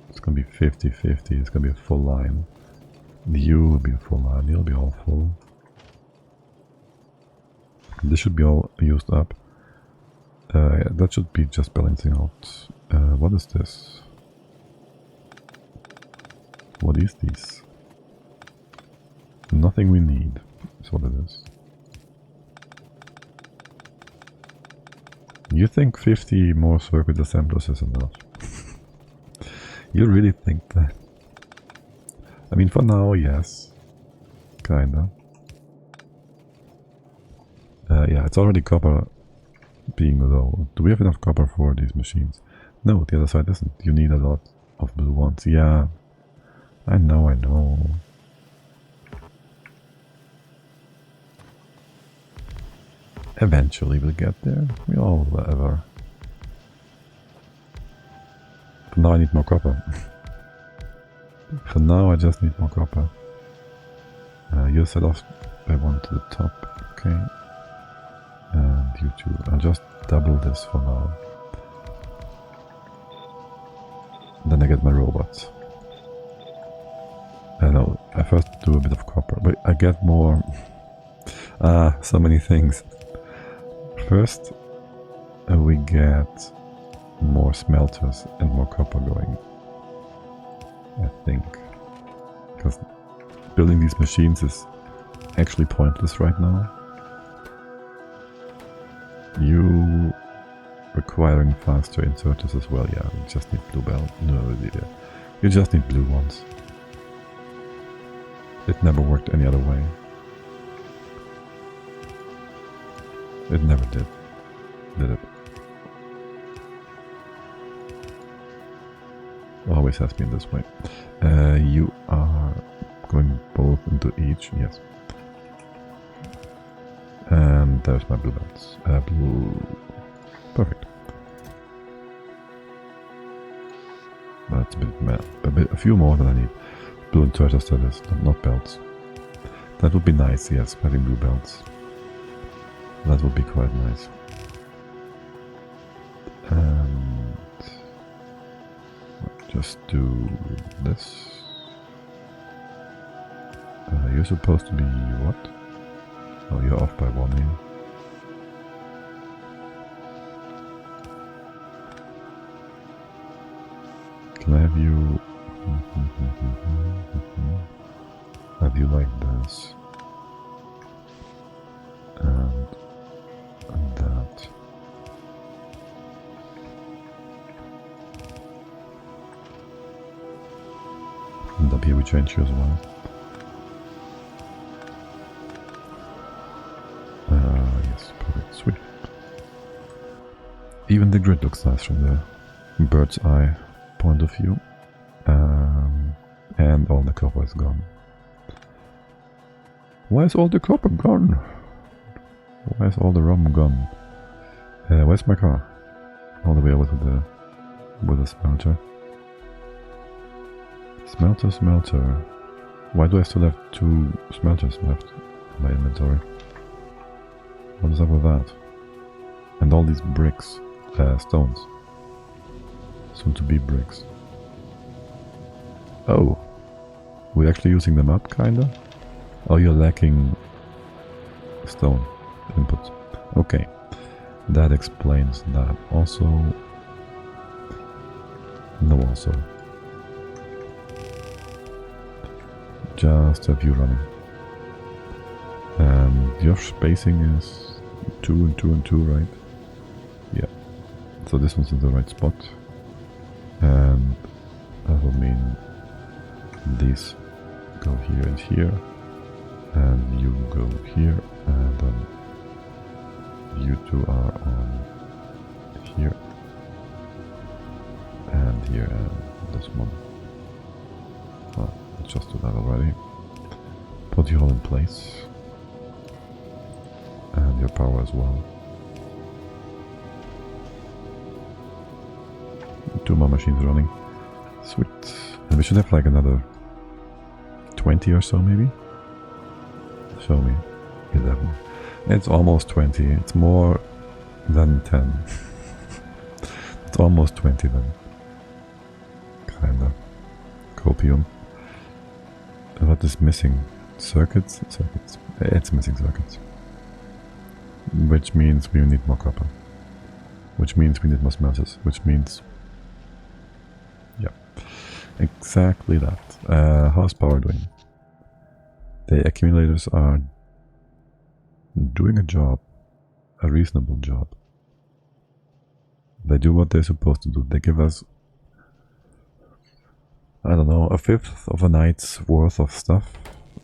It's gonna be 50-50, it's gonna be a full line. You will be a full line, you'll be all full. This should be all used up. Yeah, that should be just balancing out. What is this? What is this? Nothing we need, is what it is. You think 50 more circuit assemblers is enough? You really think that? I mean, for now, yes. Kinda. Yeah, it's already copper being low. Do we have enough copper for these machines? No, the other side isn't. You need a lot of blue ones. Yeah, I know. Eventually we'll get there. We all will ever. For now I need more copper. For now I just need more copper. You set off by one to the top. Okay. And you two. I'll just double this for now. Then I get my robots. I know, I first do a bit of copper, but I get more. So many things. First, we get more smelters and more copper going. I think. Because building these machines is actually pointless right now. You requiring faster inserters as well, yeah, you just need blue belt. No, you just need blue ones. It never worked any other way. It never did it? Always has been this way. You are going both into each, yes. And there's my blue belts. Perfect. That's a few more than I need. Blue inserters, that is, not belts. That would be nice, yes, having blue belts. That would be quite nice. And just do this. You're supposed to be what? Oh, you're off by one here. Can I have you... have you like this? And that. And up here we change you as well. Yes, perfect, sweet. Even the grid looks nice from the bird's eye point of view. And all the copper is gone. Why is all the copper gone? Why is all the rum gone? Where's my car? All the way over to the smelter. Smelter. Why do I still have 2 smelters left in my inventory? What is up with that? And all these bricks, stones. Soon to be bricks. Oh, we're actually using them up, kinda? Oh, you're lacking stone input. Okay, that explains that. Also, no, also. Just have you running. And your spacing is 2 and 2 and 2, right? Yeah. So this one's in the right spot. And that will mean these go here and here. And you go here. And then you two are on here. and here and this one. Well, let's just do that already. Put you all in place. And your power as well. 2 more machines running. Sweet. And we should have like another 20 or so maybe? Show me. 11. It's almost 20. It's more than 10. It's almost 20 then. Kinda. Copium. What is missing? Circuits? Circuits. It's missing circuits. Which means we need more copper. Which means we need more smelters. Which means... yeah. Exactly that. How's power doing? The accumulators are doing a job. A reasonable job. They do what they're supposed to do. They give us, I don't know, 1/5 of a night's worth of stuff,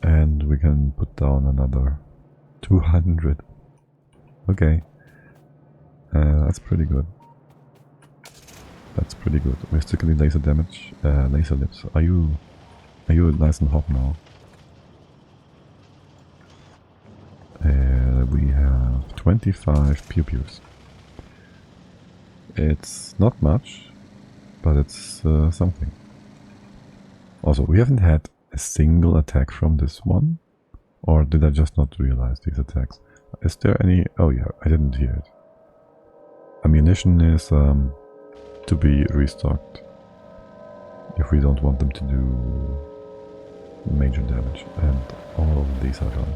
and we can put down another 200. Okay, that's pretty good. That's pretty good. We're still getting laser damage. Laser lips. Are you nice and hot now? We have 25 pewpews. It's not much, but it's something. Also, we haven't had a single attack from this one, or did I just not realize these attacks? Is there any... oh yeah, I didn't hear it. Ammunition is to be restocked if we don't want them to do major damage, and all of these are done.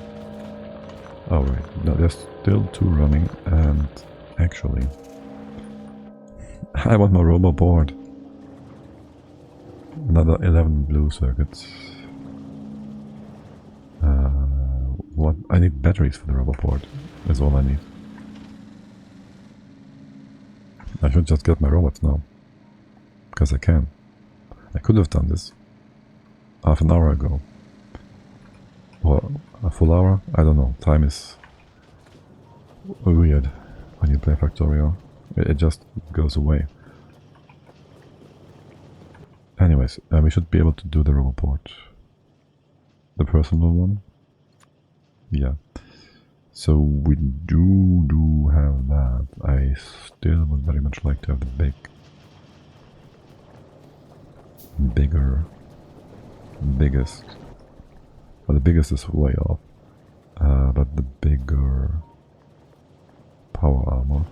Oh right, no, there's still 2 running, and actually I want my robot board. Another 11 blue circuits. What? I need batteries for the robot board. That's all I need. I should just get my robots now. Because I can. I could have done this half an hour ago. Or a full hour? I don't know. Time is weird when you play Factorio. It just goes away. Anyways, we should be able to do the robot board. The personal one. Yeah. So we do have that. I still would very much like to have the biggest. Well, the biggest is way off. But the bigger power armor.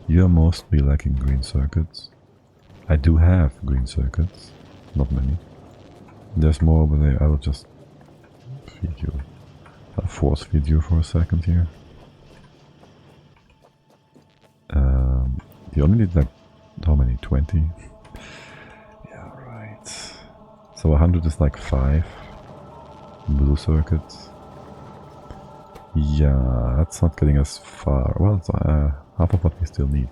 You're mostly lacking green circuits. I do have green circuits. Not many. There's more over there. I will just feed you. I'll force feed you for a second here. You only need like, how many? 20? Yeah, right. So 100 is like 5 blue circuits. Yeah, that's not getting us far. Well, it's half of what we still need.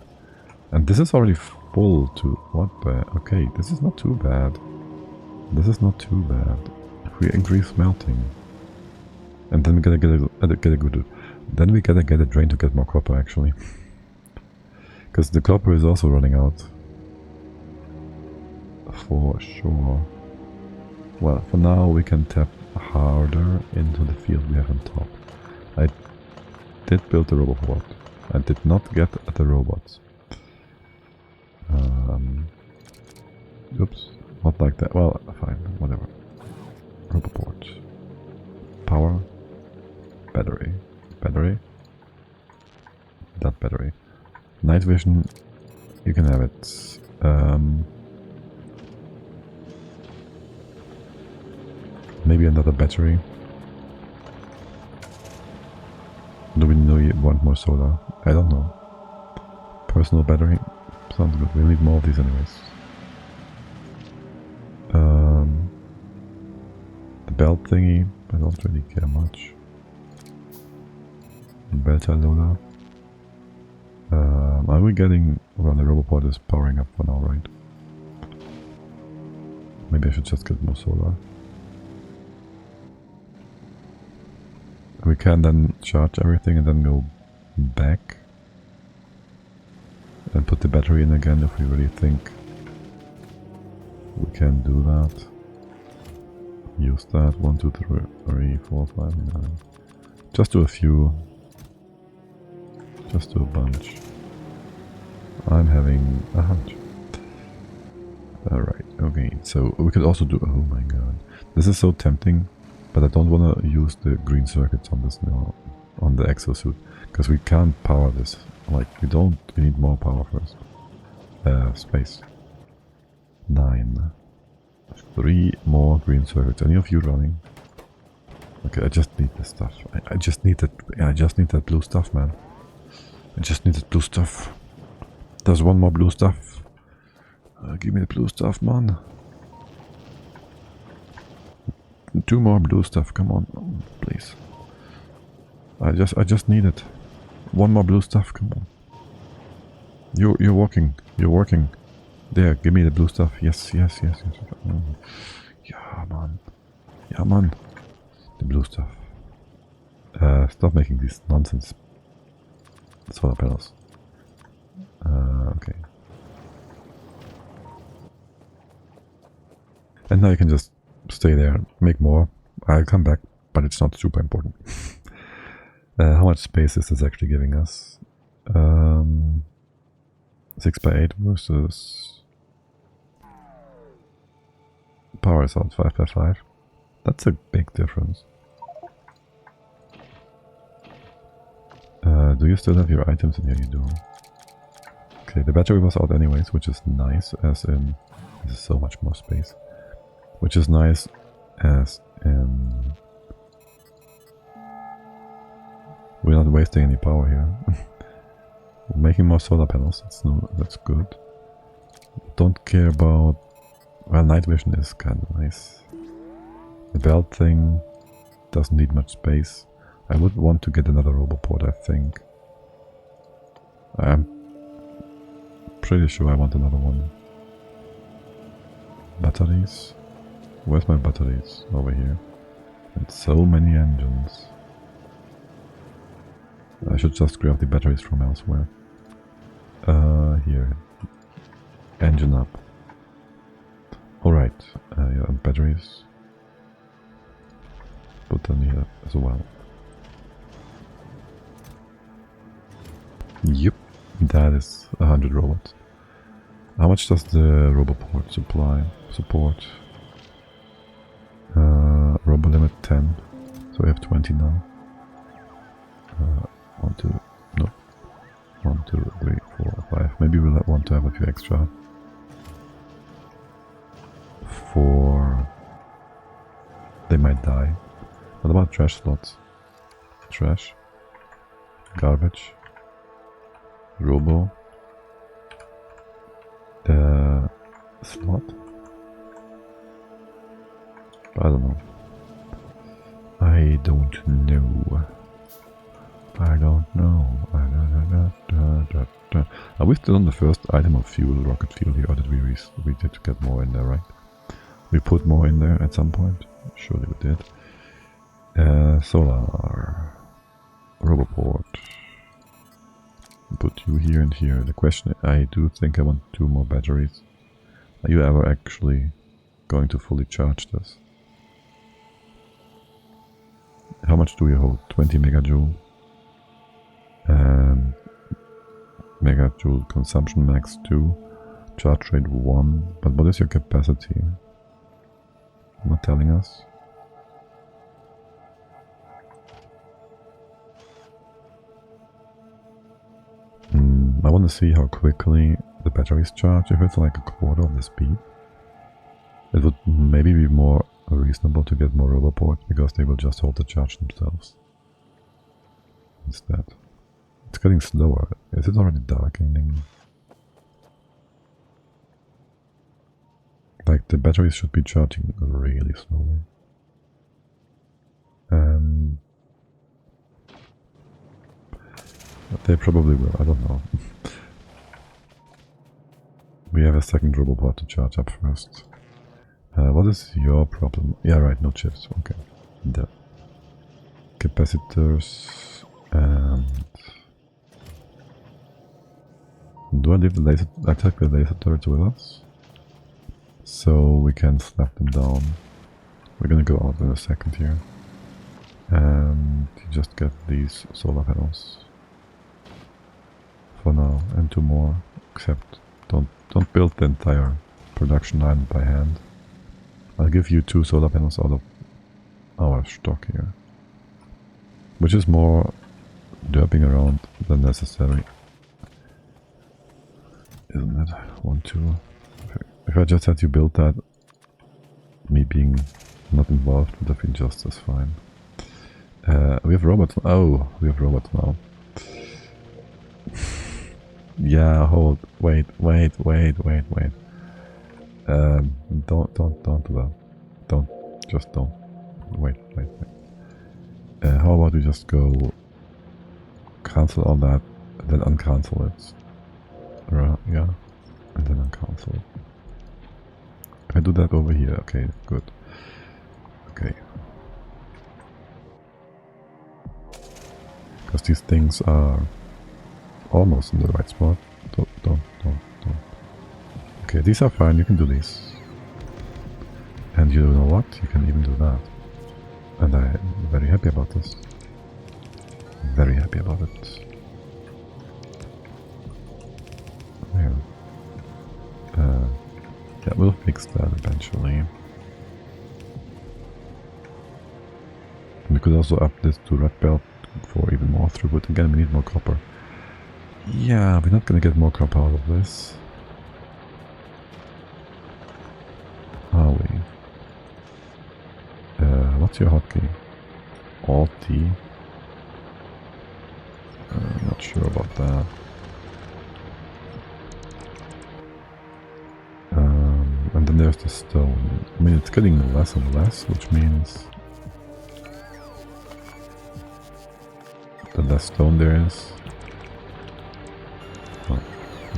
And this is already full to... what the... okay, this is not too bad. This is not too bad. If we increase smelting... and then we gotta get a good... then we gotta get a drain to get more copper, actually. Because the copper is also running out. For sure. Well, for now we can tap harder into the field we have on top. I did build the robot board. I did not get the robots. Oops, not like that. Well, fine, whatever. Robot board. Power. Battery. Battery. That battery. Night vision. You can have it. Maybe another battery. Do we want more solar? I don't know. Personal battery? Sounds good. We'll need more of these anyways. The belt thingy, I don't really care much. Belter loader. Are we getting... well, the roboport is powering up for now, right? Maybe I should just get more solar. We can then charge everything and then go back and put the battery in again if we really think We can do that. Use that. 1, 2, 3, 4, 5, 9. Just do a few. Just do a bunch. I'm having a hunch. Alright, okay. So we could also do... Oh my god. This is so tempting. But I don't want to use the green circuits on this now, on the exosuit. Because we can't power this. Like, we need more power first. Space. 9. 3 more green circuits. Any of you running? Okay, I just need this stuff. I just need that. I just need that blue stuff, man. I just need that blue stuff. There's one more blue stuff. Give me the blue stuff, man. 2 more blue stuff. Come on, please. I just need it. 1 more blue stuff. Come on. You're working. You're working. There, give me the blue stuff. Yes. Yeah, man. Yeah, man. The blue stuff. Stop making these nonsense solar panels. Okay. And now you can just stay there, make more. I'll come back, but it's not super important. How much space is this actually giving us? 6 by 8 versus power is out 5 by 5. That's a big difference. Do you still have your items in here? You do. Okay, the battery was out anyways, which is nice, as in this is so much more space. Which is nice, as in we're not wasting any power here. We're making more solar panels, that's good. Don't care about... Well, night vision is kind of nice. The belt thing doesn't need much space. I would want to get another roboport, I think. I'm pretty sure I want another one. Batteries? Where's my batteries? Over here. And so many engines. I should just grab the batteries from elsewhere. Here. Engine up. Alright, yeah, and batteries. Put them here as well. Yep, that is 100 robots. How much does the roboport support? Robo limit 10, so we have 20 now. 1, 2, no. 1, 2, 3, 4, 5. Maybe we'll want to have a few extra. They might die. What about trash slots? Trash. Garbage. Robo. Slot? I don't know. I don't know. Are we still on the first item of fuel, rocket fuel here, or did we did get more in there, right? We put more in there at some point? Surely we did. Solar. Roboport. Put you here and here. The question, I do think I want 2 more batteries. Are you ever actually going to fully charge this? How much do you hold? 20 megajoule. Megajoule consumption max 2. Charge rate 1. But what is your capacity? Not telling us. I want to see how quickly the batteries charge. If it's like a quarter of the speed, it would maybe be more reasonable to get more roboports, because they will just hold the charge themselves instead. It's getting slower. Is it already darkening? Like, the batteries should be charging really slowly. And they probably will, I don't know. We have a second roboport to charge up first. What is your problem? Yeah, right, no chips, okay. The capacitors and... Do I leave the laser... I take the laser turrets with us? so we can slap them down. We're gonna go out in a second here. And you just get these solar panels. For now, and 2 more. Except don't build the entire production line by hand. I'll give you 2 solar panels out of our stock here. Which is more derping around than necessary. Isn't it? 1, 2. If I just had you build that, me being not involved would have been just as fine. We have robots. Oh, we have robots now. Yeah, hold. Wait. Don't do that. Don't. Wait. How about we just go cancel all that, and then uncancel it. Yeah, and then uncancel it. If I do that over here, okay, good. Okay. Because these things are almost in the right spot. Don't. Okay, these are fine, you can do these. And you know what? You can even do that. And I'm very happy about this. Very happy about it. Yeah. Yeah, we'll fix that eventually. We could also up this to red belt for even more throughput. Again, we need more copper. Yeah, we're not gonna get more copper out of this. Are we? What's your hotkey? Alt-T? Not sure about that. And then there's the stone. I mean, it's getting less and less, which means the less stone there is. Oh,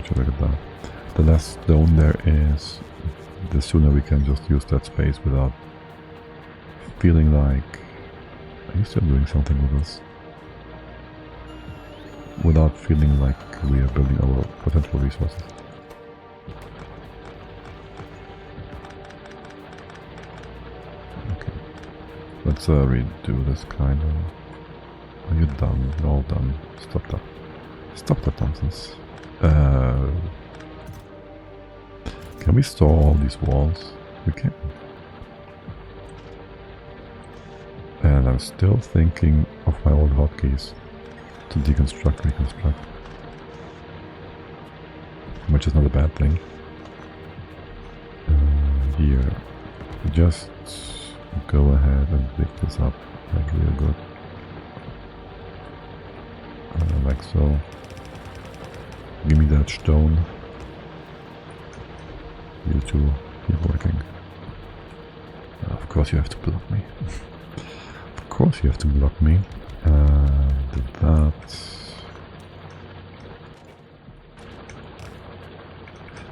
should look at that. The less stone there is, the sooner we can just use that space without feeling like... Are you still doing something with this? Without feeling like we are building our potential resources. Okay. Let's redo this kind of... Are you done? You're all done. Stop that. Stop that nonsense. Can we store all these walls? We can. And I'm still thinking of my old hotkeys to deconstruct, reconstruct. Which is not a bad thing. Here. Just go ahead and pick this up like real good. Like so. Give me that stone. You two keep working. Of course you have to block me. Of course you have to block me. Did that.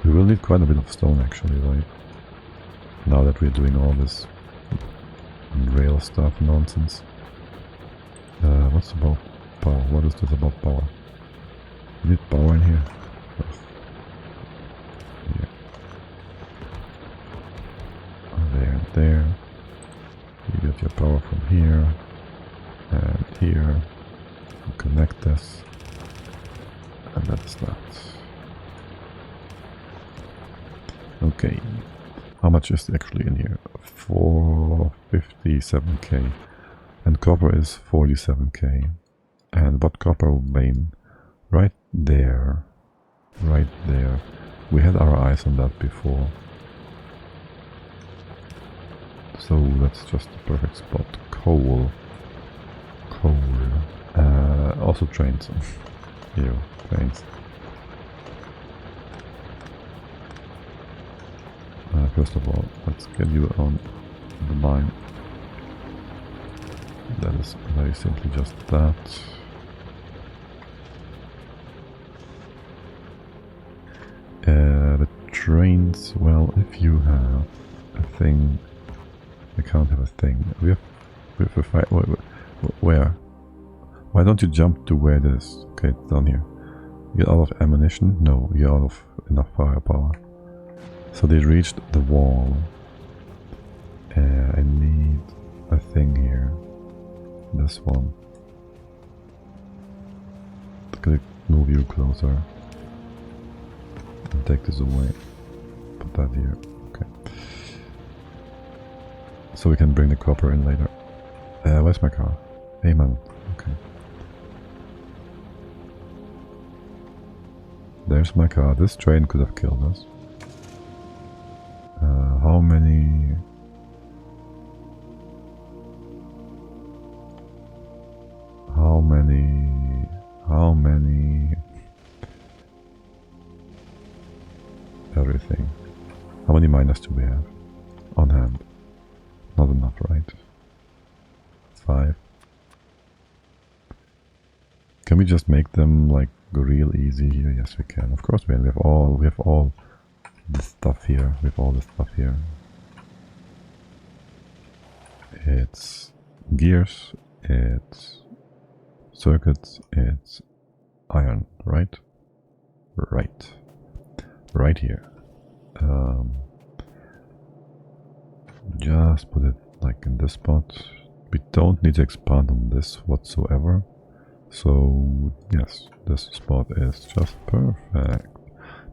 We will need quite a bit of stone actually, right? Now that we're doing all this rail stuff nonsense. What's about power? What is this about power? We need power in here. Yeah. There, there. You get your power from here and here. You connect this, and that's that. Okay. How much is actually in here? 457k. And copper is 47k. And what copper vein? Right there. Right there. We had our eyes on that before. So that's just the perfect spot. Coal. Coal. Also trains. Here, trains. First of all, let's get you on the line. That is very simply just that. The trains, well, if you have a thing, I can't have a thing. We have a fight. Where? Why don't you jump to where it is? Okay, it's down here. You're out of ammunition? No, you're out of enough firepower. So they reached the wall. I need a thing here. This one. I'm gonna move you closer. And take this away. Put that here. Okay. So we can bring the copper in later. Where's my car? Hey man. Okay. There's my car. This train could have killed us. How many... How many... Everything. How many miners do we have? On hand. Not enough, right? 5. Can we just make them like real easy here? Yes, we can. Of course we can. We have all this stuff here. We have all this stuff here. It's gears. It's circuits. It's iron, right? Right. Right here. Just put it like in this spot. We don't need to expand on this whatsoever. So yes, this spot is just perfect.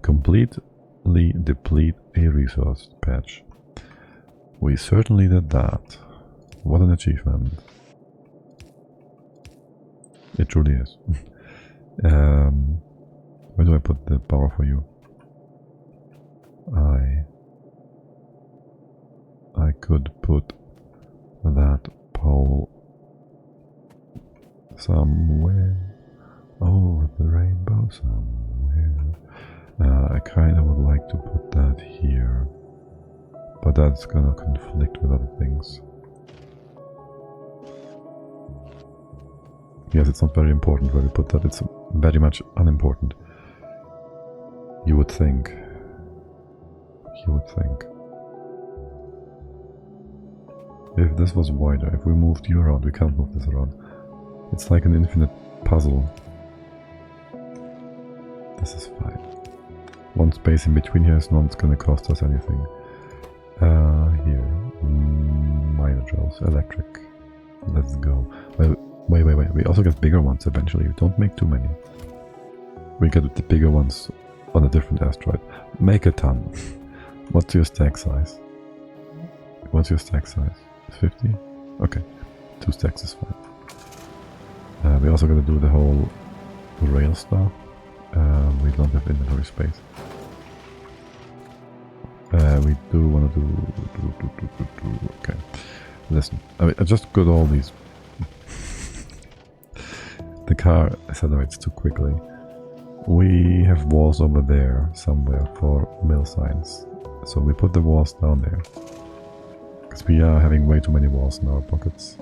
Completely deplete a resource patch. We certainly did that. What an achievement. It truly is. Where do I put the power for you? I could put that pole somewhere over the rainbow somewhere. I kind of would like to put that here, but that's gonna conflict with other things. Yes, it's not very important where we put that. It's very much unimportant. You would think. You would think. If this was wider, if we moved you around, we can't move this around. It's like an infinite puzzle. This is fine. One space in between here is not going to cost us anything. Here. Minor drills. Electric. Let's go. Wait. We also get bigger ones eventually. We don't make too many. We get the bigger ones on a different asteroid. Make a ton. What's your stack size? What's your stack size? 50? Okay. 2 stacks is fine. We also gotta do the whole rail stuff. We don't have inventory space. We do want to do... Okay. Listen. I just got all these... The car accelerates too quickly. We have walls over there somewhere for mill signs. So we put the walls down there. Because we are having way too many walls in our pockets.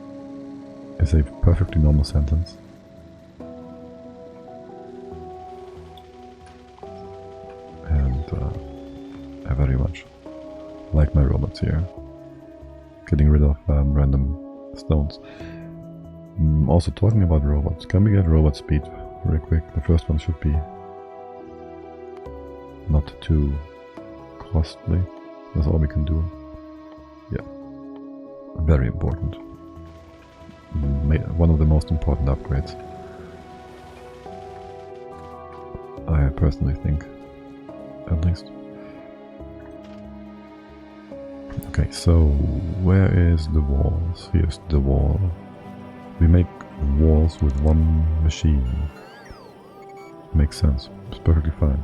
It's a perfectly normal sentence. And I very much like my robots here. Getting rid of random stones. Also talking about robots, can we get robot speed real quick? The first one should be not too costly. That's all we can do. Yeah. Very important. One of the most important upgrades. I personally think. At least. Okay, so where is the walls? Here's the wall. We make walls with one machine. Makes sense. It's perfectly fine.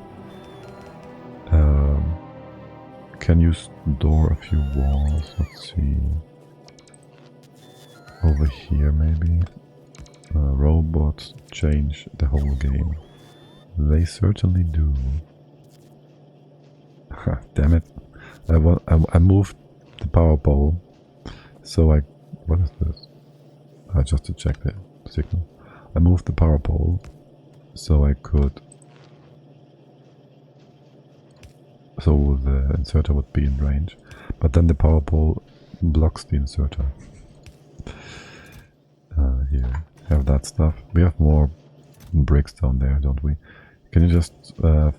Can you store a few walls? Let's see. Over here maybe. Robots change the whole game. They certainly do. Damn it. I moved the power pole. So what is this? Just to check the signal. I moved the power pole so I could... So the inserter would be in range. But then the power pole blocks the inserter. Here. Have that stuff. We have more bricks down there, don't we? Can you just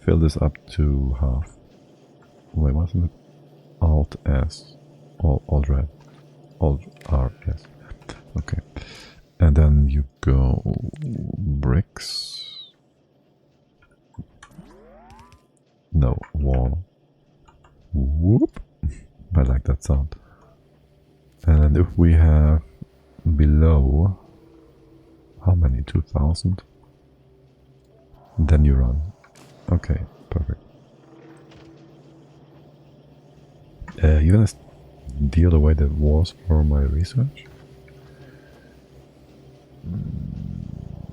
fill this up to half? Wait, wasn't it? Alt S. Alt red. Alt R, yes. Okay. And then you go bricks. No, wall. Whoop. I like that sound. And if we have below, how many? 2000? Then you run. Okay, perfect. You gonna deal away the walls for my research?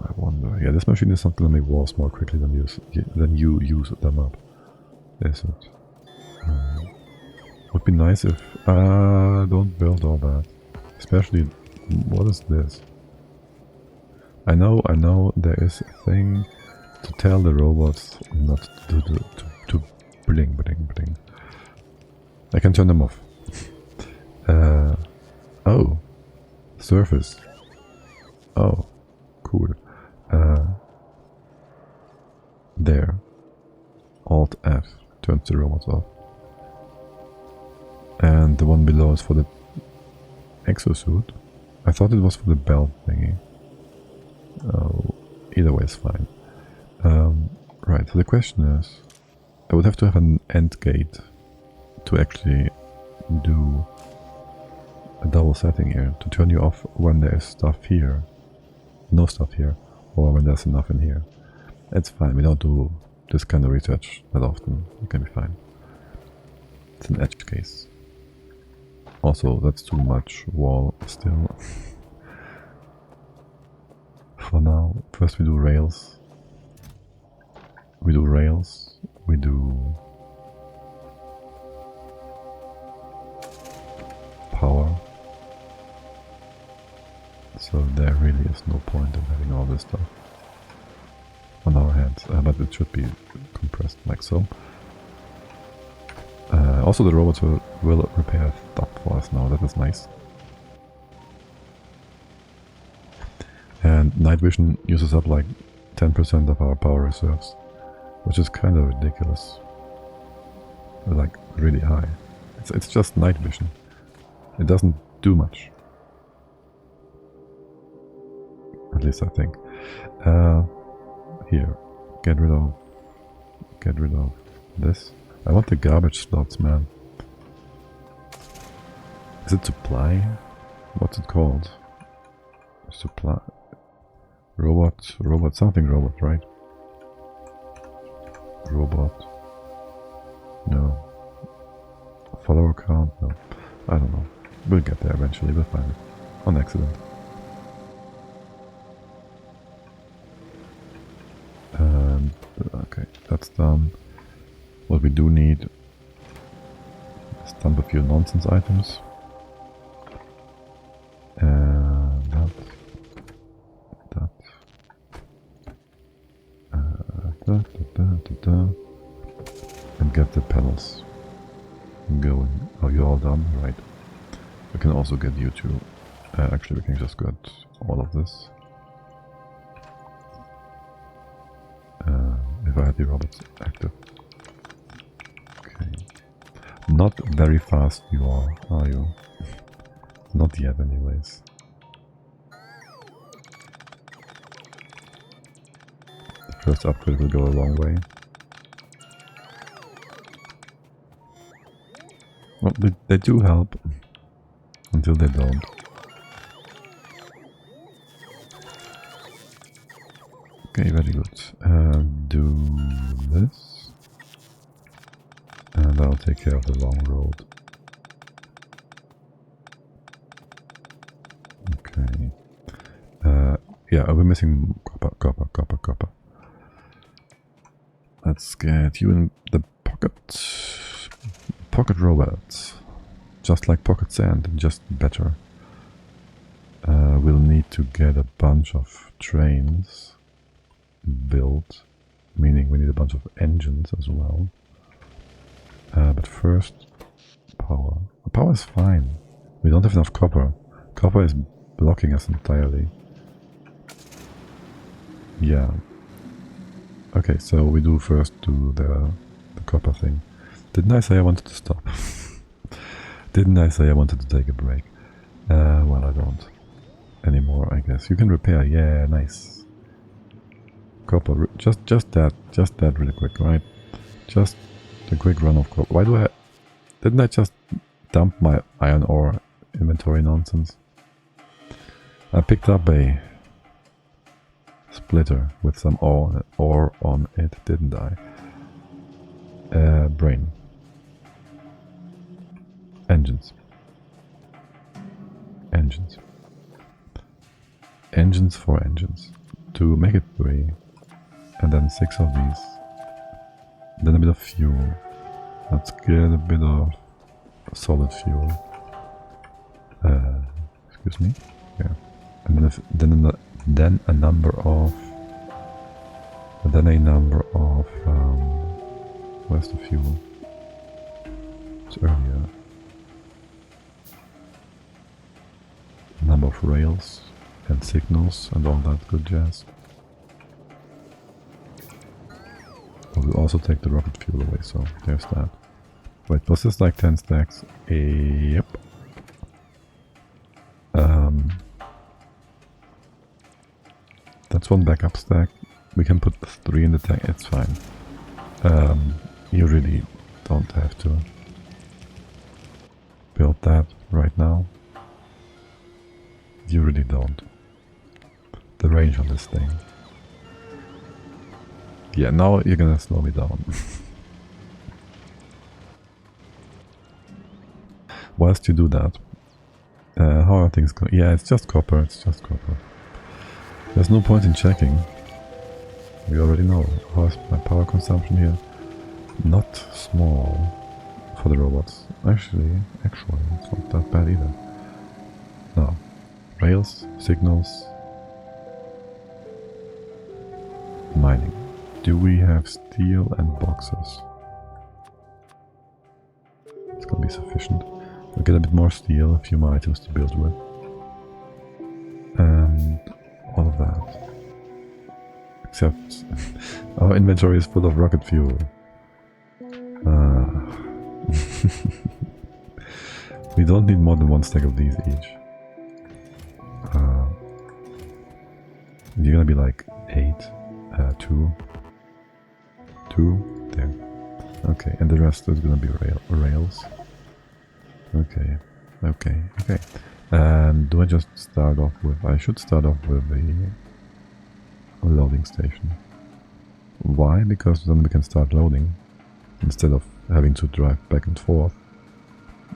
I wonder. Yeah, this machine is not gonna make walls more quickly than you use them up. Is it? Would be nice if... don't build all that. Especially... What is this? I know there is a thing to tell the robots not to bling bling bling. I can turn them off. Oh. Surface. Oh. Cool. There. Alt F turns the robots off. And the one below is for the exosuit. I thought it was for the belt thingy. Oh, either way is fine. Right, so the question is, I would have to have an end gate to actually do a double setting here, to turn you off when there is stuff here, no stuff here, or when there's enough in here. It's fine, we don't do this kind of research that often, it can be fine. It's an edge case. Also, that's too much wall still. For now, first we do rails. We do power. So there really is no point in having all this stuff on our hands, but it should be compressed like so. Also the robots will repair stuff for us now, that is nice. And night vision uses up like 10% of our power reserves, which is kind of ridiculous. Like really high. It's just night vision. It doesn't do much. At least I think. Here, get rid of this. I want the garbage slots, man. Is it supply? What's it called? Supply. Robot, something robot, right? Robot. No. Follower count? No. I don't know. We'll get there eventually, we'll find it. On accident. And, okay, that's done. What we do need is dump a few nonsense items. And that. And get the pedals going. Oh, you're all done? Right. We can also get you two. Actually, we can just get all of this. If I had the robots active. Okay. Not very fast you are you? Not yet, anyways. The first upgrade will go a long way. Well, they do help. Until they don't. Okay, very good. Do this. And I'll take care of the long road. Okay. Yeah, we're missing copper. Let's get you in the pocket robots. Just like pocket sand, just better. We'll need to get a bunch of trains built, meaning we need a bunch of engines as well. But first, power. Power is fine. We don't have enough copper. Copper is blocking us entirely. Yeah. Okay, so we do first do the copper thing. Didn't I say I wanted to stop? Didn't I say I wanted to take a break? Well, I don't anymore, I guess. You can repair. Yeah, nice. Copper. Just that really quick, right? Just a quick run of copper. Why do I... Didn't I just dump my iron ore inventory nonsense? I picked up a splitter with some ore on it, didn't I? Brain. Engines. Engines. Engines for engines. To make it 3. And then 6 of these. Then a bit of fuel. Let's get a bit of solid fuel. Excuse me? Yeah. And then a number of... where's the fuel? It's earlier. Number of rails and signals and all that good jazz. We'll also take the rocket fuel away, so there's that. Wait, was this like 10 stacks? Yep. That's one backup stack. We can put 3 in the tank, it's fine. You really don't have to build that right now. You really don't. The range on this thing. Yeah, now you're gonna slow me down. Whilst you do that, how are things going? Yeah, it's just copper, it's just copper. There's no point in checking. We already know. How's my power consumption here? Not small for the robots. Actually, it's not that bad either. No. Rails, signals, mining. Do we have steel and boxes? It's gonna be sufficient. We'll get a bit more steel, a few more items to build with. And all of that. Except our inventory is full of rocket fuel. We don't need more than 1 stack of these each. You're gonna be like 8, 2, there. Okay, and the rest is gonna be rails. Okay. And do I just start off with... I should start off with the loading station. Why? Because then we can start loading instead of having to drive back and forth.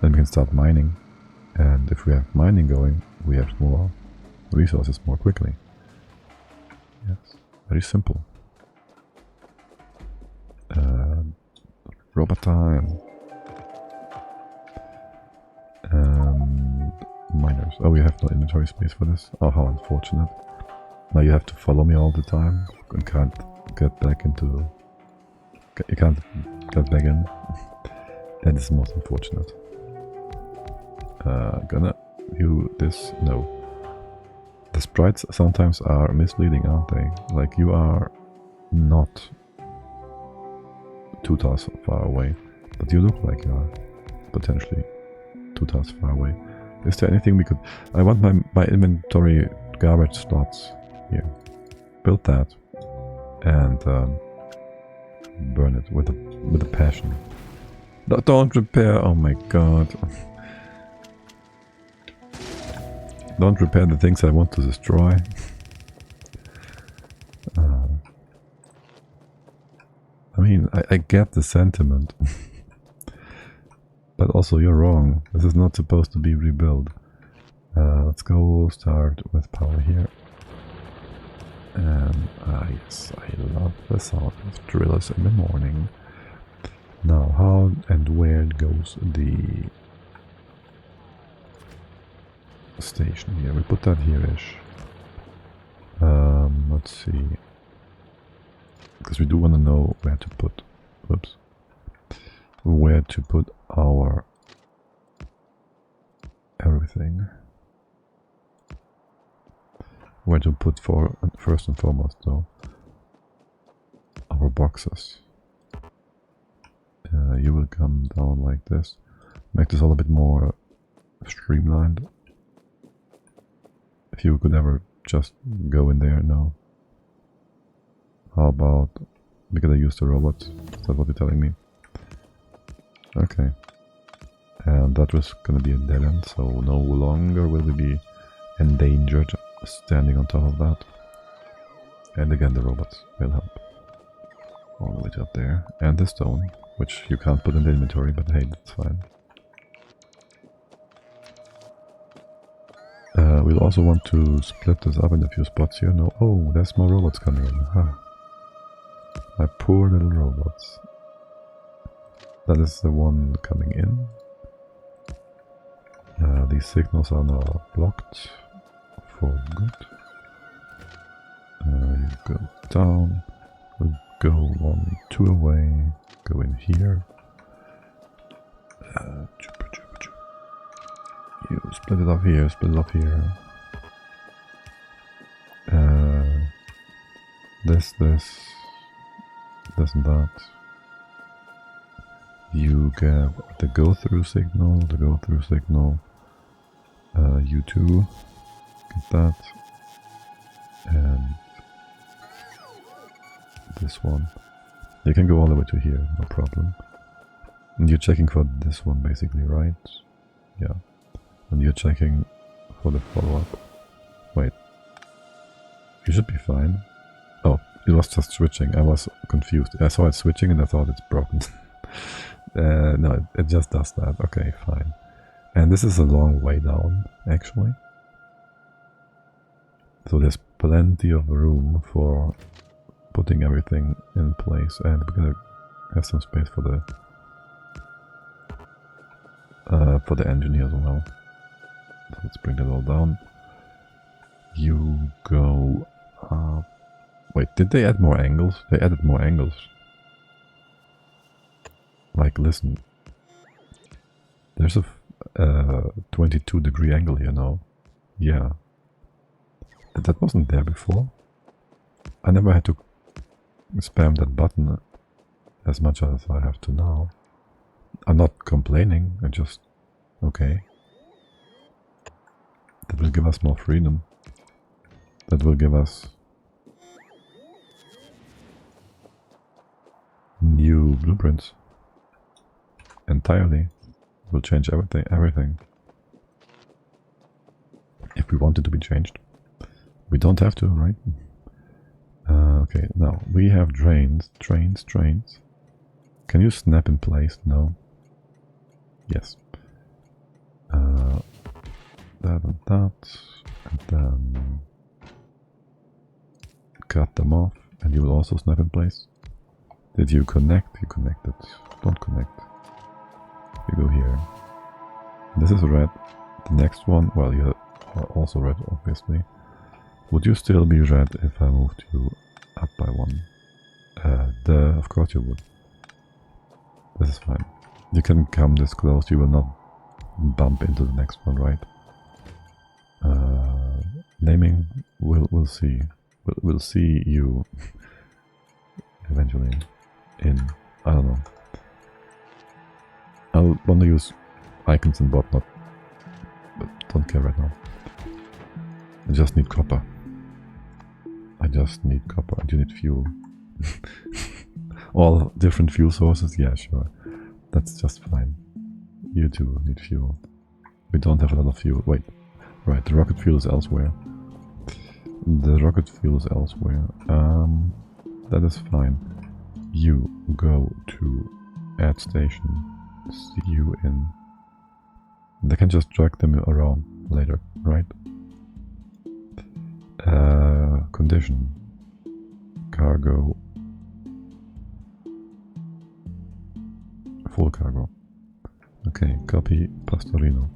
Then we can start mining, and if we have mining going, we have more resources more quickly. Yes, very simple. Robot time. Miners. Oh, we have no inventory space for this. Oh, how unfortunate. Now you have to follow me all the time and can't get back into... You can't get back in. That is most unfortunate. Gonna view this? No. The sprites sometimes are misleading, aren't they? Like, you are not 2 tiles far away, but you look like you are potentially 2 tiles far away. Is there anything we could... I want my inventory garbage slots here. Build that and burn it with a passion. No, don't repair! Oh my god. Don't repair the things I want to destroy. I mean, I get the sentiment. But also you're wrong. This is not supposed to be rebuilt. Let's go start with power here. And yes, I love the sound of drillers in the morning. Now, how and where goes the station here? We put that here-ish. Let's see. Because we do want to know where to put... Oops. Where to put our... everything. Where to put first and foremost, though, our boxes. You will come down like this. Make this all a bit more streamlined. If you could ever just go in there, no. How about... because I used the robots? Is that what you're telling me? Okay. And that was gonna be a dead end, so no longer will we be endangered standing on top of that. And again, the robots will help. All the way to up there. And the stone, which you can't put in the inventory, but hey, that's fine. We'll also want to split this up in a few spots here. No, oh, there's more robots coming in. Huh. My poor little robots. That is the one coming in. These signals are now blocked for good. You go down. We'll go 1, 2 away. Go in here. You split it up here, split it up here. This and that. You get the go-through signal, you too get that, and this one. You can go all the way to here, no problem. And you're checking for this one basically, right? Yeah. And you're checking for the follow-up. Wait. You should be fine. Oh, it was just switching. I was confused. I saw it switching and I thought it's broken. No, it just does that. Okay, fine. And this is a long way down, actually. So there's plenty of room for putting everything in place. And we're gonna have some space for the engine here as well. So let's bring that all down. You go up. Wait, did they add more angles? They added more angles. Like, listen. There's a 22-degree angle here now. Yeah. That wasn't there before. I never had to spam that button as much as I have to now. I'm not complaining, I just... okay. That will give us more freedom. That will give us new blueprints. Entirely. Will change everything. If we want it to be changed. We don't have to, right? Okay, now we have trains. Can you snap in place? No. Yes. That and that. And then cut them off. And you will also snap in place. Did you connect? You connected. Don't connect. You go here. This is red. The next one, well, you're also red, obviously. Would you still be red if I moved you up by 1? Of course you would. This is fine. You can come this close, you will not bump into the next one, right? Naming, we'll see. We'll see you eventually in, I don't know. I'll want to use icons and whatnot, but don't care right now. I just need copper. And you need fuel. All different fuel sources? Yeah, sure. That's just fine. You too need fuel. We don't have a lot of fuel. Wait. Right, the rocket fuel is elsewhere. That is fine. You go to add station. See you in. They can just drag them around later, right? Condition. Cargo. Full cargo. Okay, copy Pastorino.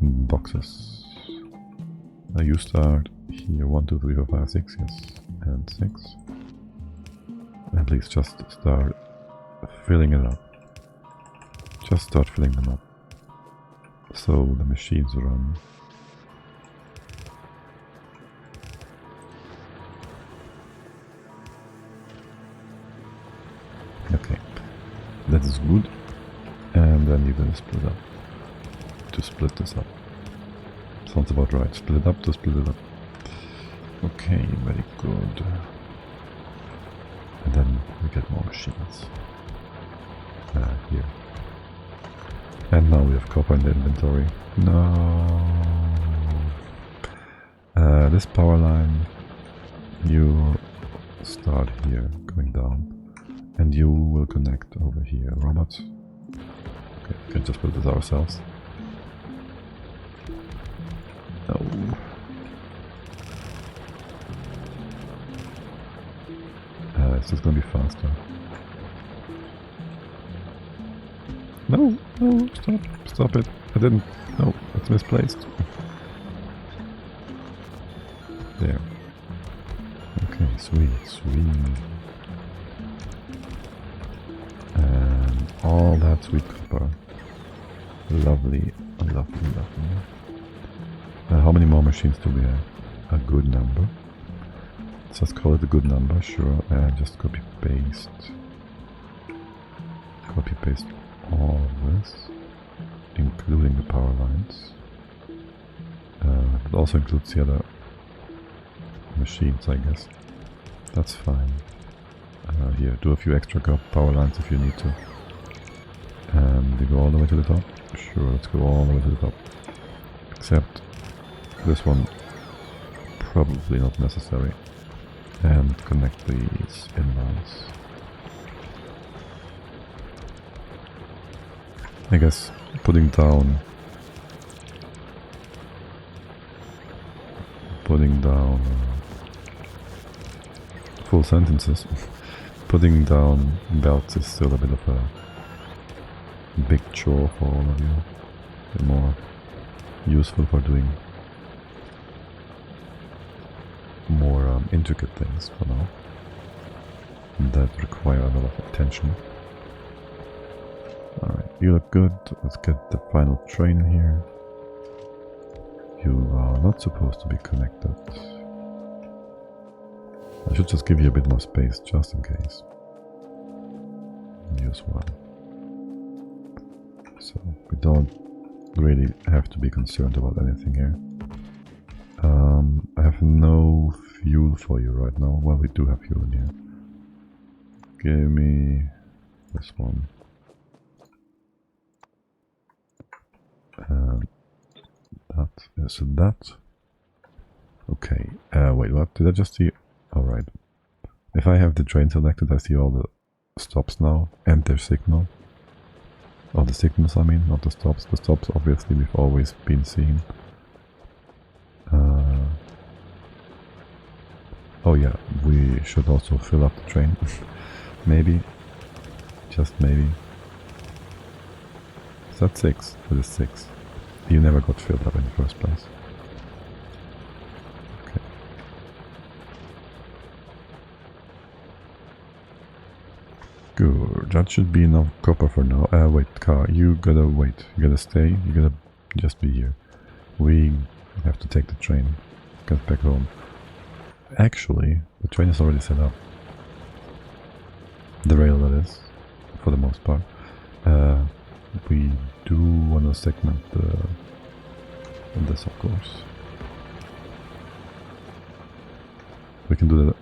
Boxes. Now you start here 1, 2, 3, 4, 5, 6, yes, and 6. And please just start filling it up. Just start filling them up. So the machines run. Okay. That is good. And then you're gonna split up. To split this up. Sounds about right. Split it up to split it up. Okay, very good. And then we get more machines. Here. And now we have copper in the inventory. No. This power line, you start here, going down. And you will connect over here. Robots. Okay, we can just build this ourselves. No. It's just gonna be faster. No, no, stop it. I didn't. No, it's misplaced. There. Okay, sweet. And all that sweet copper. Lovely. How many more machines do we have? A good number. Let's just call it a good number, sure. And just copy paste all of this, including the power lines. It also includes the other machines, I guess. That's fine. Here, do a few extra power lines if you need to. And we go all the way to the top? Sure, let's go all the way to the top. Except this one, probably not necessary. And connect these inlines. I guess putting down full sentences, putting down belts is still a bit of a big chore for all of you. They're more useful for doing more intricate things for now that require a lot of attention. Alright, you look good. Let's get the final train in here. You are not supposed to be connected. I should just give you a bit more space, just in case. Use one. So, we don't really have to be concerned about anything here. I have no fuel for you right now. Well, we do have fuel in here. Give me this one. And that is that. Okay, wait, what? Did I just see? Alright. If I have the train selected, I see all the stops now and their signal. All the signals, I mean, not the stops. The stops, obviously, we've always been seeing. Oh yeah, we should also fill up the train. Maybe. Just maybe. Is that 6? That is 6. You never got filled up in the first place. Okay. Good. That should be enough copper for now. Wait, car. You gotta wait. You gotta stay. You gotta just be here. We have to take the train. Get back home. Actually, the train is already set up. The rail, that is, for the most part. We do want to segment this, of course. We can do the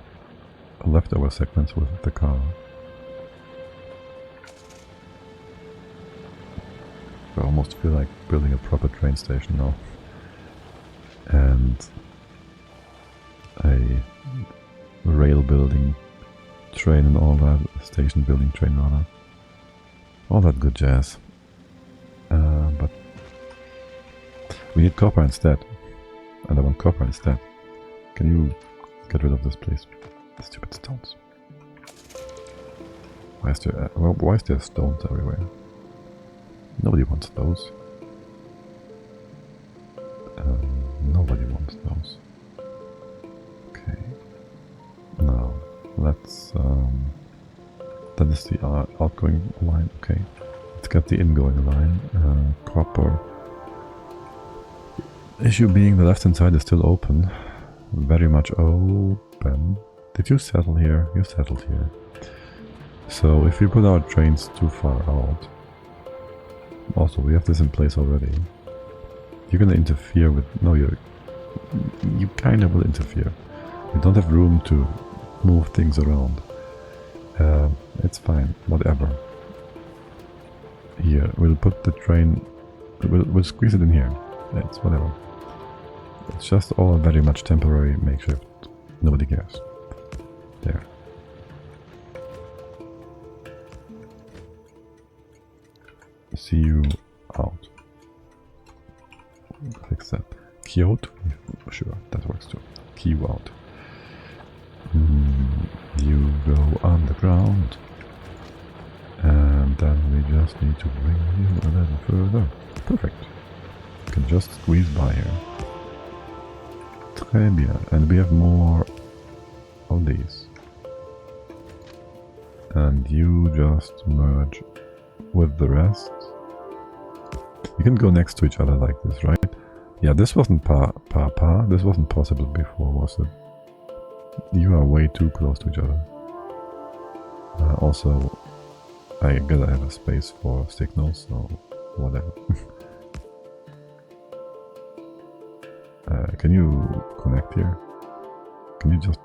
leftover segments with the car. I almost feel like building a proper train station now. And a rail building train and all that, station building train rather. All that good jazz. But we need copper instead. And I want copper instead. Can you get rid of this, please? Stupid stones. Why is there stones everywhere? Nobody wants those. Nobody wants those. Okay. Now, let's... that is the outgoing line. Okay. Let's get the ingoing line. Copper. Issue being the left hand side is still open. Very much open. Did you settle here? You settled here. So if we put our trains too far out, also we have this in place already, you're gonna interfere with, no, you kind of will interfere. We don't have room to move things around. It's fine, whatever. Here, we'll put the train, we'll squeeze it in here. It's whatever. It's just all very much temporary makeshift. Nobody cares. There. See you out. Fix that. Key out? Sure, that works too. Key you out. You go underground. And then we just need to bring you a little further. Perfect. You can just squeeze by here. Très bien. And we have more of these. And you just merge with the rest. You can go next to each other like this, right? Yeah, this wasn't this wasn't possible before, was it? You are way too close to each other. Also, I gotta have a space for signals, so whatever. Can you connect here? Can you just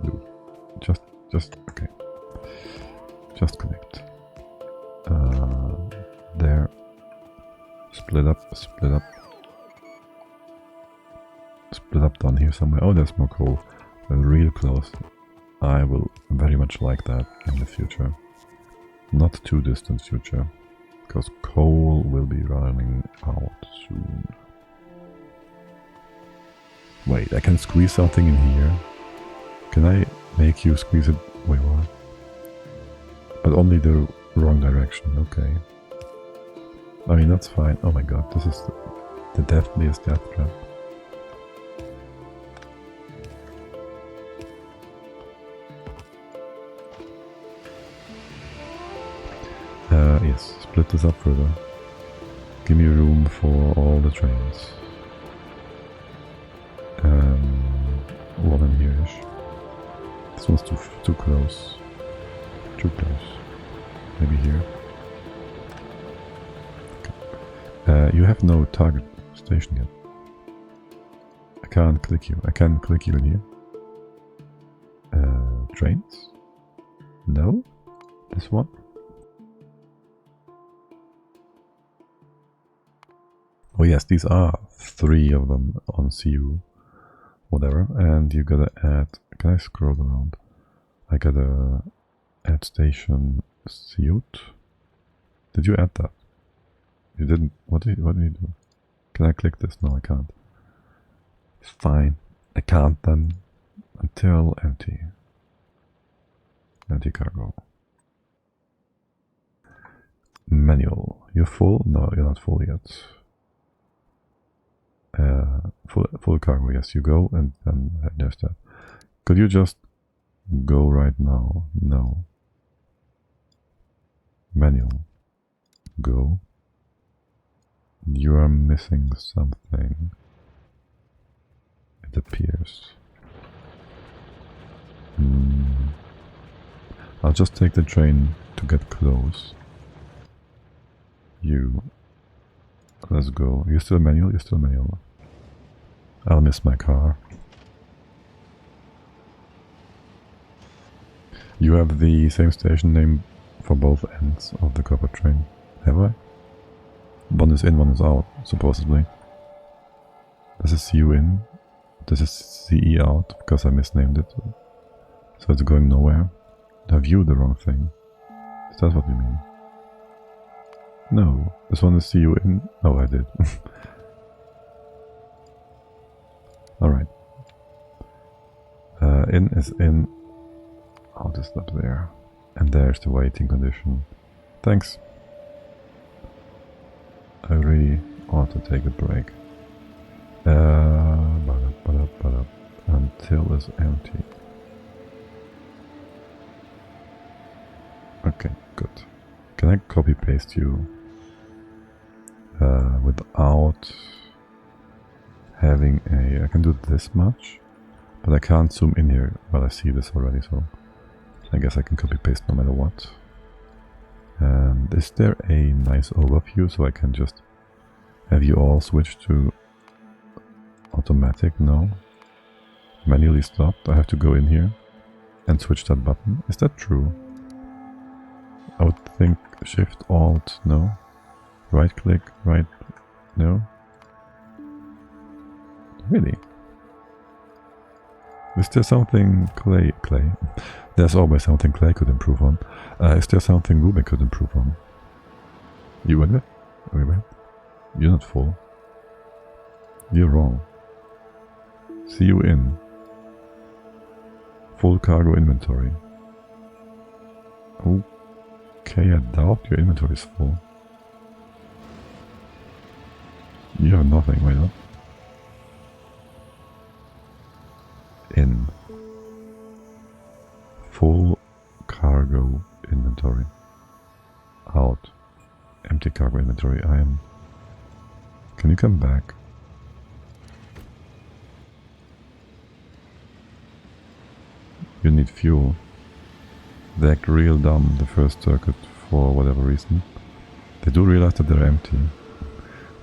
do okay. Just connect. There. Split up. Split up down here somewhere. Oh, there's more coal. Real close. I will very much like that in the future. Not too distant future. Because coal will be running out soon. Wait, I can squeeze something in here. Can I make you squeeze it? Wait, what? But only the wrong direction, okay. I mean, that's fine. Oh my god, this is the deadliest death trap. Yes, split this up further. Give me room for all the trains. One in here-ish. This one's too close. Too close. Maybe here. Okay. You have no target station yet. I can't click you. I can click you in here. Trains? No? This one? Oh yes, these are 3 of them on CU. Whatever. And you gotta add... Can I scroll around? I gotta add station suit. Did you add that? You didn't. What did you do? Can I click this? No, I can't. Fine. I can't then. Until empty. Empty cargo. Manual. You're full? No, you're not full yet. Full cargo, yes, you go, and then there's that. Could you just go right now? No. Manual. Go. You are missing something. It appears. I'll just take the train to get close. You. Let's go. You're still manual? You're still manual. I'll miss my car. You have the same station name for both ends of the copper train. Have I? One is in, one is out, supposedly. This is CU in. This is CE out, because I misnamed it. So it's going nowhere. Have you the wrong thing? Is that what you mean? No, this one is CU in. Oh, I did. Alright. In is in. I'll just up there. And there's the waiting condition. Thanks. I really ought to take a break. Until it's empty. Okay, good. Can I copy paste you without having a... I can do this much, but I can't zoom in here. Well, I see this already, so I guess I can copy paste no matter what. And is there a nice overview so I can just have you all switch to automatic? No. Manually stopped. I have to go in here and switch that button. Is that true? I would think Shift Alt, no. Right click, right, no. Really? Is there something Clay? There's always something Clay could improve on. Is there something Ruby could improve on? You in it? Wait. You're not full. You're wrong. See you in. Full cargo inventory. Okay, I doubt your inventory is full. You have nothing, wait up. In. Full cargo inventory. Out. Empty cargo inventory. I am. Can you come back? You need fuel. They act real dumb, the first circuit, for whatever reason. They do realize that they're empty.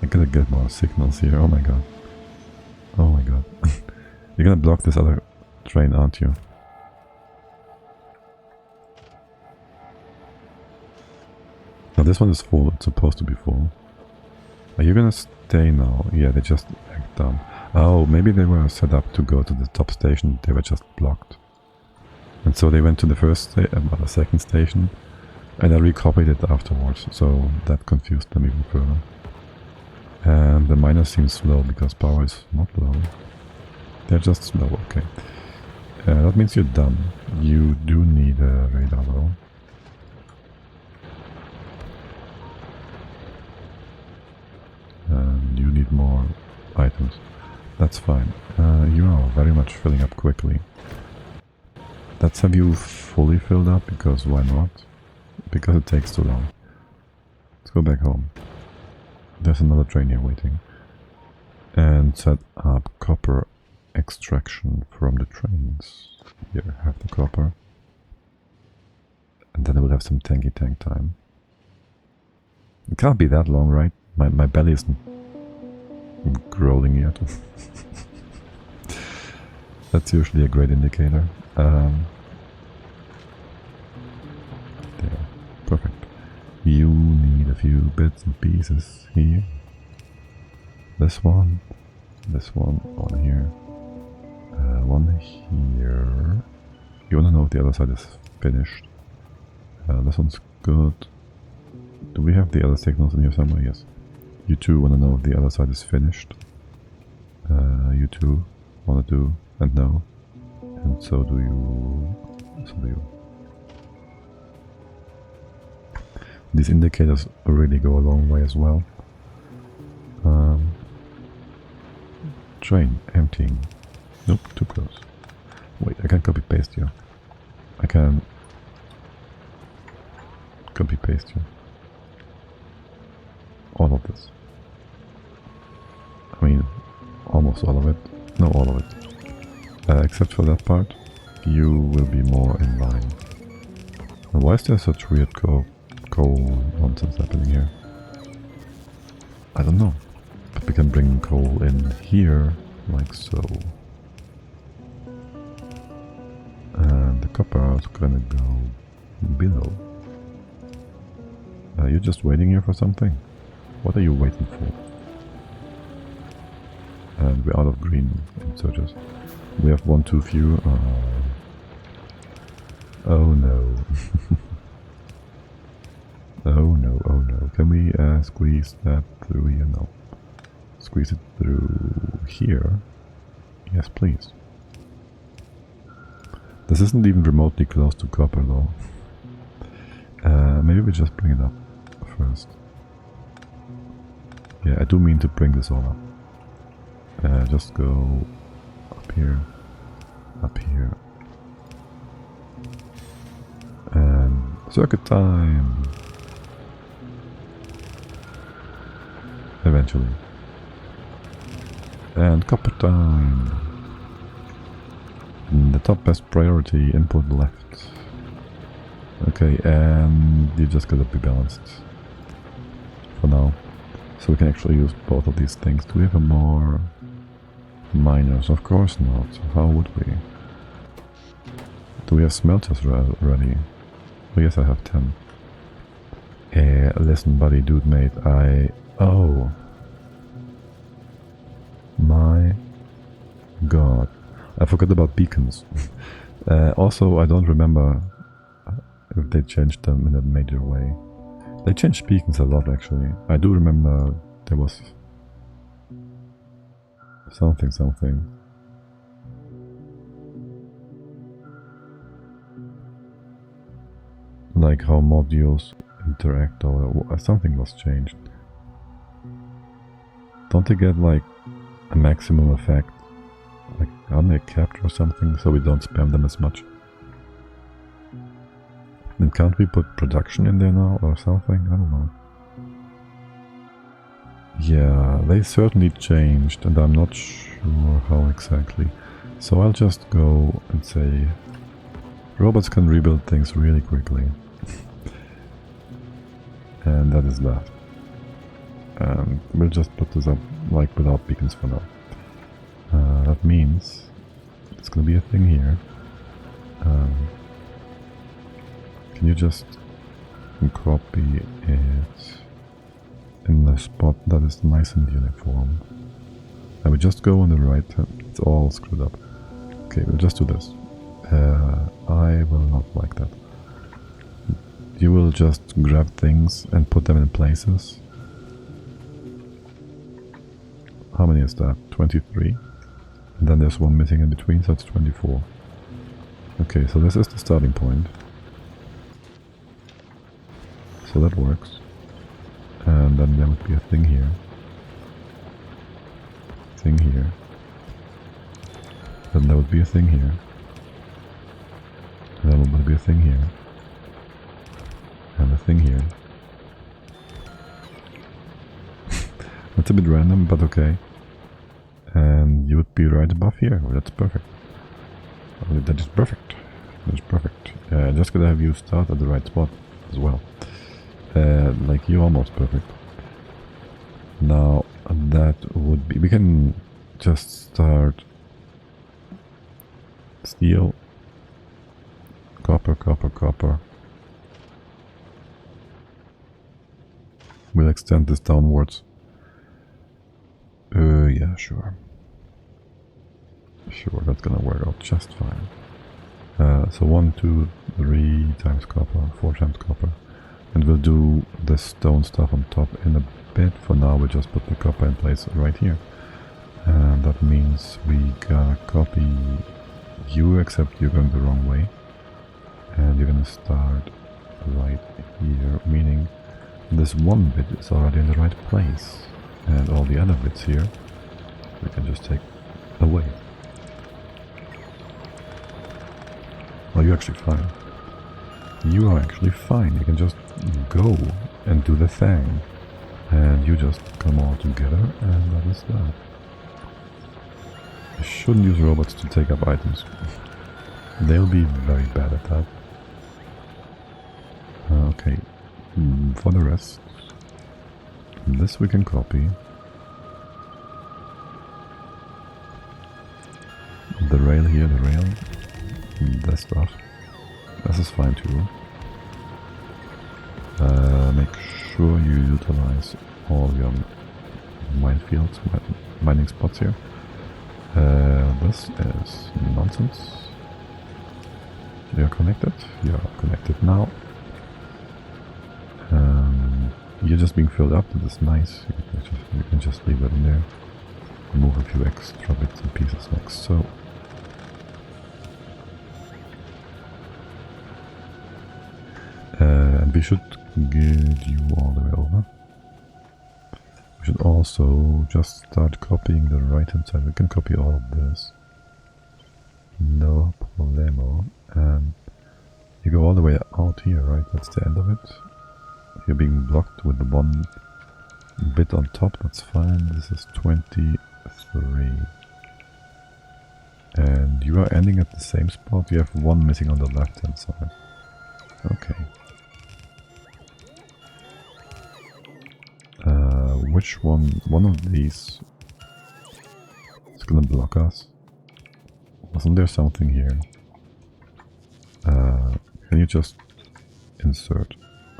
I gotta get more signals here. Oh my god. Oh my god. You're gonna block this other train, aren't you? Now this one is full. It's supposed to be full. Are you gonna stay now? Yeah, they just act dumb. Oh, maybe they were set up to go to the top station. They were just blocked. And so they went to the the second station, and I recopied it afterwards, so that confused them even further. And the miners seem slow because power is not low. They're just slow, okay. That means you're done. You do need a radar though. And you need more items. That's fine. You are very much filling up quickly. Let's have you fully filled up, because why not? Because it takes too long. Let's go back home. There's another train here waiting. And set up copper extraction from the trains. Here, have the copper. And then I will have some tank time. It can't be that long, right? My belly isn't growling yet. That's usually a great indicator. There. Perfect. You need a few bits and pieces here. This one, one here, one here. You wanna know if the other side is finished. This one's good. Do we have the other signals in here somewhere? Yes. You two wanna know if the other side is finished. You two wanna do and know. And so do you. So do you. These indicators really go a long way as well. Train emptying. Nope, too close. Wait, I can copy paste you. I can copy paste you. All of this. I mean, almost all of it. No, all of it. Except for that part, you will be more in line. And why is there such weird coal nonsense happening here? I don't know. But we can bring coal in here, like so. And the copper is gonna go below. You're just waiting here for something? What are you waiting for? And we're out of green insurgers. We have one too few. Oh no. Oh no, oh no. Can we squeeze that through here? No. Squeeze it through here? Yes, please. This isn't even remotely close to copper though. Maybe we just bring it up first. Yeah, I do mean to bring this all up. Just go up here, and circuit time. Eventually. And copper time. And the top best priority, input left. Okay, and you just gotta be balanced for now. So we can actually use both of these things. Do we have a more miners? Of course not. How would we? Do we have smelters ready? Oh yes, I have 10. Listen, buddy, dude, mate, Oh. My god. I forgot about beacons. Also, I don't remember if they changed them in a major way. They changed beacons a lot, actually. I do remember there was something. Like how modules interact or something was changed. Don't they get like a maximum effect? Like, aren't they capped or something so we don't spam them as much? And can't we put production in there now or something? I don't know. Yeah, they certainly changed and I'm not sure how exactly. So I'll just go and say robots can rebuild things really quickly. And that is that. And we'll just put this up like without beacons for now. That means it's gonna be a thing here. Can you just copy it in the spot that is nice and uniform? I would just go on the right. It's all screwed up. Okay, we'll just do this. I will not like that. You will just grab things and put them in places. How many is that? 23. And then there's one missing in between, so it's 24. Okay, so this is the starting point. So that works. And then there would be a thing here. Thing here. Then there would be a thing here. And then there would be a thing here. And a thing here. That's a bit random, but okay. And you would be right above here. Oh, that's perfect. Oh, that is perfect. That is perfect. Just gotta have you start at the right spot as well. Like you're almost perfect. Now that would be... We can just start steel, copper, copper, copper. We'll extend this downwards. Yeah, sure. Sure, that's gonna work out just fine. So 1, 2, 3 times copper, 4 times copper. And we'll do the stone stuff on top in a bit. For now, we just put the copper in place right here. And that means we gotta copy you, except you're going the wrong way. And you're gonna start right here, meaning this one bit is already in the right place. And all the other bits here, we can just take away. Oh, you're actually fine. You are actually fine. You can just go and do the thing. And you just come all together, and that is that. I shouldn't use robots to take up items. They'll be very bad at that. Okay, for the rest, this we can copy. The rail here, the rail, this stuff. This is fine too. Make sure you utilize all your minefields, mining spots here. This is nonsense. You're connected. You're connected now. You're just being filled up. That is nice. You can just leave that in there. Remove a few extra bits and pieces like so. And we should get you all the way over. We should also just start copying the right hand side. We can copy all of this. No problemo. And you go all the way out here, right? That's the end of it. You're being blocked with the one bit on top, that's fine. This is 23. And you are ending at the same spot. You have one missing on the left hand side. Okay. Which one? One of these is gonna block us. Wasn't there something here? Can you just insert?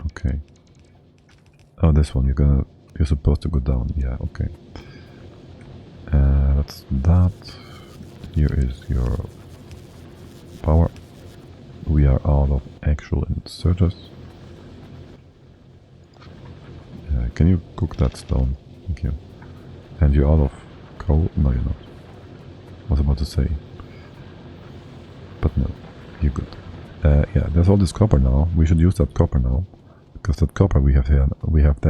Okay. Oh, this one. You're supposed to go down. Yeah. Okay. That's that. Here is your power. We are out of actual inserters. Can you cook that stone? Thank you. And you're out of coal? No, you're not. I was about to say. But no, you're good. Yeah, there's all this copper now. We should use that copper now. Because that copper we have there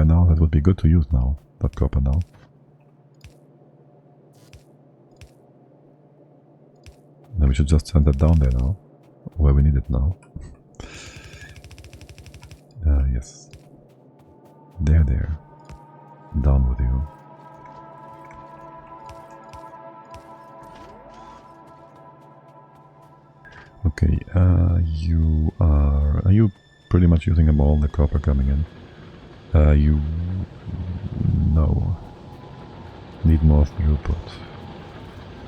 now, that would be good to use now. That copper now. Then we should just send that down there now. Where we need it now. Yes. There. Down with you. Okay, are you pretty much using up all the copper coming in? No. Need more throughput.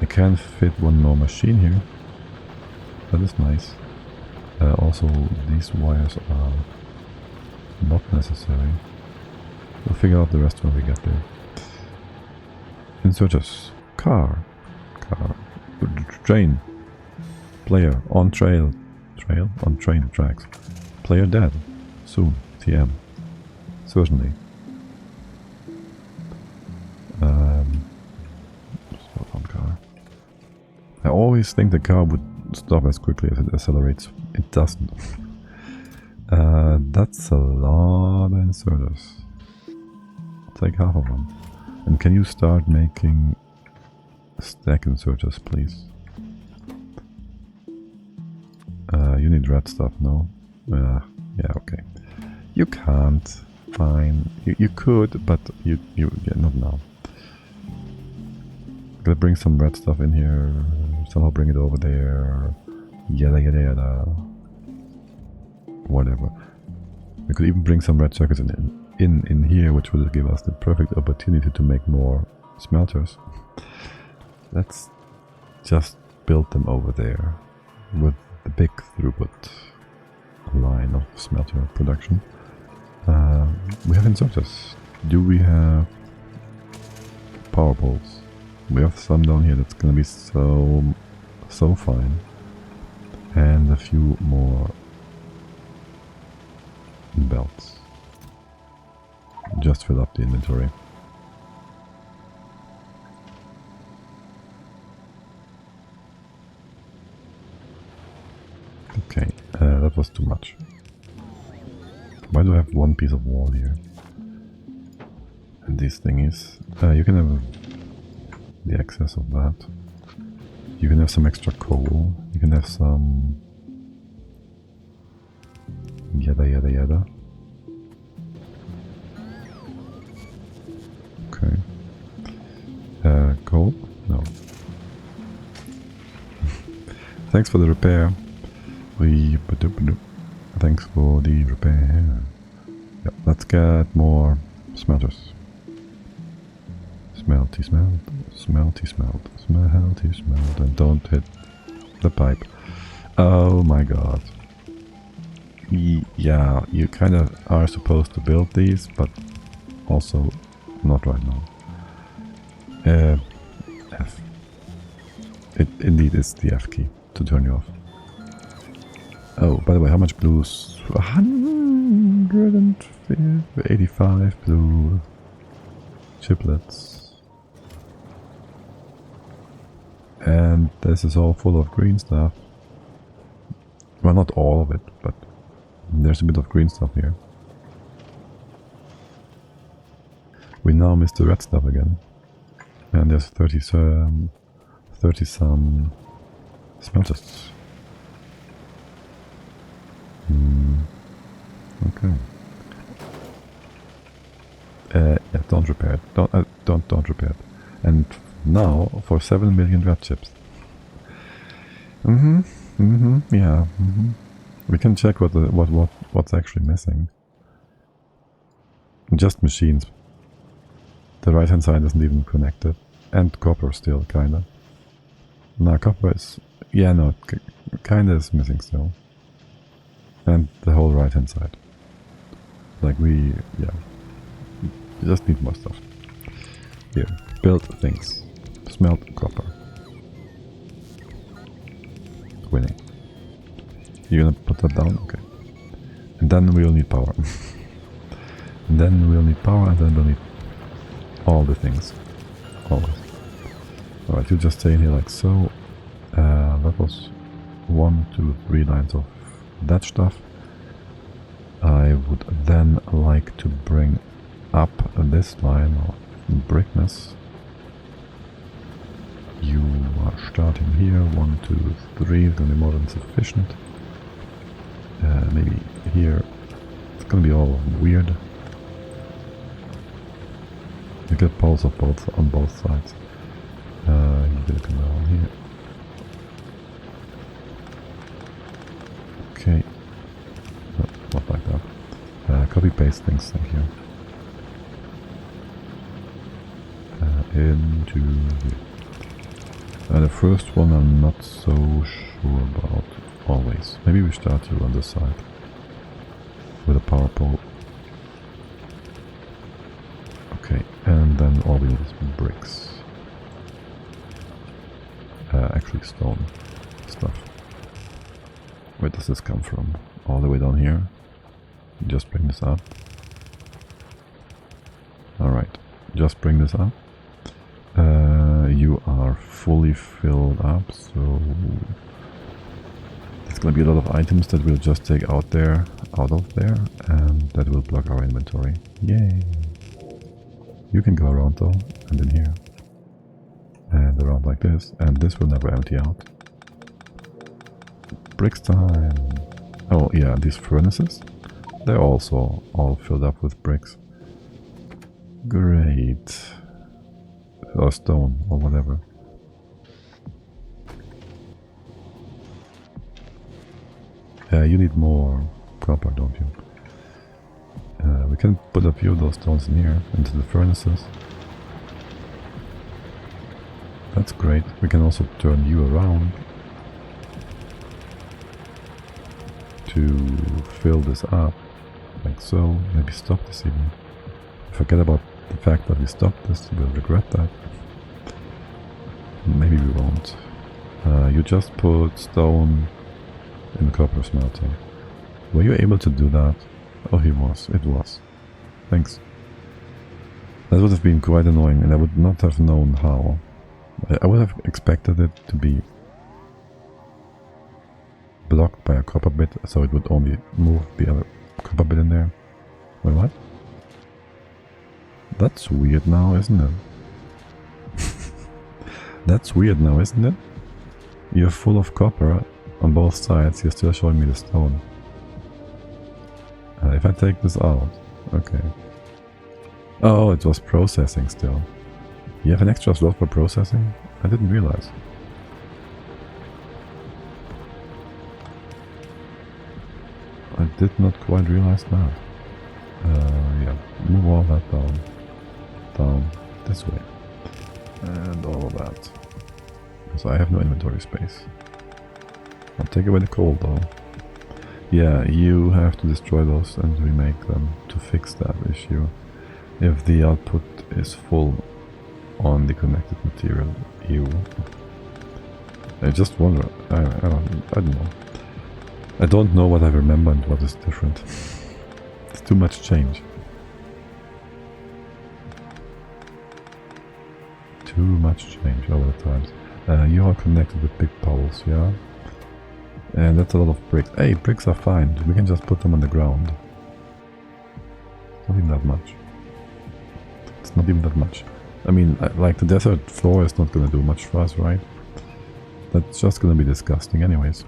I can fit one more machine here. That is nice. Also, these wires are not necessary. We'll figure out the rest when we get there. Inserters. Car. Train. Player. On trail. Trail? On train tracks. Player dead. Soon. TM. Certainly. Stop on car. I always think the car would stop as quickly as it accelerates. It doesn't. That's a lot of inserters. I'll take half of them. And can you start making stack inserters, please? You need red stuff, no? Yeah, okay. You can't. Fine. You could, but yeah, not now. Gonna bring some red stuff in here. Somehow bring it over there. Yada. Whatever. We could even bring some red circuits in here, which will give us the perfect opportunity to make more smelters. Let's just build them over there with the big throughput line of smelter production. We have inserters. Do we have power poles? We have some down here. That's gonna be so fine. And a few more belts. Just fill up the inventory. Okay, that was too much. Why do I have one piece of wall here? And this thing is... you can have the excess of that. You can have some extra coal. You can have some... yada. Okay. Coal? No. Thanks for the repair. Thanks for the repair. Yep, let's get more smelters. Smelty smelt. And don't hit the pipe. Oh my god. Yeah, you kind of are supposed to build these, but also not right now. F. It indeed is the F key to turn you off. Oh, by the way, how much blues? 185 blue chiplets. And this is all full of green stuff. Well, not all of it, but there's a bit of green stuff here. We now miss the red stuff again. And there's 30 some smelters. Okay. Yeah, don't repair it. Don't repair it. And now for 7 million red chips. Yeah. We can check what's actually missing. Just machines. The right hand side isn't even connected. And copper still, kinda. No, copper is... yeah, no, kinda is missing still. And the whole right hand side. Like we... yeah. You just need more stuff. Here, build things. Smelt copper. Winning. You're gonna put that down? Okay. And then we'll need power. And then we'll need power, and then we'll need all the things. Always. Alright, you just stay in here like so. That was 1, 2, 3 lines of that stuff. I would then like to bring up this line of brickness. You are starting here, 1, 2, 3, it's gonna be more than sufficient. Maybe here, it's gonna be all weird. You get poles of both on both sides. You will come down here. Okay. No, not like that. Copy paste things, thank you. Into here. The first one I'm not so sure about always. Maybe we start here on this side with a power pole. Okay, and then all we need is bricks. Actually stone stuff. Where does this come from? All the way down here? Just bring this up. Alright, just bring this up. You are fully filled up, so there's gonna be a lot of items that we'll just take out of there, and that will block our inventory. Yay! You can go around though, and in here. And around like this, and this will never empty out. Bricks time! Oh yeah, these furnaces, they're also all filled up with bricks. Great. Or stone, or whatever. You need more copper, don't you? We can put a few of those stones in here, into the furnaces. That's great. We can also turn you around to fill this up, like so. Maybe stop this even. Forget about the fact that we stopped this, we'll regret that. Maybe we won't. You just put stone in copper smelting. Were you able to do that? Oh, he was. It was. Thanks. That would have been quite annoying, and I would not have known how. I would have expected it to be blocked by a copper bit, so it would only move the other copper bit in there. Wait, what? That's weird now, isn't it? That's weird now, isn't it? You're full of copper on both sides, you're still showing me the stone. If I take this out, okay. Oh, it was processing still. You have an extra slot for processing? I didn't realize. I did not quite realize that. Yeah, move all that down this way. And all of that. So I have no inventory space. I'll take away the coal though. Yeah, you have to destroy those and remake them to fix that issue. If the output is full on the connected material, I just wonder. I don't know. I don't know what I remember and what is different. It's too much change. Too much change over the times. You are connected with big poles, yeah? And that's a lot of bricks. Hey, bricks are fine. We can just put them on the ground. It's not even that much. It's not even that much. I mean, like the desert floor is not gonna do much for us, right? That's just gonna be disgusting anyways.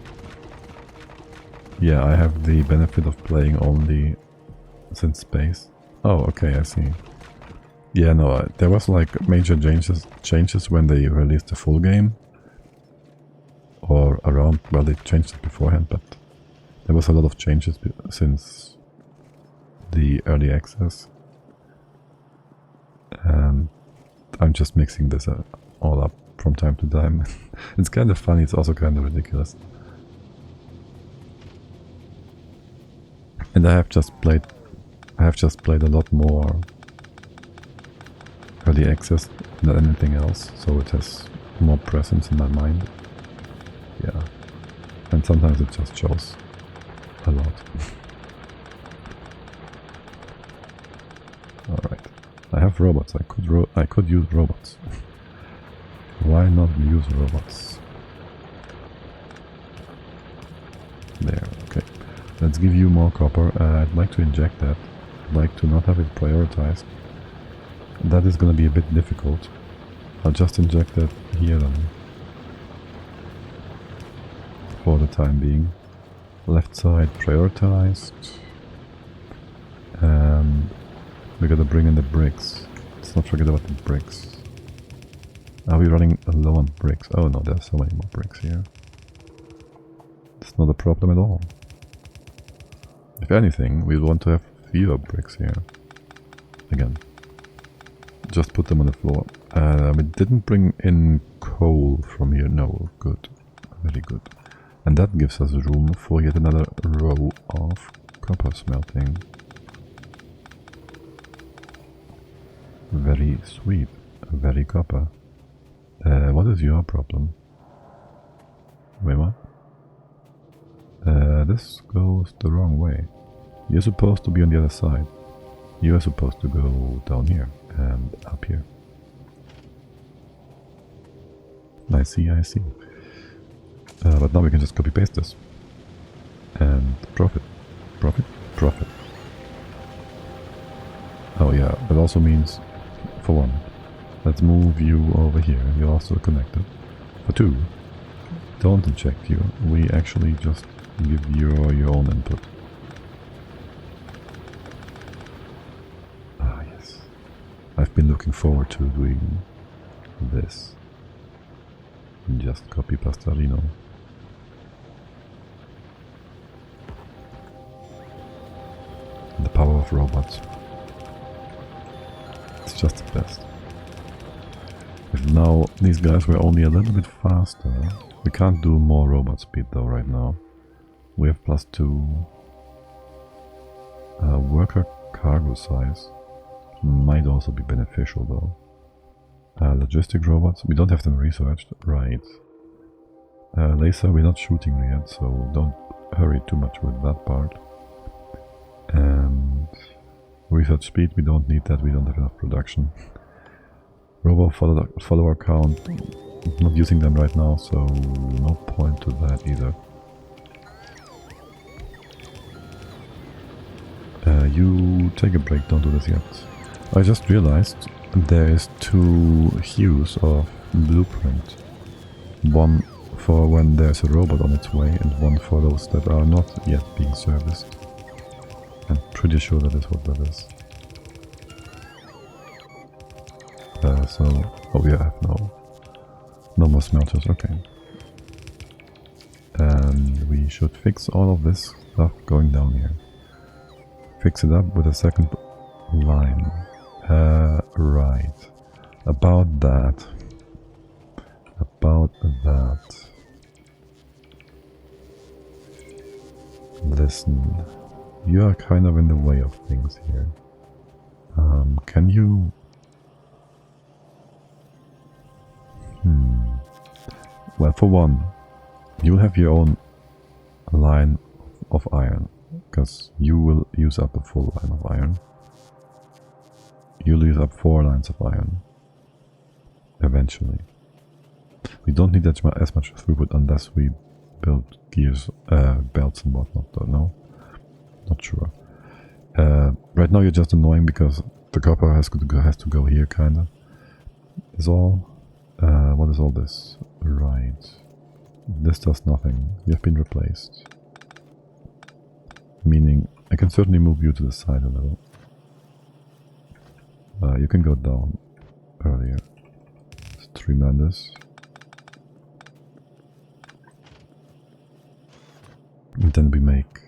Yeah, I have the benefit of playing only since space. Oh, okay, I see. Yeah, no, there was like major changes when they released the full game. Or around, well, they changed it beforehand, but There was a lot of changes since the early access, and I'm just mixing this all up from time to time. It's kind of funny, it's also kind of ridiculous. And I have just played a lot more early access than anything else, so it has more presence in my mind. Yeah, and sometimes it just shows a lot. All right, I have robots. I could use robots. Why not use robots? There. Okay. Let's give you more copper. I'd like to inject that. I'd like to not have it prioritized. That is going to be a bit difficult. I'll just inject that here then. For the time being. Left side prioritized. And we gotta bring in the bricks. Let's not forget about the bricks. Are we running low on bricks? Oh no, there's so many more bricks here. It's not a problem at all. If anything, we want to have fewer bricks here. Again. Just put them on the floor. We didn't bring in coal from here. No, good. Very good. And that gives us room for yet another row of copper smelting. Very sweet. Very copper. What is your problem? Wait, what? This goes the wrong way. You're supposed to be on the other side. You're supposed to go down here and up here. I see, I see. But now we can just copy paste this. And profit. Profit? Profit. Oh yeah, that also means, for one, let's move you over here. You're also connected. For two, don't inject you. We actually just give you your own input. Ah yes. I've been looking forward to doing this. Just copy Pastarino. The power of robots. It's just the best. If now these guys were only a little bit faster. We can't do more robot speed though right now. We have +2. Worker cargo size might also be beneficial though. Logistic robots, we don't have them researched, right. Laser, we're not shooting yet, so don't hurry too much with that part. And research speed, we don't need that, we don't have enough production. Robo follower count, not using them right now, so no point to that either. You take a break, don't do this yet. I just realized there is 2 hues of blueprint. One for when there's a robot on its way, and one for those that are not yet being serviced. I'm pretty sure that is what that is. Oh we have no more smelters, okay. And we should fix all of this stuff going down here. Fix it up with a second line. Right. About that. Listen, you are kind of in the way of things here. Can you... Well, for one, you'll have your own line of iron, because you will use up a full line of iron. You'll use up 4 lines of iron, eventually. We don't need as much throughput unless we build gears, belts and whatnot, though, no? Not sure. Right now you're just annoying because the copper has to go here, kinda. Is all. What is all this? Right. This does nothing. You've been replaced. Meaning, I can certainly move you to the side a little. You can go down earlier. It's tremendous. then we make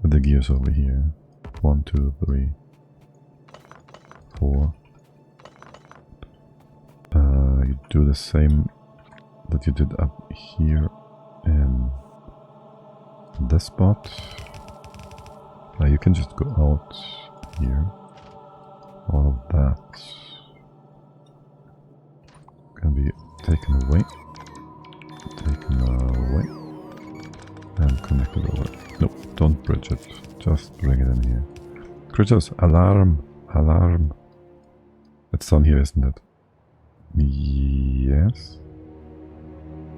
the gears over here. 1, 2, 3, 4. You do the same that you did up here in this spot. You can just go out here. All of that can be taken away, and connected over. Nope, don't bridge it. Just bring it in here. Critters, alarm, alarm. It's on here, isn't it? Yes.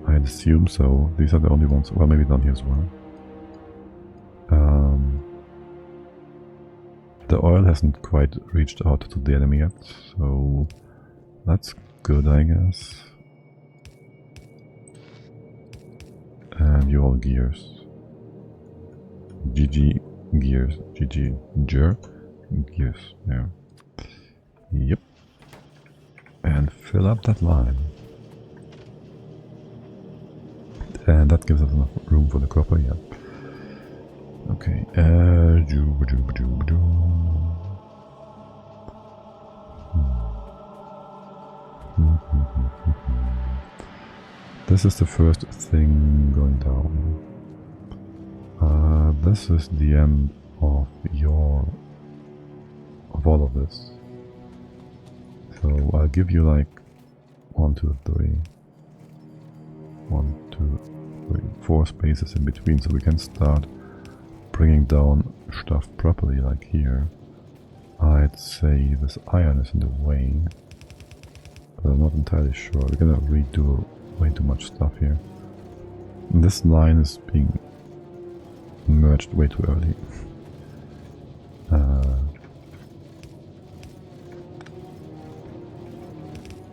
I'd assume so. These are the only ones. Well, maybe down here as well. The oil hasn't quite reached out to the enemy yet, so that's good, I guess. And you all gears. GG gears. GG gears. Yeah. Yep. And fill up that line. And that gives us enough room for the copper, yeah. Okay. This is the first thing going down. This is the end of all of this. So I'll give you like 1, 2, 3. 1, 2, 3, 4 spaces in between, so we can start bringing down stuff properly, like here. I'd say this iron is in the way, but I'm not entirely sure. We're gonna redo way too much stuff here. And this line is being merged way too early.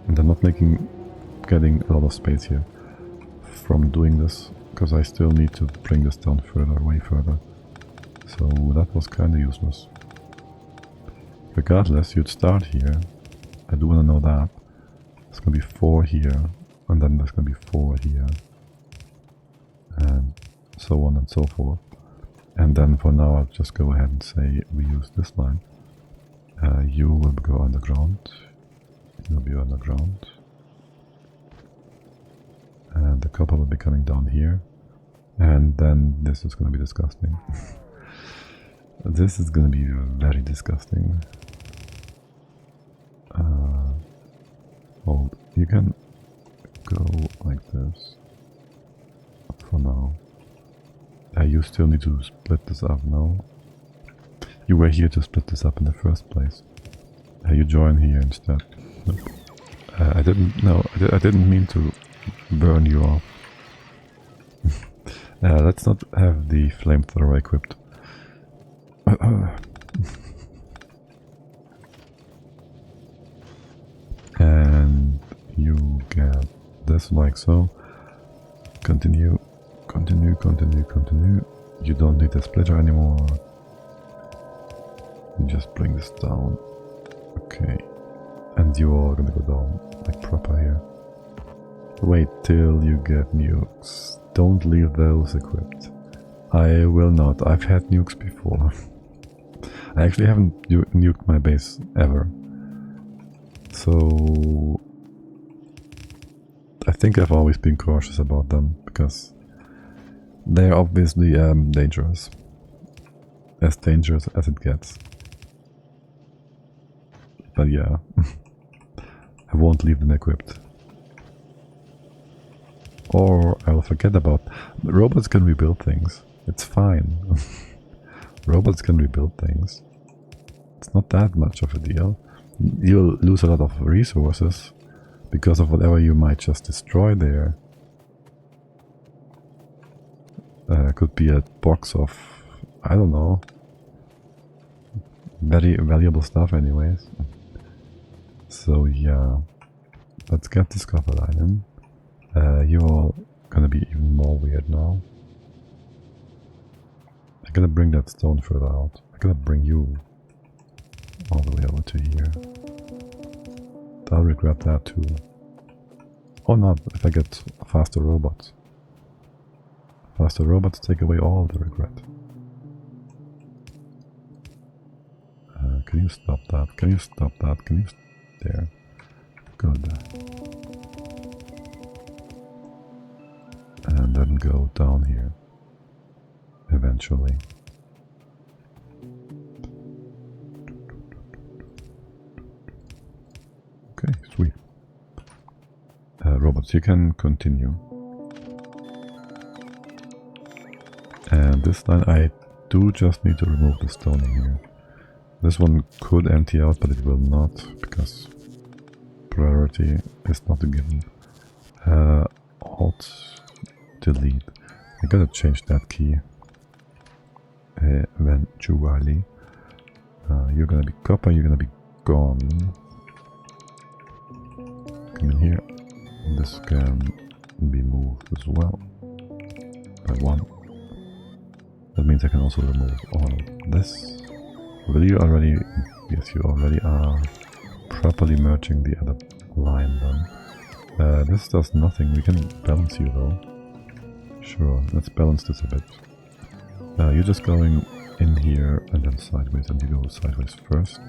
And I'm not getting a lot of space here from doing this, because I still need to bring this down further, way further. So that was kinda useless. Regardless, you'd start here. I do wanna know that. There's gonna be 4 here, and then there's gonna be 4 here. And so on and so forth. And then for now I'll just go ahead and say we use this line. You will go underground. You'll be underground. And the copper will be coming down here. And then this is gonna be disgusting. This is gonna be very disgusting. Hold. You can go like this for now. You still need to split this up now. You were here to split this up in the first place. You join here instead. Nope. I didn't mean to burn you off. Let's not have the flamethrower equipped. And you get this like so. Continue, continue, continue, continue. You don't need the splitter anymore. You just bring this down. Okay. And you're gonna go down like proper here. Wait till you get nukes. Don't leave those equipped. I will not. I've had nukes before. I actually haven't nuked my base ever. So I think I've always been cautious about them, because they're obviously dangerous. As dangerous as it gets. But yeah, I won't leave them equipped. Or I'll forget about... Robots can rebuild things. It's fine. Robots can rebuild things. It's not that much of a deal. You'll lose a lot of resources because of whatever you might just destroy there. Could be a box of, I don't know, very valuable stuff anyways. So yeah, let's get this copper line in. You're gonna be even more weird now. I'm gonna bring that stone further out. I'm gonna bring you all the way over to here. I'll regret that too. Or not, if I get faster robots. Faster robots take away all the regret. Can you stop that? Can you stop that? Can you... There. Good. And then go down here. Eventually. Okay, sweet. Robots, you can continue. And this line, I do just need to remove the stone in here. This one could empty out, but it will not, because priority is not a given. Alt delete. I gotta change that key eventually. You're gonna be copper, you're gonna be gone. Come in here. This can be moved as well by one. That means I can also remove all of this. Will you already... Yes, you already are properly merging the other line then. This does nothing. We can balance you though. Sure, let's balance this a bit. You're just going in here and then sideways, and you go sideways first.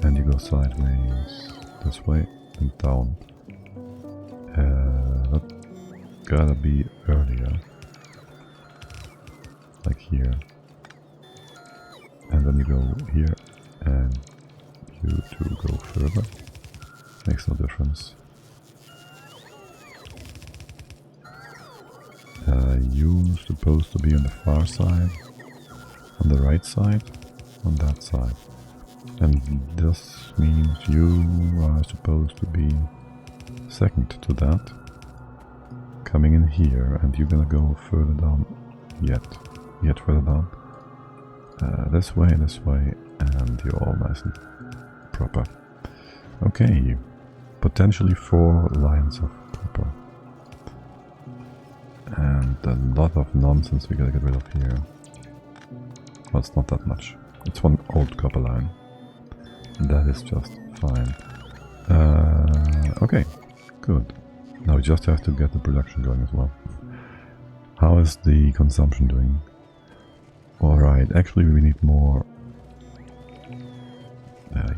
And you go sideways this way and down. That gotta be earlier. Like here. And then you go here, and you two go further. Makes no difference. You're supposed to be on the far side, on the right side, on that side. And this means you are supposed to be second to that. Coming in here, and you're gonna go further down yet further down. This way, and you're all nice and proper. Okay, potentially 4 lines of copper. And a lot of nonsense we gotta get rid of here. Well, it's not that much. It's one old copper line. That is just fine. Okay, good. Now we just have to get the production going as well. How is the consumption doing? Alright, actually we need more.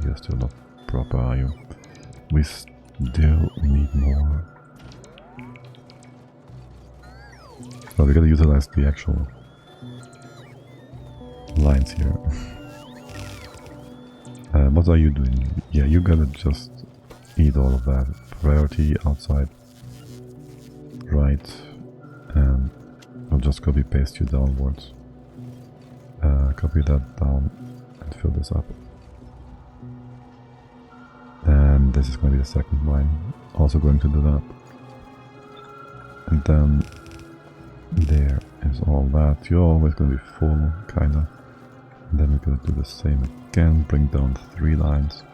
You're still not proper, are you? We still need more. Well, we gotta utilize the actual lines here. What are you doing? Yeah, you gotta just eat all of that. Priority outside. Right. And I'll just copy paste you downwards. Copy that down and fill this up. And this is going to be the second line. Also going to do that. And then there is all that. You're always going to be full, kinda. And then we're going to do the same again. Bring down 3 lines.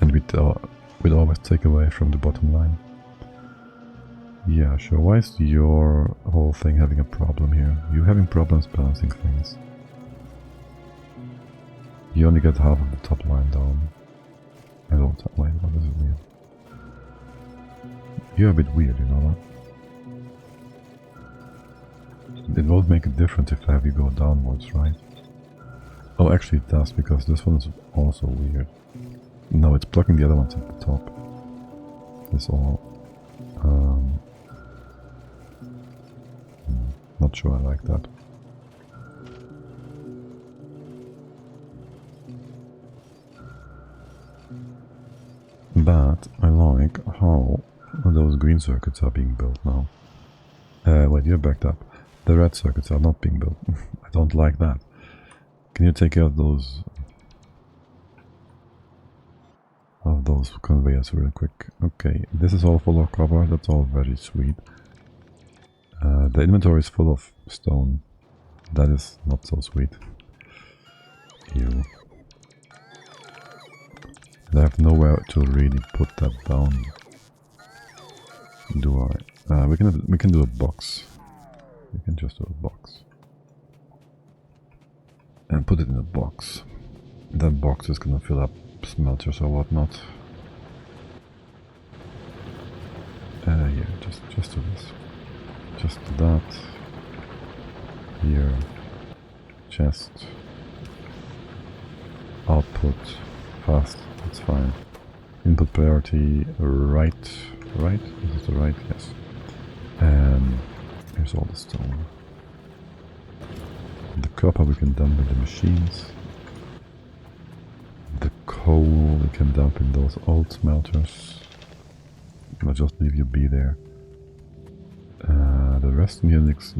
And we'd always take away from the bottom line. Yeah, sure. Why is your whole thing having a problem here? You having problems balancing things. You only get half of the top line down. I don't... Wait, what is it weird? You're a bit weird, you know that? It won't make a difference if I have you go downwards, right? Oh, actually it does, because this one is also weird. No, it's blocking the other ones at the top. That's all. Not sure I like that. But I like how those green circuits are being built now. Wait, you're backed up. The red circuits are not being built. I don't like that. Can you take care of those conveyors real quick? Okay, this is all full of copper. That's all very sweet. The inventory is full of stone. That is not so sweet. Ew. And I have nowhere to really put that down. Do I? We can do a box. We can just do a box. And put it in a box. That box is gonna fill up smelters or whatnot. just do this. Just do that. Here. Chest. Output. Fast. That's fine. Input priority right. Right? Is it the right? Yes. And here's all the stone. The copper we can dump in the machines. The coal we can dump in those old smelters. I'll just leave you be there. The rest in here looks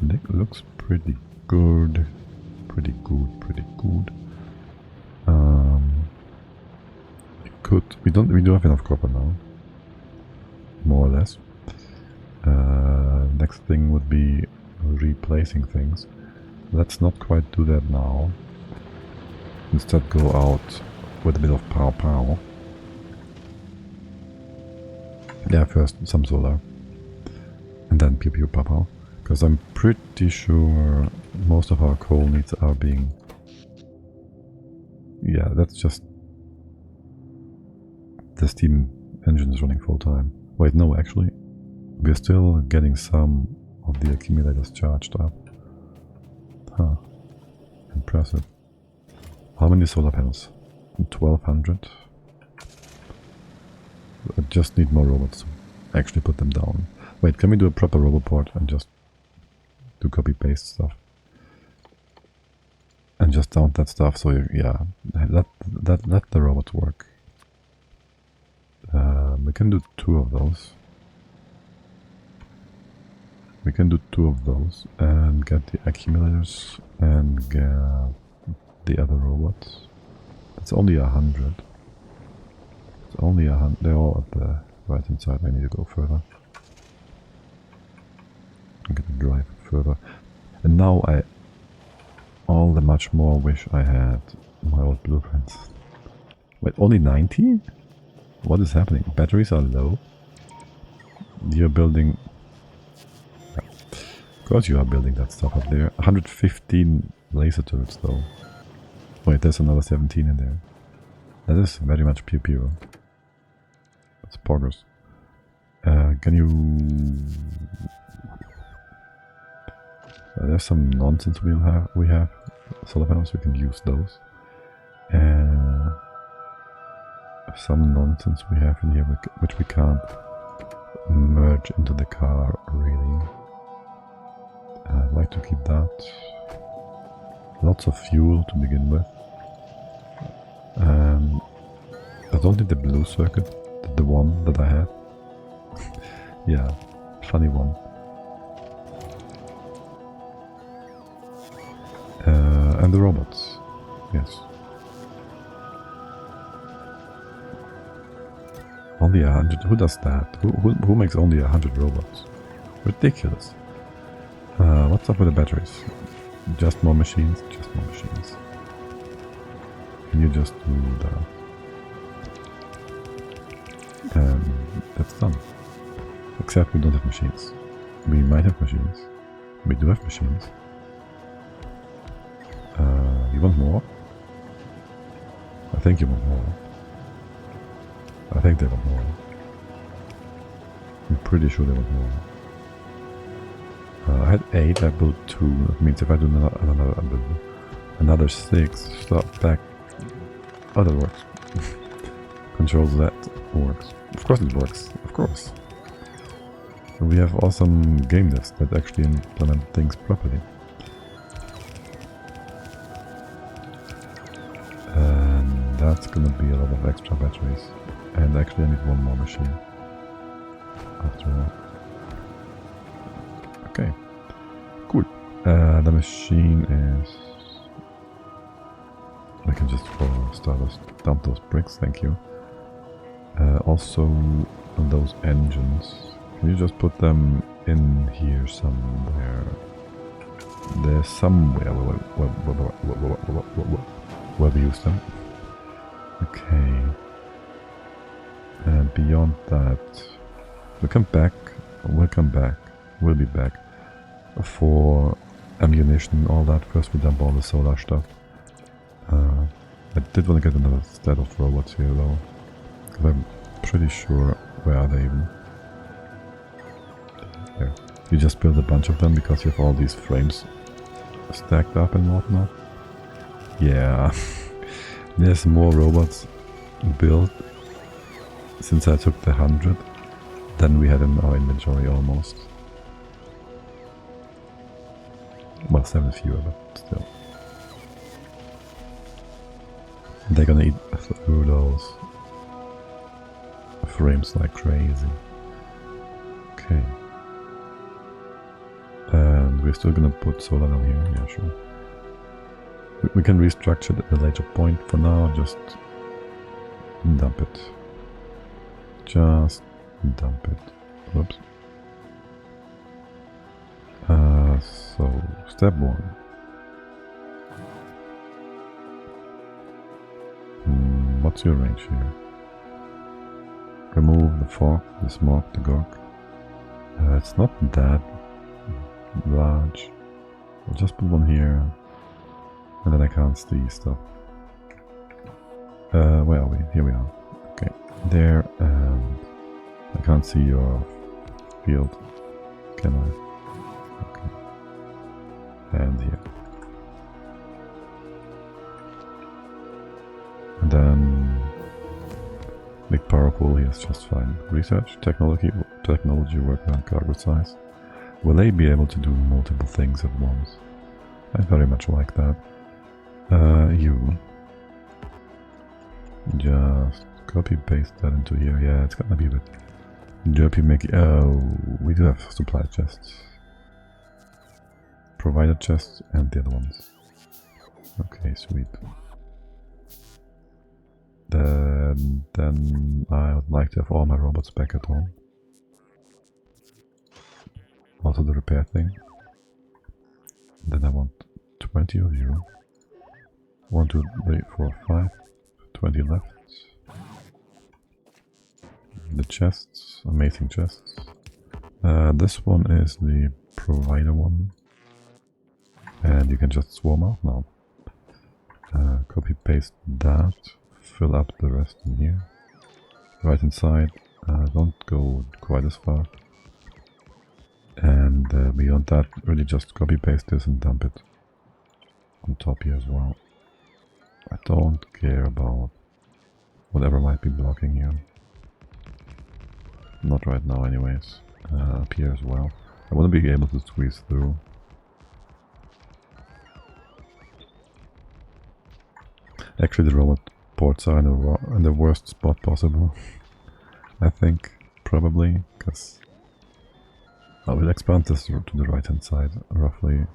pretty good. Pretty good. We do have enough copper now. More or less. Next thing would be replacing things. Let's not quite do that now. Instead go out with a bit of pow. Yeah, first some solar. And then pew pow. Because I'm pretty sure most of our coal needs are being... Yeah, that's just... The steam engine is running full time. Wait, no, actually. We're still getting some of the accumulators charged up. Huh. Impressive. How many solar panels? 1200. I just need more robots to actually put them down. Wait, can we do a proper roboport and just do copy-paste stuff? And just down that stuff, so yeah, let the robots work. We can do 2 of those. We can do 2 of those and get the accumulators and get the other robots. It's only 100. It's only 100. They're all at the right hand side. I need to go further. I'm gonna drive further. And now I all the much more wish I had my old blueprints. Wait, only 90? What is happening? Batteries are low. You're building... Of course you are building that stuff up there. 115 laser turrets though. Wait, there's another 17 in there. That is very much pew. That's progress. Can you... there's some nonsense we have solar panels, we can use those. Some nonsense we have in here which we can't merge into the car really. I'd like to keep that. Lots of fuel to begin with. I don't need the blue circuit, the one that I have. Yeah, funny one. And the robots, yes. Only 100. Who does that? Who makes only 100 robots? Ridiculous. What's up with the batteries? Just more machines? Just more machines. Can you just do that? That's done. Except we don't have machines. We might have machines. We do have machines. You want more? I think you want more. I think they want more. I'm pretty sure they want more. I had 8, I built 2. That means if I do another 6, start back. Oh, that works. Control Z works. Of course it works. Of course. We have awesome game devs that actually implement things properly. And that's gonna be a lot of extra batteries. And actually I need one more machine. After all. Okay. Cool. The machine is... I can just for starters dump those bricks, thank you. Also on those engines. Can you just put them in here somewhere? There's somewhere where we use them. Okay. And beyond that, we'll come back. We'll be back for ammunition and all that. First we dump all the solar stuff. I did want to get another set of robots here though, because I'm pretty sure where are they even. there. You just build a bunch of them because you have all these frames stacked up and whatnot. Yeah, there's more robots built since I took the 100 than we had in our inventory almost. Well, 7 fewer, but still. They're gonna eat through those frames like crazy. Okay. And we're still gonna put solar down here, yeah, sure. We can restructure it at a later point. For now, just dump it. Just dump it. Whoops. So, step 1. What's your range here? Remove the fog, the smoke, the gog. It's not that large. I'll just put one here. And then I can't see stuff. Where are we? Here we are. Okay. There, and I can't see your field. Can I? Okay. And here. And then big power pool here is just fine. Research, technology working on cargo size. Will they be able to do multiple things at once? I very much like that. You just copy paste that into here. Yeah, it's gonna be a bit derpy making. Oh, we do have supply chests, provider chests, and the other ones. Okay, sweet. Then I would like to have all my robots back at home. Also the repair thing. Then I want 20 of you. 1, 2, 3, 4, 5. 20 left. The chests, amazing chests. This one is the provider one. And you can just swarm out now. Copy paste that. Fill up the rest in here. Right inside. Don't go quite as far. And beyond that, really just copy paste this and dump it on top here as well. I don't care about whatever might be blocking here. Not right now anyways. Up here as well. I want to be able to squeeze through. Actually the robot ports are in the worst spot possible. I think, probably, because I will expand this to the right hand side, roughly.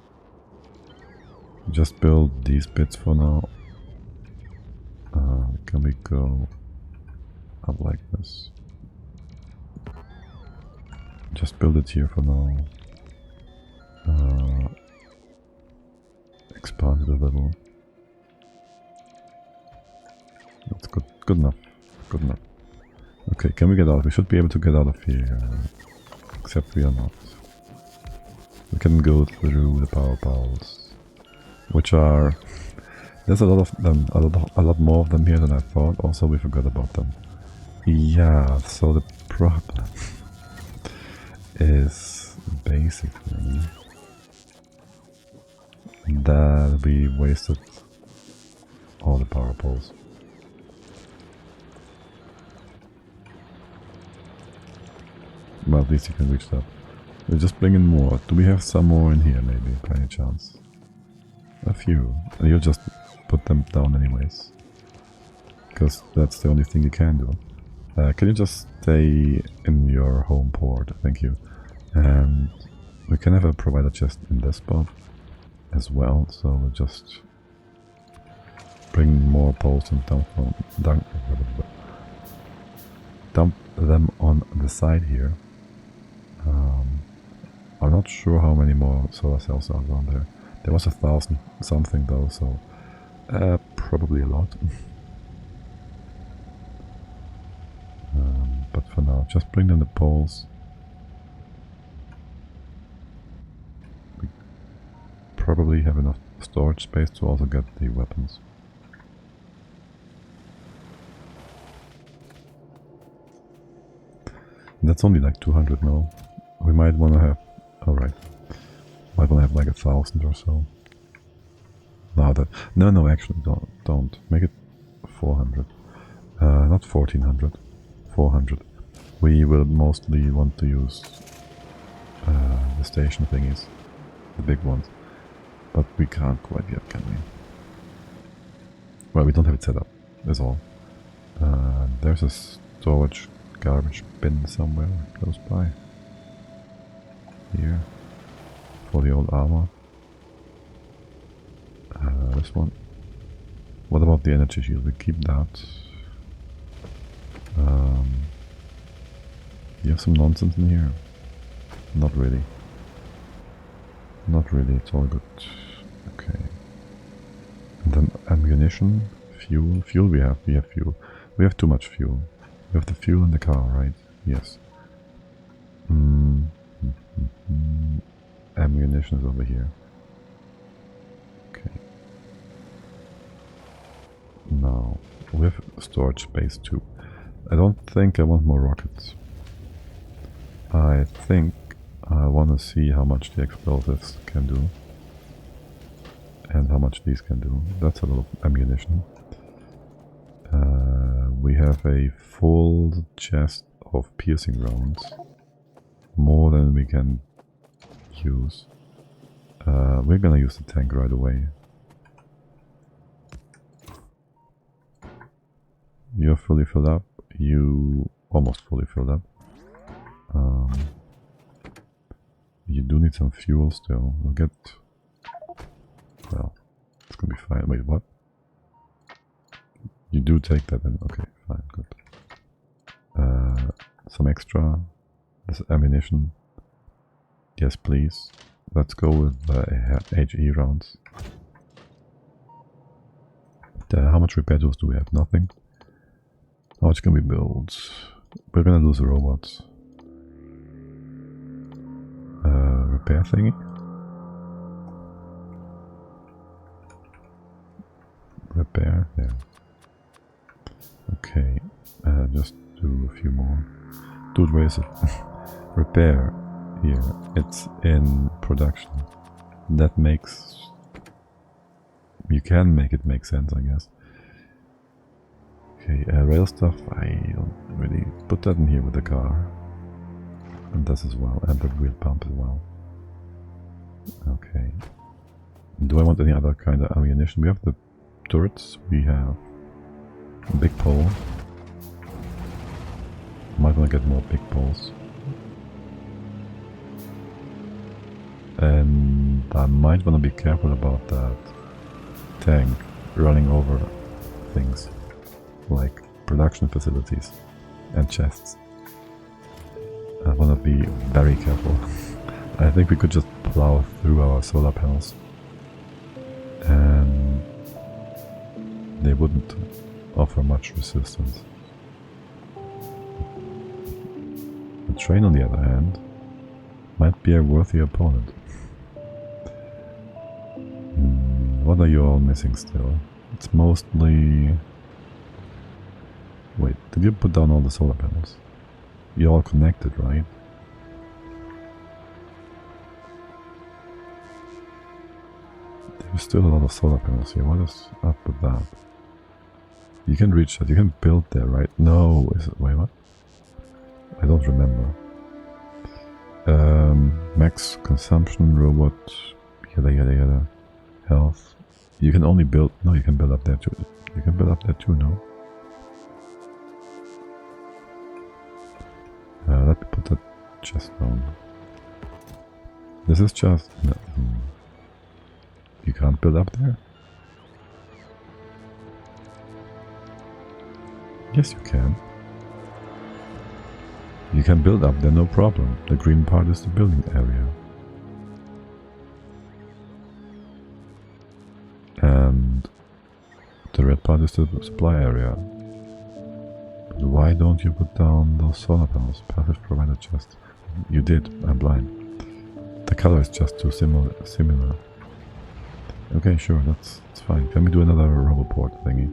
Just build these bits for now. Can we go up like this? Just build it here for now. Expand it a little. That's good. Good enough. Good enough. Okay, can we get out? We should be able to get out of here. Except we are not. We can go through the power poles, which are... There's a lot of them, a lot more of them here than I thought. Also, we forgot about them. Yeah, so the problem is basically that we wasted all the power poles. Well, at least you can reach that. We'll just bring in more. Do we have some more in here, maybe, by any chance? A few. And you'll just put them down anyways. Because that's the only thing you can do. Can you just stay in your home port? Thank you. And we can have a provider chest in this spot as well. So we'll just bring more poles and dump them on the side here. I'm not sure how many more solar cells are around there. There was 1,000 something though, so probably a lot. But for now, just bring down the poles. We probably have enough storage space to also get the weapons. That's only like 200 now. We might want to have... Alright. Might want to have like 1,000 or so. No, no, actually don't. Make it 400. Not 1,400. 400. We will mostly want to use the station thingies. The big ones. But we can't quite yet, can we? Well, we don't have it set up, that's all. There's a storage garbage bin somewhere close by. Here. For the old armor. This one. What about the energy shield? We keep that. You have some nonsense in here? Not really. Not really, it's all good. Okay. And then ammunition, fuel. Fuel we have fuel. We have too much fuel. We have the fuel in the car, right? Yes. Ammunition is over here. Okay. Now, we have storage space too. I don't think I want more rockets. I think I want to see how much the explosives can do. And how much these can do. That's a lot of ammunition. We have a full chest of piercing rounds. More than we can use. We're gonna use the tank right away. You're fully filled up. You almost fully filled up. You do need some fuel still. We'll get... Well, it's gonna be fine. Wait, what? You do take that in. Okay, fine, good. Some extra. This ammunition. Yes, please. Let's go with the HE rounds. How much repair tools do we have? Nothing. How much can we build? We're gonna lose the robots. Repair thingy? Repair, yeah. Okay, just do a few more. Dude, where is it? Repair, here. It's in production. That makes... You can make it make sense, I guess. Okay, rail stuff, I don't really put that in here with the car. And this as well, and the wheel pump as well. Okay. Do I want any other kind of ammunition? We have the turrets, we have a big pole. Might want to get more big poles. And I might want to be careful about that tank running over things like production facilities and chests. I want to be very careful. I think we could just plow through our solar panels and they wouldn't offer much resistance. The train, on the other hand, might be a worthy opponent. What are you all missing still? It's mostly... Wait, did you put down all the solar panels? You're all connected, right? There's still a lot of solar panels here. What is up with that? You can reach that. You can build there, right? No. Is it? Wait, what? I don't remember. Max consumption, robot, yada yada yada. Health. You can only build... No, you can build up there too. You can build up there too, no? Let me put that chest down. This is just... No. You can't build up there? Yes, you can. You can build up there, no problem. The green part is the building area. And the red part is the supply area. But why don't you put down those solar panels? Passive provider chest. You did, I'm blind. The color is just too similar. Okay, sure, that's fine. Can we do another roboport thingy?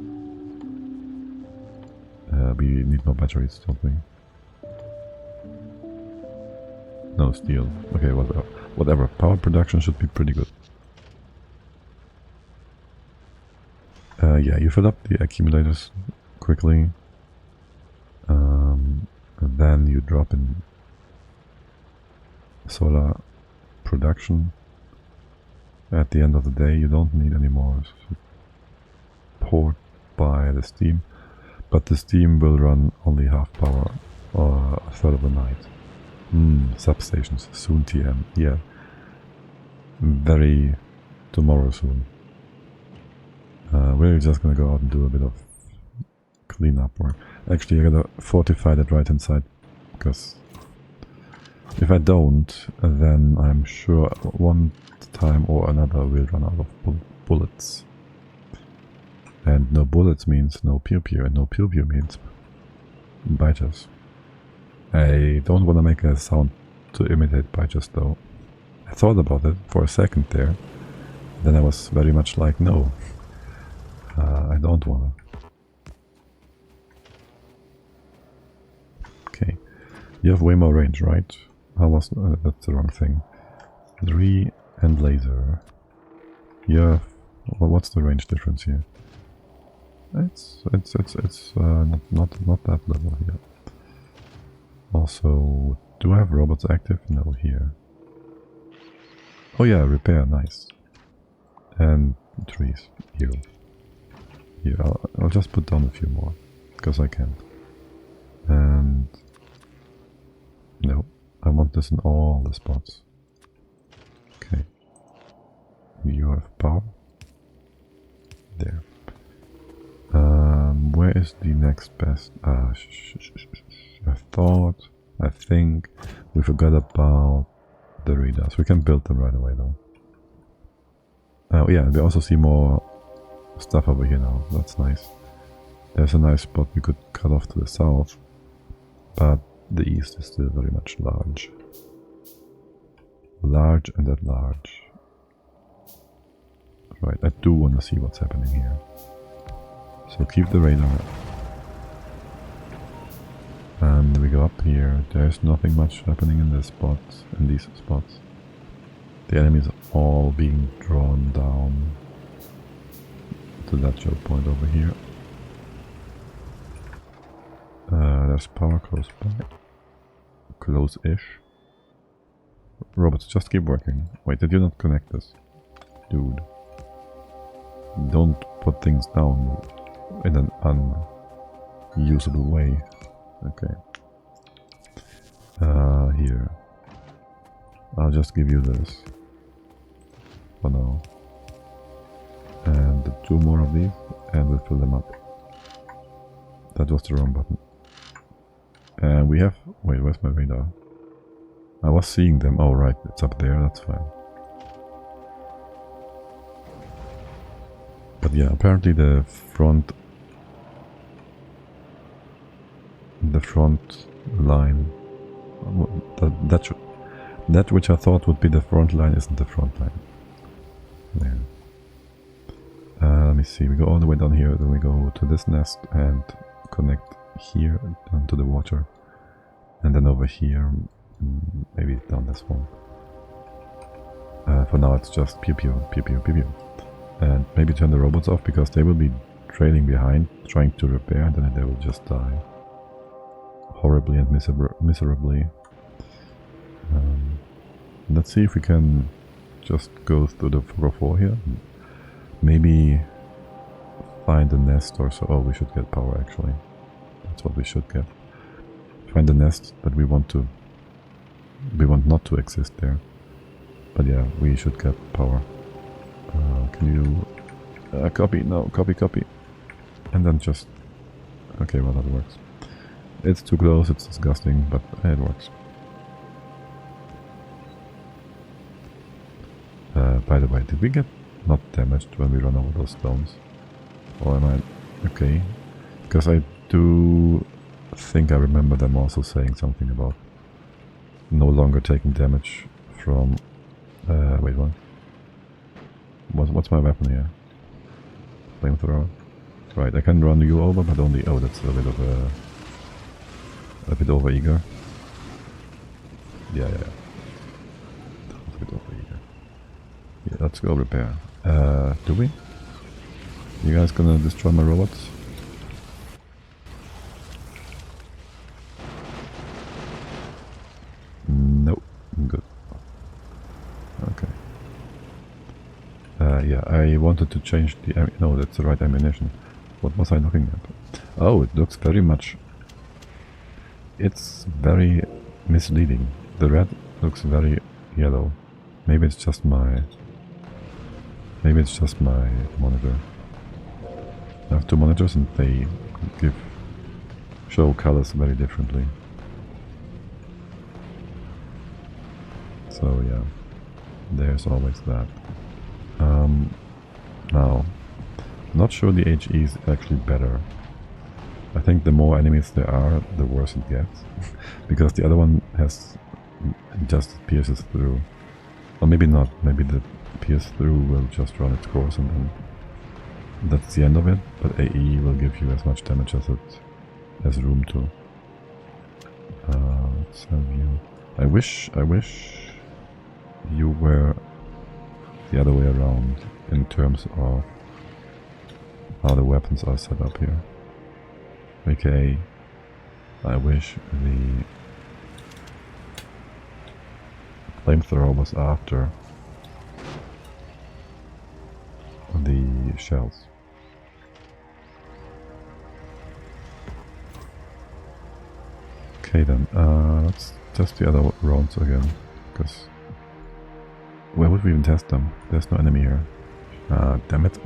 We need more batteries, don't we? No, steel. Okay, whatever. Power production should be pretty good. Yeah, you fill up the accumulators quickly. And then you drop in solar production. At the end of the day, you don't need any more support by the steam, but the steam will run only half power or a third of the night. Substations, soon TM, yeah. Very tomorrow soon. We're just gonna go out and do a bit of cleanup work. Actually, I gotta fortify that right hand side, because if I don't, then I'm sure one time or another we'll run out of bullets. And no bullets means no pewpew, and no pewpew means biters. I don't want to make a sound to imitate biters though. I thought about it for a second there, then I was very much like, no, I don't want to. Okay, you have way more range, right? How was that's the wrong thing. 3 and laser. You have, well, what's the range difference here? It's not that level here. Also, do I have robots active? No, here. Oh yeah, repair, nice. And trees, here. Here, I'll just put down a few more, because I can't. And no, I want this in all the spots. Okay. You have power. There. Where is the next best? I think we forgot about the radars. We can build them right away though. Oh yeah, we also see more stuff over here now. That's nice. There's a nice spot we could cut off to the south, but the east is still very much large. Large and at large. Right, I do want to see what's happening here. So keep the radar. And we go up here. There's nothing much happening in this spot, in these spots. The enemies are all being drawn down to that choke point over here. There's power close by. Close-ish. Robots, just keep working. Wait, did you not connect this? Dude. Don't put things down in an unusable way. Okay. Here. I'll just give you this for now. And 2 more of these, and we'll fill them up. That was the wrong button. And we have... Wait, where's my radar? I was seeing them. Oh, right, it's up there, that's fine. But yeah, apparently the front line, that which I thought would be the front line isn't the front line. Yeah. Let me see, we go all the way down here, then we go to this nest and connect here down to the water, and then over here, maybe down this one. For now it's just pew pew, pew pew, pew pew. And maybe turn the robots off, because they will be trailing behind, trying to repair, and then they will just die. Horribly and miserably. Let's see if we can just go through the 404 here. Maybe find a nest or so. Oh, we should get power actually. That's what we should get. Find a nest that we want not to exist there. But yeah, we should get power. Can you copy? No, copy. And then just... Okay, well that works. It's too close, it's disgusting, but it works. By the way, did we get not damaged when we run over those stones? Or am I... Okay. Because I do think I remember them also saying something about no longer taking damage from... wait, what? What's my weapon here? Flamethrower? Right, I can run you over, but only... Oh, that's a bit of a bit over eager. Yeah. do it over here. Yeah, let's go repair. Do we? You guys gonna destroy my robots? Nope. Good. Okay. Yeah, I wanted to change the... no, that's the right ammunition. What was I looking at? Oh, it looks very much... It's very misleading. The red looks very yellow. Maybe it's just my... Maybe it's just my monitor. I have two monitors and they show colors very differently. So yeah, there's always that. Now, not sure the HE is actually better. I think the more enemies there are, the worse it gets. Because the other one has just pierces through. Or maybe not, maybe the pierce through will just run its course and then that's the end of it. But AE will give you as much damage as it has room to. Let's have you. I wish you were the other way around in terms of how the weapons are set up here. Okay, I wish the flamethrower was after the shells. Okay then, let's test the other rounds again, because where would we even test them? There's no enemy here. Damn it.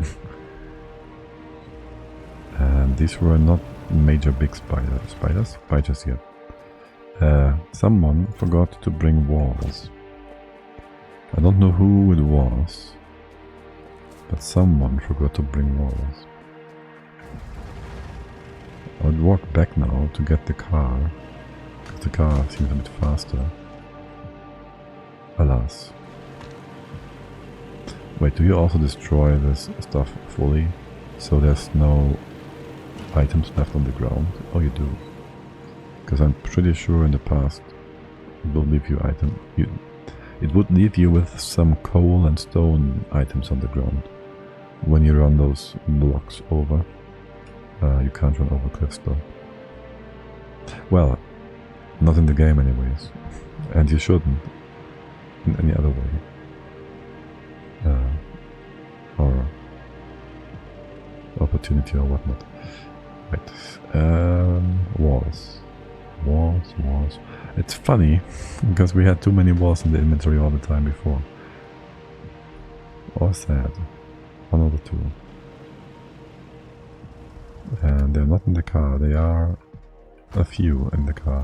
And these were not major big spiders yet. Someone forgot to bring walls. I don't know who it was, but someone forgot to bring walls. I would walk back now to get the car, because the car seems a bit faster. Alas. Wait, do you also destroy this stuff fully, so there's no items left on the ground? Oh, you do. Because I'm pretty sure in the past it will leave you it would leave you with some coal and stone items on the ground. When you run those blocks over, you can't run over cliffs though. Well, not in the game anyways. And you shouldn't in any other way. Or opportunity or whatnot. Right. Walls. It's funny because we had too many walls in the inventory all the time before. Or sad. One of the two. And they're not in the car, they are a few in the car.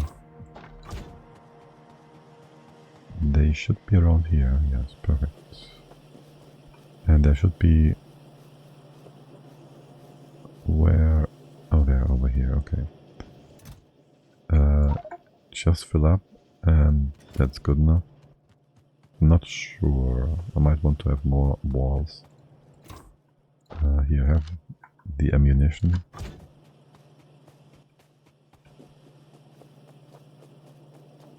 They should be around here, yes, perfect. And there should be... Where... Oh, they're over here, okay. Just fill up, and that's good enough. Not sure, I might want to have more walls. Here, have the ammunition.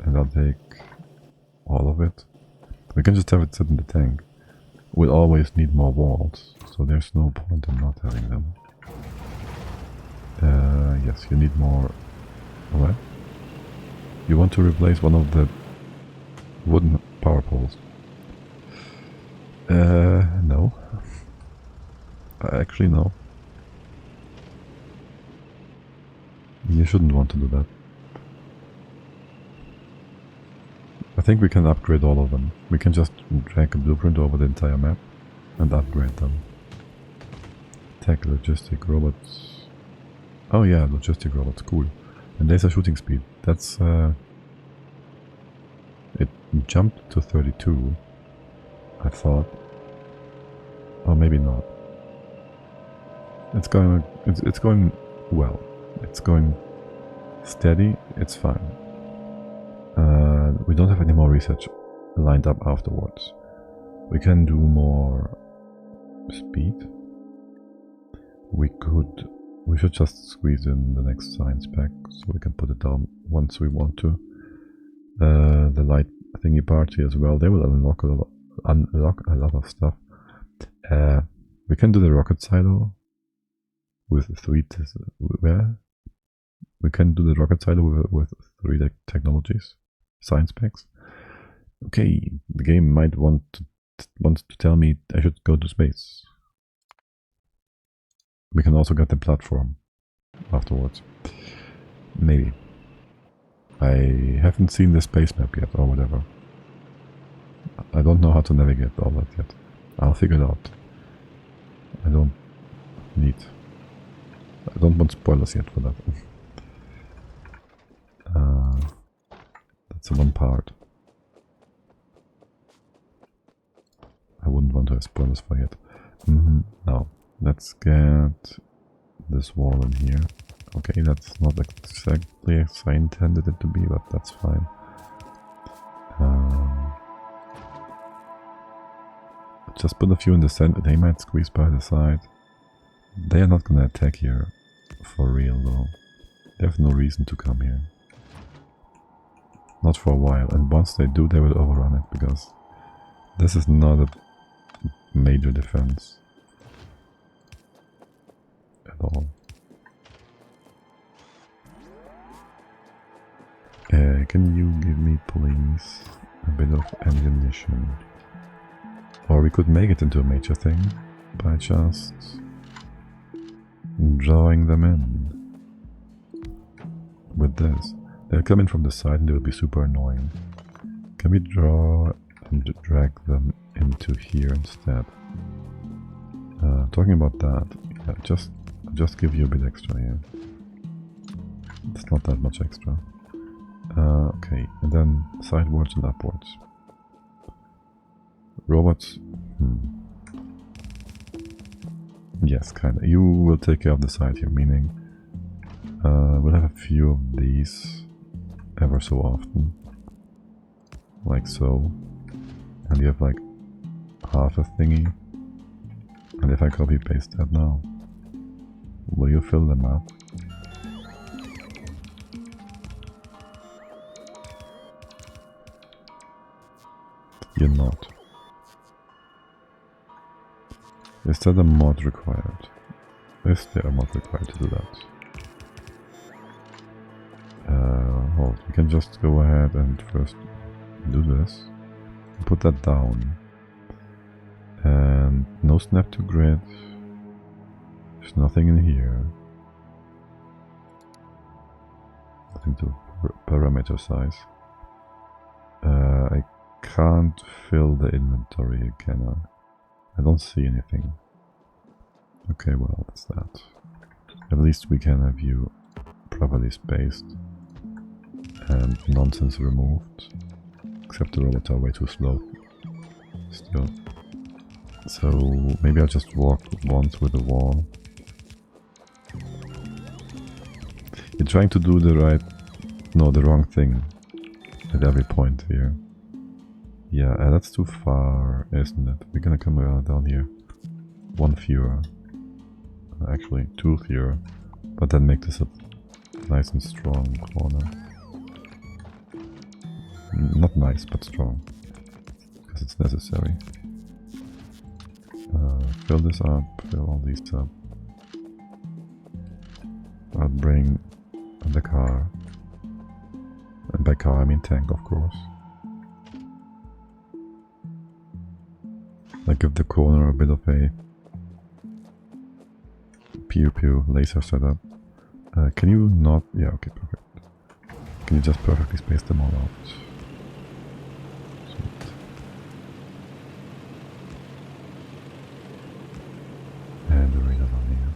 And I'll take all of it. We can just have it sit in the tank. We'll always need more walls, so there's no point in not having them. Yes, you need more... What? You want to replace one of the wooden power poles? No. Actually, no. You shouldn't want to do that. I think we can upgrade all of them. We can just drag a blueprint over the entire map and upgrade them. Tech, logistic, robots. Oh yeah, logistic robots, cool. And laser shooting speed. That's it jumped to 32, I thought. Or maybe not. It's going well. It's going steady, it's fine. We don't have any more research lined up afterwards. We can do more speed. We should just squeeze in the next science pack so we can put it down once we want to. The light thingy party as well. They will unlock a lot of stuff. We can do the rocket silo with 3 we can do the rocket silo with 3 technologies, science packs. Okay, the game might wants to tell me I should go to space. We can also get the platform afterwards. Maybe. I haven't seen the space map yet, or whatever. I don't know how to navigate all that yet. I'll figure it out. I don't want spoilers yet for that. That's the one part I wouldn't want to have spoilers for yet. Now, let's get this wall in here. Okay, that's not exactly as I intended it to be, but that's fine. Just put a few in the center. They might squeeze by the side. They are not gonna attack here for real though. They have no reason to come here. Not for a while, and once they do, they will overrun it, because this is not a major defense at all. Can you give me, please, a bit of ammunition? Or we could make it into a major thing by just drawing them in with this. They'll come in from the side and they will be super annoying. Can we draw and drag them into here instead? Talking about that, yeah, just give you a bit extra here. It's not that much extra. Okay, and then sidewards and upwards. Robots. Yes, kinda. You will take care of the side here, meaning we'll have a few of these ever so often. Like so. And you have like half a thingy. And if I copy paste that now, will you fill them up? You're not. Is that a mod required? Is there a mod required to do that? Hold, we can just go ahead and first do this. Put that down. And no snap to grid. There's nothing in here. Nothing to parameter size. I can't fill the inventory, can I? I don't see anything. Okay, well, that's that. At least we can have you properly spaced and nonsense removed. Except the robots are way too slow still. So maybe I'll just walk once with the wall. You're trying to do the wrong thing at every point here. Yeah, that's too far, isn't it? We're gonna come down here. 1 fewer. Actually, 2 fewer. But then make this a nice and strong corner. Not nice, but strong. Because it's necessary. Fill this up, fill all these up. I'll bring the car. And by car I mean tank, of course. I give the corner a bit of a pewpew laser setup. Can you not? Yeah, okay, perfect. Can you just perfectly space them all out? Sweet. And a radar on here.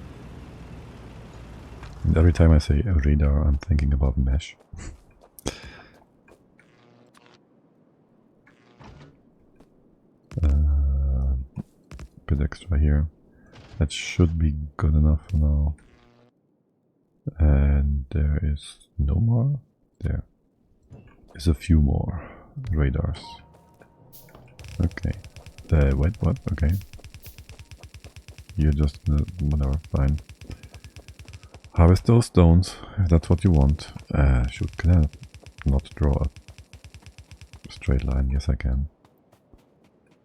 And every time I say a radar, I'm thinking about mesh. Bit extra here. That should be good enough for now. And there is no more. There is a few more radars. Okay. Wait, what? Okay. You're just whatever, fine. Harvest those stones if that's what you want. Shoot, can I not draw straight line. Yes, I can.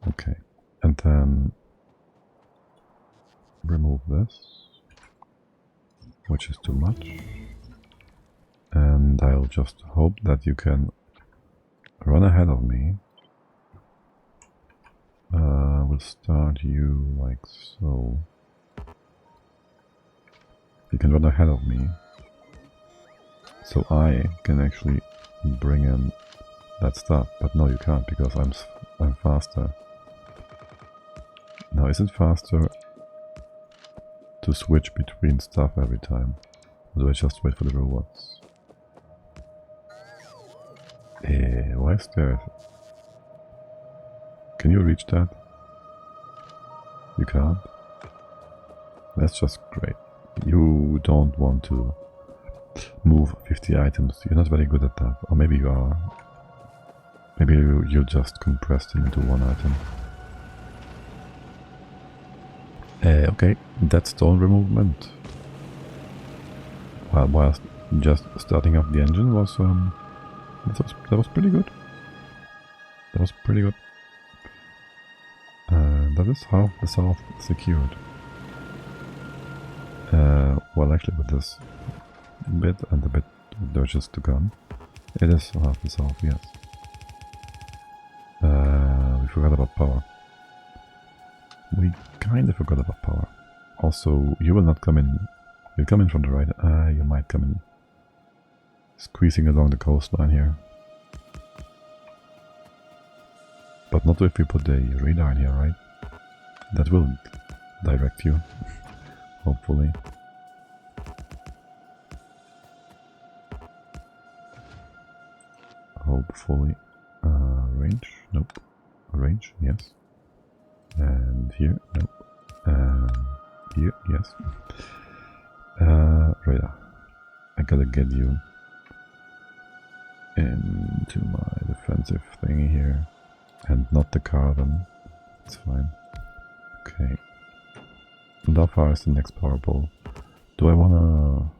Okay. And then remove this, which is too much. And I'll just hope that you can run ahead of me. We'll start you like so. You can run ahead of me, so I can actually bring in that stuff. But no, you can't because I'm faster. Now, is it faster to switch between stuff every time? Or do I just wait for the rewards? Why is there? Can you reach that? You can't? That's just great. You don't want to move 50 items. You're not very good at that. Or maybe you are. Maybe you just compressed them into one item. Okay, that stone removal. While just starting up the engine was that was pretty good. That was pretty good. That is half the south secured. Well, actually, with this bit and the bit there's just to come, it is half the south. Yes. We forgot about power. We kind of forgot about power. Also, you will not come in. You'll come in from the right. You might come in squeezing along the coastline here. But not if we put the radar in here, right? That will direct you, hopefully. Hopefully. Range? Nope. Range? Yes. And here? Nope. Here? Yes. Radar. I gotta get you into my defensive thingy here. And not the carbon. It's fine. Okay. And how far is the next power pole? Do I wanna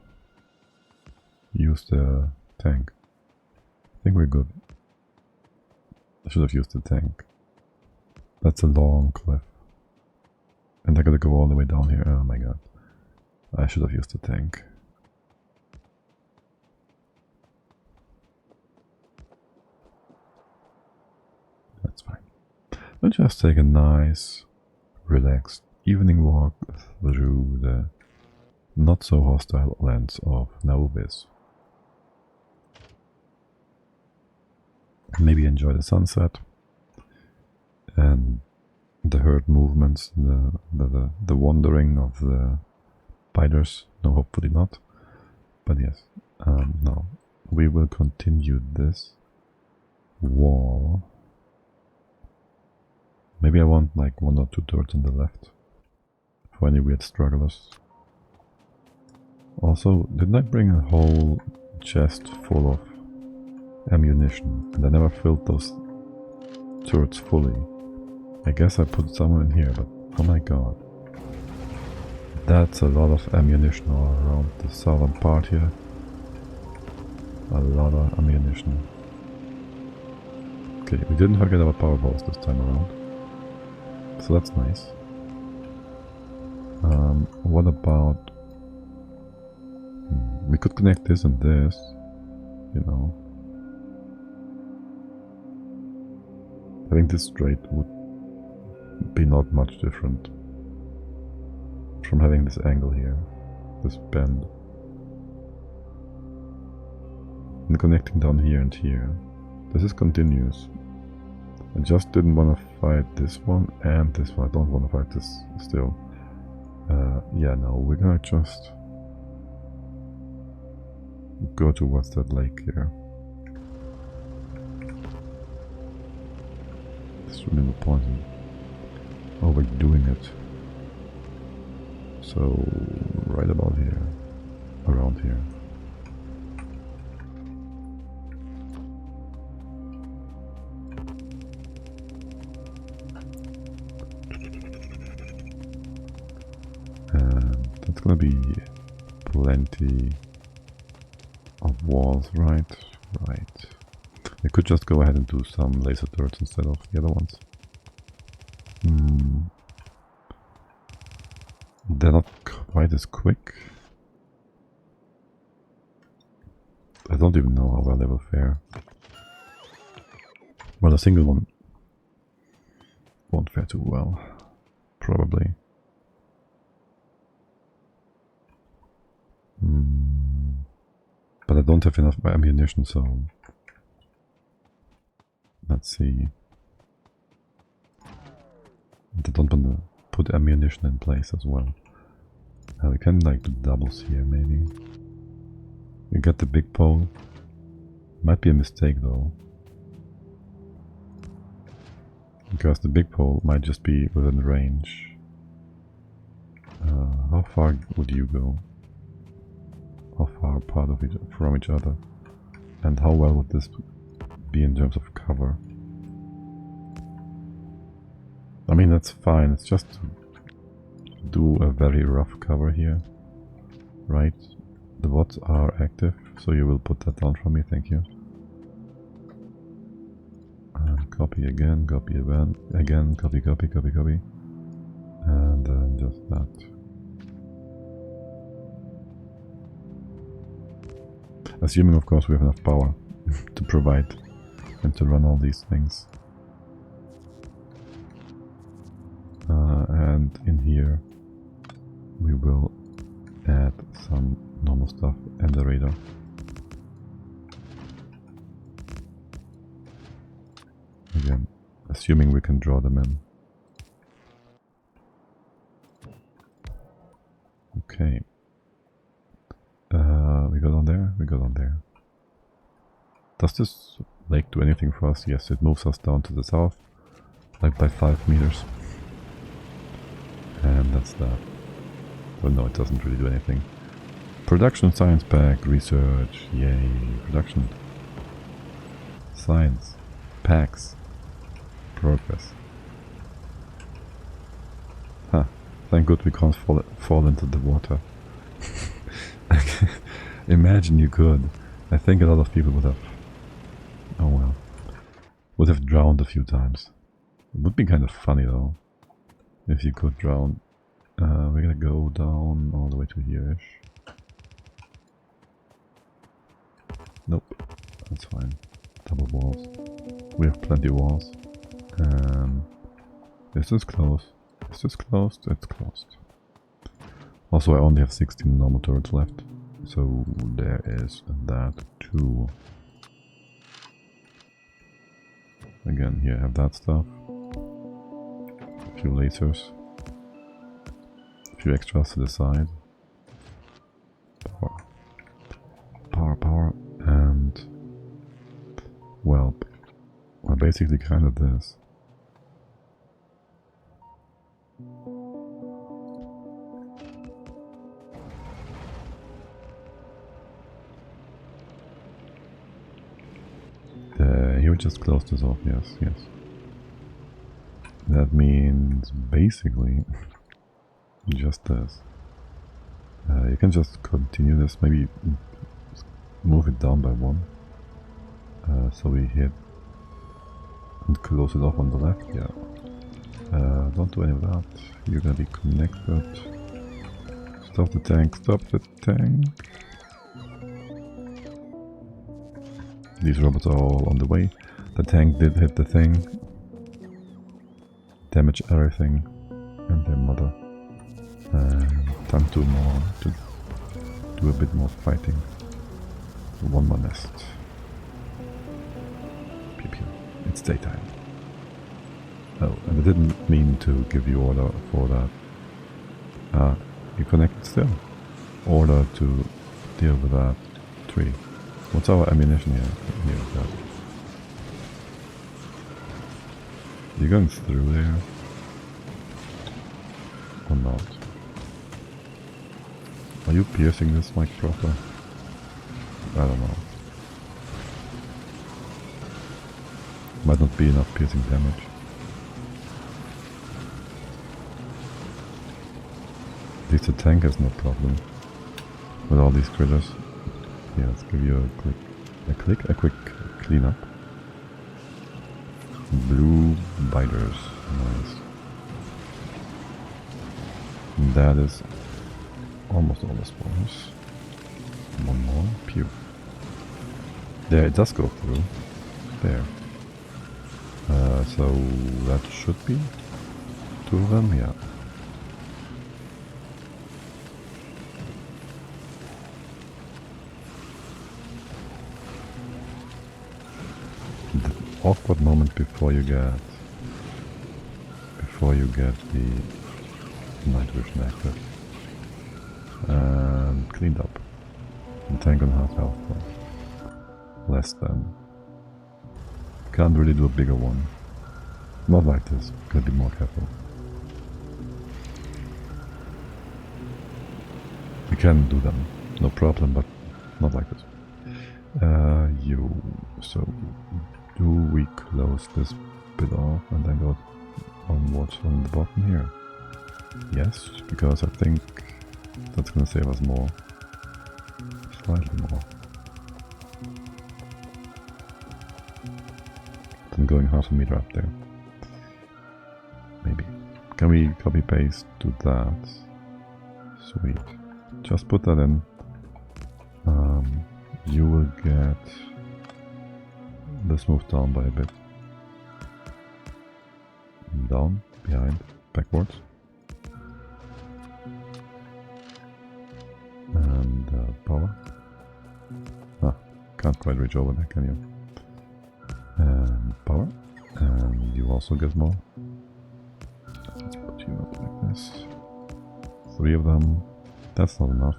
use the tank? I think we're good. I should have used the tank. That's a long cliff. And I gotta go all the way down here. Oh my god. I should have used the tank. That's fine. We'll just take a nice, relaxed evening walk through the not so hostile lands of Nauvis. Maybe enjoy the sunset and the herd movements, the wandering of the spiders. No, hopefully not. But yes, now we will continue this wall. Maybe I want like 1 or 2 turrets on the left for any weird strugglers. Also, didn't I bring a whole chest full of ammunition and I never filled those turrets fully? I guess I put some in here, but oh my god. That's a lot of ammunition all around the southern part here. A lot of ammunition. Okay, we didn't forget our power balls this time around. So that's nice. What about... we could connect this and this, you know. I think this straight would be not much different from having this angle here, this bend. And connecting down here and here. This is continuous. I just didn't want to fight this one and this one. I don't want to fight this still. Yeah, no, we're gonna just go towards that lake here. There's really no point in overdoing it. So, right about here, around here. And that's gonna be plenty of walls, right? Right. We could just go ahead and do some laser turrets instead of the other ones. They're not quite as quick. I don't even know how well they will fare. Well, a single one won't fare too well, probably. But I don't have enough ammunition, so let's see. I don't want to put ammunition in place as well. We can like do doubles here, maybe. We got the big pole. Might be a mistake though. Because the big pole might just be within range. How far would you go? How far apart from each other? And how well would this be in terms of cover? I mean, that's fine. It's just to do a very rough cover here. Right? The bots are active, so you will put that down for me, thank you. And copy again, copy again, copy, copy, copy, copy. And then just that. Assuming, of course, we have enough power to provide and to run all these things. And in here we will add some normal stuff and the radar. Again, assuming we can draw them in. Okay. We go down there, we go down there. Does this lake do anything for us? Yes, it moves us down to the south, like by 5 meters. And that's that. Well, no, it doesn't really do anything. Production science pack, research, yay, production. Science, packs, progress. Huh, thank God we can't fall into the water. Imagine you could. I think a lot of people would have, oh well, would have drowned a few times. It would be kind of funny though, if you could drown. We're gonna go down all the way to here-ish. Nope, that's fine. Double walls. We have plenty of walls. Is this close? Is this closed? It's closed. Also, I only have 16 normal turrets left. So there is that too. Again, here I have that stuff. A few lasers. A few extras to the side. Power. Power, power. And... well, we're basically kind of this. Here we just close this off, yes, yes. That means basically just this. You can just continue this, maybe move it down by 1. So we hit and close it off on the left, yeah. Don't do any of that. You're gonna be connected. Stop the tank, stop the tank. These robots are all on the way. The tank did hit the thing. Damage everything. And their mother. Time to do a bit more fighting. One more nest. Pew pew. It's daytime. Oh, and I didn't mean to give you order for that. You connected still. Order to deal with that tree. What's our ammunition here? Here we go. You going through there? Or not? Are you piercing this mic proper? I don't know. Might not be enough piercing damage. At least the tank has no problem with all these critters. Yeah, let's give you a quick cleanup. Blue biters. Nice. And that is almost all the spawns. One more. Pew. There, it does go through. There. So that should be 2 of them, yeah. The awkward moment before you get the night vision active. And cleaned up. And tank on half health. Less than. Can't really do a bigger one. Not like this. Gotta be more careful. We can do them, no problem, but not like this. So do we close this bit off and then go onwards on the bottom here? Yes, because I think that's gonna save us more. Slightly more. Than going half a meter up there. Maybe. Can we copy paste to that? Sweet. Just put that in. You will get this moved down by a bit. Down, behind, backwards. And power. Ah, can't quite reach over there, can you? And power. And you also get more. Let's put you up like this. 3 of them. That's not enough.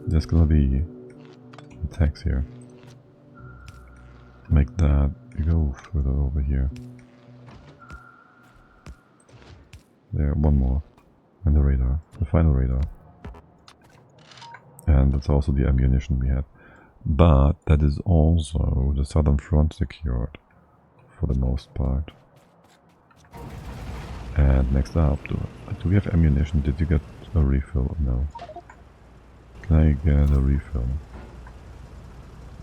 There's gonna be attacks here. Make that go further over here. There, one more. And the radar. The final radar. And that's also the ammunition we had. But that is also the southern front secured. For the most part. And next up, do we have ammunition? Did you get a refill? No. Can I get a refill?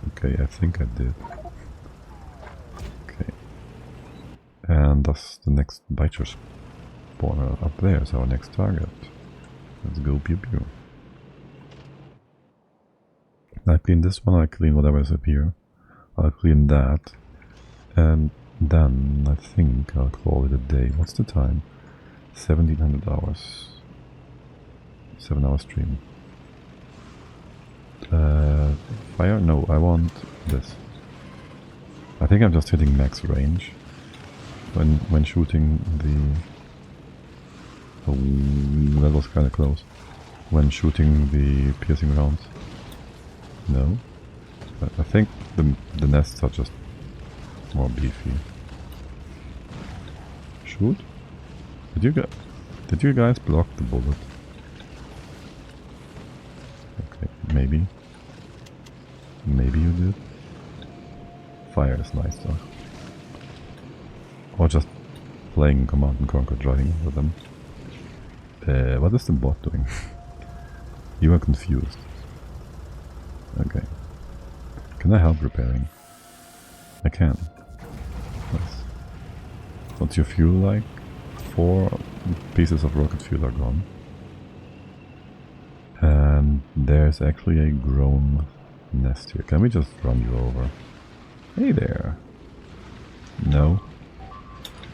Okay, I think I did. Okay. And thus the next biter spawner up there is our next target. Let's go pew pew. I clean this one, I clean whatever is up here. I'll clean that. And then I think I'll call it a day. What's the time? 1700 hours. 7 hour stream. Fire? No, I want this. I think I'm just hitting max range when shooting the... Oh, that was kinda close. When shooting the piercing rounds. No? I think the nests are just more beefy. Shoot? Did you guys block the bullet? Okay, maybe. Maybe you did. Fire is nice though. Or just playing Command and Conquer, driving with them. What is the bot doing? You are confused. Okay. Can I help repairing? I can. Nice. What's your fuel like? 4 pieces of rocket fuel are gone. And there's actually a grown nest here. Can we just run you over? Hey there. No.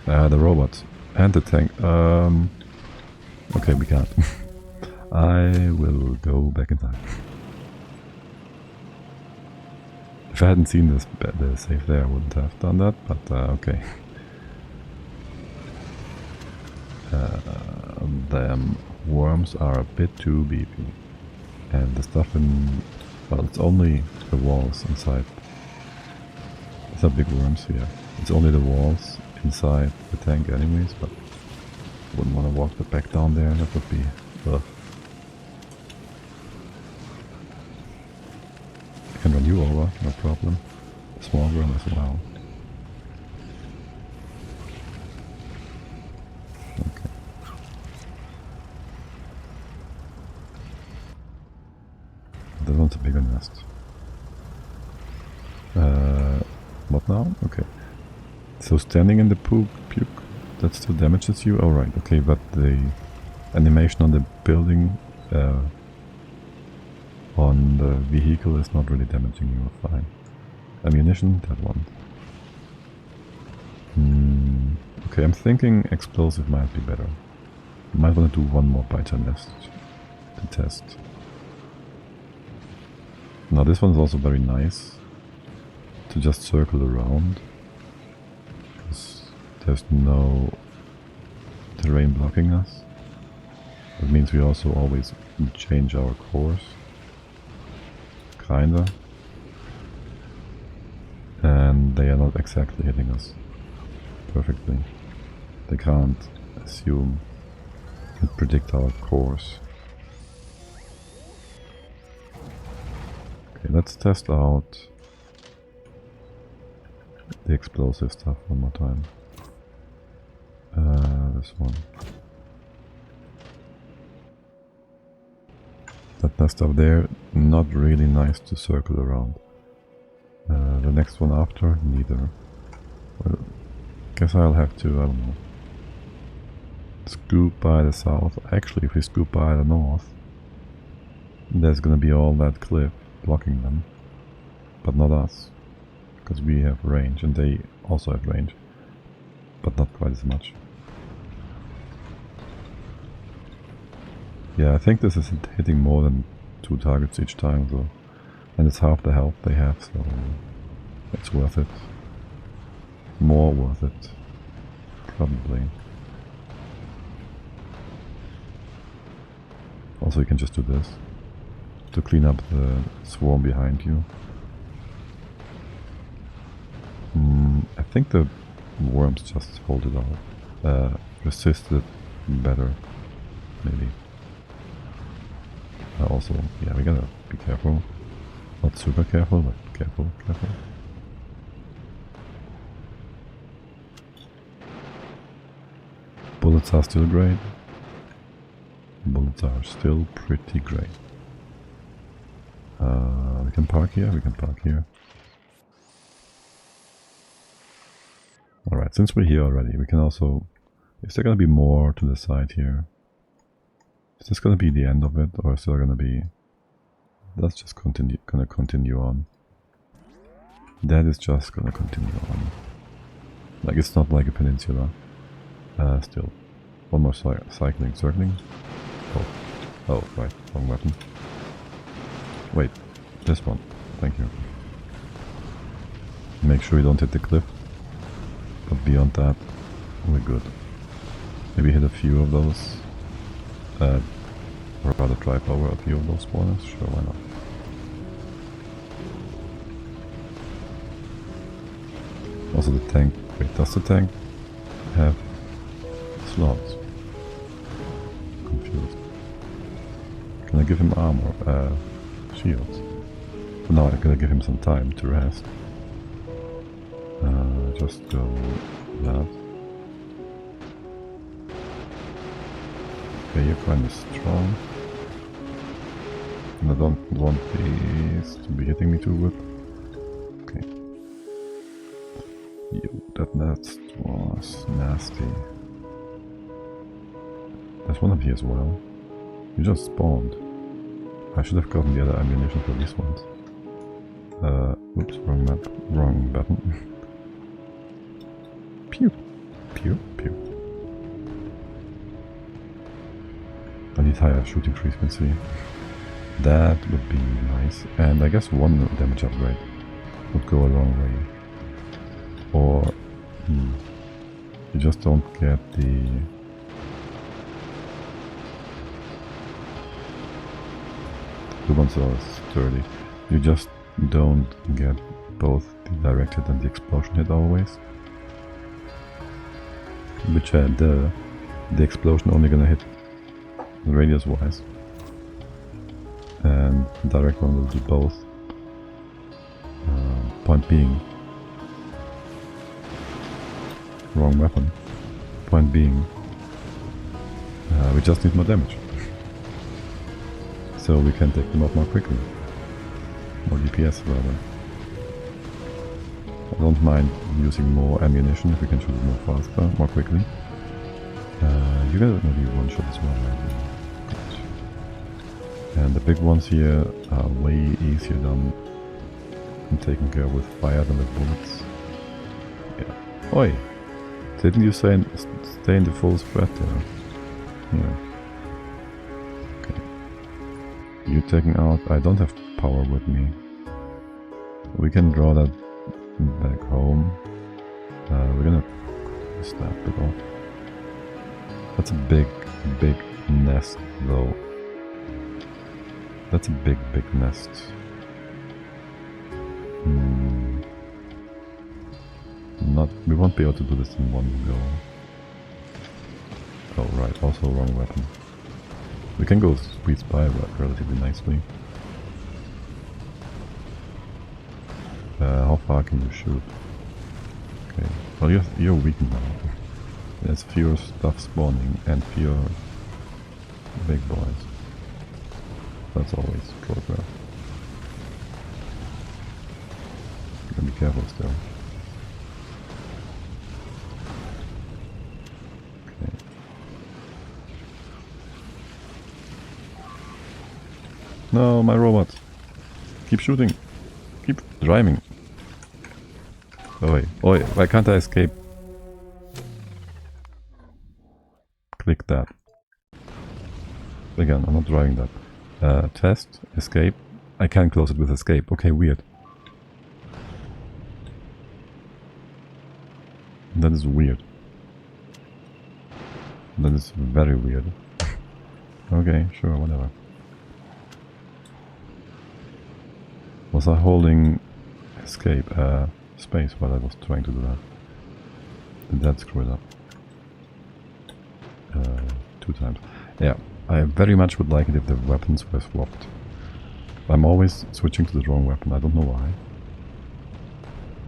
The robots. And the tank. Okay, we can't. I will go back in time. If I hadn't seen this safe there, I wouldn't have done that, but okay. Them worms are a bit too beefy. And the stuff in... well, it's only the walls inside. There's not big worms here. It's only the walls inside the tank anyways, but wouldn't want to walk the back down there, that would be... ugh. I can run you over, no problem. Small worm as well. Okay. That one's a bigger nest. now? Okay. So standing in the puke, that still damages you? Alright, okay, but the animation on the building, on the vehicle is not really damaging you, fine. Ammunition, that one. Okay, I'm thinking explosive might be better. Might want to do one more biter nest to test. Now this one is also very nice to just circle around, because there's no terrain blocking us. That means we also always change our course, kinda, and they are not exactly hitting us perfectly. They can't assume and predict our course. Okay, let's test out the explosive stuff one more time. This one. That nest up there, not really nice to circle around. The next one after, neither. Well, guess I'll have to, I don't know, scoop by the south. Actually, if we scoop by the north, there's gonna be all that cliff blocking them. But not us, because we have range, and they also have range. But not quite as much. Yeah, I think this is hitting more than 2 targets each time, though. And it's half the health they have, so it's worth it. More worth it. Probably. Also, you can just do this to clean up the swarm behind you. I think the worms just hold it out. Resist it better, maybe. Also, yeah, we gotta be careful. Not super careful, but careful. Bullets are still great. Bullets are still pretty great. We can park here, Alright, since we're here already, we can also... Is there gonna be more to the side here? Is this gonna be the end of it, or is there gonna be... That's just gonna continue on. That is just gonna continue on. Like, it's not like a peninsula. Still. One more circling. Oh, right, wrong weapon. Wait, this one. Thank you. Make sure you don't hit the cliff. But beyond that, we're good. Maybe hit a few of those. Or rather drive over a few of those spawners. Sure, why not? Also the tank. Wait, does the tank have slots? Confused. Can I give him armor? Shields? For now I'm gonna give him some time to rest. Just go that. Okay, you're kind of strong. And I don't want these to be hitting me too good. Okay. Yo, that nest was nasty. There's one of you as well. You just spawned. I should have gotten the other ammunition for these ones. Oops, wrong map, wrong button. Pew, pew, pew. I need higher shooting frequency. That would be nice. And I guess one damage upgrade would go a long way. Or you just don't get the... The ones that are sturdy. You just don't get both the direct hit and the explosion hit always. Which the explosion only gonna hit radius wise. And direct one will do both. Point being... Wrong weapon. Point being... we just need more damage. So we can take them out more quickly. More DPS rather. I don't mind using more ammunition if we can shoot it more faster, more quickly. You get maybe one shot as well, maybe. Good. And the big ones here are way easier done and taken care of with fire than with bullets. Yeah. Oi! Didn't you stay in the full spread there? Yeah. Okay. You taking out... I don't have power with me. We can draw that back home. We're gonna snap it off. That's a big nest though. That's a big nest. We won't be able to do this in one go. Oh right, also wrong weapon. We can go squeeze by relatively nicely. How far can you shoot? Okay, well you're weakened now. There's fewer stuff spawning and fewer big boys. That's always progress. You gotta be careful still. Okay. No, my robots! Keep shooting! Keep driving! Oi, oi, why can't I escape? Click that. Again, I'm not driving that. Test, escape. I can close it with escape. Okay, weird. That is weird. That is very weird. Okay, sure, whatever. Was I holding escape, space while I was trying to do that? Did that screw it up? 2 times. Yeah, I very much would like it if the weapons were swapped. I'm always switching to the wrong weapon, I don't know why.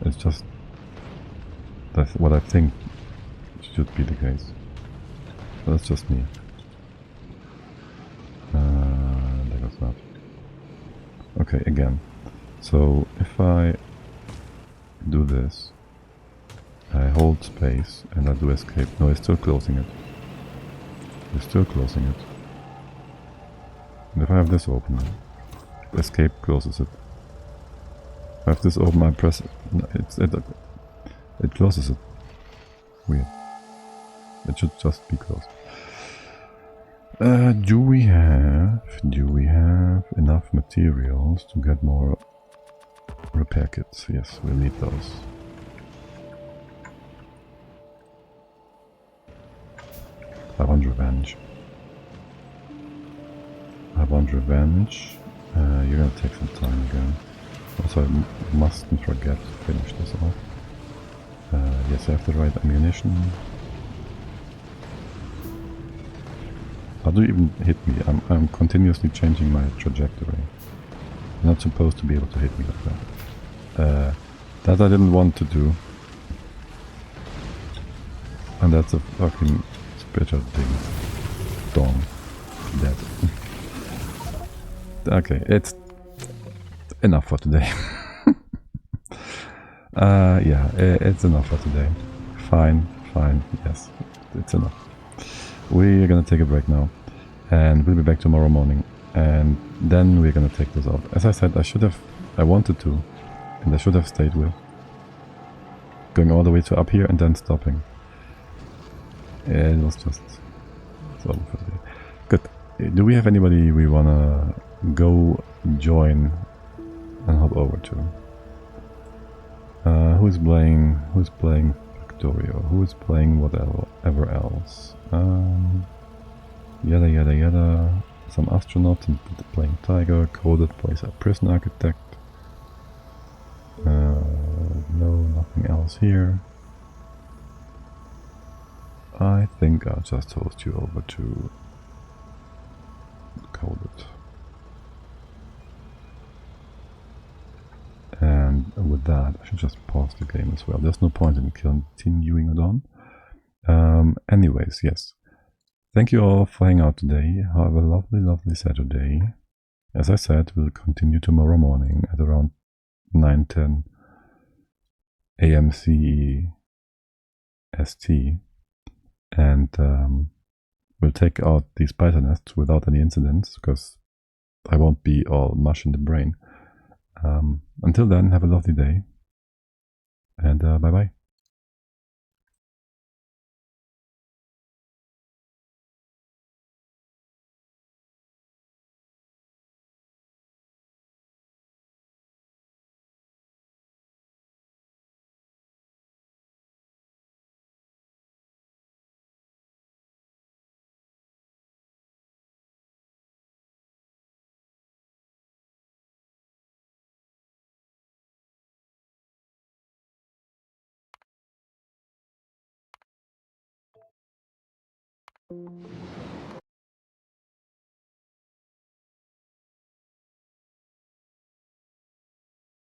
It's just... that's what I think should be the case. But that's just me. There goes that. Okay, again. So, if I do this, I hold space and I do escape. No, it's still closing it. It's still closing it. And if I have this open, escape closes it. If I have this open, I press it. It closes it. Weird. It should just be closed. Do we have enough materials to get more repair kits? Yes, we'll need those. I want revenge. I want revenge. You're gonna take some time again. Also, I mustn't forget to finish this off. Yes, I have the right ammunition. How do you even hit me? I'm continuously changing my trajectory. You're not supposed to be able to hit me like that. That I didn't want to do. And that's a fucking spiritual thing. Dong. Dead. Okay, it's enough for today. Yeah, it's enough for today. Fine, yes, it's enough. We're gonna take a break now, and we'll be back tomorrow morning, and then we're gonna take this out. As I said, I wanted to, and I should have stayed with going all the way to up here and then stopping. It was just so for today. Good. Do we have anybody we wanna go join and hop over to? Who's playing Victoria? Who's playing whatever else? Yada yada yada. Some astronauts and playing Tiger. Coded plays a prison architect. No, nothing else here. I think I'll just host you over to Coded. And with that, I should just pause the game as well. There's no point in continuing it on. Anyways, yes. Thank you all for hanging out today. Have a lovely Saturday. As I said, we'll continue tomorrow morning at around 9:10 AMCEST, and we'll take out these spider nests without any incidents, because I won't be all mush in the brain. Until then, have a lovely day, and bye-bye.